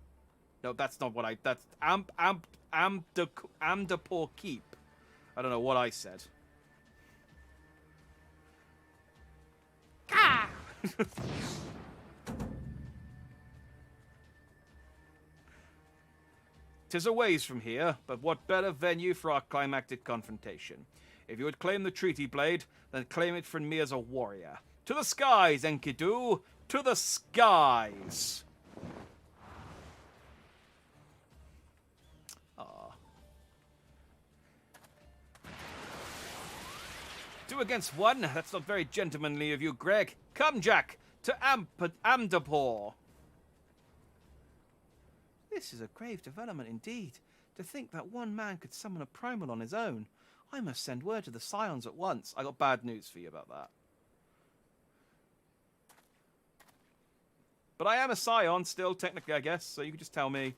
No, that's not what that's Amdapor Keep. I don't know what I said. Ah! 'Tis a ways from here, but what better venue for our climactic confrontation? If you would claim the treaty blade, then claim it from me as a warrior. To the skies, Enkidu! To the skies! Ah. 2 against 1? That's not very gentlemanly of you, Greg. Come, Jack, to Amdapor. This is a grave development indeed. To think that one man could summon a primal on his own. I must send word to the Scions at once. I got bad news for you about that. But I am a Scion still, technically, I guess, so you can just tell me.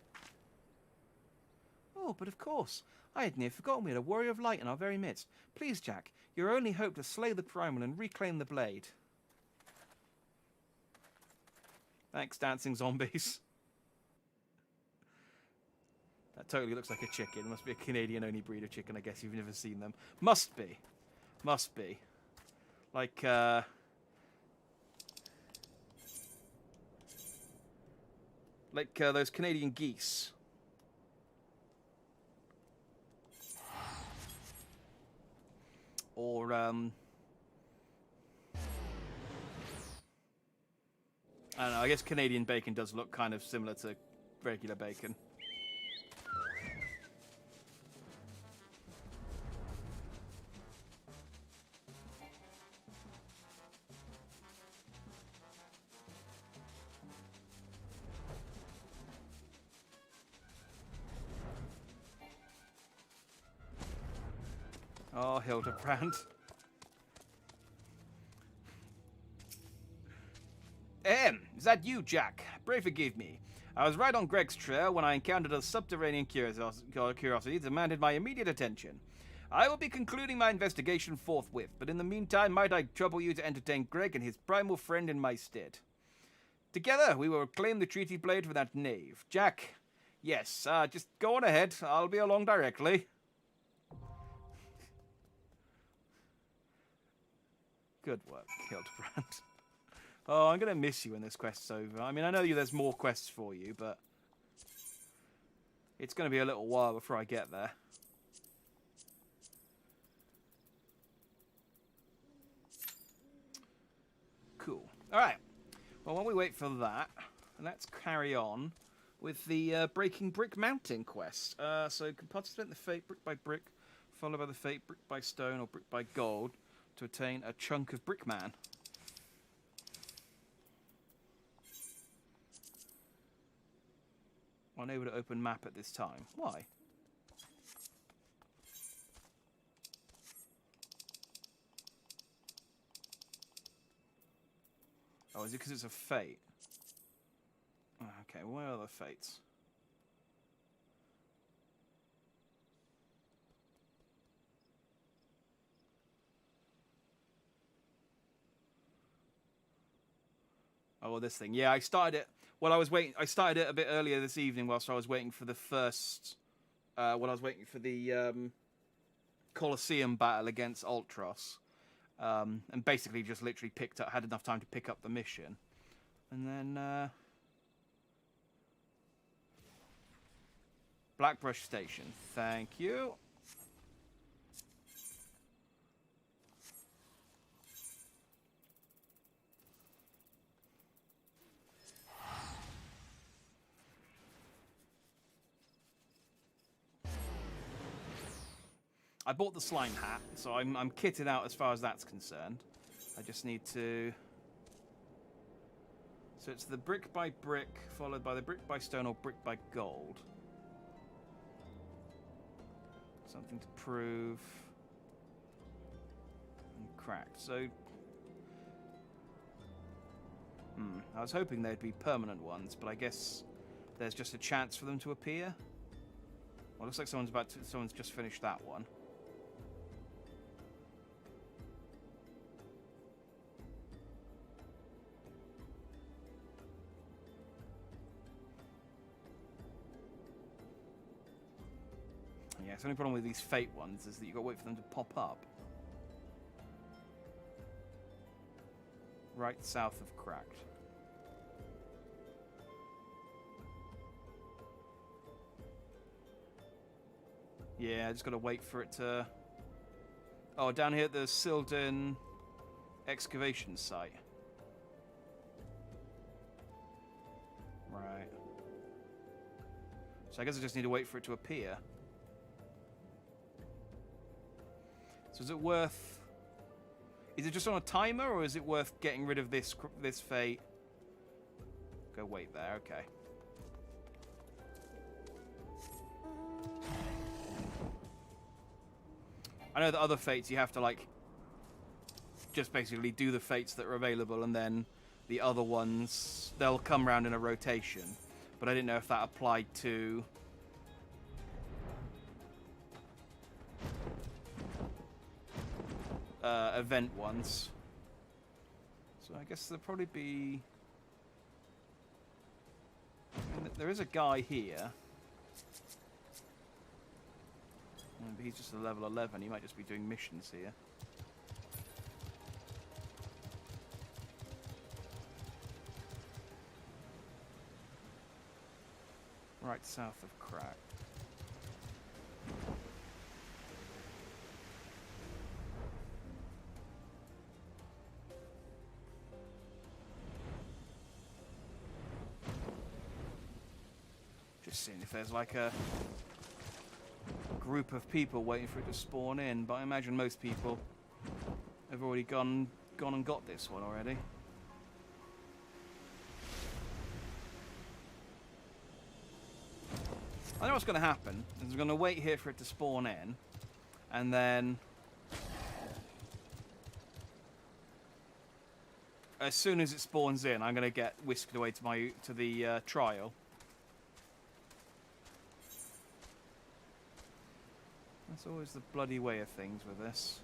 Oh, but of course. I had near forgotten we had a warrior of light in our very midst. Please, Jack, Your only hope to slay the primal and reclaim the blade. Thanks, dancing zombies. That totally looks like a chicken. It must be a Canadian-only breed of chicken, I guess. You've never seen them. Must be. Must be. Like, those Canadian geese. Or, I don't know, I guess Canadian bacon does look kind of similar to regular bacon. Oh, Hildibrand. Is that you, Jack? Pray forgive me. I was right on Greg's trail when I encountered a subterranean curiosity that demanded my immediate attention. I will be concluding my investigation forthwith, but in the meantime, might I trouble you to entertain Greg and his primal friend in my stead? Together, we will reclaim the treaty blade from that knave. Jack, yes, just go on ahead. I'll be along directly. Good work, Hildibrand. Oh, I'm going to miss you when this quest's over. I mean, I know there's more quests for you, but it's going to be a little while before I get there. Cool. All right. Well, while we wait for that, let's carry on with the Breaking Brick Mountain quest. So you can participate in the fate brick by brick, followed by the fate brick by stone or brick by gold to attain a chunk of Brickman. Unable to open map at this time. Why? Oh, is it because it's a fate? Okay, where are the fates? Oh, well, this thing. Yeah, I started it. Well, I started it a bit earlier this evening whilst I was waiting for the first... when I was waiting for the Colosseum battle against Ultros. And basically just literally had enough time to pick up the mission. And then... Blackbrush Station. Thank you. I bought the slime hat, so I'm kitted out as far as that's concerned. I just need to... So it's the brick by brick, followed by the brick by stone or brick by gold. Something to prove. And cracked. So... I was hoping they'd be permanent ones, but I guess there's just a chance for them to appear. Well, looks like someone's just finished that one. Yeah, the only problem with these fate ones is that you've got to wait for them to pop up. Right south of Cracked. Yeah, I just got to wait for it to... Oh, down here at the Silden excavation site. Right. So I guess I just need to wait for it to appear. So is it worth... Is it just on a timer, or is it worth getting rid of this fate? Go wait there, okay. I know that other fates you have to, like, just basically do the fates that are available, and then the other ones, they'll come around in a rotation. But I didn't know if that applied to... event once. So I guess there'll probably be... There is a guy here. But he's just a level 11. He might just be doing missions here. Right south of Crack. Just seeing if there's like a group of people waiting for it to spawn in, but I imagine most people have already gone and got this one already. I know what's going to happen. Is I'm going to wait here for it to spawn in, and then as soon as it spawns in, I'm going to get whisked away to the trial. That's always the bloody way of things with this.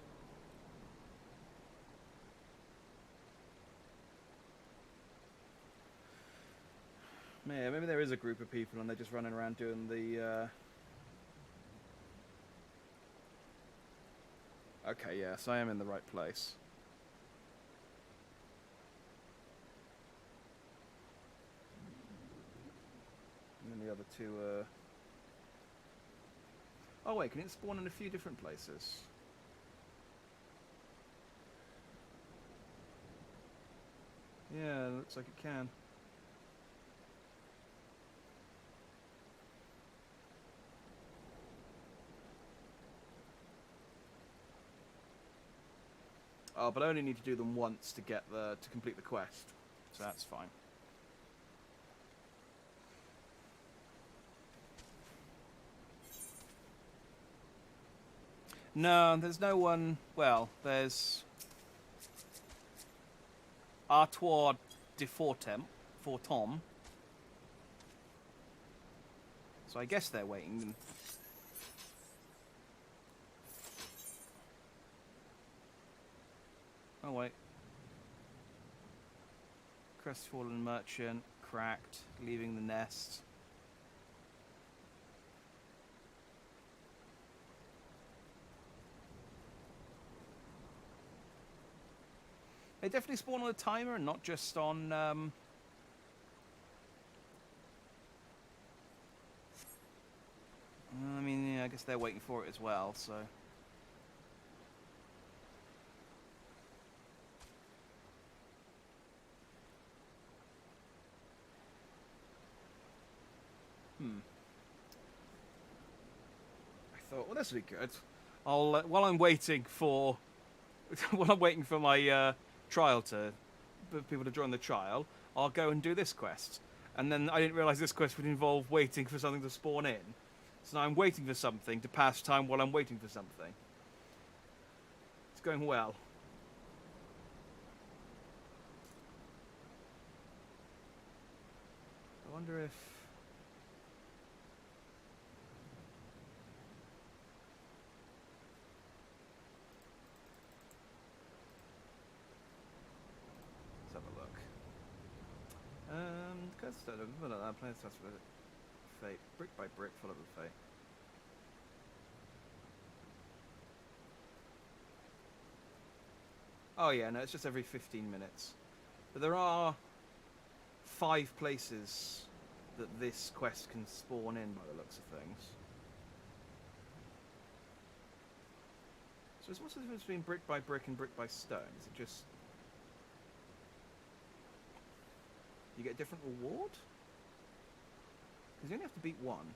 Yeah, maybe there is a group of people and they're just running around doing the... Okay, yes, I am in the right place. And then the other two are... Oh wait, can it spawn in a few different places? Yeah, it looks like it can. Oh, but I only need to do them once to get to complete the quest, so that's fine. No, there's no one. Well, there's Artois de Fortem, so I guess they're waiting. Oh wait. Crestfallen merchant, cracked, leaving the nest. They definitely spawn on a timer and not just on I mean, yeah, I guess they're waiting for it as well, so... I thought, well, this would be good. I'll while I'm waiting for my trial for people to join the trial, I'll go and do this quest. And then I didn't realise this quest would involve waiting for something to spawn in. So now I'm waiting for something to pass time while I'm waiting for something. It's going well. I wonder if... Play starts with fate, brick by brick, follow the fate. Oh yeah, no, it's just every 15 minutes. But there are 5 places that this quest can spawn in by the looks of things. So what's the difference between brick by brick and brick by stone? Is it just... You get a different reward? Because you only have to beat one.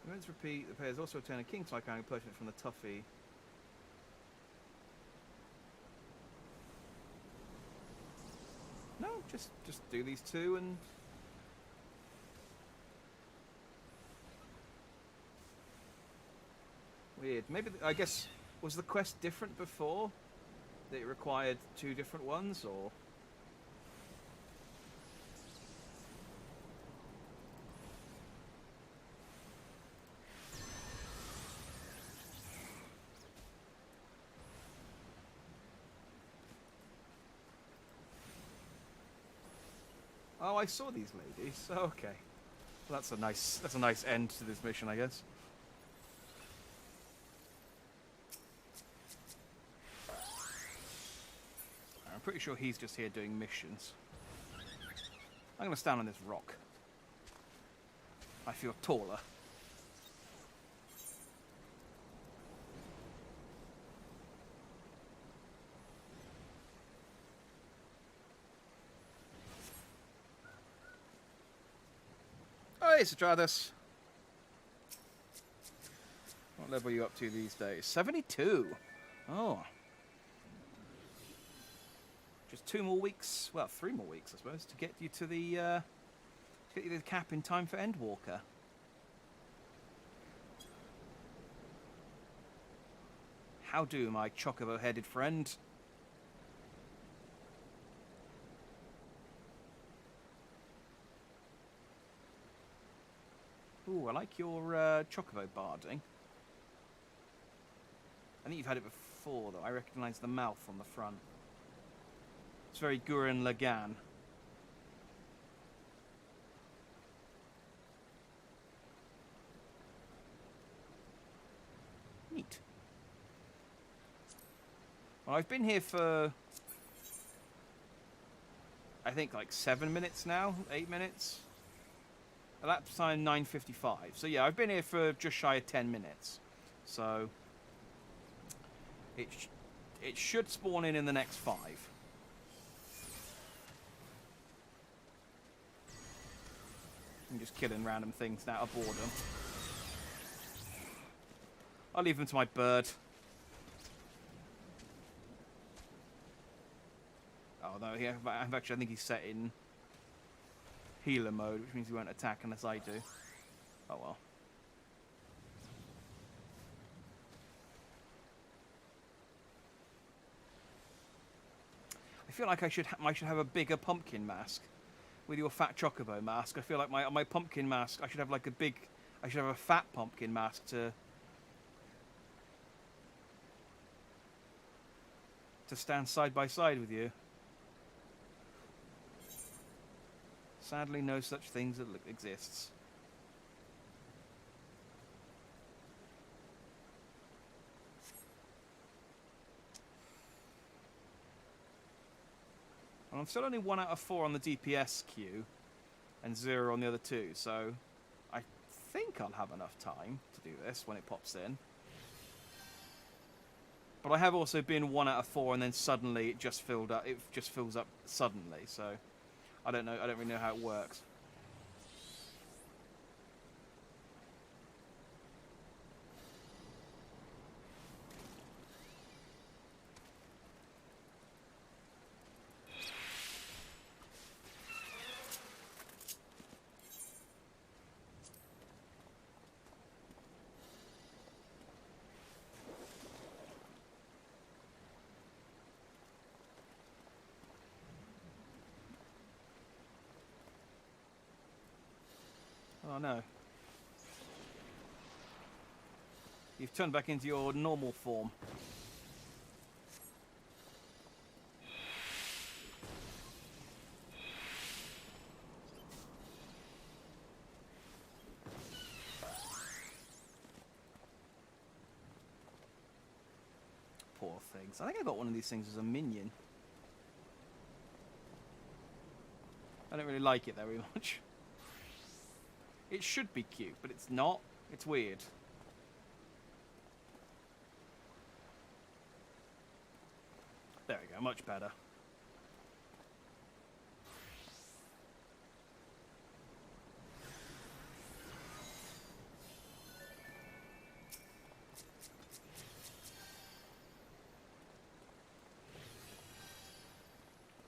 Events repeat. The players also obtain a king-type icon and purchase it from the Tuffy. No, just do these 2 and... Weird. Maybe, I guess, was the quest different before? That it required 2 different ones, or... Oh, I saw these ladies. Oh, okay. Well, that's a nice end to this mission, I guess. I'm pretty sure he's just here doing missions. I'm going to stand on this rock. I feel taller. Hey, Stratus. What level are you up to these days? 72. Oh. Just 2 more weeks. Well, 3 more weeks, I suppose, to get you to the cap in time for Endwalker. How do, my chocobo-headed friend? Ooh, I like your chocobo barding. I think you've had it before, though. I recognise the mouth on the front. It's very Gurren Lagann. Neat. Well, I've been here for, I think, like 7 minutes now, 8 minutes. Elapsed time 9:55. So yeah, I've been here for just shy of 10 minutes. So it should spawn in the next 5. I'm just killing random things out of boredom. I'll leave them to my bird. Oh no, yeah, actually I think he's set in healer mode, which means he won't attack unless I do. Oh well. I feel like I should have a bigger pumpkin mask with your fat chocobo mask. I feel like my pumpkin mask, I should have like I should have a fat pumpkin mask to stand side by side with you. Sadly, no such things that exists. And I'm still only 1 out of 4 on the DPS queue, and 0 on the other 2, so I think I'll have enough time to do this when it pops in. But I have also been 1 out of 4, and then suddenly it just filled up. It just fills up suddenly, so I don't know. I don't really know how it works. Oh no. You've turned back into your normal form. Poor things. I think I got one of these things as a minion. I don't really like it very much. It should be cute, but it's not. It's weird. There we go, much better.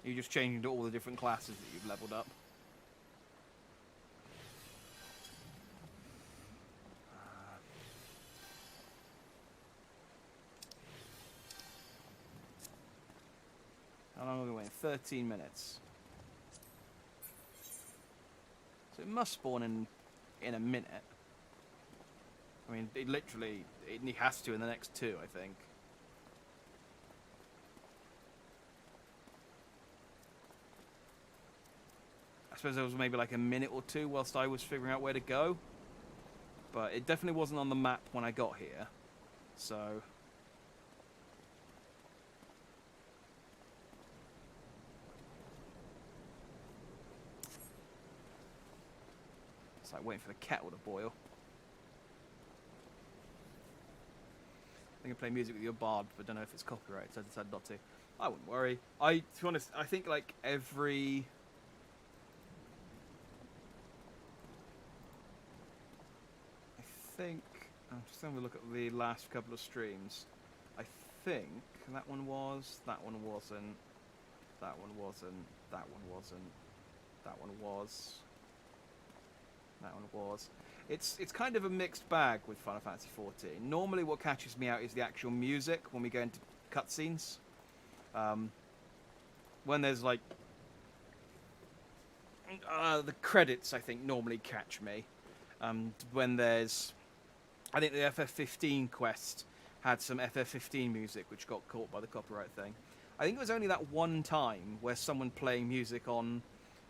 You're just changing to all the different classes that you've leveled up. How long are we waiting? 13 minutes. So it must spawn in a minute. I mean, it literally, it has to in the next 2, I think. suppose there was maybe like a minute or two whilst I was figuring out where to go. But it definitely wasn't on the map when I got here. So... it's like waiting for the kettle to boil. I can play music with your bard, but don't know if it's copyrighted, so I decided not to. I wouldn't worry. To be honest, I think like every... I'm just having a look at the last couple of streams. I think that one was, that one wasn't, that one wasn't, that one wasn't, that one was, that one was. It's kind of a mixed bag with Final Fantasy XIV. Normally what catches me out is the actual music when we go into cutscenes. When there's like... the credits, I think, normally catch me. When there's... I think the FF15 quest had some FF15 music, which got caught by the copyright thing. I think it was only that one time where someone playing music on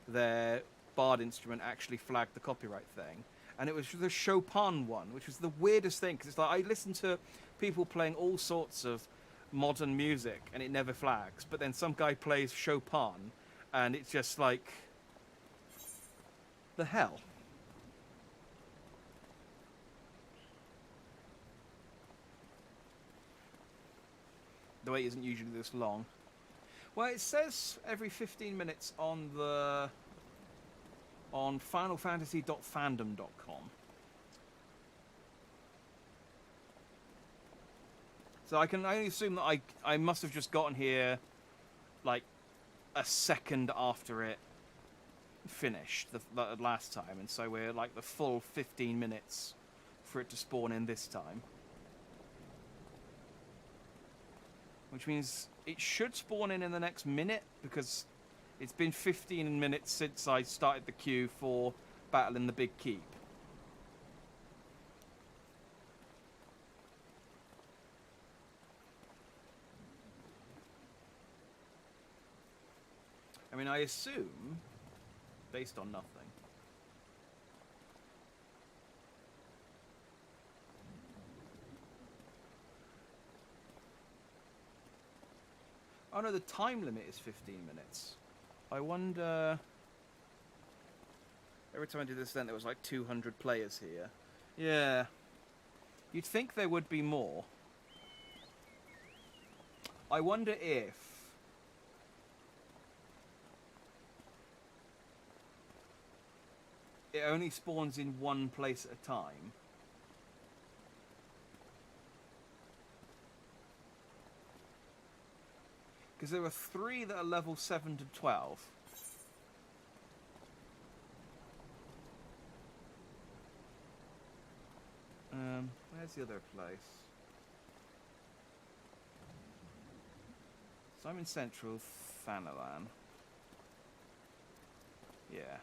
their bard instrument actually flagged the copyright thing. And it was the Chopin one, which was the weirdest thing, because it's like I listen to people playing all sorts of modern music, and it never flags. But then some guy plays Chopin, and it's just like... the hell? The wait isn't usually this long. Well, it says every 15 minutes on the... on finalfantasy.fandom.com. So I can only assume that I must have just gotten here like a second after it finished the last time, and so we're like the full 15 minutes for it to spawn in this time. Which means it should spawn in the next minute, because it's been 15 minutes since I started the queue for Battle in the Big Keep. I mean, I assume, based on nothing. Oh no, the time limit is 15 minutes. I wonder... every time I did this then there was like 200 players here. Yeah. You'd think there would be more. I wonder if... it only spawns in one place at a time. Because there are 3 that are level 7 to 12. Where's the other place? So I'm in Central Fanalan. Yeah.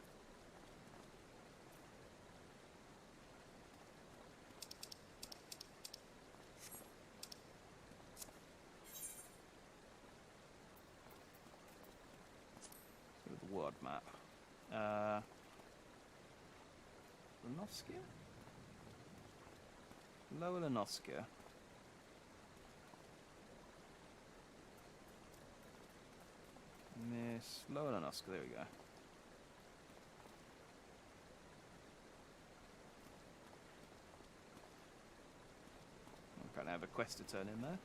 The world map. Lenoskia? Lower Lenoskia. Miss Lower Lenoskia, there we go. Apparently I have a quest to turn in there.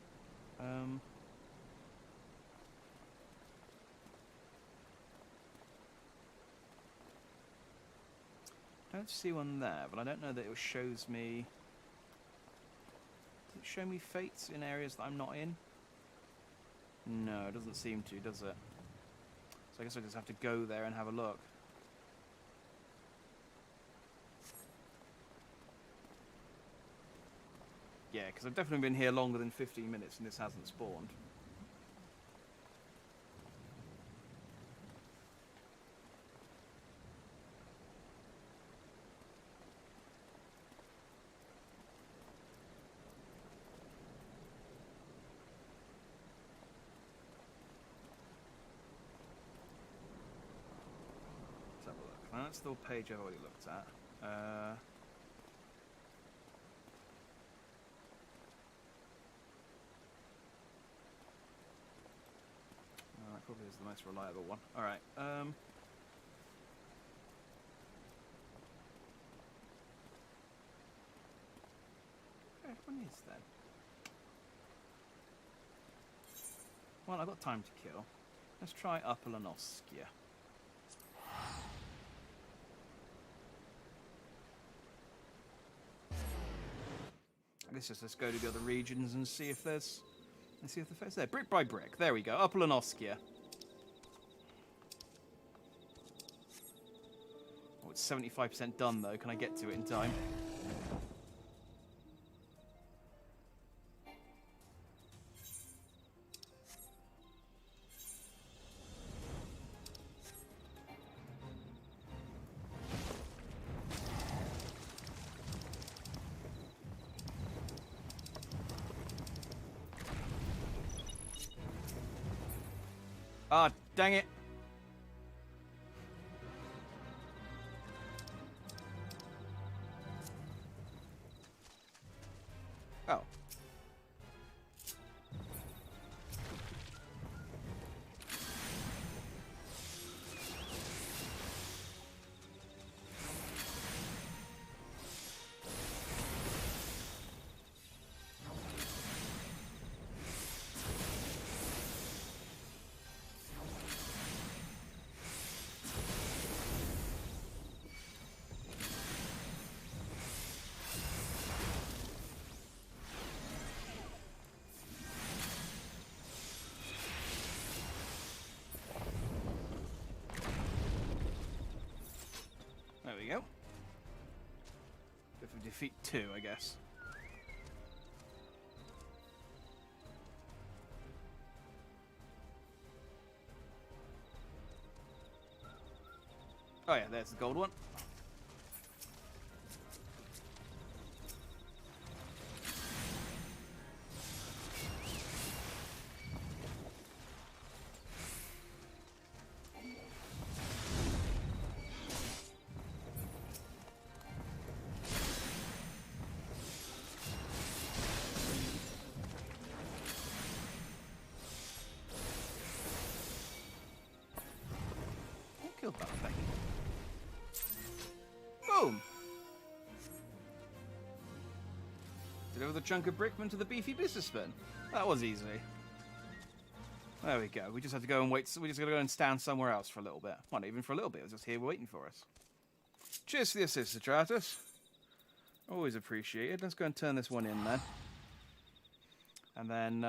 I don't see one there, but I don't know that it shows me... does it show me fates in areas that I'm not in? No, it doesn't seem to, does it? So I guess I just have to go there and have a look. Yeah, because I've definitely been here longer than 15 minutes and this hasn't spawned. Let's have a look. that's the page I've already looked at. That probably is the most reliable one. Alright, which one is then? Well, I've got time to kill. Let's try Upper Lanoskia. I guess just let's go to the other regions and see if there's... Let's see if the face there. Brick by brick. There we go. Upper Lanoskia. Oh, it's 75% done though. Can I get to it in time? Ah, dang it. Oh. There we go. If we defeat 2, I guess. Oh yeah, there's the gold one. Killed that thing. Boom! Deliver the chunk of brickman to the beefy businessman. That was easy. There we go. We just had to go and wait. We just got to go and stand somewhere else for a little bit. Well, not even for a little bit. It was just here waiting for us. Cheers for the assist, Stratus. Always appreciated. Let's go and turn this one in then. And then,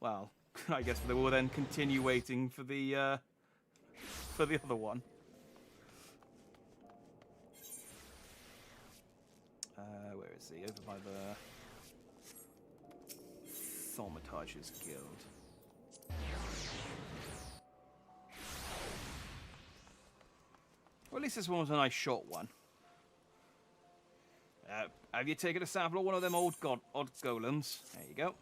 well, I guess we will then continue waiting for the other one. Where is he? Over by the Thaumaturge's Guild. Well, at least this one was a nice short one. Have you taken a sample of one of them odd golems? There you go.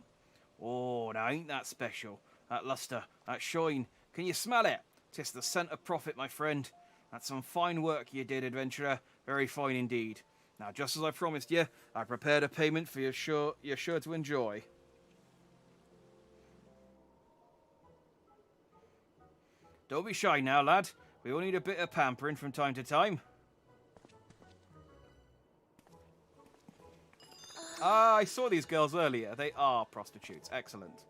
Oh, now ain't that special? That luster, that shine. Can you smell it? 'Tis the scent of profit, my friend. That's some fine work you did, adventurer. Very fine indeed. Now, just as I promised you, I prepared a payment for you're sure to enjoy. Don't be shy now, lad. We all need a bit of pampering from time to time. Ah, I saw these girls earlier. They are prostitutes. Excellent.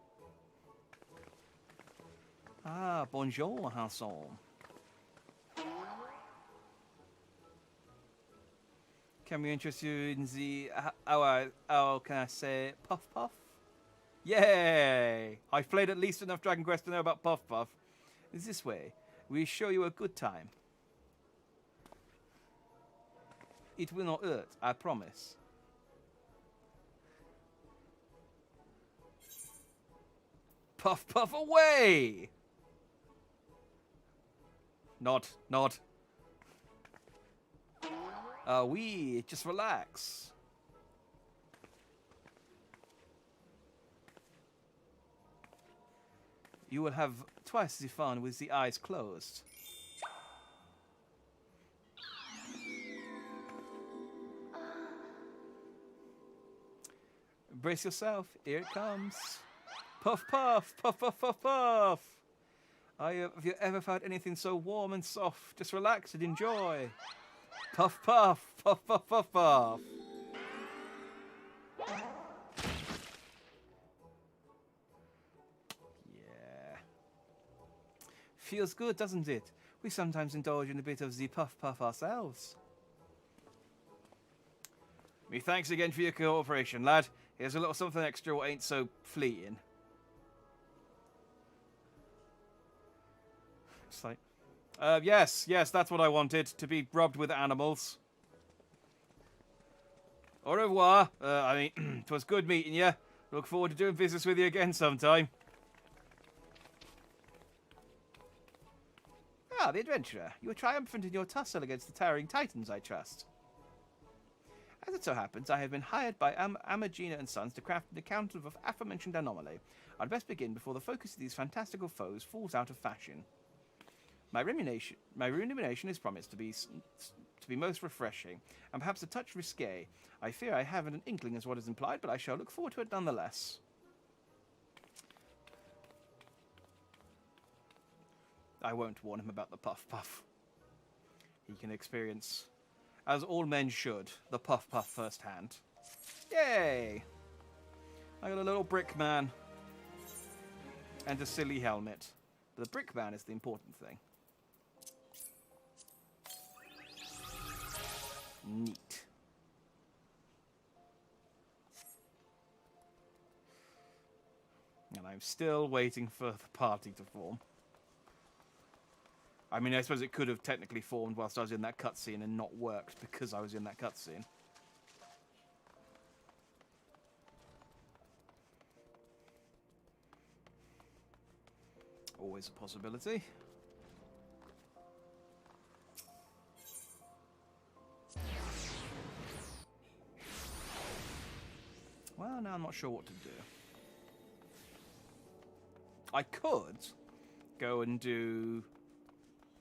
Ah, bonjour, handsome. Can we interest you in the, how can I say, Puff Puff? Yay! I've played at least enough Dragon Quest to know about Puff Puff. It's this way. We show you a good time. It will not hurt, I promise. Puff Puff away! Nod. Oui, just relax. You will have twice the fun with the eyes closed. Brace yourself. Here it comes. Puff, puff, puff, puff, puff, puff. Have you ever felt anything so warm and soft? Just relax and enjoy. Puff, puff, puff, puff, puff, puff. Yeah. Feels good, doesn't it? We sometimes indulge in a bit of the puff puff ourselves. Me thanks again for your cooperation, lad. Here's a little something extra what ain't so fleeting. It's like, yes, that's what I wanted, to be rubbed with animals. Au revoir. I mean, 'twas good meeting you. Look forward to doing business with you again sometime. Ah, the adventurer. You were triumphant in your tussle against the towering titans, I trust. As it so happens, I have been hired by Amagina and Sons to craft an account of the aforementioned anomaly. I'd best begin before the focus of these fantastical foes falls out of fashion. My remuneration is promised to be most refreshing, and perhaps a touch risque. I fear I haven't an inkling as what is implied, but I shall look forward to it nonetheless. I won't warn him about the puff puff. He can experience, as all men should, the puff puff firsthand. Yay! I got a little brick man. And a silly helmet. But the brick man is the important thing. Neat. And I'm still waiting for the party to form. I mean, I suppose it could have technically formed whilst I was in that cutscene and not worked because I was in that cutscene. Always a possibility. Well, now I'm not sure what to do. I could go and do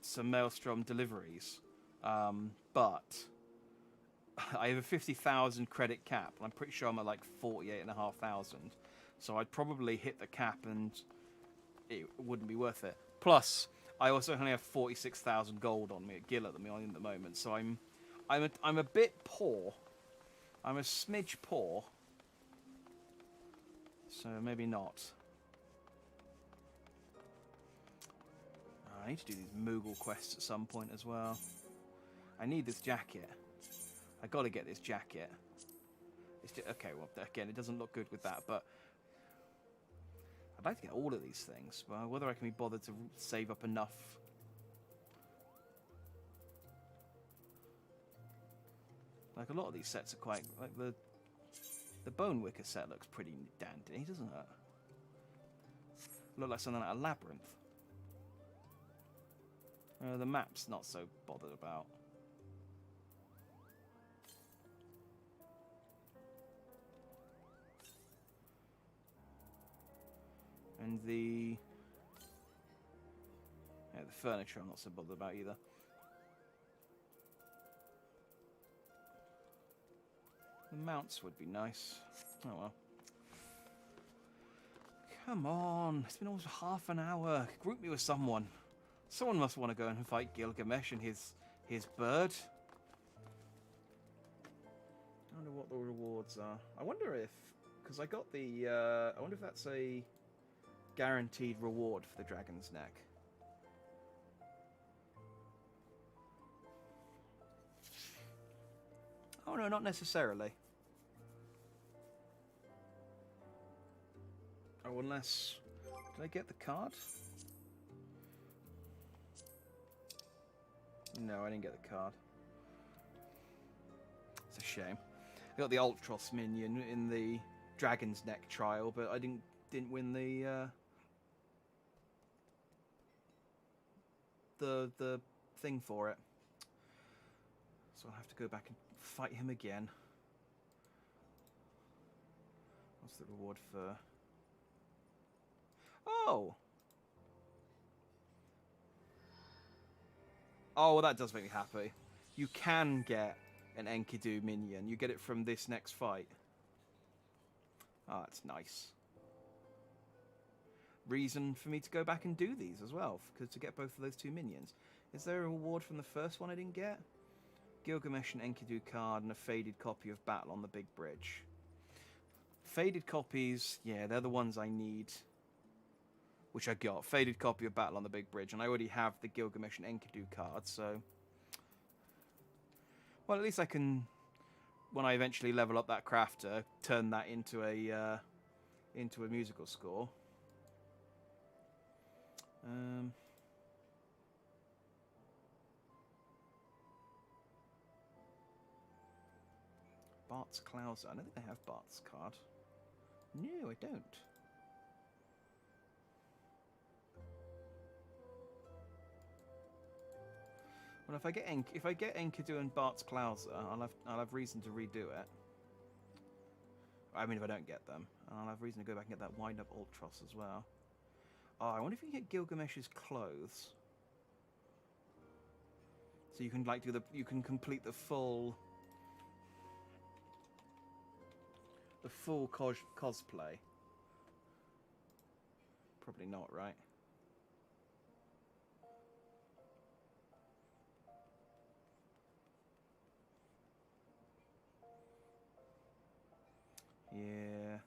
some Maelstrom deliveries, but I have a 50,000 credit cap, and I'm pretty sure I'm at like 48,500. So I'd probably hit the cap, and it wouldn't be worth it. Plus, I also only have 46,000 gold on me at Gill at the moment, so I'm a bit poor. I'm a smidge poor. So maybe not. I need to do these Moogle quests at some point as well. I need this jacket. I gotta get this jacket. It's just, okay, well, again, it doesn't look good with that, but I'd like to get all of these things. But whether I can be bothered to save up enough. Like, a lot of these sets are quite, like the Bone Wicker set looks pretty dandy, doesn't it? Look like something like a labyrinth. The map's not so bothered about. And the furniture I'm not so bothered about either. The mounts would be nice. Oh well. Come on, it's been almost half an hour. Group me with someone. Someone must want to go and fight Gilgamesh and his bird. I wonder what the rewards are. I wonder if, because I got the, I wonder if that's a guaranteed reward for the Dragon's Neck. Oh no, not necessarily. Oh, unless... Did I get the card? No, I didn't get the card. It's a shame. I got the Ultros minion in the Dragon's Neck trial, but I didn't win the thing for it. So I'll have to go back and fight him again. What's the reward for... Oh! Oh, well, that does make me happy. You can get an Enkidu minion. You get it from this next fight. that's nice. Reason for me to go back and do these as well, because to get both of those 2 minions. Is there a reward from the first one I didn't get? Gilgamesh and Enkidu card and a faded copy of Battle on the Big Bridge. Faded copies, yeah, they're the ones I need. Which I got. Faded copy of Battle on the Big Bridge, and I already have the Gilgamesh and Enkidu card, so... Well, at least I can, when I eventually level up that crafter, turn that into a musical score. Bart's Clouser. I don't think I have Bart's card. No, I don't. Well, if I get Enkidu and Bart's Clouser, I'll have reason to redo it. I mean, if I don't get them, I'll have reason to go back and get that wind up Ultros as well. Oh, I wonder if you can get Gilgamesh's clothes. So you can you can complete the full cosplay. Probably not, right? Yeah.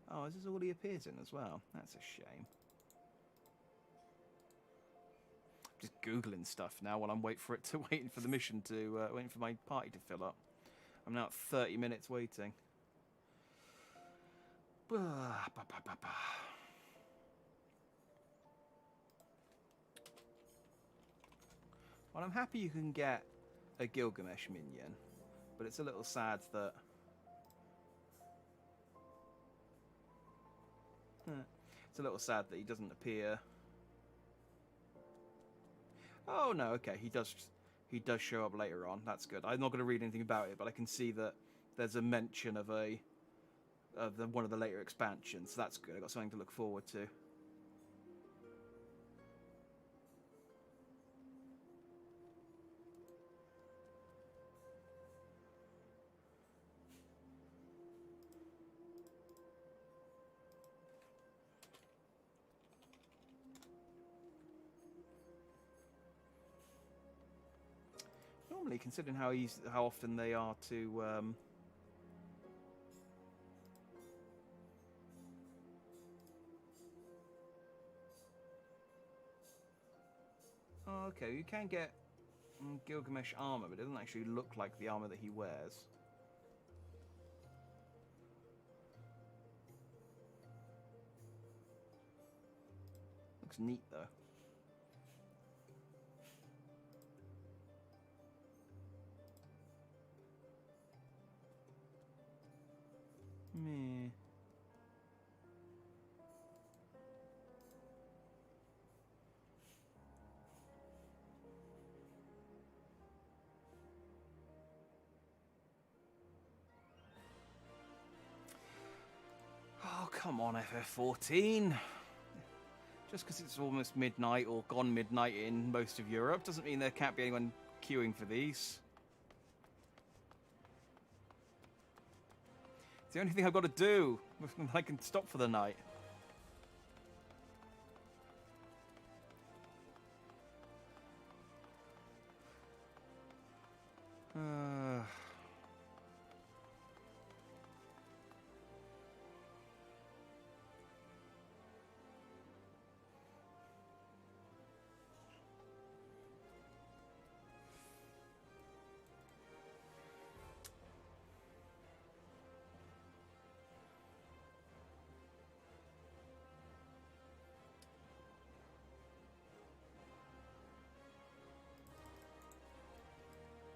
Oh, this is all he appears in as well. That's a shame. Just Googling stuff now while I'm waiting for the mission to waiting for my party to fill up. I'm now at 30 minutes waiting. Well, I'm happy you can get a Gilgamesh minion, but it's a little sad that... It's a little sad that he doesn't appear. Oh no, okay, he does show up later on. That's good. I'm not going to read anything about it, but I can see that there's a mention of one of the later expansions. So that's good. I got something to look forward to. Normally, considering how often they are to oh, okay, you can get Gilgamesh armor, but it doesn't actually look like the armor that he wears. Looks neat though. Meh. Oh, come on, FF14. Just because it's almost midnight or gone midnight in most of Europe doesn't mean there can't be anyone queuing for these. It's the only thing I've got to do. I can stop for the night.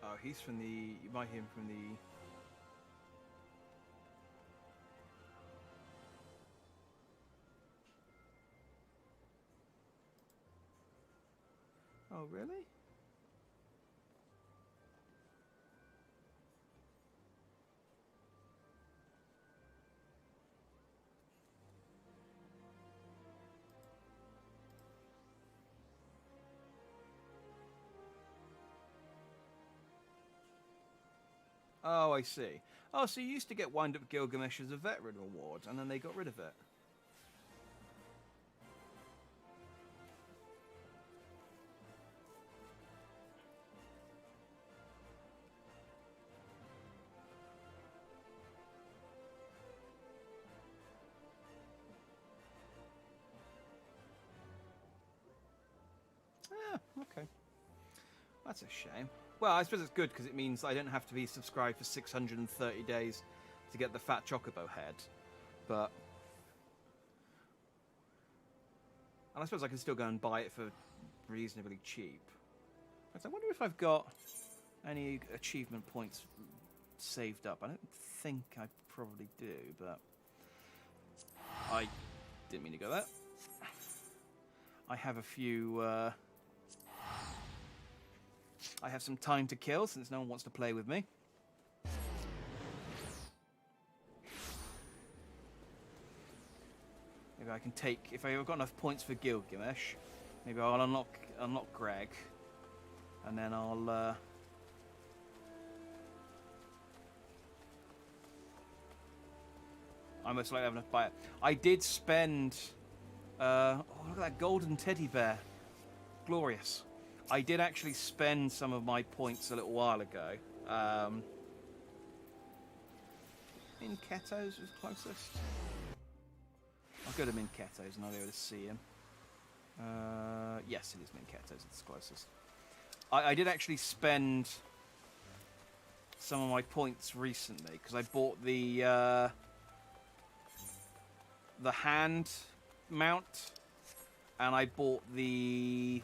Oh, he's from the... You might hear him from the... Oh, really? Oh, I see. Oh, so you used to get Wind Up Gilgamesh as a veteran reward, and then they got rid of it. Ah, okay. That's a shame. Well, I suppose it's good because it means I don't have to be subscribed for 630 days to get the Fat Chocobo head. But... And I suppose I can still go and buy it for reasonably cheap. I wonder if I've got any achievement points saved up. I don't think I probably do, but... I didn't mean to go there. I have a few... I have some time to kill since no one wants to play with me. Maybe I can take... If I've got enough points for Gilgamesh, maybe I'll unlock Greg. And then I'll... I most likely have enough to buy it. I did spend... oh, look at that golden teddy bear. Glorious. I did actually spend some of my points a little while ago. In Ketos was closest. I'll go to Min Ketos and I'll be able to see him. Yes, it is Min Ketos. It's closest. I did actually spend some of my points recently because I bought the hand mount and I bought the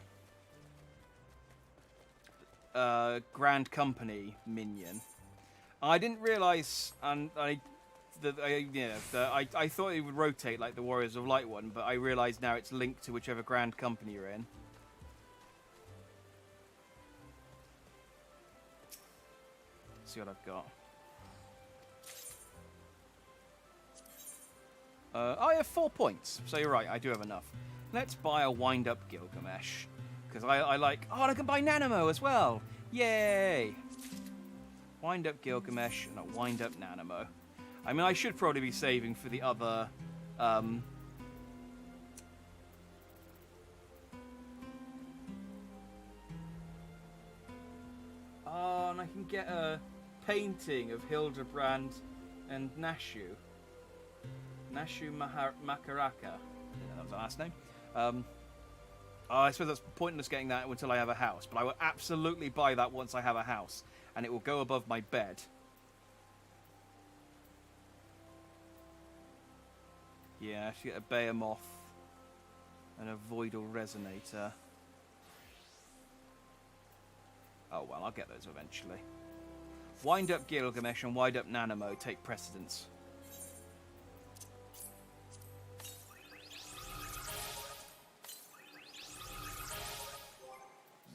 Grand Company minion. I didn't realise, and I thought it would rotate like the Warriors of Light one, but I realise now it's linked to whichever Grand Company you're in. Let's see what I've got. I have 4 points, so you're right, I do have enough. Let's buy a Wind Up Gilgamesh. Because I like... Oh, and I can buy Nanamo as well! Yay! Wind Up Gilgamesh and a Wind Up Nanamo. I mean, I should probably be saving for the other... Oh, and I can get a painting of Hildibrand and Nashu. Nashu Makaraka. I didn't know that was her last name. I suppose that's pointless getting that until I have a house, but I will absolutely buy that once I have a house, and it will go above my bed. Yeah, I should get a Behemoth and a Voidal Resonator. Oh well, I'll get those eventually. Wind Up Gilgamesh and Wind Up Nanamo take precedence.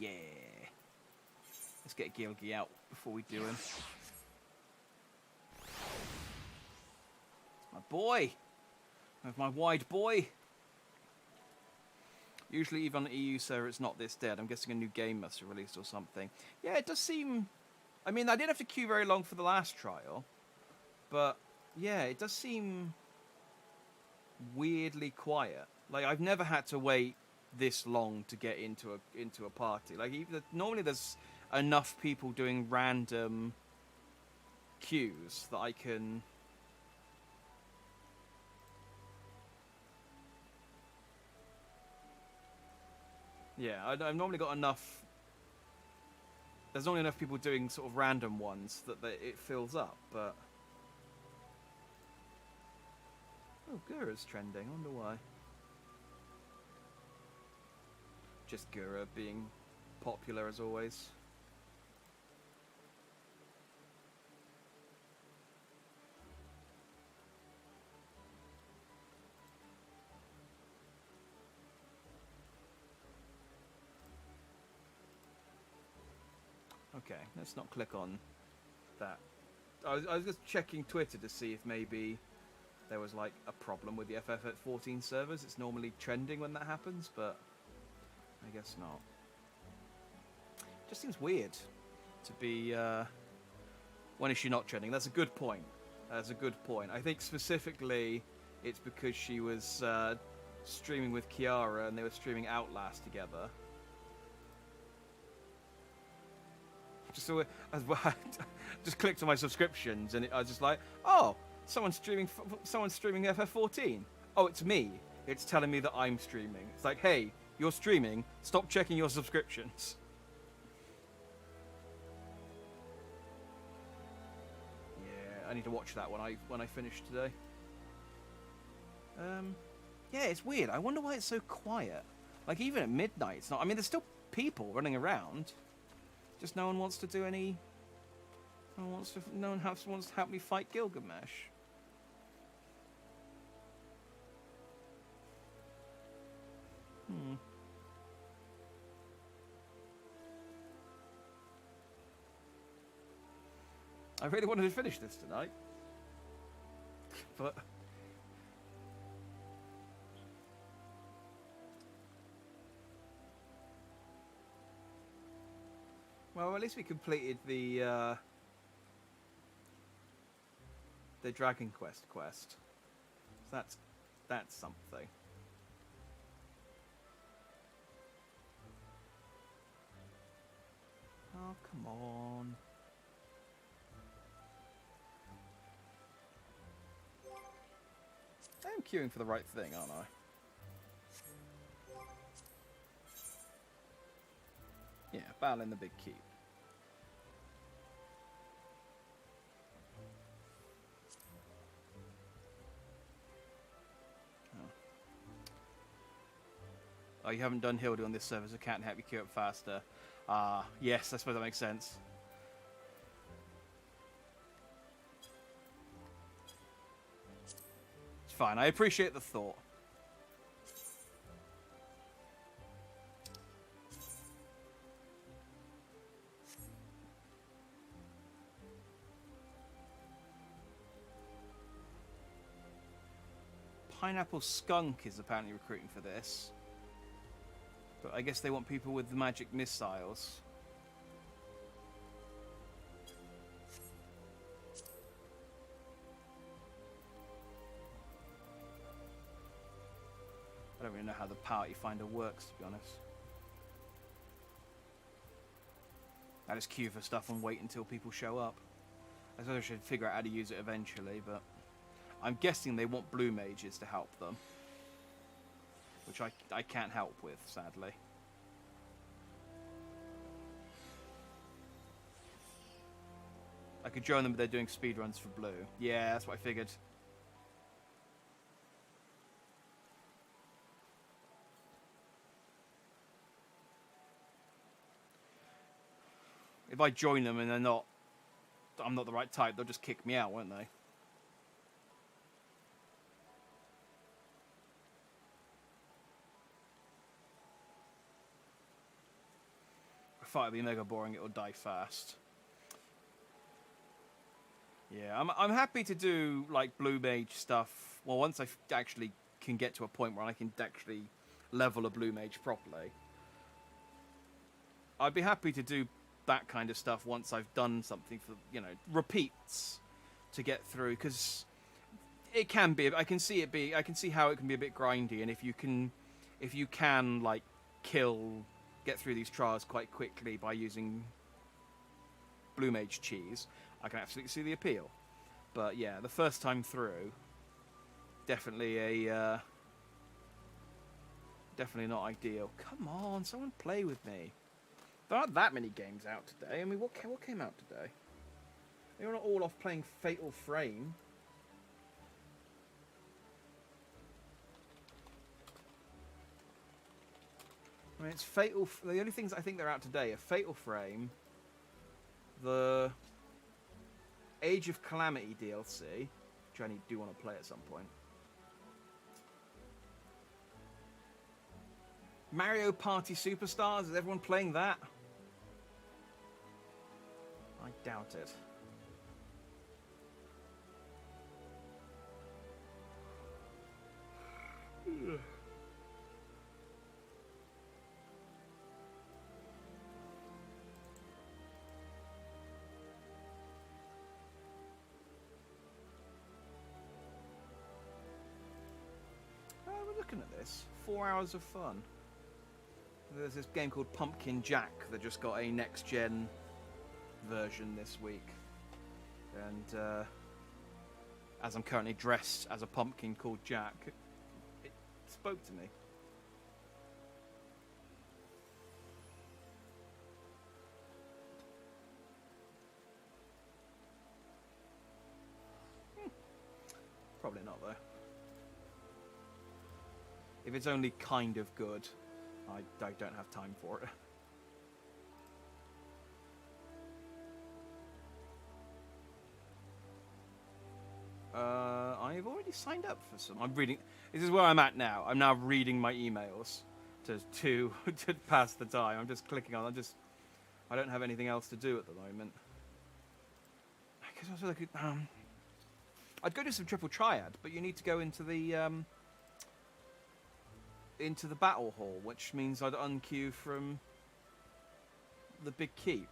Yeah. Let's get Gilgi out before we do him. My boy! With my wide boy! Usually even on the EU server it's not this dead. I'm guessing a new game must have released or something. Yeah, it does seem... I mean, I didn't have to queue very long for the last trial. But, yeah, it does seem weirdly quiet. Like, I've never had to wait this long to get into a party. Like, normally there's enough people doing random queues that I can... Yeah, I've normally got enough... There's normally enough people doing sort of random ones that it fills up, but... Oh, Gura's trending. I wonder why. Just Gura being popular as always. Okay, let's not click on that. I was just checking Twitter to see if maybe there was like a problem with the FFXIV servers. It's normally trending when that happens, but I guess not. Just seems weird to be When is she not trending? That's a good point. That's a good point. I think specifically it's because she was streaming with Kiara and they were streaming Outlast together. Just clicked on my subscriptions and I was just like, oh, someone's streaming FF14. Oh, it's me. It's telling me that I'm streaming. It's like, hey, you're streaming. Stop checking your subscriptions. Yeah, I need to watch that when I finish today. Yeah, it's weird. I wonder why it's so quiet. Like even at midnight, it's not. I mean, there's still people running around. Just no one wants to do any. No one wants to help me fight Gilgamesh. I really wanted to finish this tonight, but well, at least we completed the Dragon Quest. So that's something. Oh, come on. I'm queuing for the right thing, aren't I? Yeah, battle in the big keep. Oh, you haven't done Hildy on this server, so can't help you queue up faster. Yes, I suppose that makes sense. It's fine, I appreciate the thought. Pineapple Skunk is apparently recruiting for this. But I guess they want people with the magic missiles. I don't really know how the party finder works, to be honest. I just queue for stuff and wait until people show up. I suppose I should figure out how to use it eventually, but I'm guessing they want blue mages to help them. Which I can't help with, sadly. I could join them, but they're doing speedruns for blue. Yeah, that's what I figured. If I join them and I'm not the right type, they'll just kick me out, won't they? If it'll be mega boring, it'll die fast. Yeah, I'm happy to do like blue mage stuff. Well, once I actually can get to a point where I can actually level a blue mage properly, I'd be happy to do that kind of stuff once I've done something for, you know, repeats to get through, because it can be. I can see how it can be a bit grindy, and if you can like get through these trials quite quickly by using blue mage cheese, I can absolutely see the appeal. But yeah, the first time through, definitely not ideal. Come on, someone play with me. There aren't that many games out today. I mean, what came out today? You're not all off playing Fatal Frame. I mean, it's Fatal. The only things I think they're out today are Fatal Frame, the Age of Calamity DLC, which I do want to play at some point. Mario Party Superstars. Is everyone playing that? I doubt it. looking at this. 4 hours of fun. There's this game called Pumpkin Jack that just got a next-gen version this week. And as I'm currently dressed as a pumpkin called Jack, it spoke to me. Probably not, though. If it's only kind of good, I don't have time for it. I've already signed up for some. I'm reading. This is where I'm at now. I'm now reading my emails to pass the time. I'm just clicking on. I don't have anything else to do at the moment. Because I could. I'd go do some triple triad, but you need to go into the battle hall, which means I'd unqueue from the big keep.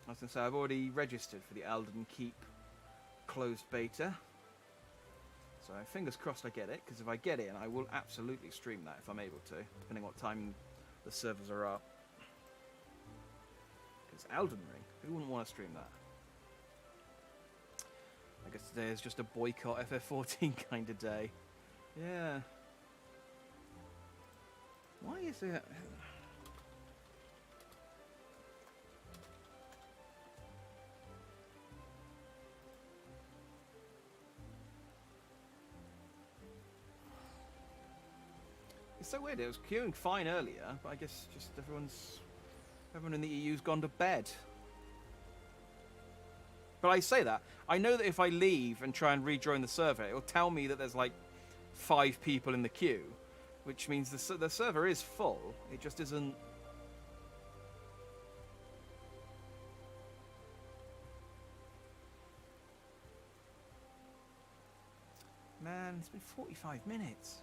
I was going to say, I've already registered for the Alden Keep closed beta. So fingers crossed I get it, because if I get in, I will absolutely stream that if I'm able to, depending what time the servers are up. Because Elden Ring, who wouldn't want to stream that? I guess today is just a boycott FF14 kind of day. Yeah. Why is it... It's so weird. It was queuing fine earlier, but I guess just everyone in the EU's gone to bed. But I say that. I know that if I leave and try and rejoin the server, it'll tell me that there's like 5 people in the queue, which means the server is full. It just isn't. Man, it's been 45 minutes.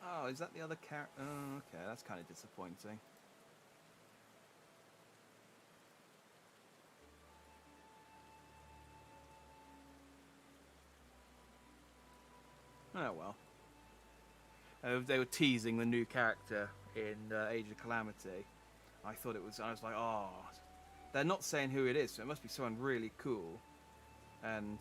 Oh, is that the other character? Oh, okay, that's kind of disappointing. Oh well. They were teasing the new character in Age of Calamity. I thought it was. I was like, oh, they're not saying who it is, so it must be someone really cool. And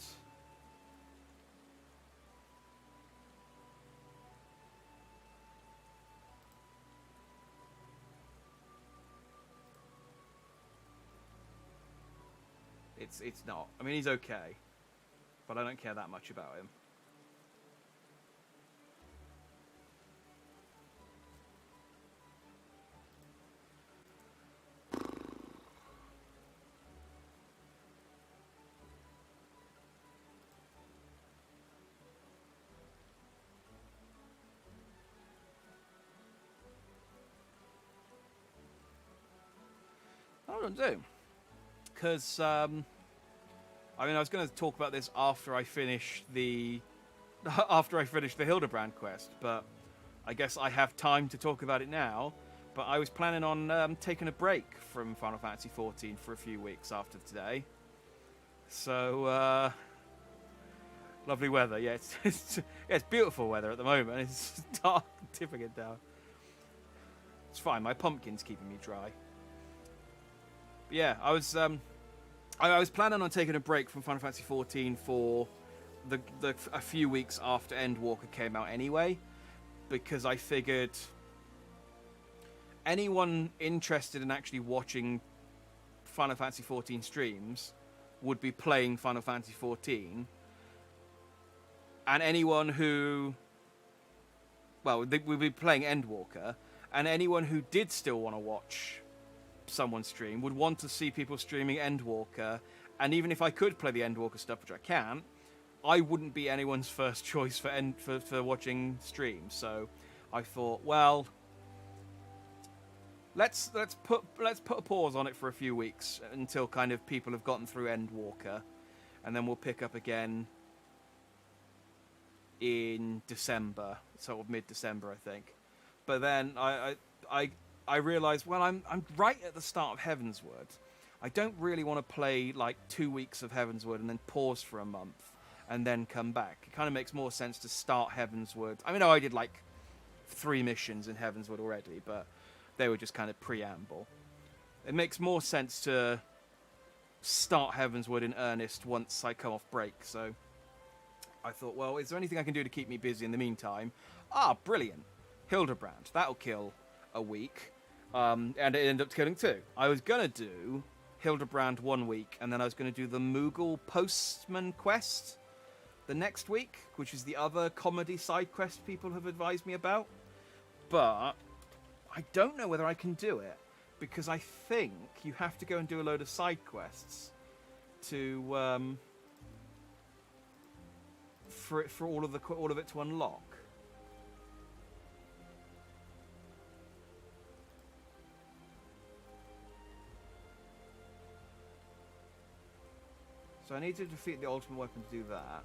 it's not. I mean, he's okay, but I don't care that much about him. I don't do, because I mean, I was going to talk about this after I finish the Hildibrand quest, but I guess I have time to talk about it now. But I was planning on taking a break from Final Fantasy XIV for a few weeks after today. So lovely weather, yeah. It's beautiful weather at the moment. It's dark, tipping it down. It's fine. My pumpkin's keeping me dry. But yeah, I was planning on taking a break from Final Fantasy XIV for a few weeks after Endwalker came out anyway, because I figured anyone interested in actually watching Final Fantasy XIV streams would be playing Final Fantasy XIV, and anyone who, well, we'd be playing Endwalker, and anyone who did still want to watch someone stream would want to see people streaming Endwalker, and even if I could play the Endwalker stuff, which I can't, I wouldn't be anyone's first choice for watching streams. So I thought, well, let's put a pause on it for a few weeks until kind of people have gotten through Endwalker, and then we'll pick up again in December, sort of mid-December, I think. But then I realised, well, I'm right at the start of Heavensward. I don't really want to play like 2 weeks of Heavensward and then pause for a month and then come back. It kind of makes more sense to start Heavensward. I mean, I did like 3 missions in Heavensward already, but they were just kind of preamble. It makes more sense to start Heavensward in earnest once I come off break. So I thought, well, is there anything I can do to keep me busy in the meantime? Ah, brilliant. Hildibrand. That'll kill a week. And it ended up killing 2. I was going to do Hildibrand 1 week, and then I was going to do the Moogle Postman quest the next week, which is the other comedy side quest people have advised me about. But I don't know whether I can do it, because I think you have to go and do a load of side quests to for all of it to unlock. So I need to defeat the ultimate weapon to do that.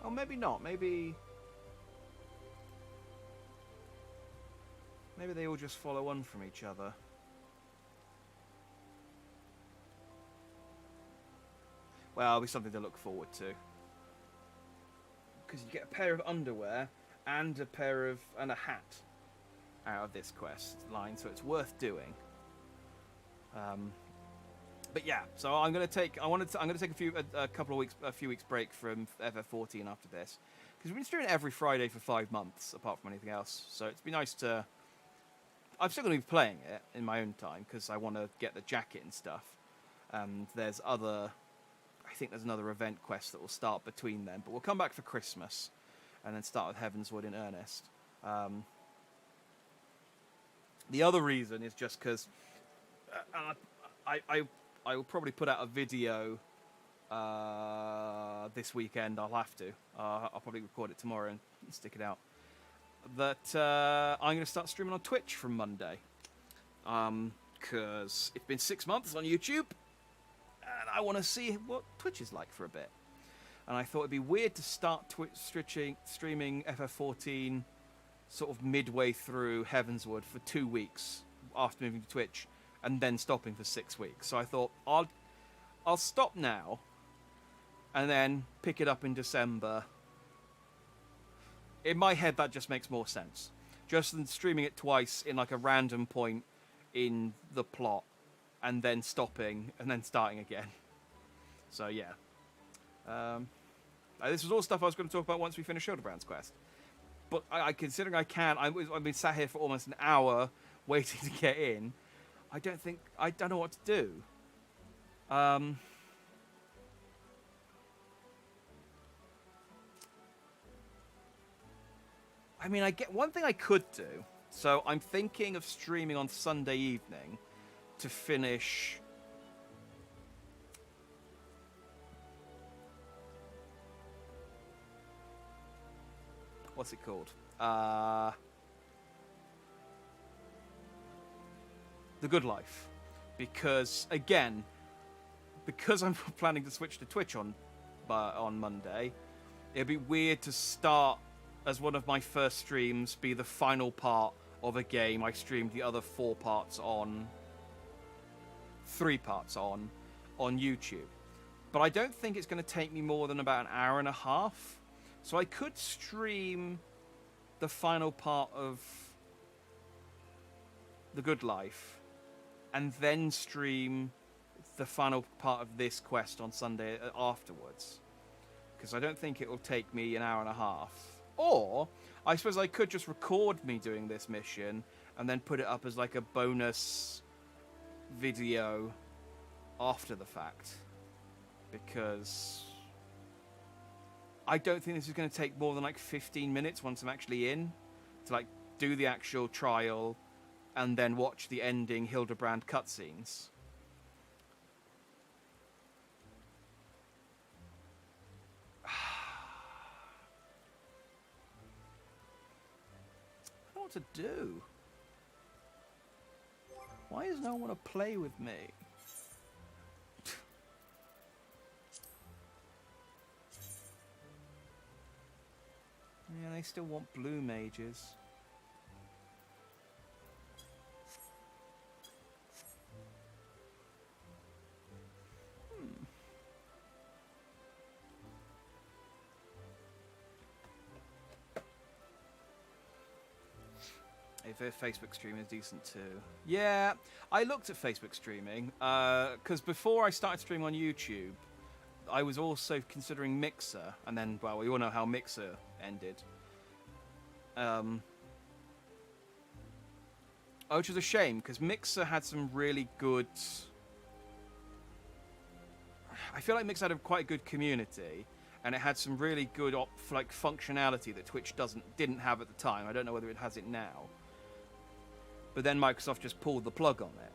Oh, maybe not. Maybe they all just follow on from each other. Well, it'll be something to look forward to. Because you get a pair of underwear and a hat out of this quest line, so it's worth doing. But yeah, so I'm gonna take a few weeks break from FF14 after this, because we've been streaming every Friday for 5 months, apart from anything else. So it's been nice to. I'm still gonna be playing it in my own time because I want to get the jacket and stuff. And I think there's another event quest that will start between then, but we'll come back for Christmas, and then start with Heavensward in earnest. The other reason is just because I will probably put out a video this weekend. I'll have to. I'll probably record it tomorrow and stick it out. That I'm going to start streaming on Twitch from Monday. Because it's been 6 months on YouTube, and I want to see what Twitch is like for a bit. And I thought it'd be weird to start streaming FF14 sort of midway through Heavensward for 2 weeks after moving to Twitch, and then stopping for 6 weeks. So I thought I'll stop now, and then pick it up in December. In my head, that just makes more sense. Just than streaming it twice in like a random point in the plot, and then stopping, and then starting again. So yeah. This was all stuff I was going to talk about once we finish Hildibrand's quest. But considering I can, I've been sat here for almost an hour waiting to get in. I don't know what to do. I mean, I get one thing I could do. So I'm thinking of streaming on Sunday evening to finish. What's it called? The Good Life. Because, again, because I'm planning to switch to Twitch on Monday, it'd be weird to start as one of my first streams be the final part of a game I streamed the other 3 parts on YouTube. But I don't think it's going to take me more than about an hour and a half. So I could stream the final part of The Good Life and then stream the final part of this quest on Sunday afterwards. Because I don't think it will take me an hour and a half. Or, I suppose I could just record me doing this mission and then put it up as like a bonus video after the fact, because I don't think this is going to take more than like 15 minutes once I'm actually in to like do the actual trial and then watch the ending Hildibrand cutscenes. I don't know what to do. Why does no one want to play with me? Yeah, they still want blue mages. If Facebook streaming is decent too. Yeah, I looked at Facebook streaming because before I started streaming on YouTube, I was also considering Mixer, and then, well, we all know how Mixer ended. Which was a shame, because Mixer had some really good... I feel like Mixer had a quite good community, and it had some really good functionality that Twitch didn't have at the time. I don't know whether it has it now. But then Microsoft just pulled the plug on it.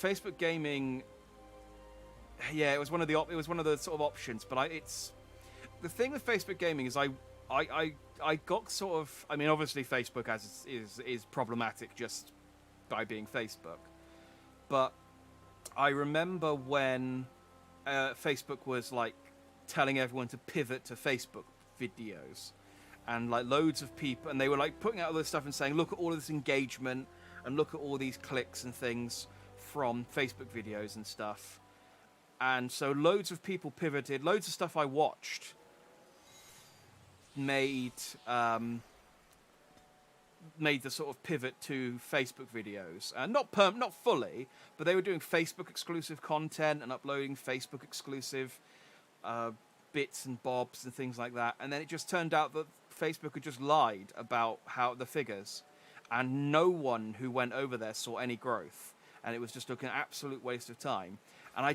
Facebook gaming... Yeah, it was one of the sort of options, but it's the thing with Facebook gaming is I got sort of, I mean, obviously Facebook is problematic just by being Facebook, but I remember when Facebook was like telling everyone to pivot to Facebook videos, and like loads of people, and they were like putting out all this stuff and saying, look at all of this engagement and look at all these clicks and things from Facebook videos and stuff. And so loads of people pivoted. Loads of stuff I watched made the sort of pivot to Facebook videos. Not fully, but they were doing Facebook exclusive content and uploading Facebook exclusive bits and bobs and things like that. And then it just turned out that Facebook had just lied about how the figures, and no one who went over there saw any growth. And it was just like an absolute waste of time. And I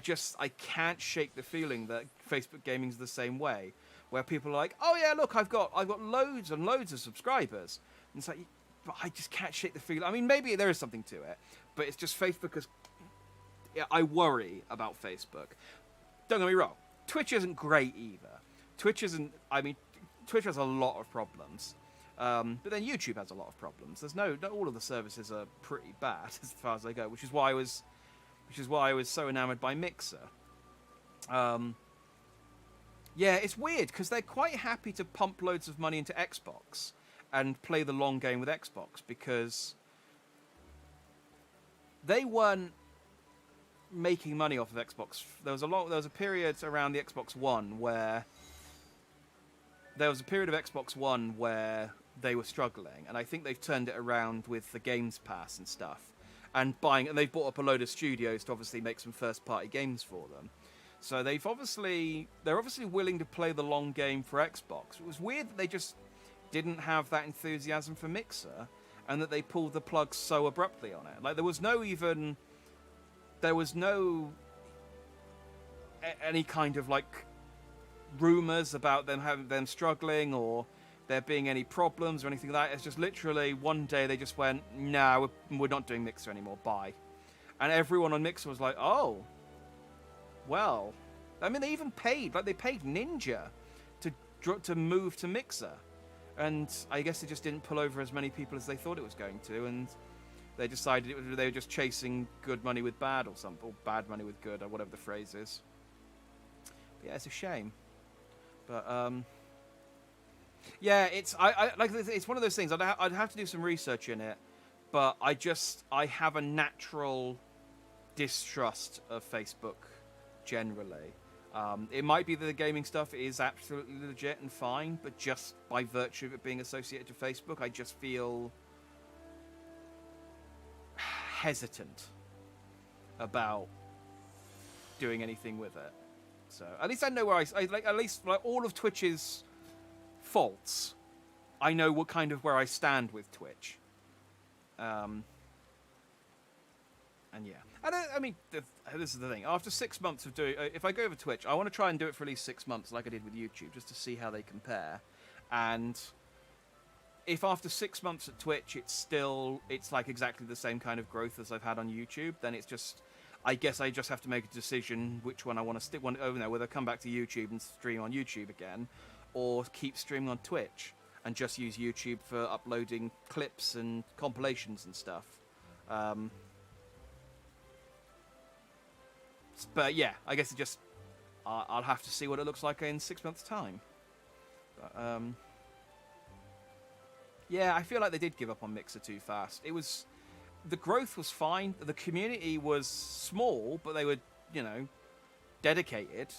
can't shake the feeling that Facebook gaming's the same way, where people are like, oh yeah, look, I've got loads and loads of subscribers. And it's like, but I just can't shake the feeling. I mean, maybe there is something to it, but it's just Facebook is... Yeah, I worry about Facebook. Don't get me wrong, Twitch isn't great either. Twitch has a lot of problems. But then YouTube has a lot of problems. Not all of the services are pretty bad as far as they go, which is why I was so enamored by Mixer. Yeah, it's weird because they're quite happy to pump loads of money into Xbox and play the long game with Xbox, because they weren't making money off of Xbox. There was a period around the Xbox One where they were struggling, and I think they've turned it around with the Games Pass and stuff, and they've bought up a load of studios to obviously make some first-party games for them. So they're obviously willing to play the long game for Xbox. It was weird that they just didn't have that enthusiasm for Mixer, and that they pulled the plug so abruptly on it. Like there was no any kind of like rumors about them struggling or there being any problems or anything like that. It's just literally one day they just went, nah, we're not doing Mixer anymore, bye. And everyone on Mixer was like, oh, well. I mean, they even paid Ninja to move to Mixer. And I guess they just didn't pull over as many people as they thought it was going to, and they decided they were just chasing good money with bad or something, or bad money with good, or whatever the phrase is. But yeah, it's a shame. But yeah, it's one of those things. I'd have to do some research in it, but I have a natural distrust of Facebook generally. It might be that the gaming stuff is absolutely legit and fine, but just by virtue of it being associated to Facebook, I just feel hesitant about doing anything with it. So at least I know where at least all of Twitch's faults, I know where I stand with Twitch. And yeah, I mean, this is the thing. After 6 months of doing, if I go over Twitch, I want to try and do it for at least 6 months, like I did with YouTube, just to see how they compare. And if after 6 months at Twitch, it's like exactly the same kind of growth as I've had on YouTube, then it's just, I guess I just have to make a decision which one I want to stick one over there, whether I come back to YouTube and stream on YouTube again, or keep streaming on Twitch and just use YouTube for uploading clips and compilations and stuff. But yeah, I guess it just, I'll have to see what it looks like in 6 months' time. But, yeah, I feel like they did give up on Mixer too fast. The growth was fine. The community was small, but they were, dedicated.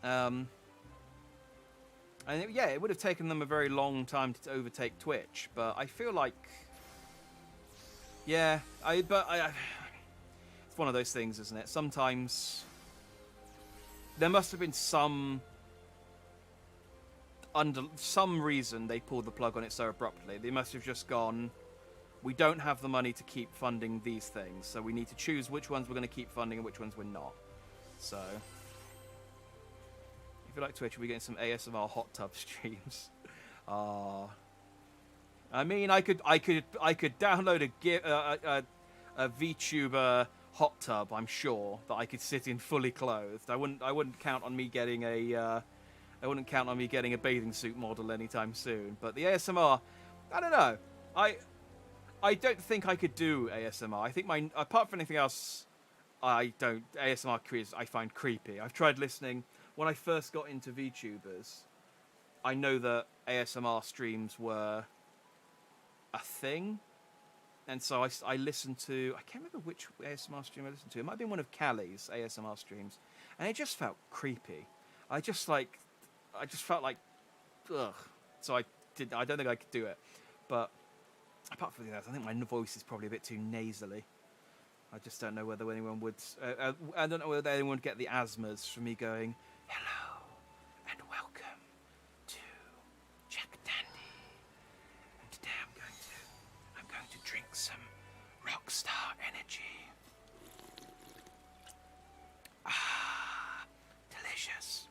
And yeah, it would have taken them a very long time to overtake Twitch. But I feel like, yeah, it's one of those things, isn't it? Sometimes there must have been some reason they pulled the plug on it so abruptly. They must have just gone, we don't have the money to keep funding these things, so we need to choose which ones we're going to keep funding and which ones we're not. So, if you like Twitch, we'll be getting some ASMR hot tub streams. I mean, I could download a VTuber hot tub, I'm sure, that I could sit in fully clothed. I wouldn't count on me getting a bathing suit model anytime soon. But the ASMR, I don't know. I don't think I could do ASMR. I think apart from anything else, ASMR I find creepy. I've tried listening when I first got into VTubers. I know that ASMR streams were a thing. And so I listened to, I can't remember which ASMR stream I listened to. It might have been one of Callie's ASMR streams. And it just felt creepy. I just felt like, ugh. So I don't think I could do it. But apart from that, I think my voice is probably a bit too nasally. I just don't know whether anyone would, I don't know whether anyone would get the asthmas from me going, hello and welcome to Jack Dandy. And today I'm going to drink some Rockstar Energy. Ah, delicious.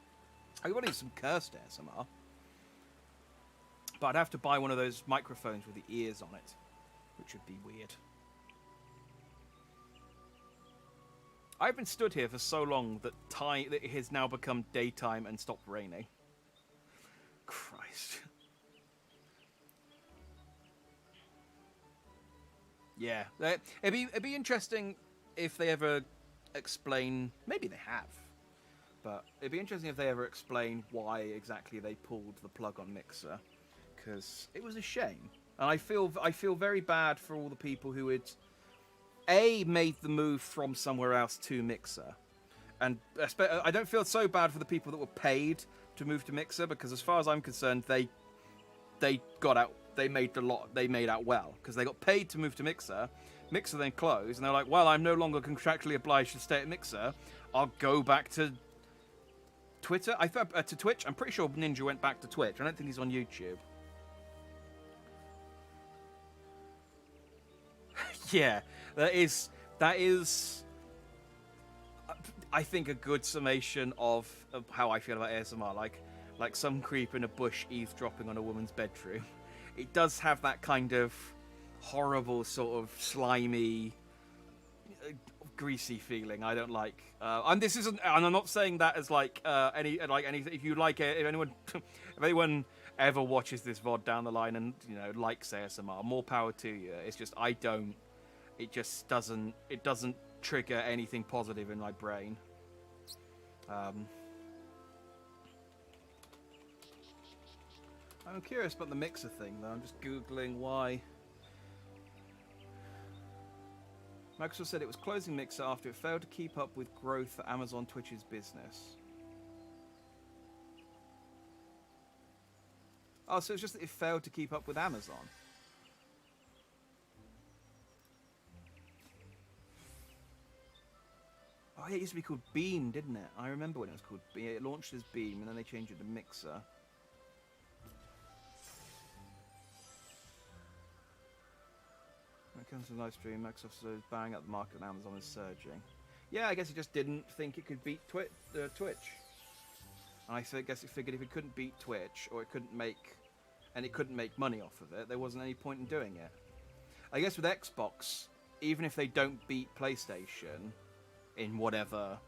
I want to do some cursed ASMR. But I'd have to buy one of those microphones with the ears on it, which would be weird. I've been stood here for so long that it has now become daytime and stopped raining. Christ. Yeah, it'd be interesting if they ever explain. Maybe they have, but it'd be interesting if they ever explain why exactly they pulled the plug on Mixer, because it was a shame, and I feel very bad for all the people who had made the move from somewhere else to Mixer, and I don't feel so bad for the people that were paid to move to Mixer, because as far as I'm concerned, they got out. They made out well, because they got paid to move to Mixer. Mixer then closed, and they're like, well, I'm no longer contractually obliged to stay at Mixer. I'll go back to Twitter. To Twitch. I'm pretty sure Ninja went back to Twitch. I don't think he's on YouTube. Yeah, that is, I think, a good summation of how I feel about ASMR. Like some creep in a bush eavesdropping on a woman's bedroom. It does have that kind of horrible, sort of slimy, greasy feeling. I don't like. And this isn't. And I'm not saying that as anything. If you like it, if anyone ever watches this VOD down the line and likes ASMR, more power to you. It's just I don't. It just doesn't. It doesn't trigger anything positive in my brain. I'm curious about the Mixer thing, though. I'm just Googling why. Microsoft said it was closing Mixer after it failed to keep up with growth for Amazon Twitch's business. Oh, so it's just that it failed to keep up with Amazon. Oh, yeah, it used to be called Beam, didn't it? I remember when it was called Beam. It launched as Beam, and then they changed it to Mixer. comes to live stream, Microsoft's bang up the market and Amazon is surging. Yeah, I guess it just didn't think it could beat Twitch. I guess it figured if it couldn't beat Twitch, or it couldn't make money off of it, there wasn't any point in doing it. I guess with Xbox, even if they don't beat PlayStation, in whatever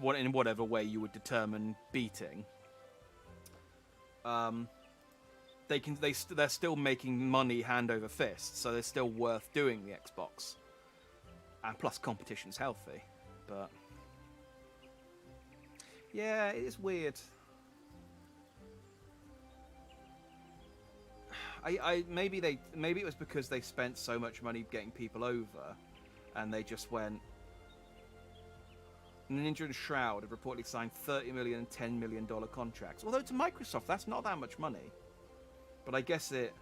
way you would determine beating, they're still making money hand over fist, so they're still worth doing the Xbox. And plus, competition's healthy, but yeah, it is weird. Maybe it was because they spent so much money getting people over, and they just went. Ninja and Shroud have reportedly signed $30 million and $10 million contracts. Although to Microsoft, that's not that much money. But I guess it.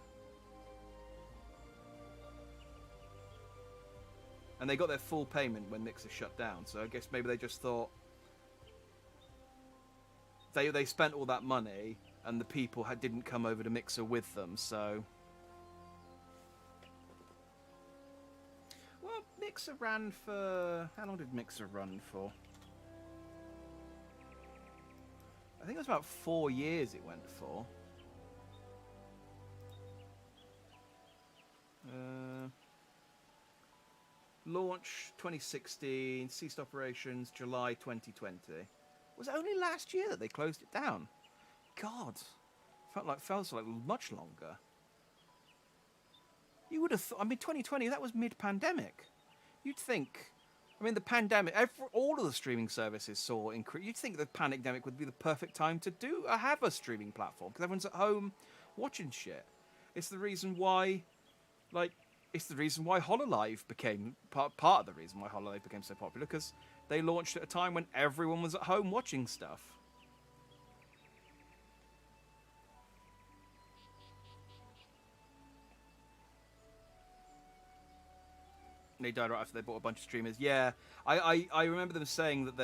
And they got their full payment when Mixer shut down, so I guess maybe they just thought they spent all that money and the people didn't come over to Mixer with them, so. Well, Mixer ran for. How long did Mixer run for? I think it was about 4 years it went for. Launch 2016, ceased operations July 2020. Was it only last year that they closed it down? God, feels like much longer. You would have thought. I mean, 2020. That was mid-pandemic. You'd think. I mean, the pandemic. All of the streaming services saw increase. You'd think the pandemic would be the perfect time to have a streaming platform because everyone's at home watching shit. It's the reason why, it's the reason why HoloLive became part of the reason why HoloLive became so popular, because they launched at a time when everyone was at home watching stuff. They died right after they bought a bunch of streamers. Yeah, I remember them saying that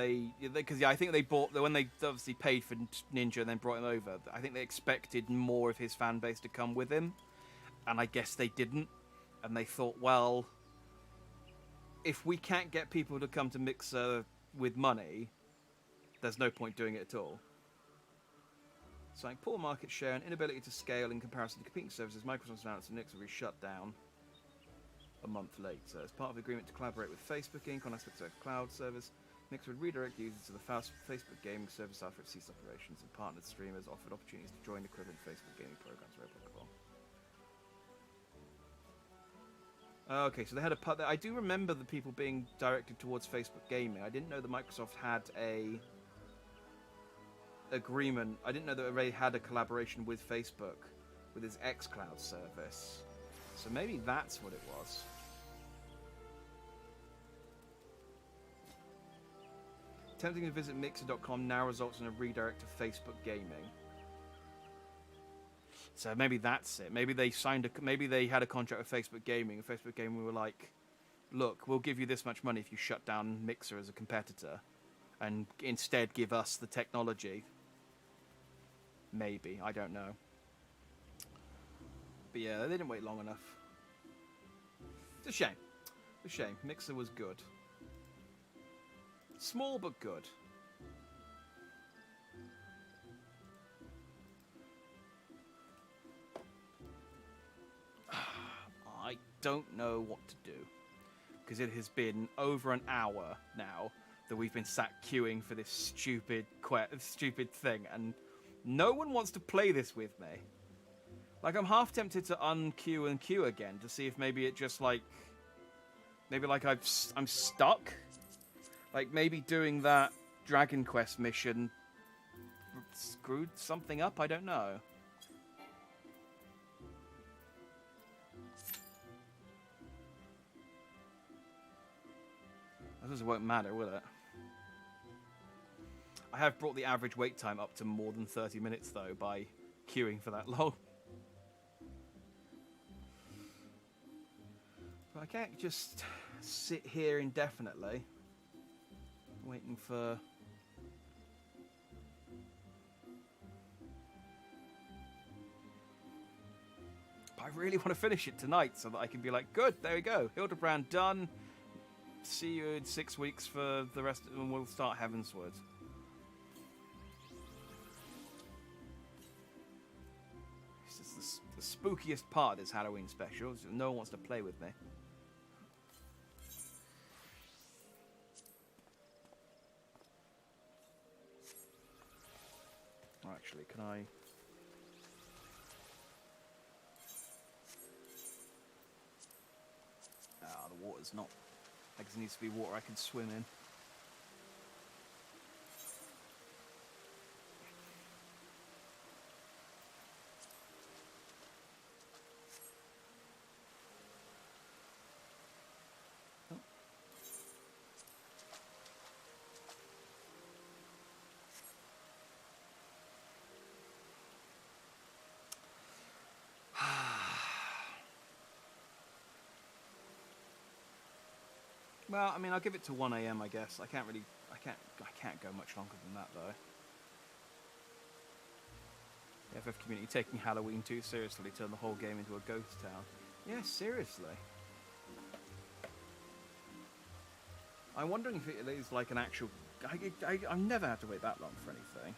because I think they bought when they obviously paid for Ninja and then brought him over. I think they expected more of his fan base to come with him, and I guess they didn't. And they thought, well, if we can't get people to come to Mixer with money, there's no point doing it at all. So, poor market share and inability to scale in comparison to competing services, Microsoft announced that Mixer will be shut down a month later. As part of the agreement to collaborate with Facebook Inc. on aspects of cloud service, Mixer would redirect users to the Facebook gaming service after it ceased operations, and partnered streamers offered opportunities to join equivalent Facebook gaming programs where applicable. Okay, so they had I do remember the people being directed towards Facebook Gaming. I didn't know that Microsoft had a agreement. I didn't know that Array had a collaboration with Facebook with its xCloud service. So maybe that's what it was. Attempting to visit Mixer.com now results in a redirect to Facebook Gaming. So maybe that's it. Maybe they maybe they had a contract with Facebook Gaming, and Facebook Gaming were like, "Look, we'll give you this much money if you shut down Mixer as a competitor, and instead give us the technology." Maybe, I don't know. But yeah, they didn't wait long enough. It's a shame. It's a shame. Mixer was good. Small but good. I don't know what to do, because it has been over an hour now that we've been sat queuing for this stupid thing, and no one wants to play this with me. Like, I'm half tempted to unqueue and queue again to see if maybe it just maybe I'm stuck. Like maybe doing that Dragon Quest mission screwed something up. I don't know. I suppose it won't matter, will it? I have brought the average wait time up to more than 30 minutes, though, by queuing for that long. But I can't just sit here indefinitely, waiting for... I really want to finish it tonight so that I can be like, good, there we go. Hildibrand done. See you in 6 weeks for the rest, and we'll start Heavensward. This is the spookiest part of this Halloween special. Is that no one wants to play with me. Actually, can I... Ah, the water's not... I guess it needs to be water I can swim in. Well, I mean, I'll give it to 1 AM, I guess. I can't go much longer than that, though. The FF community taking Halloween too seriously turned the whole game into a ghost town. Yeah, seriously. I'm wondering if it is like an actual... I've never had to wait that long for anything.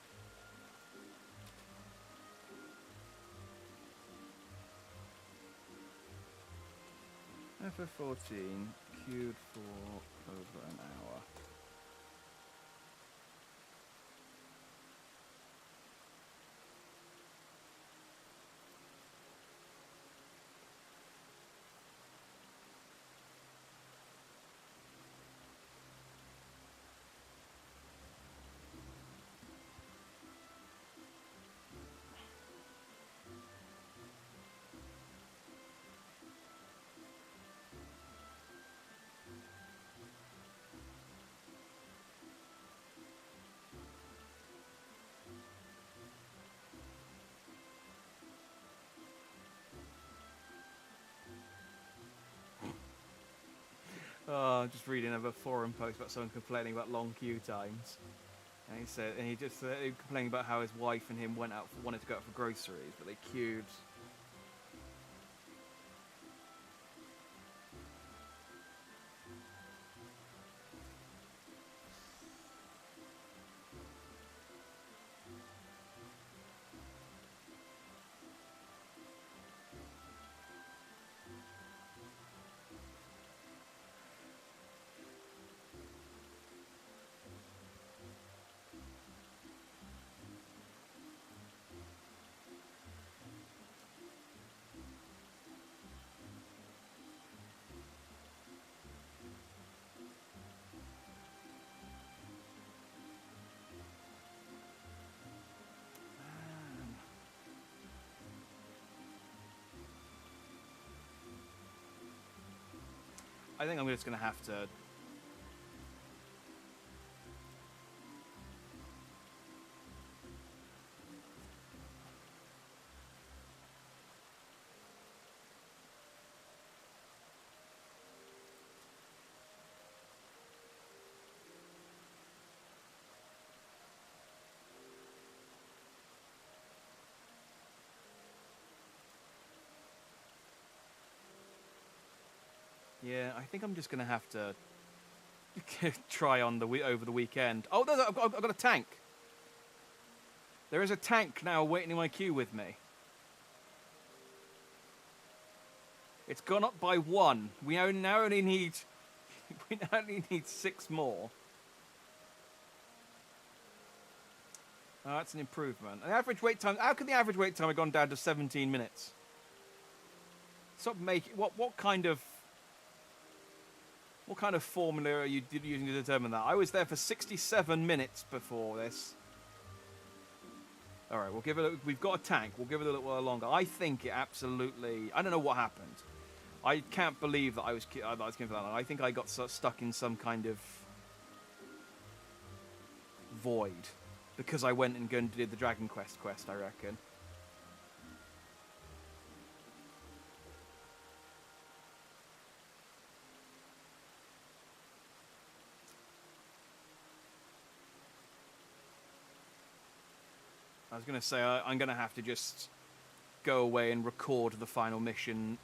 FF14 queued for over an hour. Oh, I'm just reading a forum post about someone complaining about long queue times. And he just complaining about how his wife and him wanted to go out for groceries, but they queued. I think I'm just going to have to... Yeah, I think I'm just going to have to try on over the weekend. Oh, I've got a tank. There is a tank now waiting in my queue with me. It's gone up by 1. We now only need 6 more. Oh, that's an improvement. The average wait time. How can the average wait time have gone down to 17 minutes? Stop making. What kind of formula are you using to determine that? I was there for 67 minutes before this. All right, we'll give it. We've got a tank. We'll give it a little while longer. I think it absolutely. I don't know what happened. I can't believe that I was queuing for that long. I think I got stuck in some kind of void because I went and did the Dragon Quest, I reckon. I was going to say, I'm going to have to just go away and record the final mission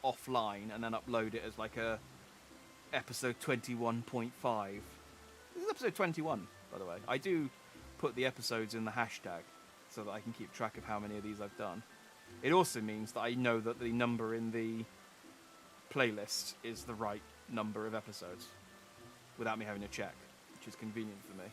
offline and then upload it as like a episode 21.5. This is episode 21, by the way. I do put the episodes in the hashtag so that I can keep track of how many of these I've done. It also means that I know that the number in the playlist is the right number of episodes without me having to check, which is convenient for me.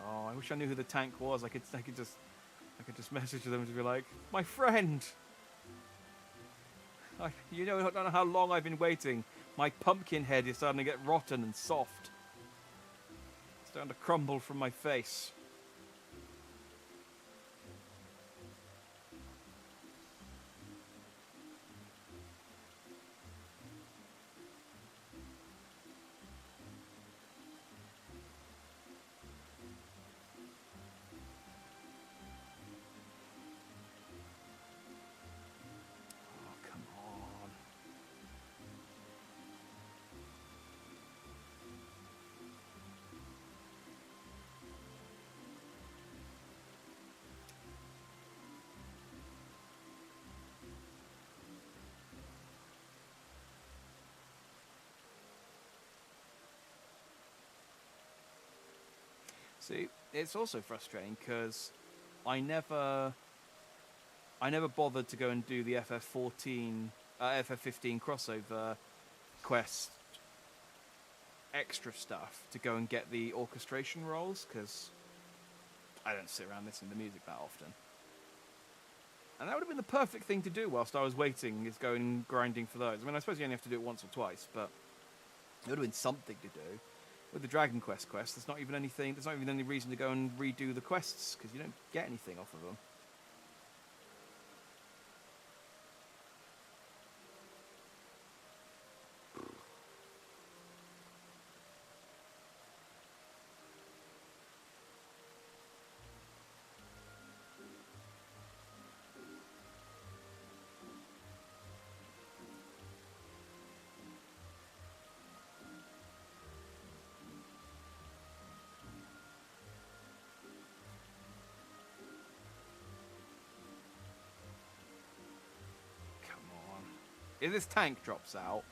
Oh, I wish I knew who the tank was. I could just message them and be like, my friend. You don't know how long I've been waiting. My pumpkin head is starting to get rotten and soft. It's starting to crumble from my face. See, it's also frustrating because I never bothered to go and do the FF15 crossover quest extra stuff to go and get the orchestration roles because I don't sit around listening to music that often. And that would have been the perfect thing to do whilst I was waiting, is going grinding for those. I mean, I suppose you only have to do it once or twice, but it would have been something to do. With the Dragon Quest there's not even any reason to go and redo the quests, because you don't get anything off of them. If this tank drops out,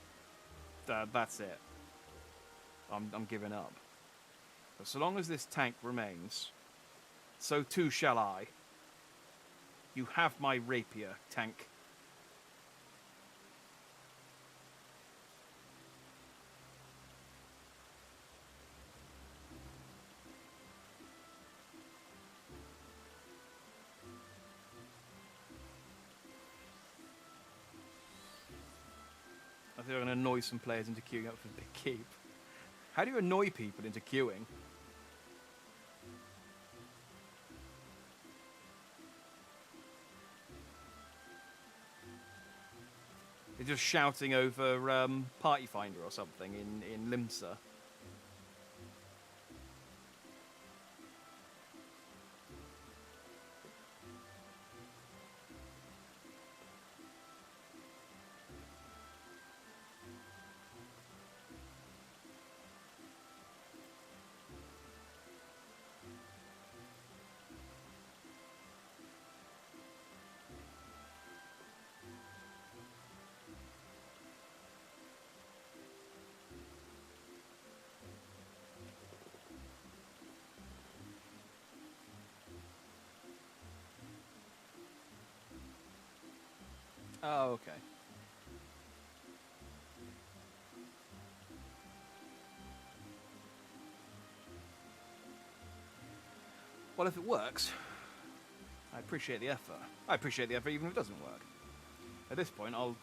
that's it. I'm giving up. But so long as this tank remains, so too shall I. You have my rapier, tank. I think I'm going to annoy some players into queuing up for the big keep. How do you annoy people into queuing? They're just shouting over Party Finder or something in Limsa. Oh, okay. Well, if it works, I appreciate the effort. I appreciate the effort even if it doesn't work. At this point, I'll...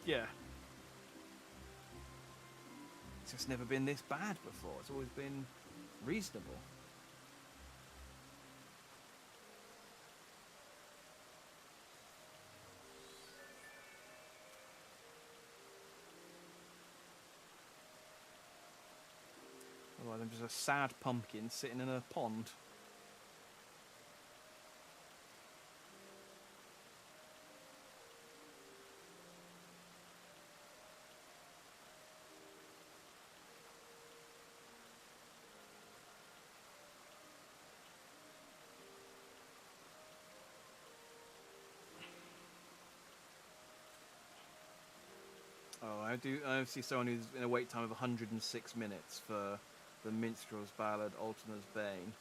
Yeah. It's just never been this bad before. It's always been reasonable. Otherwise I'm just a sad pumpkin sitting in a pond. Oh, I see someone who's in a wait time of 106 minutes for the Minstrel's Ballad, Ultima's Bane.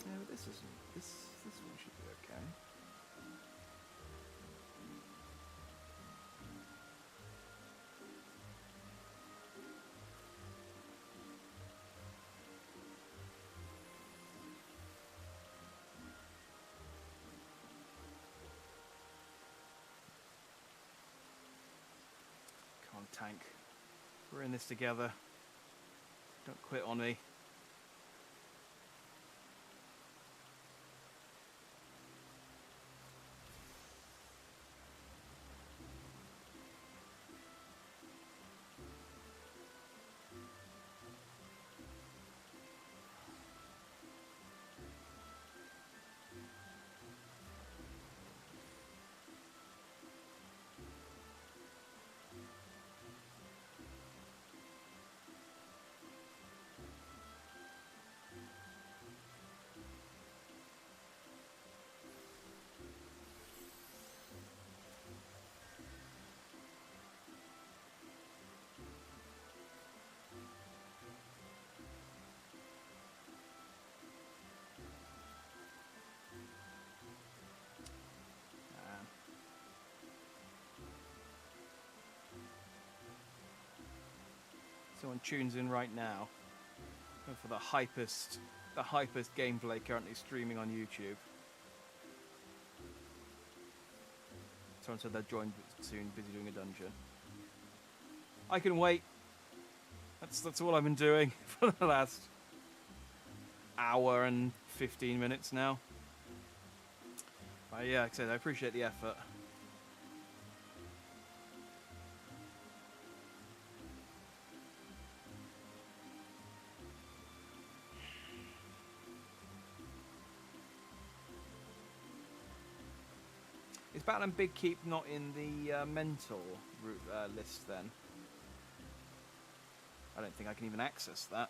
Yeah, but this one should be okay. Come on, tank. We're in this together. Don't quit on me. Someone tunes in right now for the hypest gameplay currently streaming on YouTube. Someone said they'll join soon, busy doing a dungeon. I can wait. That's all I've been doing for the last hour and 15 minutes now. But yeah, like I said, I appreciate the effort. Is Battle and Big Keep not in the mental list then? I don't think I can even access that.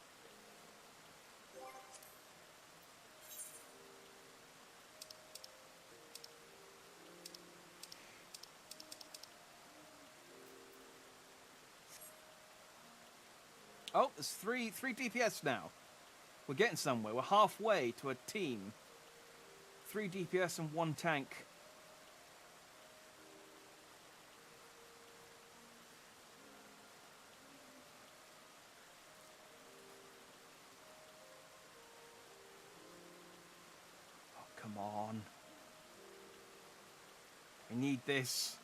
Oh, there's three DPS now. We're getting somewhere. We're halfway to a team. 3 DPS and 1 tank. Oh, come on. I need this.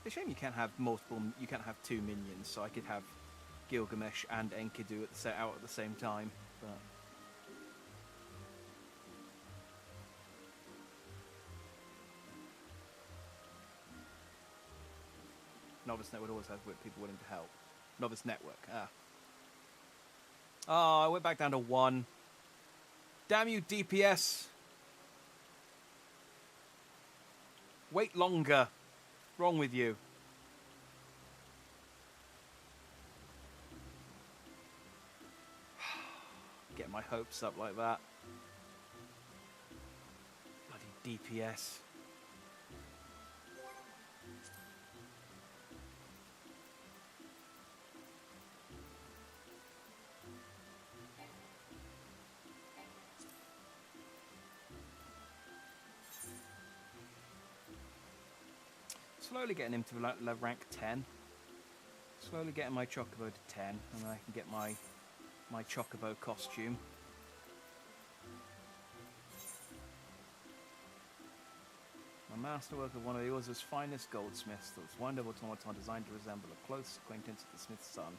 It's a shame you can't have you can't have 2 minions, so I could have Gilgamesh and Enkidu out at the same time. But Novice Net would always have people willing to help. Novice Network, Oh, I went back down to 1. Damn you, DPS. Wait longer. Wrong with you? Get my hopes up like that. Bloody DPS. Slowly getting him to rank 10. Slowly getting my Chocobo to 10, and then I can get my Chocobo costume. A masterwork of one of the Orza's finest goldsmiths, that was wonderful automaton designed to resemble a close acquaintance of the smith's son.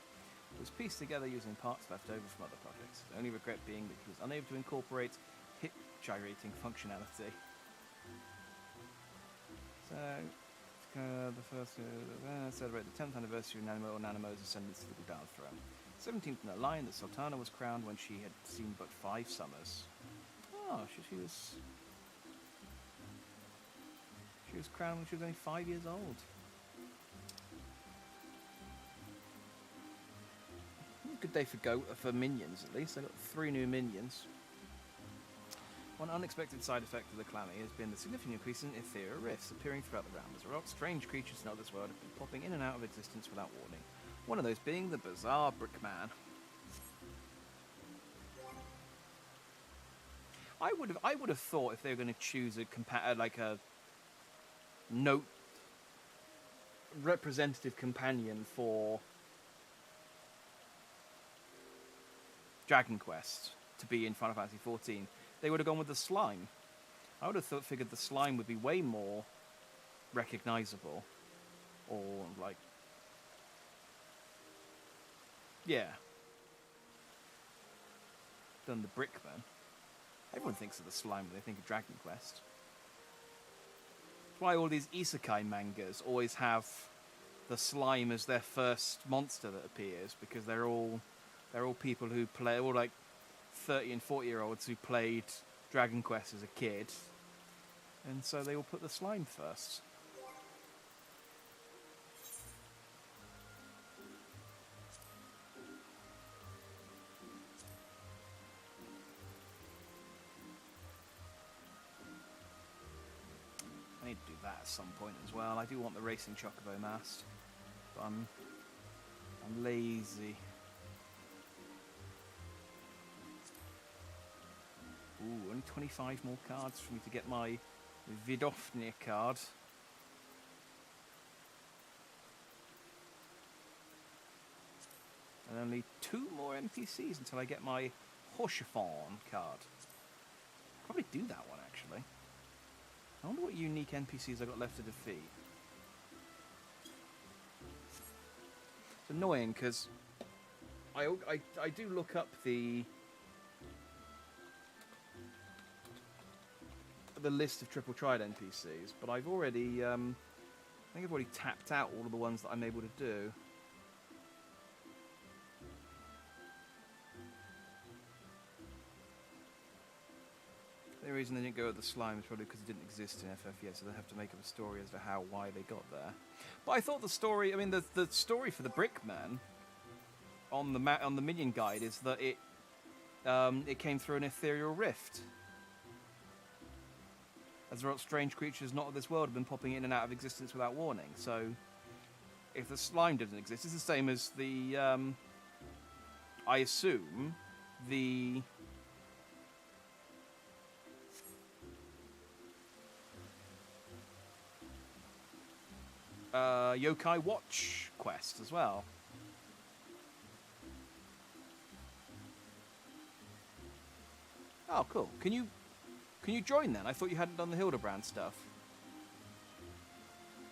It was pieced together using parts left over from other projects. The only regret being that he was unable to incorporate hip gyrating functionality. So, the first celebrate the 10th anniversary of Nanamo or Nanamo's ascendance to the Gudal throne. 17th in the line that Sultana was crowned when she had seen but 5 summers. Oh, she was crowned when she was only 5 years old. Good day for minions, at least. I got 3 new minions. One unexpected side effect of the calamity has been the significant increase in ethereal rifts appearing throughout the realm. As a result, strange creatures in this world have been popping in and out of existence without warning. One of those being the bizarre Brickman. I would have thought if they were going to choose a note representative companion for Dragon Quest to be in Final Fantasy XIV, they would have gone with the slime. I would have figured the slime would be way more recognizable, or like, yeah, than the Brickman. Everyone thinks of the slime when they think of Dragon Quest. That's why all these isekai mangas always have the slime as their first monster that appears, because they're all people who play, all like 30 and 40-year-olds who played Dragon Quest as a kid, and so they all put the slime first. I need to do that at some point as well. I do want the racing Chocobo mast, but I'm lazy. Ooh, only 25 more cards for me to get my Vidofnir card. And only 2 more NPCs until I get my Hoshafon card. Probably do that one, actually. I wonder what unique NPCs I got left to defeat. It's annoying, because I do look up the list of triple tried NPCs, but I've already, I think I've already tapped out all of the ones that I'm able to do. The reason they didn't go with the slime is probably because it didn't exist in FF yet, so they have to make up a story as to why they got there. But I thought the story, I mean, the story for the Brickman on the minion guide is that it came through an ethereal rift. As a result, strange creatures not of this world have been popping in and out of existence without warning. So, if the slime doesn't exist, it's the same as the, I assume, the Yokai Watch quest as well. Oh, cool. Can you join then? I thought you hadn't done the Hildibrand stuff.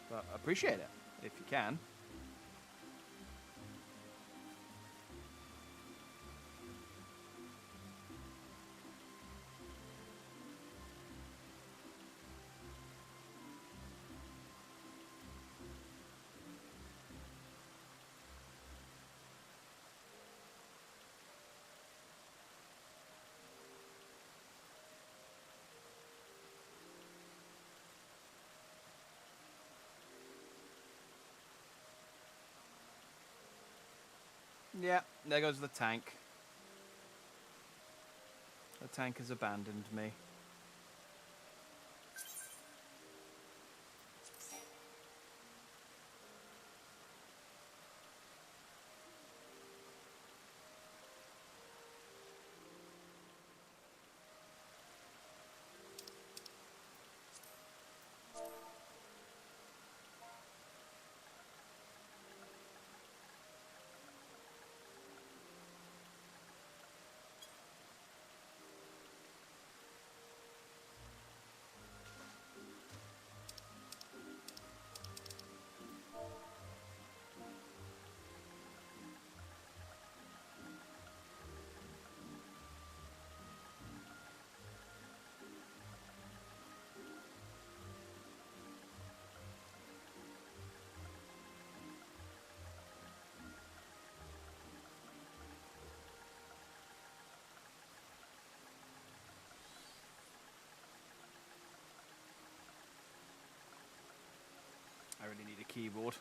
But I appreciate it, if you can. Yeah, there goes the tank. The tank has abandoned me. keyboard.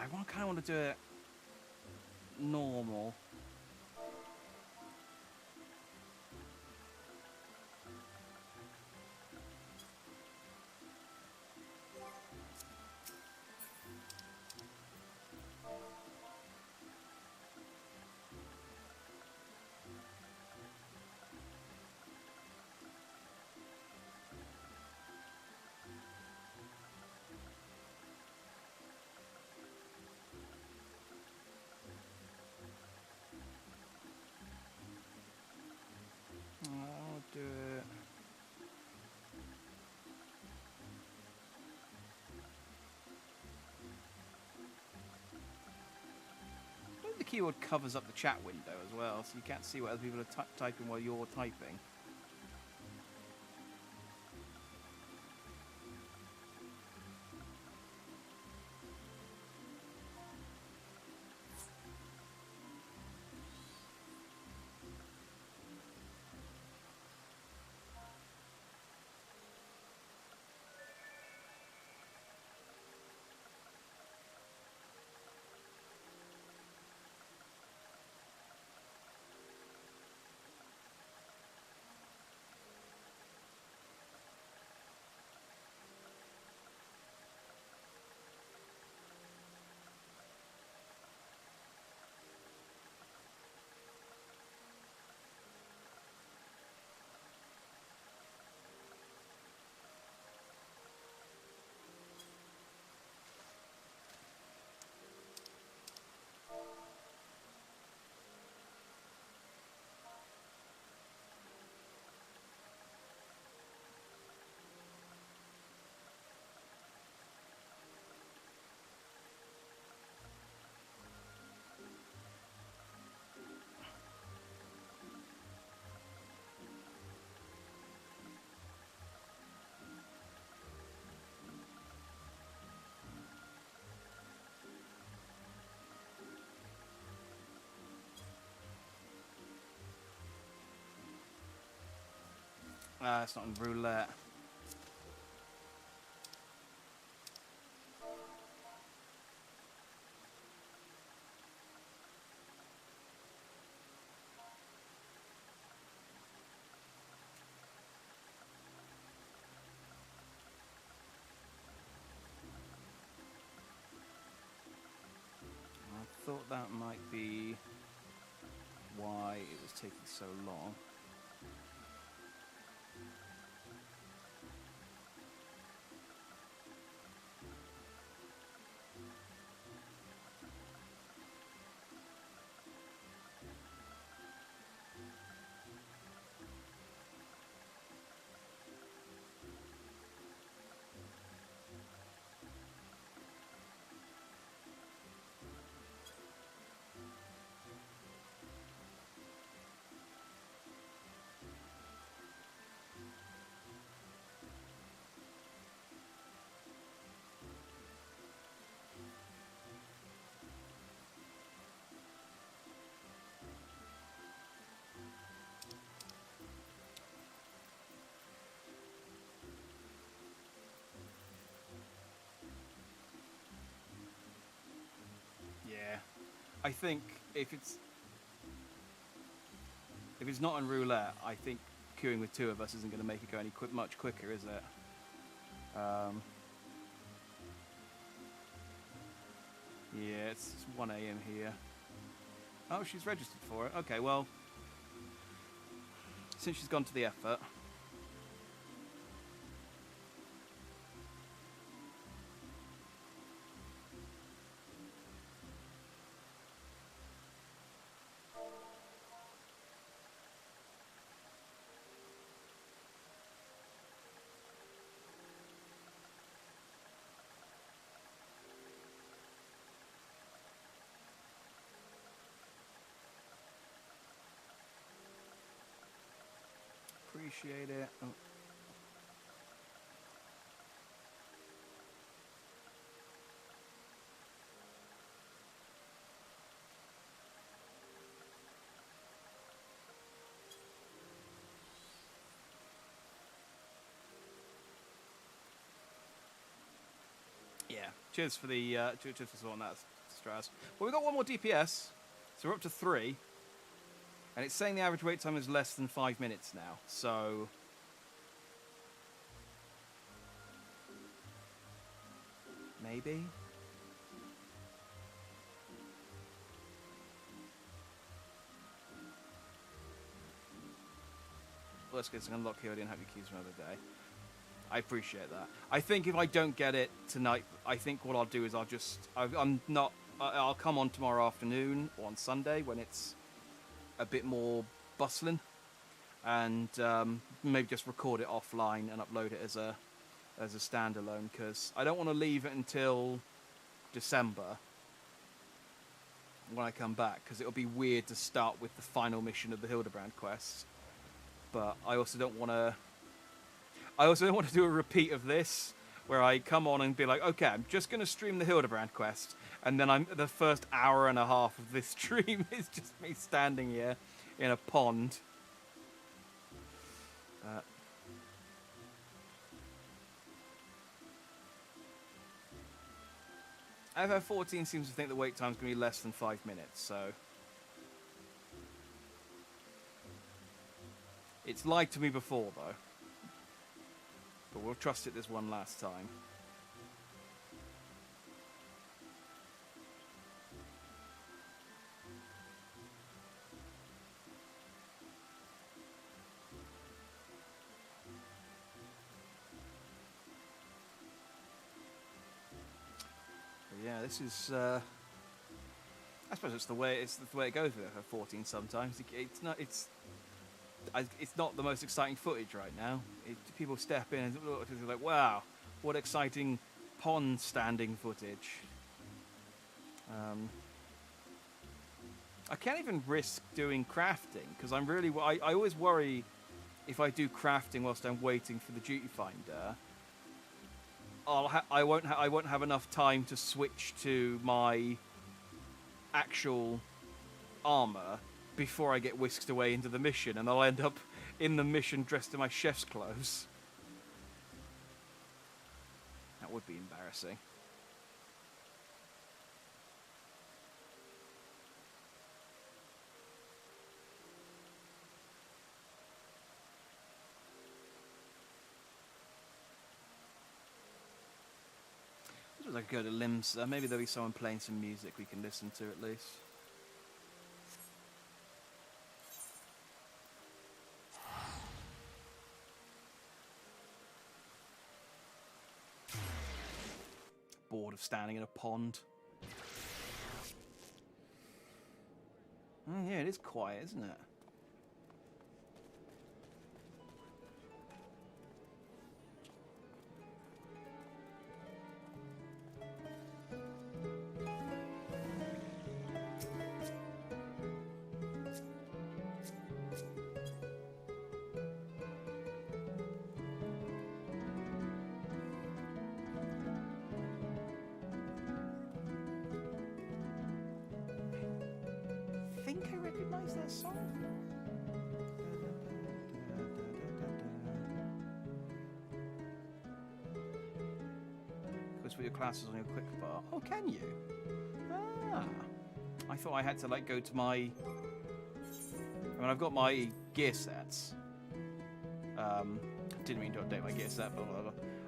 I kind of want to do it normal. I'll do it. I think the keyboard covers up the chat window as well, so you can't see what other people are typing while you're typing. It's not in roulette. I thought that might be why it was taking so long. Yeah, I think if it's not in roulette, I think queuing with two of us isn't going to make it go any much quicker, is it? Yeah, it's 1 a.m. here. Oh, she's registered for it. Okay, well, since she's gone to the effort. initiate it. Oh. Yeah, cheers for the cheers for sorting that, Straz. Well, we got one more DPS, so we're up to 3, and it's saying the average wait time is less than 5 minutes now. So maybe. Well, let's get some unlock here. I didn't have your keys for another day. I appreciate that. I think if I don't get it tonight, I think what I'll do is I'll come on tomorrow afternoon or on Sunday when it's a bit more bustling, and maybe just record it offline and upload it as a standalone, because I don't want to leave it until December when I come back, because it'll be weird to start with the final mission of the Hildibrand quest. But I also don't want to do a repeat of this, where I come on and be like, okay, I'm just going to stream the Hildibrand quest, and then the first hour and a half of this stream is just me standing here in a pond. FF14 seems to think the wait time's going to be less than 5 minutes, so... It's lied to me before, though. But we'll trust it this one last time. But yeah, this is... I suppose it's the way it goes with FF14 sometimes. It's not the most exciting footage right now. People step in and look like, wow, what exciting pond standing footage. I can't even risk doing crafting, because I always worry if I do crafting whilst I'm waiting for the duty finder, I won't have enough time to switch to my actual armor before I get whisked away into the mission, and I'll end up in the mission dressed in my chef's clothes. That would be embarrassing. I suppose I could go to Limbs. Maybe there'll be someone playing some music we can listen to at least. Bored of standing in a pond. Oh yeah, it is quiet, isn't it? I think I recognise that song. Goes with your classes on your quick bar. Oh, can you? Ah. I thought I had to go to my... I mean, I've got my gear sets. Didn't mean to update my gear set, but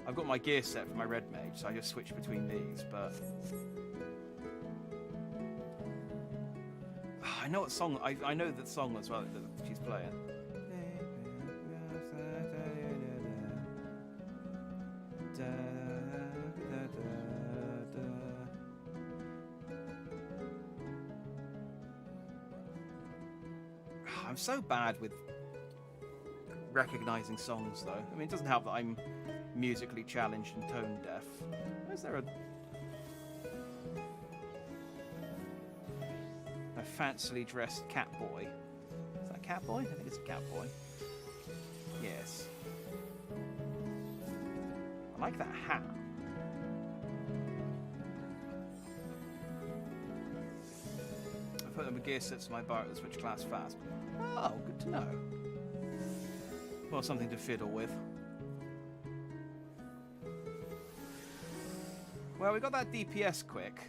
I've got my gear set for my red mage, so I just switch between these, but... I know what song... I know that song as well that she's playing. I'm so bad with recognizing songs, though. I mean, it doesn't help that I'm musically challenged and tone deaf. Is there a fancily dressed cat boy? Is that a cat boy? I think it's a cat boy. Yes. I like that hat. I put the gear sets to my bar at the switch class fast. Oh, good to know. Well, something to fiddle with. Well, we got that DPS quick.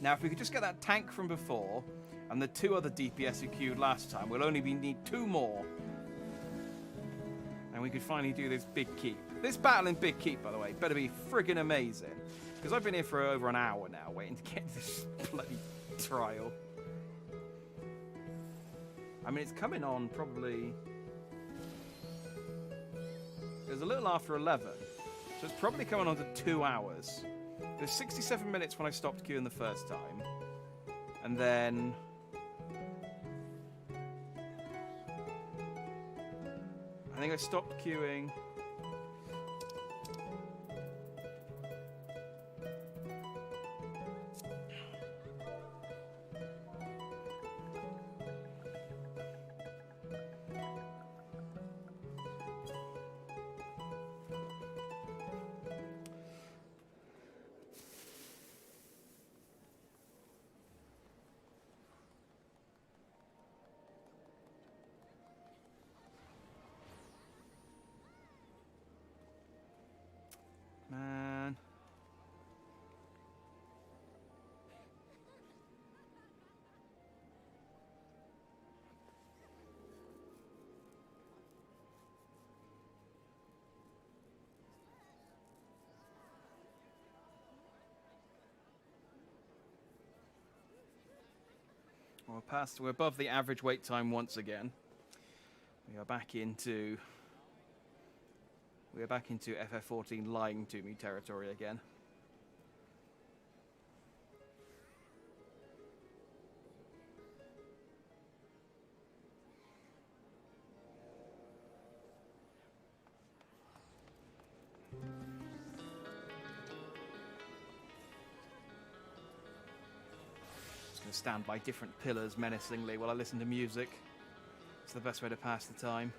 Now, if we could just get that tank from before, and the 2 other DPS we queued last time, we'll only need 2 more. And we could finally do this big keep. This battle in Big Keep, by the way, better be friggin' amazing. Because I've been here for over an hour now, waiting to get this bloody trial. I mean, it's coming on probably... It was a little after 11, so it's probably coming on to 2 hours. There's 67 minutes when I stopped queuing the first time. And then... I think I stopped queuing... Man. We're above the average wait time once again. We are back into FF14 lying to me territory again. Just going to stand by different pillars menacingly while I listen to music. It's the best way to pass the time.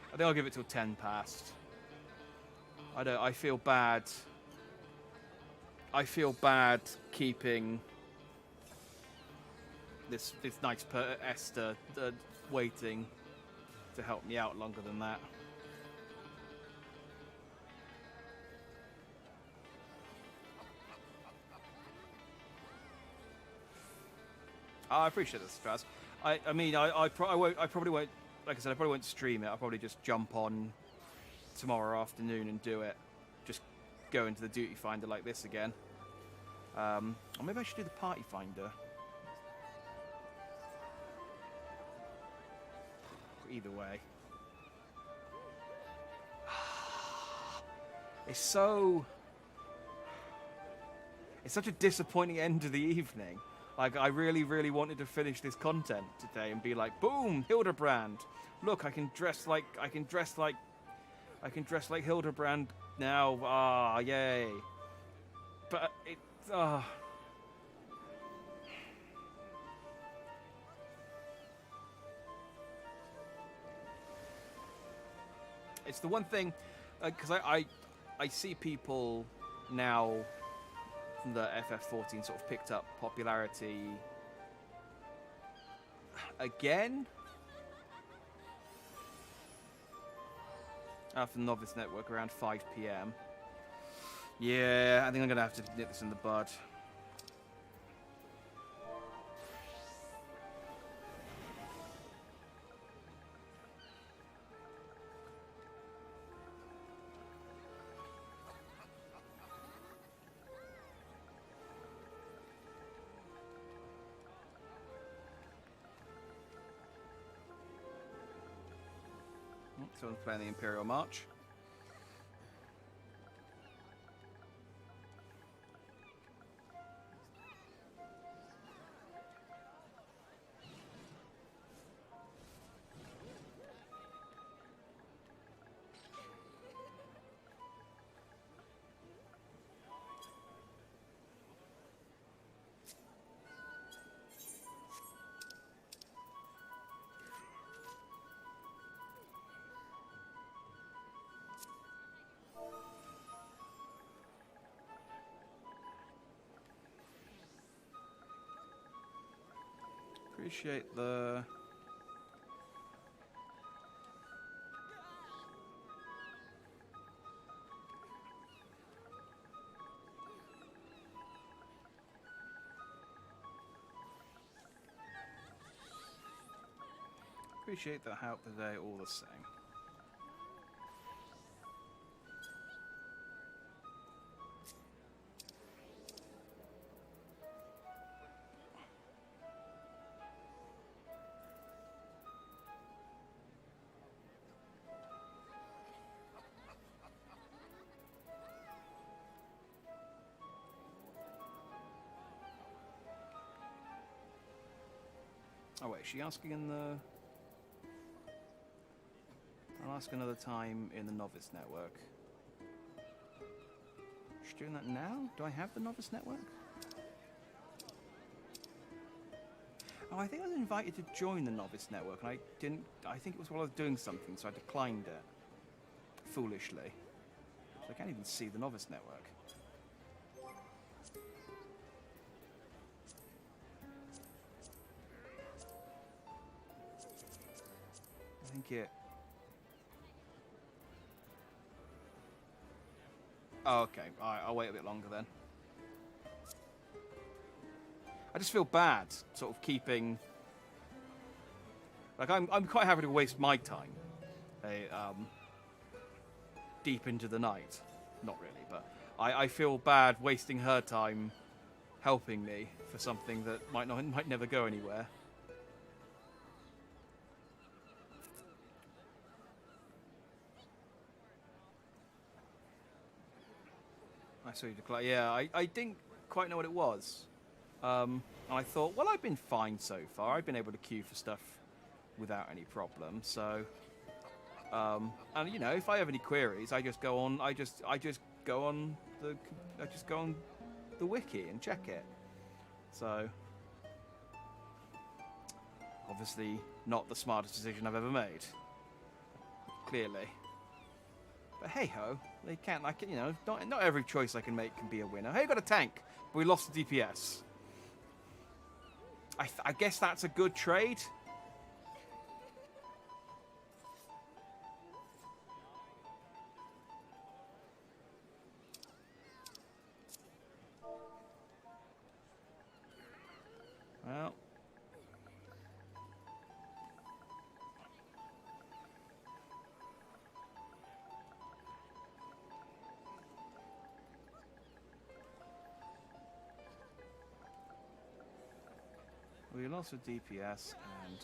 I think I'll give it till 10 past. I feel bad. I feel bad keeping this nice Esther waiting to help me out longer than that. I appreciate this, Straz. I mean, I probably won't. Like I said, I probably won't stream it. I'll probably just jump on tomorrow afternoon and do it. Just go into the duty finder like this again. Or maybe I should do the party finder. Either way. It's such a disappointing end to the evening. Like, I really, really wanted to finish this content today and be like, boom, Hildibrand. Look, I can dress like Hildibrand now. Ah, yay. But it's the one thing, because I see people now. The FF14 sort of picked up popularity again after Novice Network around 5 PM. Yeah, I think I'm gonna have to nip this in the bud. Someone's playing the Imperial March. Appreciate the... Appreciate the help today all the same. Oh wait, is she asking in the... I'll ask another time in the Novice Network. Is she doing that now? Do I have the Novice Network? Oh, I think I was invited to join the Novice Network, and I didn't... I think it was while I was doing something, so I declined it. Foolishly. So I can't even see the Novice Network. I think it... Oh, okay. Alright, I'll wait a bit longer then. I just feel bad, sort of keeping... Like, I'm quite happy to waste my time. Deep into the night. Not really, but... I feel bad wasting her time helping me for something that might never go anywhere. I saw you declare. Yeah, I didn't quite know what it was. And I thought, well, I've been fine so far. I've been able to queue for stuff without any problem. So, and you know, if I have any queries, I just go on. I just go on the wiki and check it. So, obviously, not the smartest decision I've ever made. Clearly. But hey ho, they can't, like, you know, not every choice I can make can be a winner. Hey, we got a tank, but we lost the DPS. I guess that's a good trade. Well. We lost a DPS and...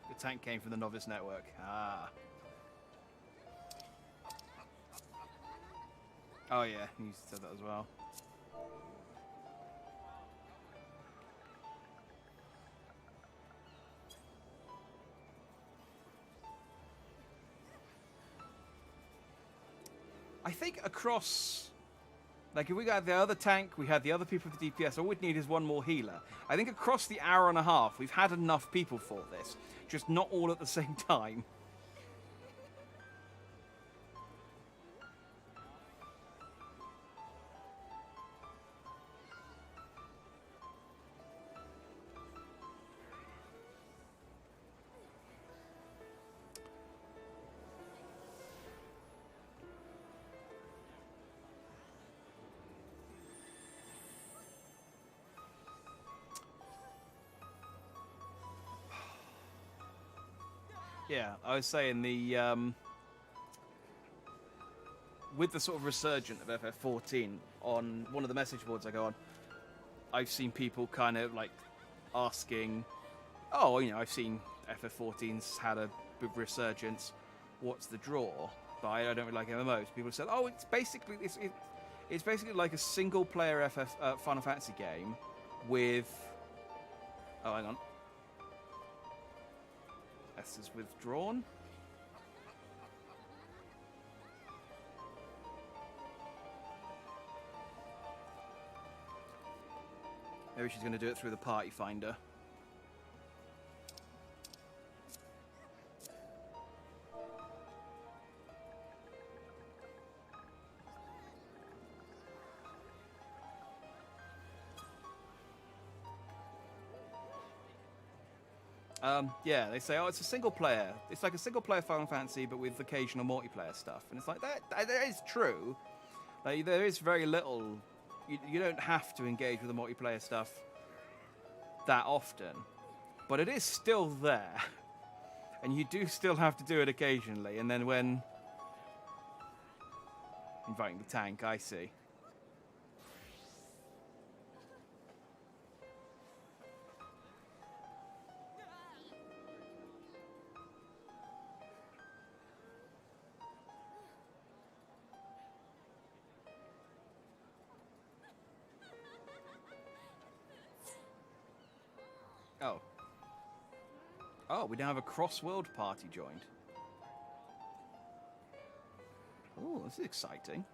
The tank came from the Novice Network. Ah. Oh yeah, you said that as well. I think across... Like, if we got the other tank, we had the other people with the DPS, all we'd need is one more healer. I think across the hour and a half, we've had enough people for this. Just not all at the same time. Yeah, I was saying with the sort of resurgent of FF14 on one of the message boards I go on, I've seen people kind of like asking, oh, you know, I've seen FF14's had a big resurgence. What's the draw? But I don't really like MMOs. People said, oh, it's basically like a single player Final Fantasy game with. Oh, hang on. S is withdrawn. Maybe she's going to do it through the party finder. Yeah, they say, oh, it's a single player. It's like a single player Final Fantasy, but with occasional multiplayer stuff. And it's like, that is true. Like, there is very little. You don't have to engage with the multiplayer stuff that often. But it is still there. And you do still have to do it occasionally. And then when... Inviting the tank, I see. Oh. Oh, we now have a cross-world party joined. Oh, this is exciting.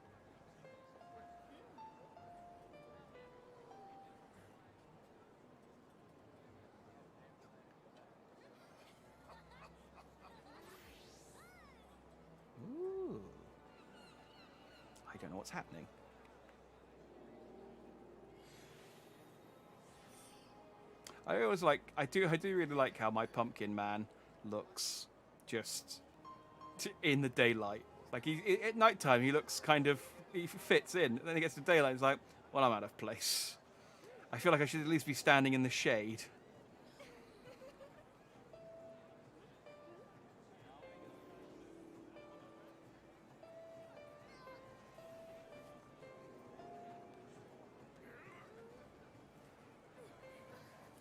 Ooh. I don't know what's happening. I always like, I do really like how my pumpkin man looks just in the daylight. Like, at nighttime, he looks kind of, he fits in. Then he gets to daylight, he's like, well, I'm out of place. I feel like I should at least be standing in the shade.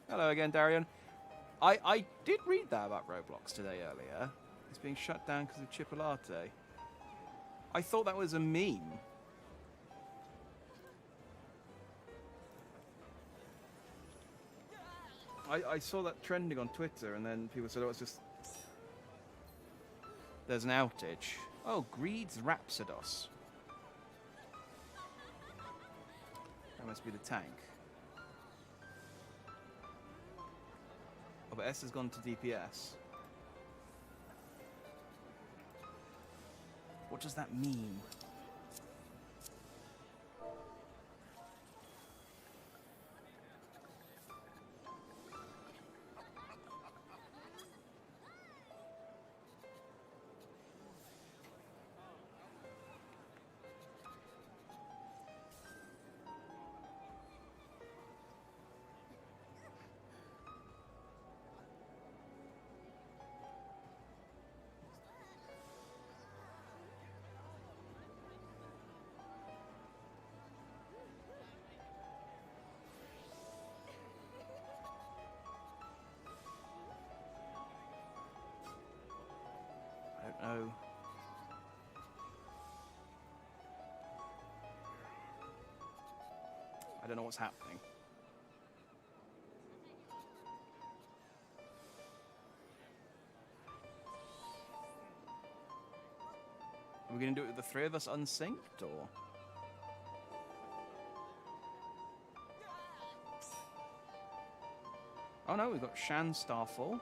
Hello again, Darian. I did read that about Roblox today earlier. It's being shut down because of Chipolate. I thought that was a meme. I saw that trending on Twitter, and then people said, oh, it's just... There's an outage. Oh, Greed's Rhapsodos. That must be the tank. Oh, but S has gone to DPS. What does that mean? Oh. I don't know what's happening. Are we going to do it with the three of us unsynced, or...? Oh no, we've got Shan Starfall.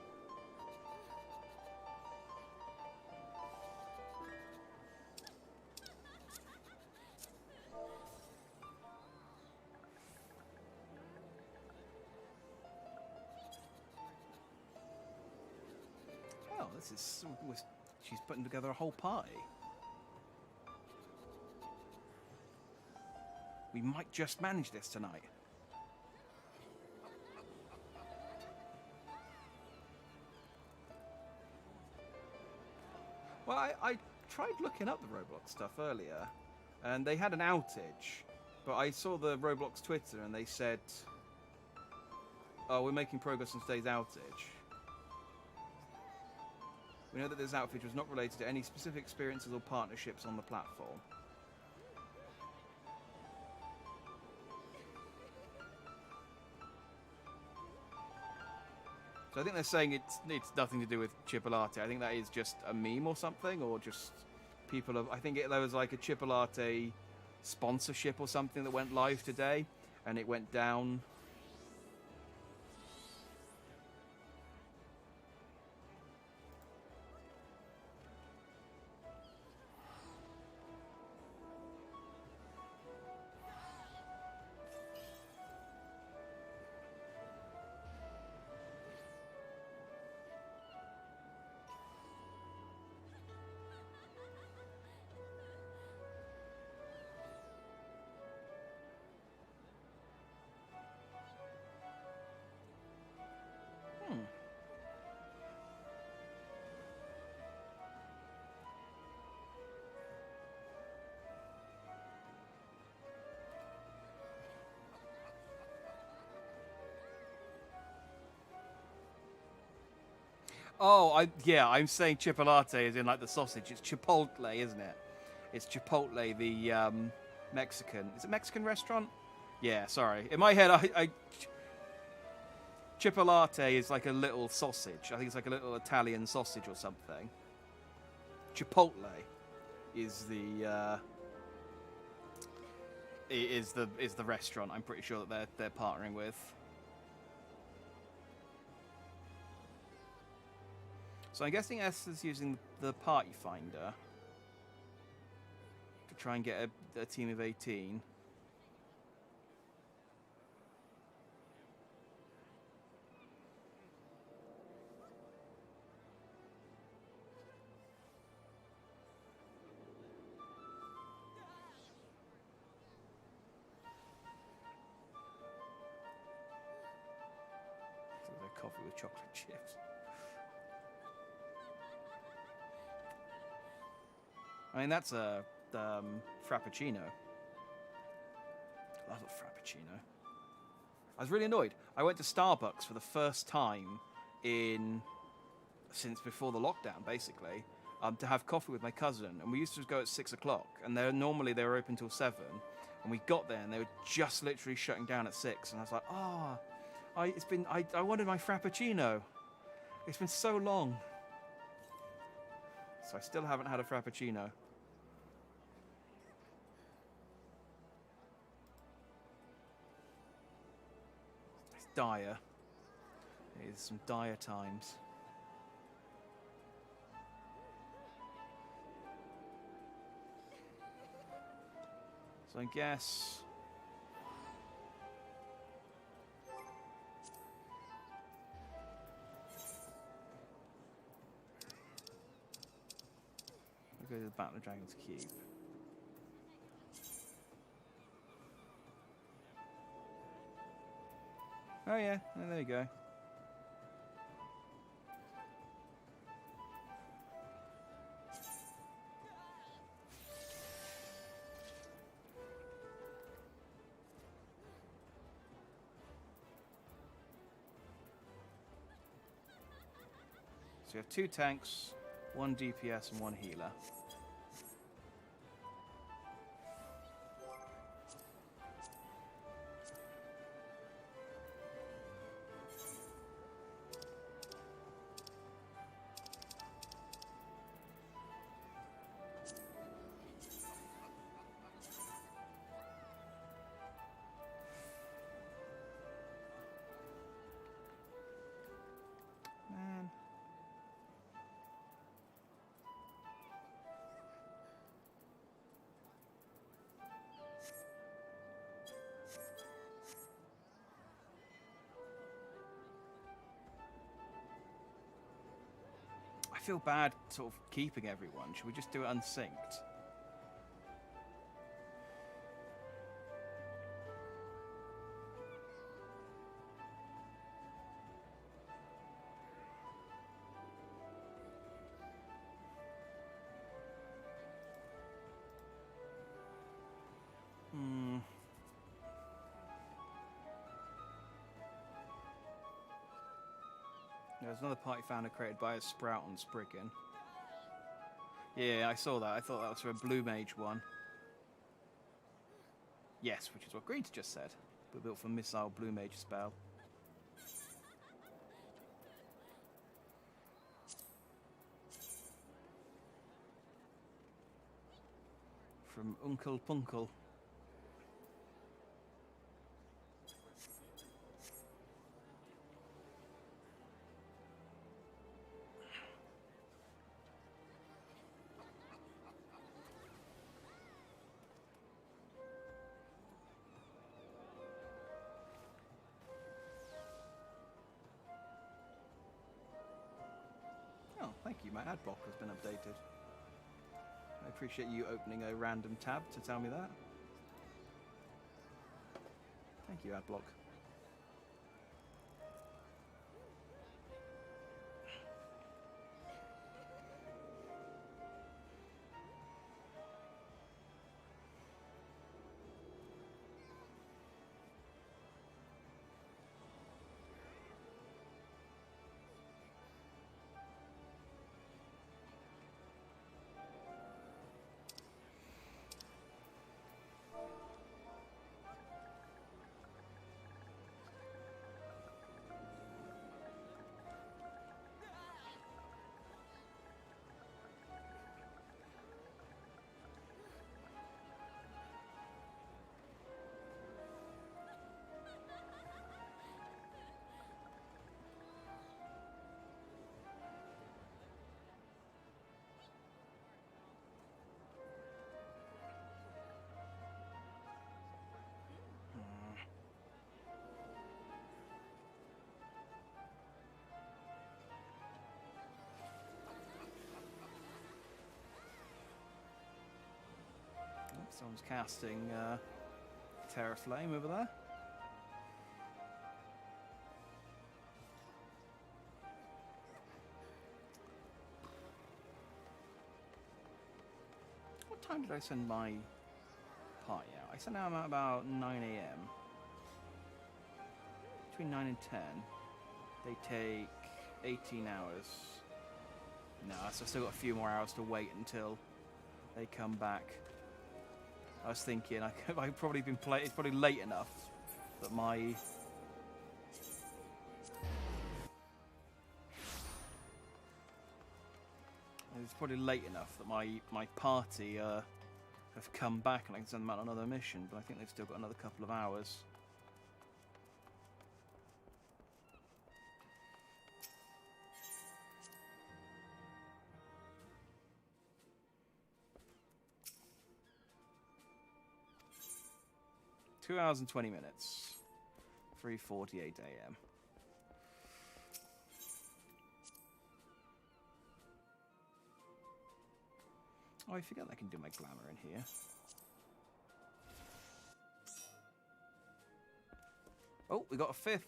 She's putting together a whole party. We might just manage this tonight. Well, I tried looking up the Roblox stuff earlier, and they had an outage, but I saw the Roblox Twitter, and they said, oh, we're making progress on today's outage. We know that this outage was not related to any specific experiences or partnerships on the platform. So I think they're saying it's nothing to do with Chipolate. I think that is just a meme or something, or just people have... I think there was like a Chipolate sponsorship or something that went live today, and it went down Oh, I'm saying chipolate is in like the sausage. It's Chipotle, isn't it? It's Chipotle, the Mexican. Is it Mexican restaurant? Yeah, sorry. In my head, chipolate is like a little sausage. I think it's like a little Italian sausage or something. Chipotle is the restaurant. I'm pretty sure that they're partnering with. So I'm guessing Esther's using the party finder to try and get a team of 18. So they're coffee with chocolate chips. I mean, that's a frappuccino. Love a frappuccino. I was really annoyed. I went to Starbucks for the first time since before the lockdown, basically, to have coffee with my cousin. And we used to go at 6 o'clock, and normally they were open till 7. And we got there, and they were just literally shutting down at 6. And I was like, I wanted my frappuccino. It's been so long. So I still haven't had a frappuccino. It's dire. It is some dire times. So I guess... go to the Battle of Dragon's Cube. Oh yeah, there you go. So you have 2 tanks, 1 DPS and 1 healer. Man. I feel bad sort of keeping everyone. Should we just do it unsynced? There's another party founder created by a Sprout and Spriggan. Yeah, I saw that. I thought that was for a Blue Mage one. Yes, which is what Green's just said. We're built for Missile Blue Mage spell. From Uncle Punkle. Oh, thank you. My ad block has been updated. I appreciate you opening a random tab to tell me that. Thank you, Adblock. Just casting Terra Flame over there. What time did I send my party out? I sent out about 9 AM. Between 9 and 10. They take 18 hours. No, so I've still got a few more hours to wait until they come back. I was thinking I've probably been playing. It's probably late enough that my my party have come back and I can send them out on another mission. But I think they've still got another couple of hours. Two hours and 20 minutes. 3:48 AM. Oh, I forget I can do my glamour in here. Oh, we got a fifth.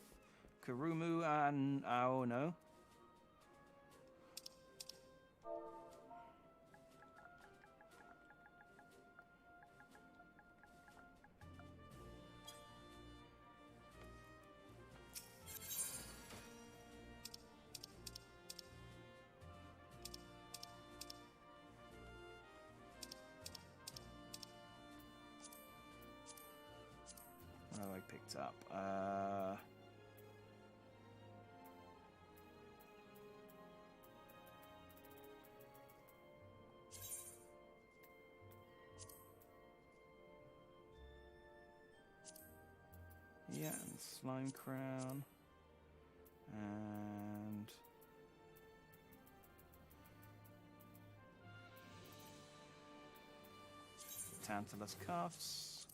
Kurumu and... oh, no. What have I picked up? Yeah, and Slime Crown. And... Tantalus Cuffs.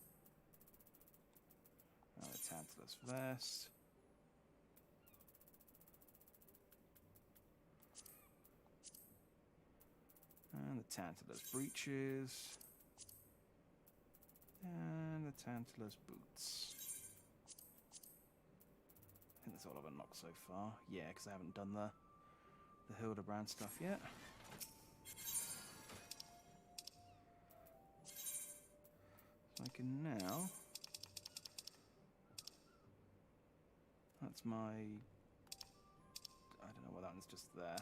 Another Tantalus Vest. And the Tantalus Breeches. And the Tantalus Boots. I think that's all I've unlocked so far. Yeah, because I haven't done the Hildibrand stuff yet. So I can now... That's my... I don't know what that one's just there.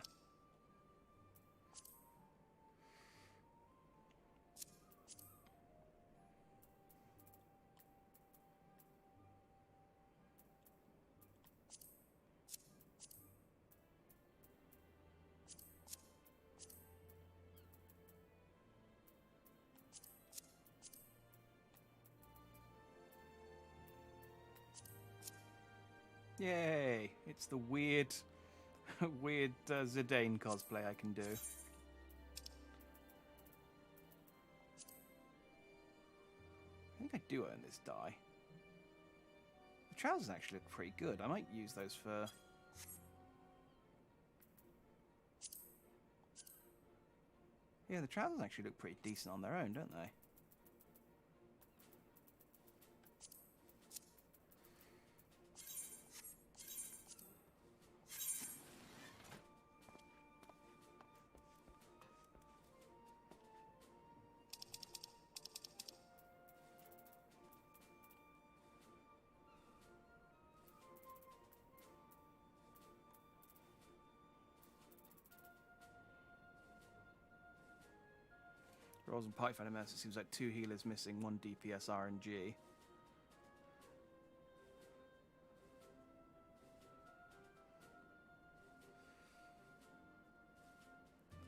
Yay! It's the weird, weird Zidane cosplay I can do. I think I do earn this die. The trousers actually look pretty good. I might use those for... Yeah, the trousers actually look pretty decent on their own, don't they? Rolls and Pipefinder mess, it seems like 2 healers missing, 1 DPS RNG.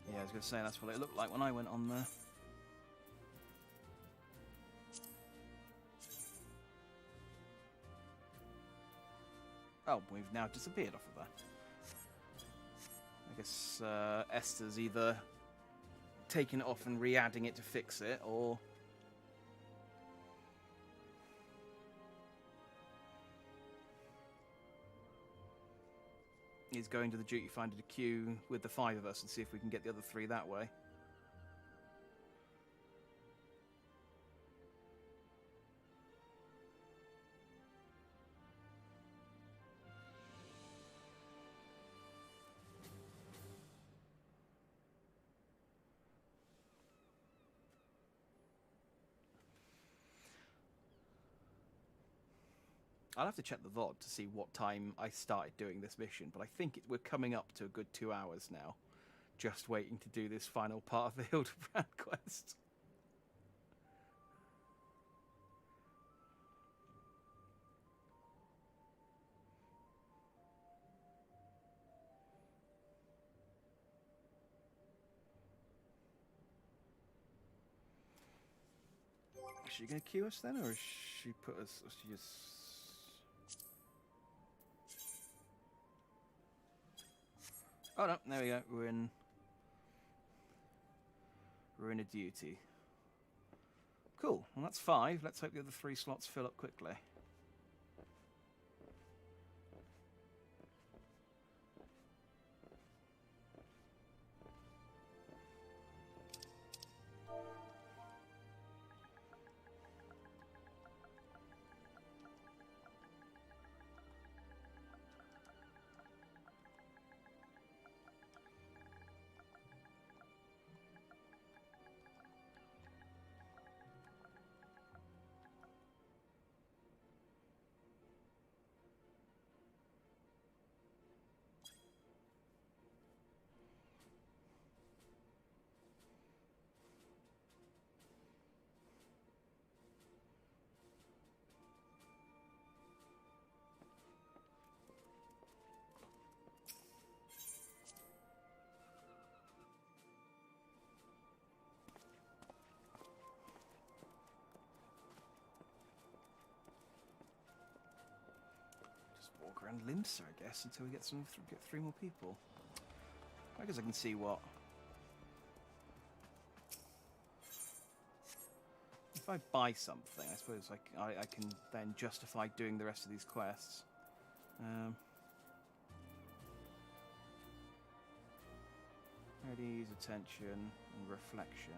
Yeah, I was going to say, that's what it looked like when I went on there. Oh, we've now disappeared off of there. I guess Esther's either taking it off and re-adding it to fix it, or... he's going to the duty finder to queue with the 5 of us and see if we can get the other 3 that way. I'll have to check the VOD to see what time I started doing this mission, but I think we're coming up to a good 2 hours now, just waiting to do this final part of the Hildibrand quest. Is she going to queue us then, or is she put us... Or she just... Oh no, there we go. We're in a duty. Cool. Well, that's 5. Let's hope the other 3 slots fill up quickly. Walk around Limsa, I guess, until we get 3 more people. I guess I can see what... If I buy something, I suppose I can then justify doing the rest of these quests. Ready, attention, and reflection.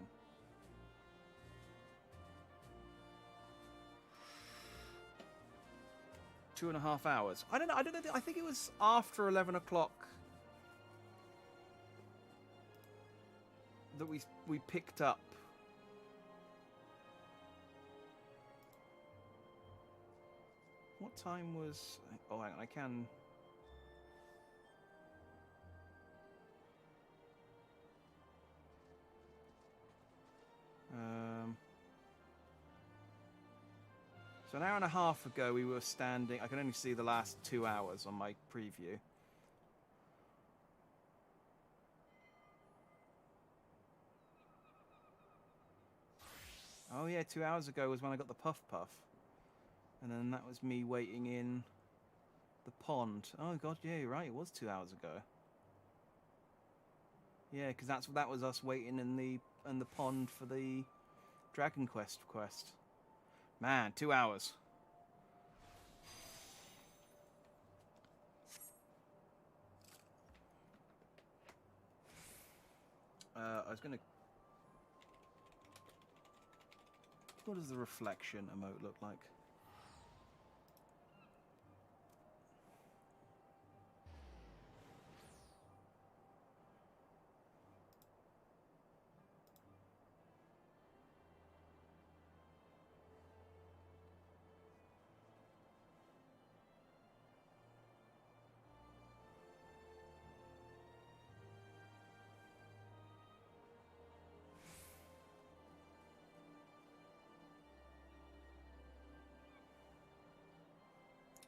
2.5 hours. I don't know. I think it was after 11 o'clock that we picked up. What time was? Oh, hang on. I can. So an hour and a half ago we were standing... I can only see the last 2 hours on my preview. Oh yeah, 2 hours ago was when I got the Puff Puff. And then that was me waiting in the pond. Oh god, yeah, you're right, it was 2 hours ago. Yeah, because that was us waiting in the pond for the Dragon Quest. Man, 2 hours. I was gonna... What does the reflection emote look like?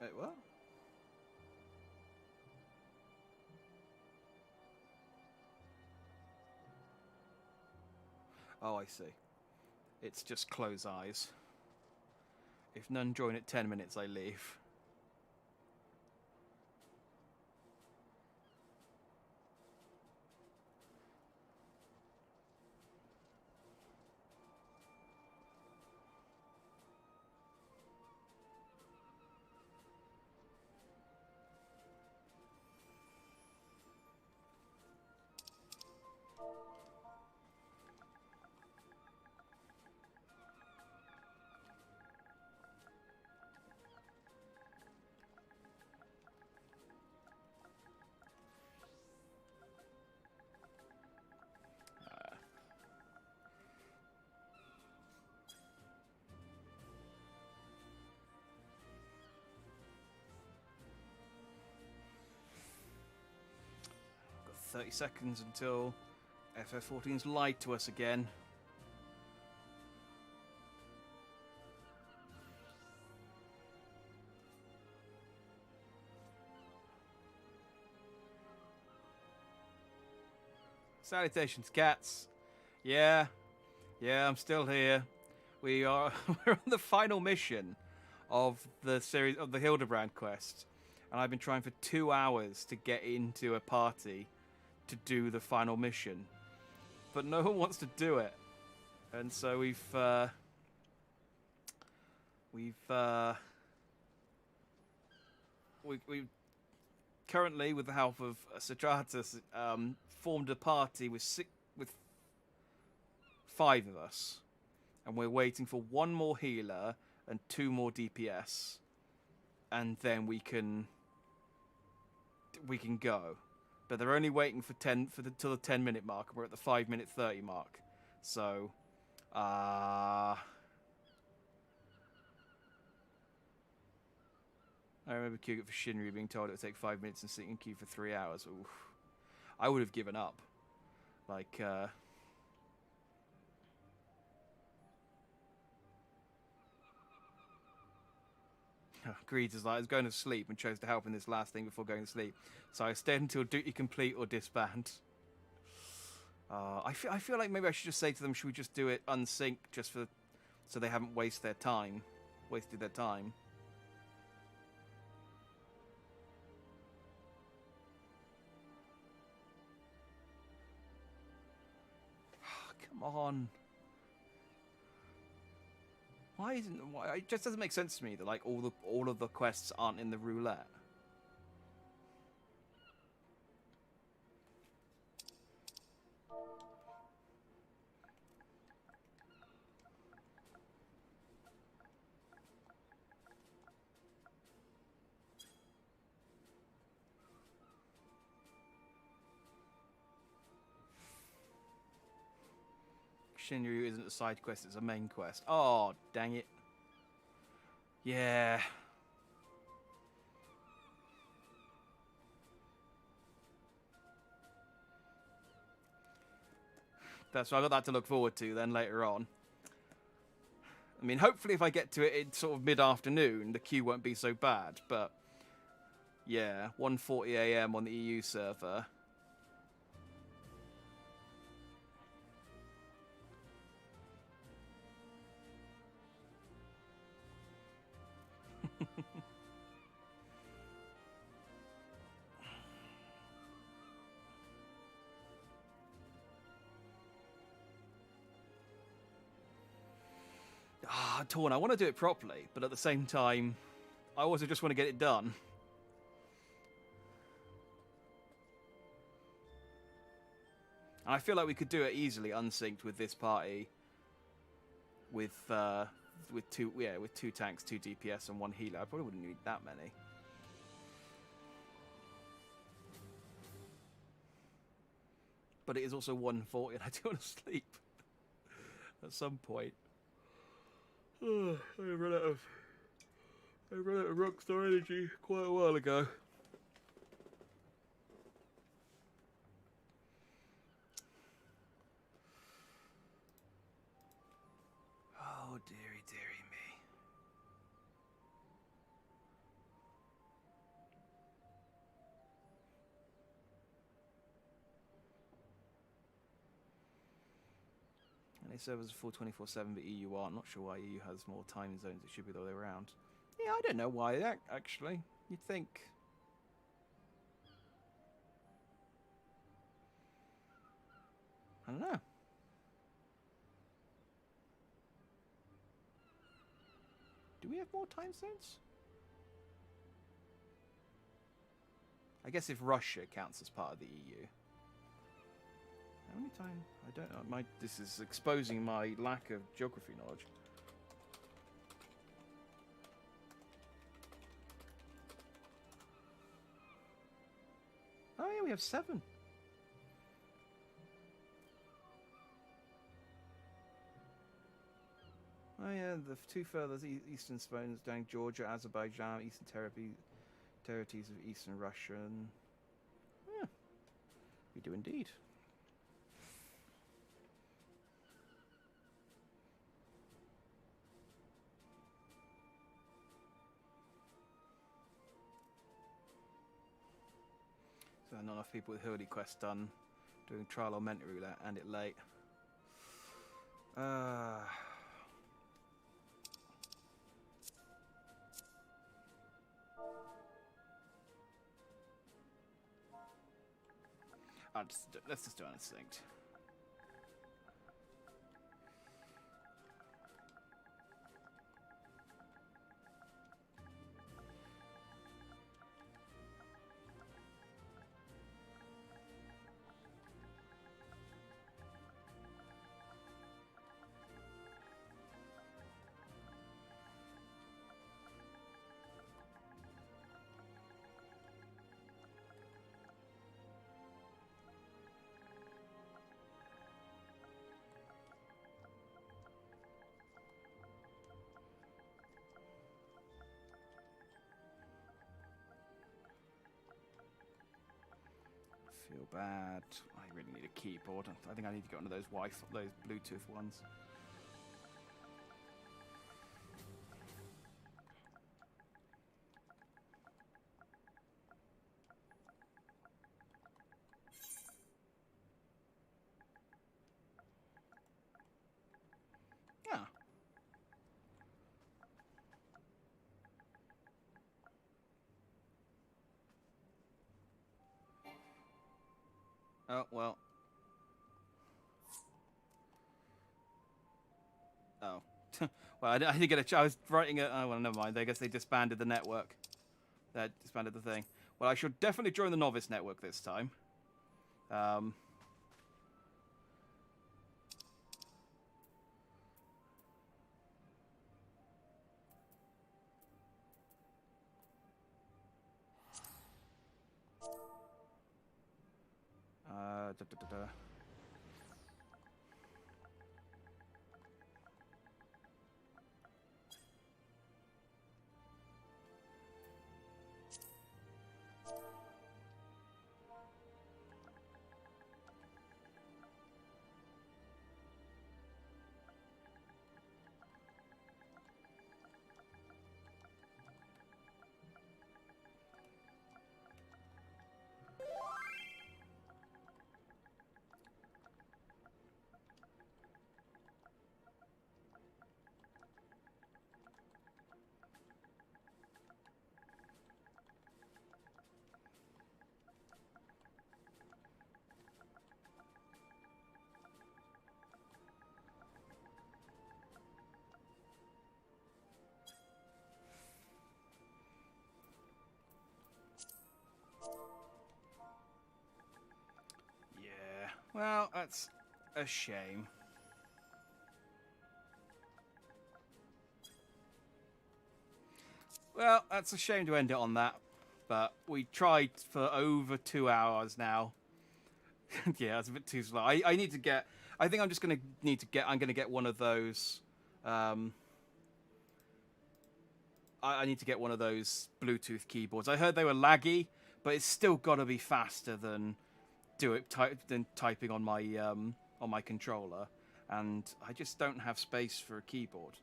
Wait, what? Oh, I see. It's just close eyes. If none join at 10 minutes, I leave. 30 seconds until FF14's lied to us again. Salutations, cats. Yeah, I'm still here. We're on the final mission of the series of the Hildibrand quest, and I've been trying for 2 hours to get into a party to do the final mission, but no one wants to do it, and so we've currently, with the help of Citratus, formed a party with 5 of us, and we're waiting for 1 more healer and 2 more DPS, and then we can go. But they're only waiting for till the 10-minute mark. We're at the 5-minute 30 mark, so I remember queuing for Shinryu being told it would take 5 minutes and sitting in queue for 3 hours. Oof. I would have given up. Like, Greed is like, I was going to sleep and chose to help in this last thing before going to sleep. So I stayed until duty complete or disband. I feel like maybe I should just say to them, should we just do it unsync just so they haven't wasted their time. Come on. It just doesn't make sense to me that like all of the quests aren't in the roulette. Shinryu isn't a side quest, it's a main quest. Oh, dang it. Yeah. That's what I've got that to look forward to then later on. I mean, hopefully if I get to it in sort of mid-afternoon, the queue won't be so bad, but yeah, 1:40 AM on the EU server. I'm torn. I want to do it properly, but at the same time, I also just want to get it done. And I feel like we could do it easily unsynced with this party, with 2 tanks, 2 DPS, and 1 healer. I probably wouldn't need that many. But it is also 1:40, and I do want to sleep at some point. Oh, I ran out of Rockstar energy quite a while ago. Oh, dearie, dearie me. And they servers are full 24/7, but EU aren't. Not sure why EU has more time zones. It should be the other way around. Yeah, I don't know why that, actually. You'd think. I don't know. Do we have more time zones? I guess if Russia counts as part of the EU. How many times? I don't know. This is exposing my lack of geography knowledge. Oh yeah, we have 7. Oh yeah, the 2 further eastern zones down Georgia, Azerbaijan, eastern territories of eastern Russia. And, yeah. We do indeed. So not enough people with Hildy quest done, doing trial or mentor roulette, and it late. Let's just do instinct. Feel bad. I really need a keyboard. I think I need to get one of those those Bluetooth ones. Yeah. Oh, well. Oh. Well, I didn't get a chance. I was writing a... Oh, well, never mind. I guess they disbanded the network. They disbanded the thing. Well, I should definitely join the novice network this time. Da, da, da, da. Well, that's a shame. Well, that's a shame to end it on that. But we tried for over 2 hours now. Yeah, it's a bit too slow. I need to get... I think I'm just going to need to get... I'm going to get one of those... I need to get one of those Bluetooth keyboards. I heard they were laggy, but it's still got to be faster than typing on my controller, and I just don't have space for a keyboard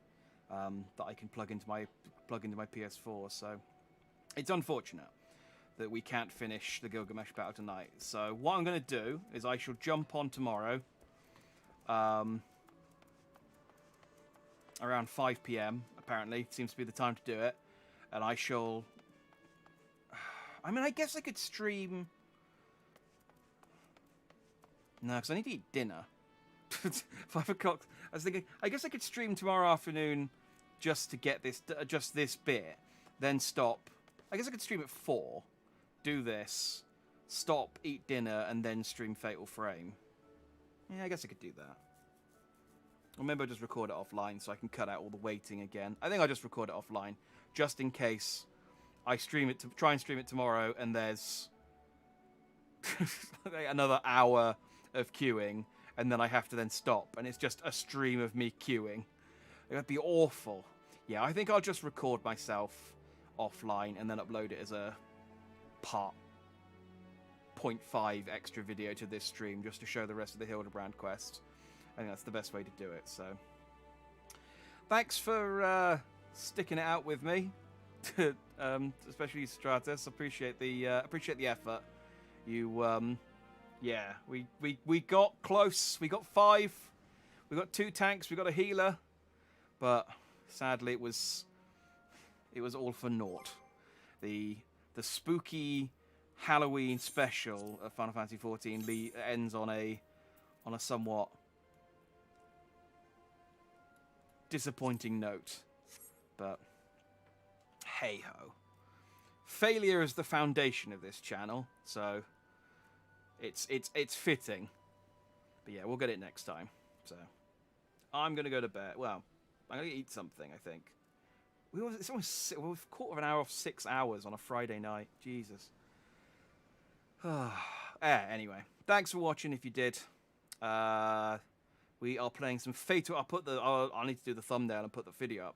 that I can plug into my PS4. So it's unfortunate that we can't finish the Gilgamesh battle tonight. So what I'm going to do is I shall jump on tomorrow, around 5 p.m. Apparently, it seems to be the time to do it, and I shall. I mean, I guess I could stream. No, because I need to eat dinner. 5 o'clock. I was thinking, I guess I could stream tomorrow afternoon just to get this bit, then stop. I guess I could stream at 4, do this, stop, eat dinner, and then stream Fatal Frame. Yeah, I guess I could do that. Or maybe I'll just record it offline so I can cut out all the waiting again. I think I'll just record it offline, just in case I try and stream it tomorrow, and there's another hour of queuing, and then I have to then stop, and it's just a stream of me queuing. It would be awful. Yeah, I think I'll just record myself offline and then upload it as a part 0.5 extra video to this stream just to show the rest of the Hildibrand quest. I think that's the best way to do it. So, thanks for sticking it out with me, especially Stratus. Appreciate the effort. You, yeah, we got close. We got 5. We got 2 tanks. We got a healer, but sadly it was all for naught. The spooky Halloween special of Final Fantasy XIV ends on a somewhat disappointing note, but hey ho. Failure is the foundation of this channel, so it's fitting. But yeah, we'll get it next time. So I'm gonna go to bed. Well, I'm gonna eat something, I think. It's almost we've quarter of an hour off 6 hours on a Friday night. Jesus. Anyway, thanks for watching. If you did, we are playing some Fatal. I need to do the thumbnail and put the video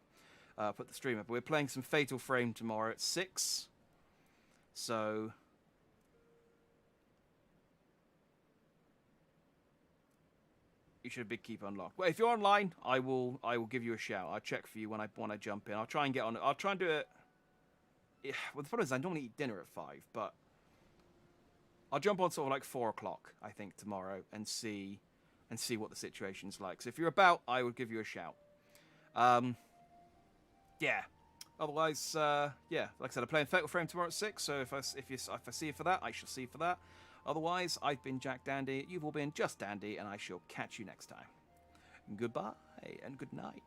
up, put the stream up. We're playing some Fatal Frame tomorrow at 6. So you should keep unlocked. Well, if you're online, I will give you a shout. I'll check for you when I jump in. I'll try and get on. I'll try and do it. Yeah, well, the problem is I normally eat dinner at 5, but I'll jump on sort of like 4 o'clock, I think, tomorrow and see what the situation's like. So if you're about, I will give you a shout. Yeah. Otherwise, yeah, like I said, I'm playing Fatal Frame tomorrow at 6. So if I see you for that, I shall see you for that. Otherwise, I've been Jack Dandy. You've all been Just Dandy, and I shall catch you next time. Goodbye and good night.